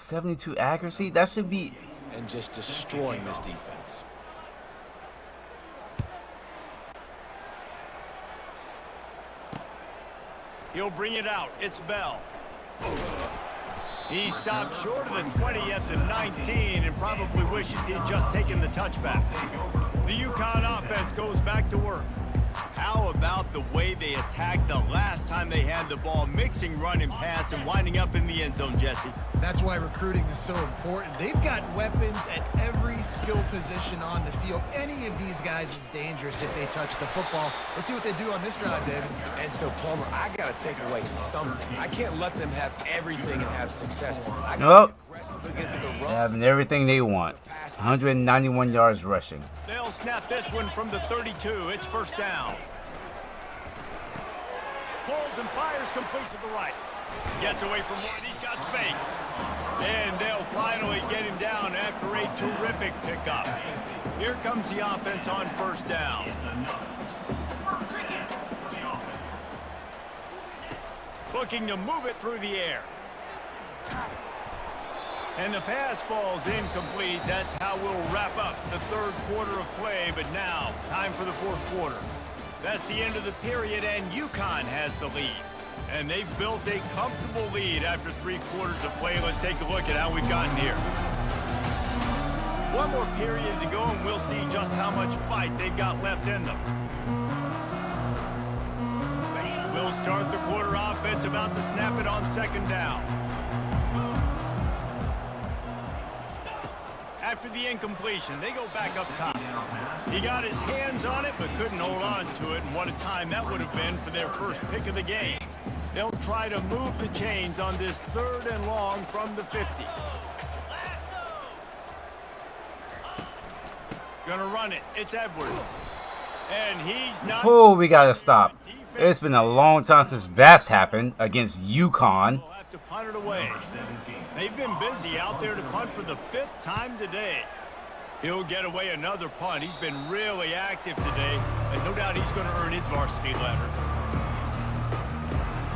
.72 accuracy? That should be... And just destroying this defense. He'll bring it out. It's Bell. He stopped short of the 20 at the 19 and probably wishes he had just taken the touchback. The UConn offense goes back to work. How about the way they attacked the last time they had the ball, mixing run and pass and winding up in the end zone, Jesse? That's why recruiting is so important. They've got weapons at every skill position on the field. Any of these guys is dangerous if they touch the football. Let's see what they do on this drive, David. And so, Palmer, I got to take away something. I can't let them have everything and have success. I got to be aggressive against the run. Having everything they want. 191 yards rushing. They'll snap this one from the 32. It's first down. Pulls and fires complete to the right. Gets away from one. He's got space. And they'll finally get him down after a terrific pickup. Here comes the offense on first down. Looking to move it through the air. And the pass falls incomplete. That's how we'll wrap up the third quarter of play. But now, time for the fourth quarter. That's the end of the period, and UConn has the lead. And they've built a comfortable lead after 3 quarters of play. Let's take a look at how we've gotten here. One more period to go, and we'll see just how much fight they've got left in them. We'll start the quarter offense, about to snap it on second down. After the incompletion, they go back up top. He got his hands on it, but couldn't hold on to it, and what a time that would have been for their first pick of the game. They'll try to move the chains on this 3rd and long from the 50. Gonna run it. It's Edwards. And he's not... Oh, we got to stop. It's been a long time since that's happened against UConn. We'll have to punt it away. They've been busy out there to punt for the 5th time today. He'll get away another punt. He's been really active today, and no doubt he's going to earn his varsity letter.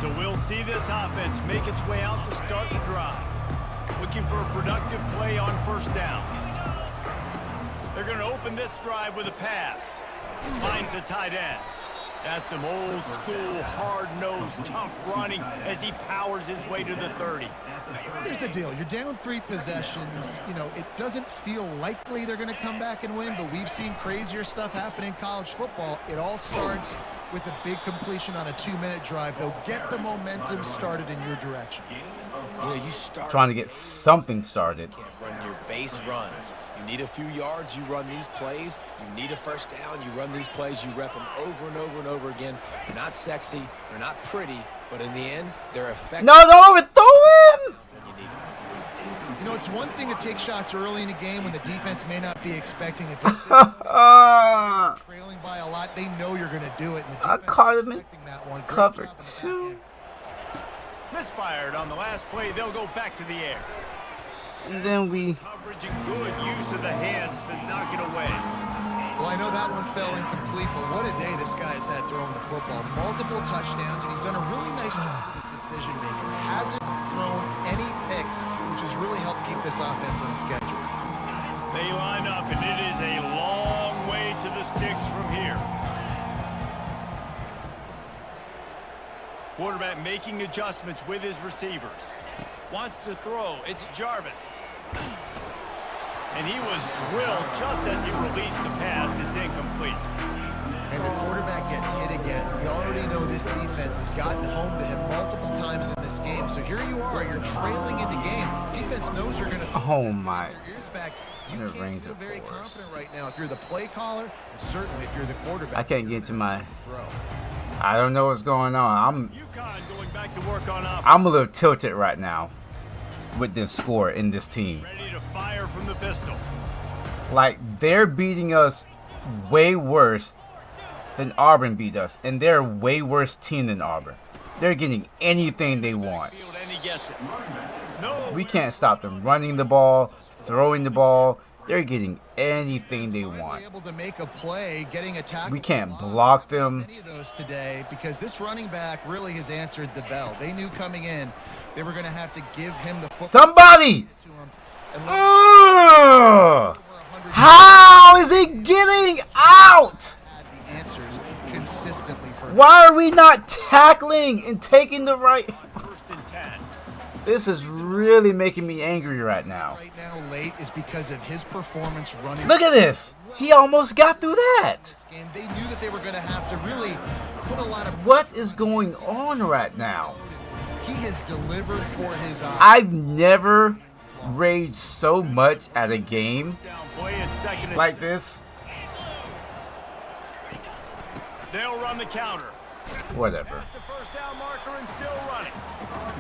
So we'll see this offense make its way out to start the drive. Looking for a productive play on 1st down. They're going to open this drive with a pass. Finds a tight end. That's some old school, hard-nosed, tough running as he powers his way to the 30. Here's the deal. You're down 3 possessions. You know, it doesn't feel likely they're going to come back and win, but we've seen crazier stuff happen in college football. It all starts with a big completion on a 2-minute drive. They'll get the momentum started in your direction. You know, you start Trying to get something started. You can't run your base runs. You need a few yards, you run these plays. You need a 1st down, you run these plays. You rep them over and over and over again. They're not sexy, they're not pretty, but in the end, they're effective. No, don't overthrow him! When you need them. You know, it's one thing to take shots early in the game when the defense may not be expecting it. Trailing by a lot, they know you're going to do it. And the I defense caught is him in expecting that one. Great cover job in the back 2. end. Misfired on the last play. They'll go back to the air. And then we... Coverage and good use of the hands to knock it away. Well, I know that one fell incomplete, but what a day this guy's had throwing the football. Multiple touchdowns, and he's done a really nice job with his decision-making. Hasn't thrown any picks, which has really helped keep this offense on schedule. They line up, and it is a long way to the sticks from here. Quarterback making adjustments with his receivers. Wants to throw. It's Jarvis. And he was drilled just as he released the pass. It's incomplete. And the quarterback gets hit again. We already know this defense has gotten home to him multiple times in this game. So here you are. You're trailing in the game. Defense knows you're going to Oh, my. their ears back. You Their can't rings feel are very porous. confident right now if you're the play caller, and certainly if you're the quarterback. I can't get to my... Throw. I don't know what's going on. UConn going back to work on offense. I'm a little tilted right now with this score in this team. Ready to fire from the pistol. Like, they're beating us way worse than Auburn beat us. And they're a way worse team than Auburn. They're getting anything they want. Field, and he gets it. No. We can't stop them running the ball, throwing the ball. They're getting anything they want. Able to make a play, getting a tackle. We can't block them. Many of those today because this running back really has answered the bell. They knew coming in they were going to have to give him the football. Somebody! To him. And Ugh! How is it getting out? had the answers consistently for him. Why are we not tackling and taking the right? 1st and 10. This is really making me angry right now. Right now late is because of his performance running. Look at this. He almost got through that. This game. They knew that they were going to have to really put a lot of. What is going on right now? He has delivered for his eyes. I've never raged so much at a game Down play at 2nd and like this. They'll run the counter. Whatever. Past the 1st down marker and still running.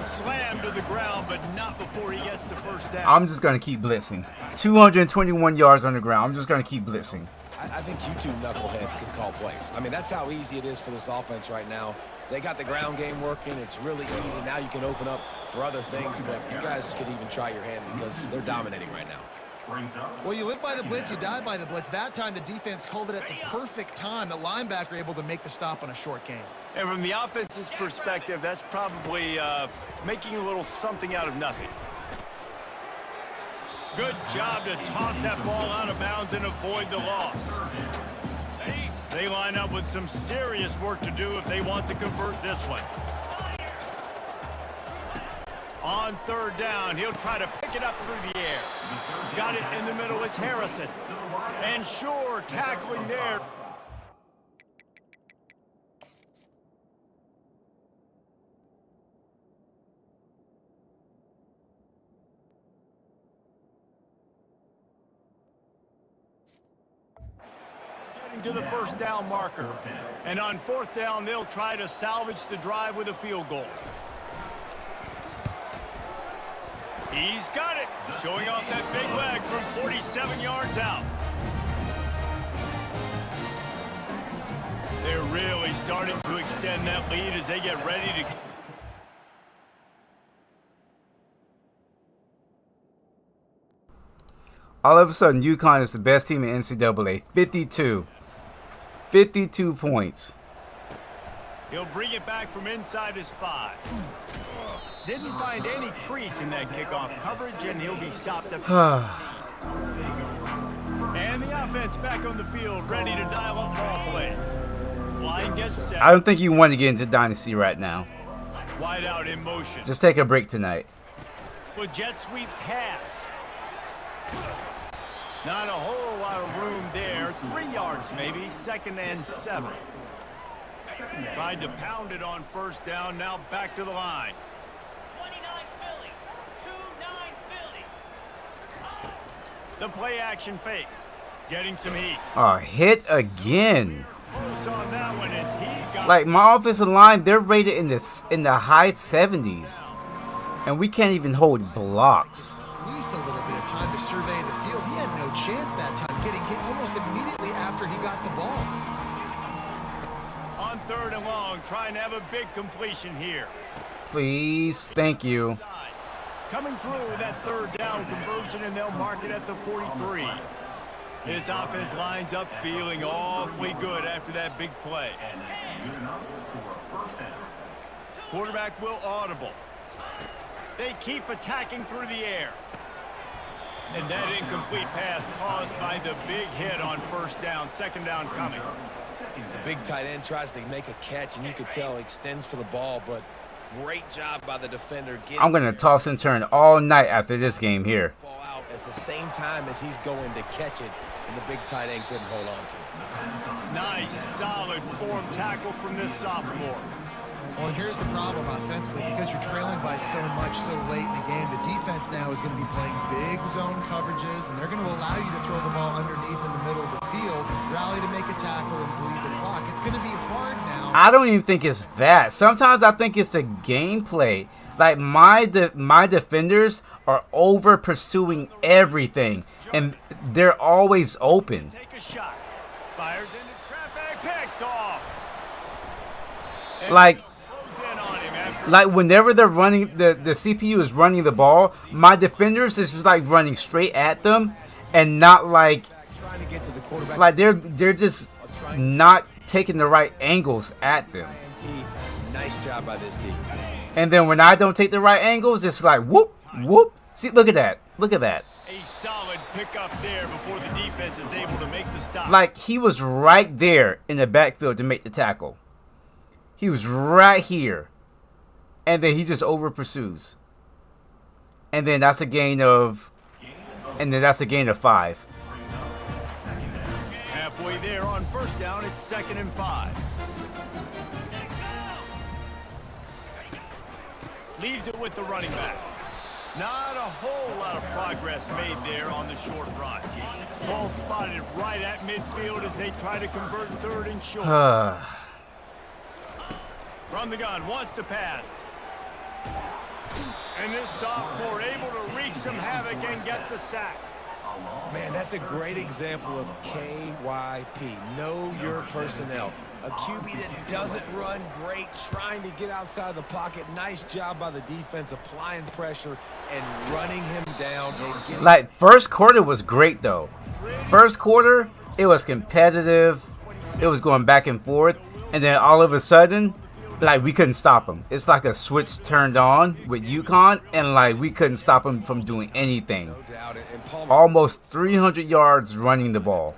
Slammed to the ground, but not before he gets the 1st down. I'm just going to keep blitzing. 221 yards on the ground. I'm just going to keep blitzing. I think you two knuckleheads can call plays. I mean, that's how easy it is for this offense right now. They got the ground game working. It's really easy. Now you can open up for other things, but you guys could even try your hand because they're dominating right now. Well, you live by the blitz, you die by the blitz. That time the defense called it at the perfect time. The linebacker able to make the stop on a short game. And from the offense's perspective, that's probably making a little something out of nothing. Good job to toss that ball out of bounds and avoid the loss. They line up with some serious work to do if they want to convert this one. On 3rd down, he'll try to pick it up through the air. Got it in the middle, it's Harrison. And sure, tackling there. to the first down marker. And on fourth down, they'll try to salvage the drive with a field goal. He's got it, showing off that big leg from 47 yards out. They're really starting to extend that lead as they get ready to... All of a sudden, UConn is the best team in NCAA. 52. 52 points. He'll bring it back from inside his 5. Didn't find any crease in that kickoff coverage, and he'll be stopped at... And the offense back on the field, ready to dial up ball plays. Line gets set. I don't think you want to get into Dynasty right now. Wide out in motion. Just take a break tonight. With jet sweep pass. Not a whole lot of room there. 3 yards maybe. 2nd and 7. Tried to pound it on first down. Now back to the line. 29 Philly. 2-9 Philly. The play action fake. Getting some heat. Oh, hit again. Close on that one as he got... Like, my offensive line, they're rated in the high 70s. And we can't even hold blocks. At least a little bit of time to survey the field. He had no chance that time, getting hit almost immediately after he got the ball. On 3rd and long, trying to have a big completion here. Please, thank you. Coming through with that 3rd down conversion, and they'll mark it at the 43. This offense lines up feeling awfully good after that big play. Quarterback will audible. They keep attacking through the air. And that incomplete pass caused by the big hit on first down. 2nd down coming. The big tight end tries to make a catch, and you could tell he extends for the ball, but great job by the defender. I'm going to toss and turn all night after this game here. Ball out at the same time as he's going to catch it, and the big tight end couldn't hold on to it. Nice, solid form tackle from this sophomore. Well, and here's the problem offensively. Because you're trailing by so much so late in the game, the defense now is going to be playing big zone coverages, and they're going to allow you to throw the ball underneath in the middle of the field, rally to make a tackle, and bleed the clock. It's going to be hard now. I don't even think it's that. Sometimes I think it's the gameplay. Like, my defenders are over pursuing everything, and they're always open. Take a shot. Fires into traffic, picked off. Like whenever they're running, the CPU is running the ball, my defenders is just like running straight at them, and not like they're just not taking the right angles at them. Nice job by this team. And then when I don't take the right angles, it's like whoop whoop. See, look at that. Look at that. A solid pickup there before the defense is able to make the stop. Like, he was right there in the backfield to make the tackle. He was right here. And then he just over pursues. And then that's a gain of 5. Halfway there on first down, it's 2nd and 5. Leaves it with the running back. Not a whole lot of progress made there on the short run. Ball spotted right at midfield as they try to convert 3rd and short. From the gun, wants to pass. And this sophomore able to wreak some havoc and get the sack. Man, that's a great example of KYP. Know your personnel. A QB that doesn't run great, trying to get outside the pocket. Nice job by the defense, applying pressure and running him down. And like, first quarter was great, though. First quarter, it was competitive. It was going back and forth. And then all of a sudden, like, we couldn't stop him. It's like a switch turned on with UConn, and like we couldn't stop him from doing anything. Almost 300 yards running the ball.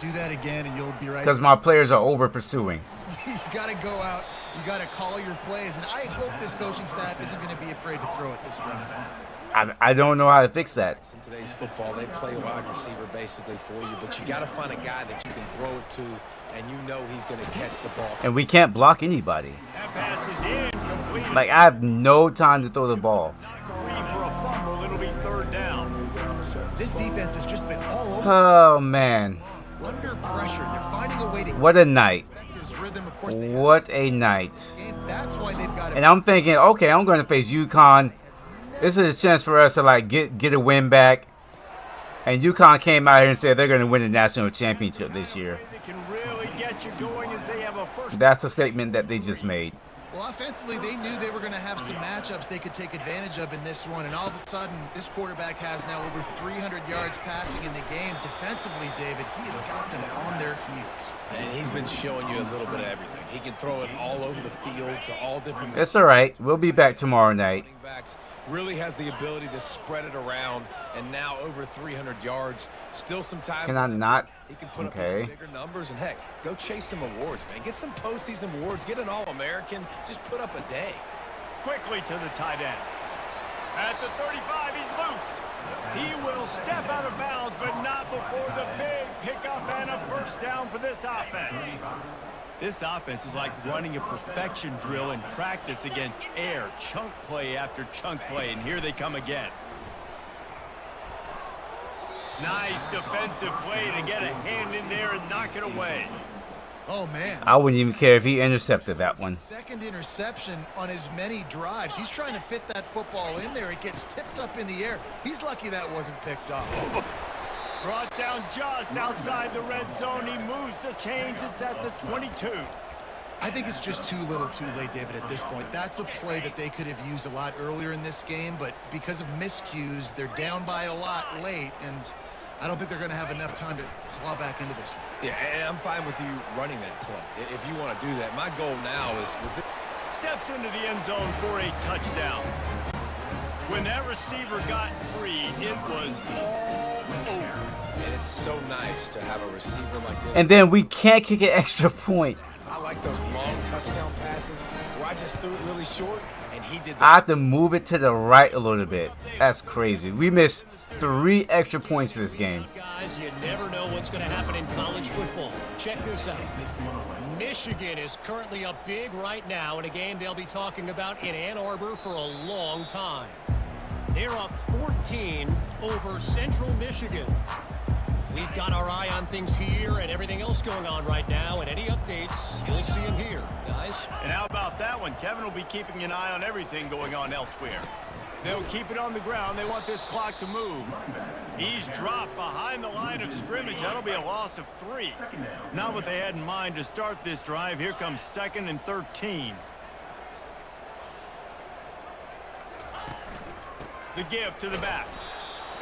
Do that again, and you'll be right. Because my players are over pursuing. You got to go out. You got to call your plays, and I hope this coaching staff isn't going to be afraid to throw it this round. I don't know how to fix that. In today's football, they play wide receiver basically for you, but you got to find a guy that you can throw it to, and you know he's going to catch the ball. And we can't block anybody. That pass is incomplete. Like, I have no time to throw the ball. Free for a fumble. It'll be 3rd down. This defense has just been all over. Oh, man. under pressure. They're finding a way to What a night. affect his rhythm. Of course, they What a night. That's why they've got And I'm thinking, okay, I'm going to face UConn. This is a chance for us to like get a win back. And UConn came out here and said they're going to win the national championship this year. They can really get you going as they have a first. That's a statement that they just made. Well, offensively, they knew they were going to have some matchups they could take advantage of in this one. And all of a sudden, this quarterback has now over 300 yards passing in the game. Defensively, David, he has got them on their heels. And he's been showing you a little bit of everything. He can throw it all over the field to all different. It's all right. We'll be back tomorrow night. Running backs really has the ability to spread it around, and now over 300 yards. Still some time. Can I not? He can put Okay. up bigger numbers, and heck, go chase some awards, man. Get some postseason awards. Get an All-American. Just put up a day. Quickly to the tight end. At the 35, he's loose. He will step out of bounds, but not before the big pickup and a first down for this offense. This offense is like running a perfection drill in practice against air, chunk play after chunk play, and here they come again. Nice defensive play to get a hand in there and knock it away. Oh, man. I wouldn't even care if he intercepted that one. Second interception on as many drives. He's trying to fit that football in there. It gets tipped up in the air. He's lucky that wasn't picked up. Brought down just outside the red zone. He moves the chains. It's at the 22. I think it's just too little too late, David, at this point. That's a play that they could have used a lot earlier in this game, but because of miscues, they're down by a lot late, and I don't think they're going to have enough time to claw back into this one. Yeah, and I'm fine with you running that play if you want to do that. My goal now is with Steps into the end zone for a touchdown. When that receiver got free, it was all over. and it's so nice to have a receiver like this. And then we can't kick an extra point. I like those long touchdown passes where I just threw it really short, and he did I that. have to move it to the right a little bit. That's crazy. We missed 3 extra points this game. Guys, you never know what's going to happen in college football. Check this out. Michigan is currently up big right now in a game they'll be talking about in Ann Arbor for a long time. They're up 14 over Central Michigan. We've got our eye on things here and everything else going on right now, and any updates, you'll see them here, guys. And how about that one? Kevin will be keeping an eye on everything going on elsewhere. They'll keep it on the ground. They want this clock to move. He's dropped behind the line of scrimmage. That'll be a loss of 3. Not what they had in mind to start this drive. Here comes 2nd and 13. The give to the back.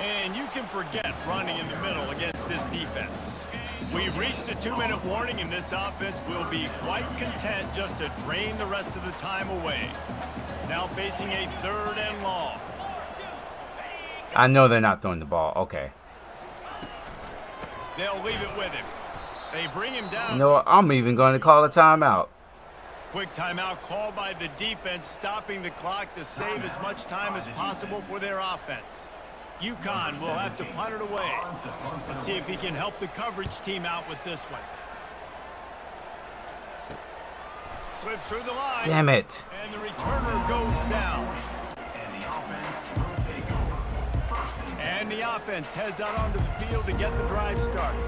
And you can forget running in the middle against this defense. We've reached the 2-minute warning, and this offense will be quite content just to drain the rest of the time away. Now facing a 3rd and long. I know they're not throwing the ball. Okay. They'll leave it with him. They bring him down. You know what? I'm even going to call a timeout. Quick timeout called by the defense, stopping the clock to save as much time as possible for their offense. UConn will have to punt it away. Let's see if he can help the coverage team out with this one. Slips through the line. Damn it. And the returner goes down. And the offense heads out onto the field to get the drive started.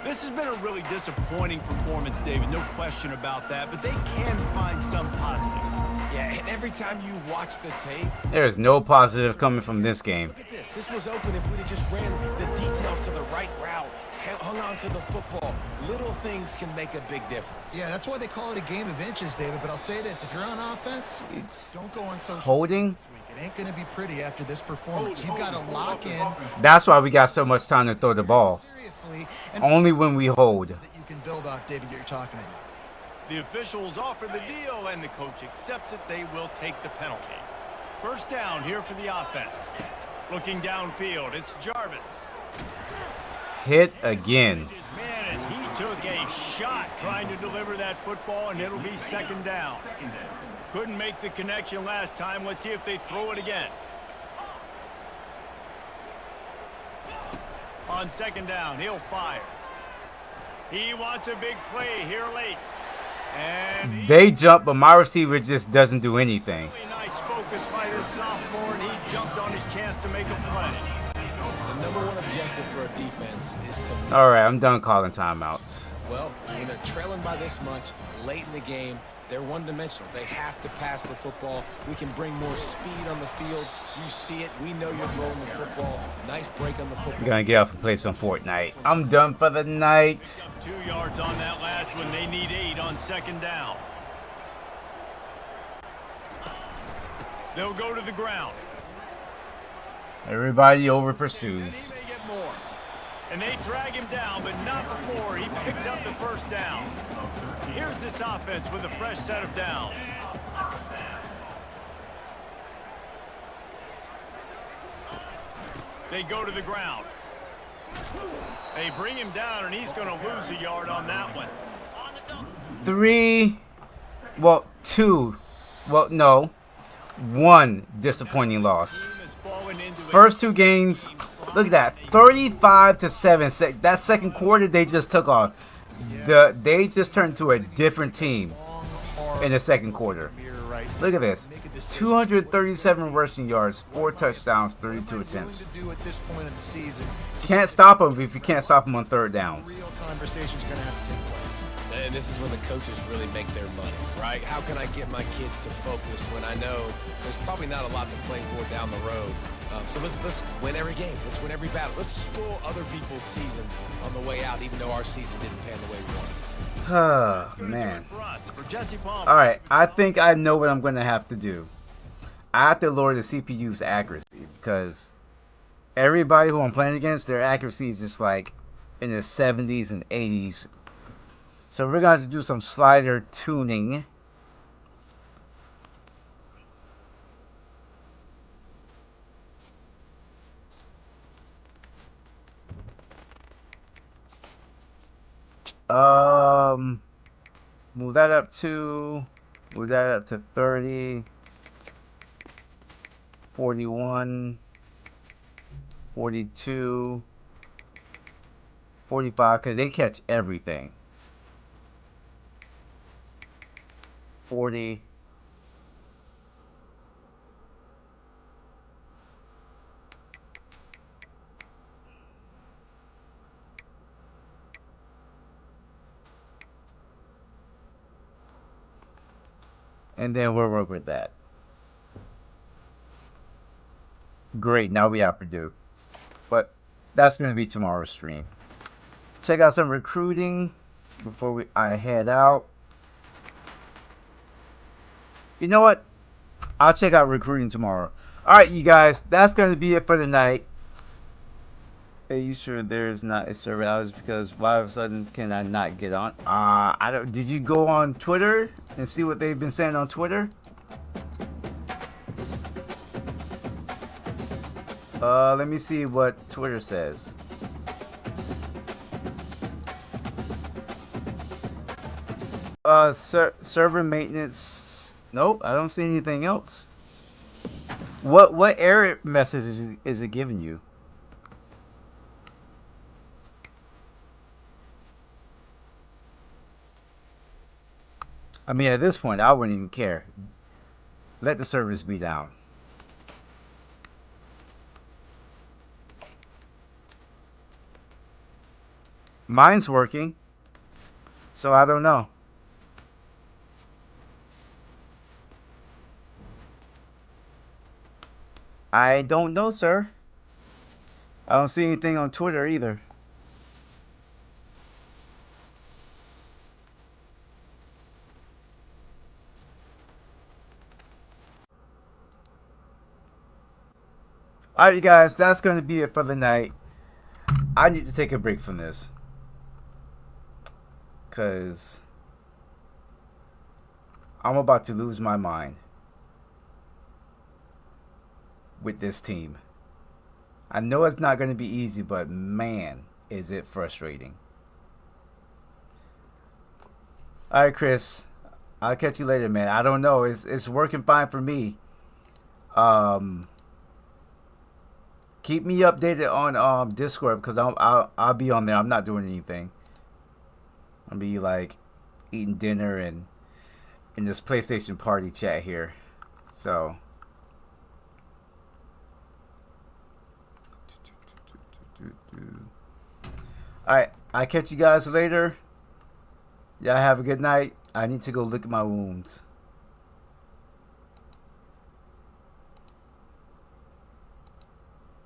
This has been a really disappointing performance, David, no question about that, but they can find some positives. Yeah, and every time you watch the tape, There is no positive coming from this game. look at this. This was open if we'd have just ran the details to the right route, hung on to the football. Little things can make a big difference. Yeah, that's why they call it a game of inches, David. But I'll say this, if you're on offense, It's don't go on social holding. this week. It ain't going to be pretty after this performance. You've got to lock in That's why we got so much time to throw the ball. seriously and Only when we hold. that you can build off, David, that you're talking about. The officials offer the deal, and the coach accepts it. They will take the penalty. First down here for the offense. Looking downfield, it's Jarvis. Hit again. His man as he took a shot trying to deliver that football, and it'll be 2nd down. Couldn't make the connection last time. Let's see if they throw it again. On 2nd down, he'll fire. He wants a big play here late. And They jump, but my receiver just doesn't do anything. really nice focus by this sophomore, and he jumped on his chance to make a play. The number one objective for a defense is to... All right, I'm done calling timeouts. Well, when they're trailing by this much late in the game, they're one-dimensional. They have to pass the football. We can bring more speed on the field. You see it. We know you're throwing the football. Nice break on the football. I'm gonna get off and play some Fortnite. I'm done for the night. 2 yards on that last one. They need 8 on second down. They'll go to the ground. Everybody over pursues. And he may get more. And they drag him down, but not before he picks up the first down. Here's this offense with a fresh set of downs. They go to the ground. They bring him down, and he's going to lose a yard on that one. 1 disappointing loss. First 2 games, look at that, 35-7. That second quarter, they just took off. They just turned to a different team in the second quarter. Look at this, 237 rushing yards, 4 touchdowns, 32 attempts. Can't stop them if you can't stop them on third downs. Real conversations are going to have to take place. And this is when the coaches really make their money, right? How can I get my kids to focus when I know there's probably not a lot to play for down the road? So let's win every game. Let's win every battle. Let's spoil other people's seasons on the way out, even though our season didn't pan the way we wanted it. Oh, man. All right, I think I know what I'm going to have to do. I have to lower the CPU's accuracy because everybody who I'm playing against, their accuracy is just like in the 70s and 80s. So we're going to have to do some slider tuning. Move that up to 30, 41, 42, 45, because they catch everything. 40. And then we'll work with that. Great, now we have Purdue. But that's going to be tomorrow's stream. Check out some recruiting before I head out. You know what? I'll check out recruiting tomorrow. Alright, you guys, that's going to be it for tonight. Are you sure there's not a server outage? Because why all of a sudden can I not get on? I don't. Did you go on Twitter and see what they've been saying on Twitter? Let me see what Twitter says. Server maintenance. Nope, I don't see anything else. What error message is it giving you? I mean, at this point, I wouldn't even care. Let the servers be down. Mine's working, so I don't know. I don't know, sir. I don't see anything on Twitter either. Alright, you guys, that's going to be it for the night. I need to take a break from this. Because I'm about to lose my mind with this team. I know it's not going to be easy, but man, is it frustrating. Alright, Chris. I'll catch you later, man. I don't know. It's working fine for me. Keep me updated on Discord because I'll be on there. I'm not doing anything. I'll be like eating dinner and in this PlayStation party chat here. So All right, I catch you guys later. Y'all have a good night. I need to go lick my wounds.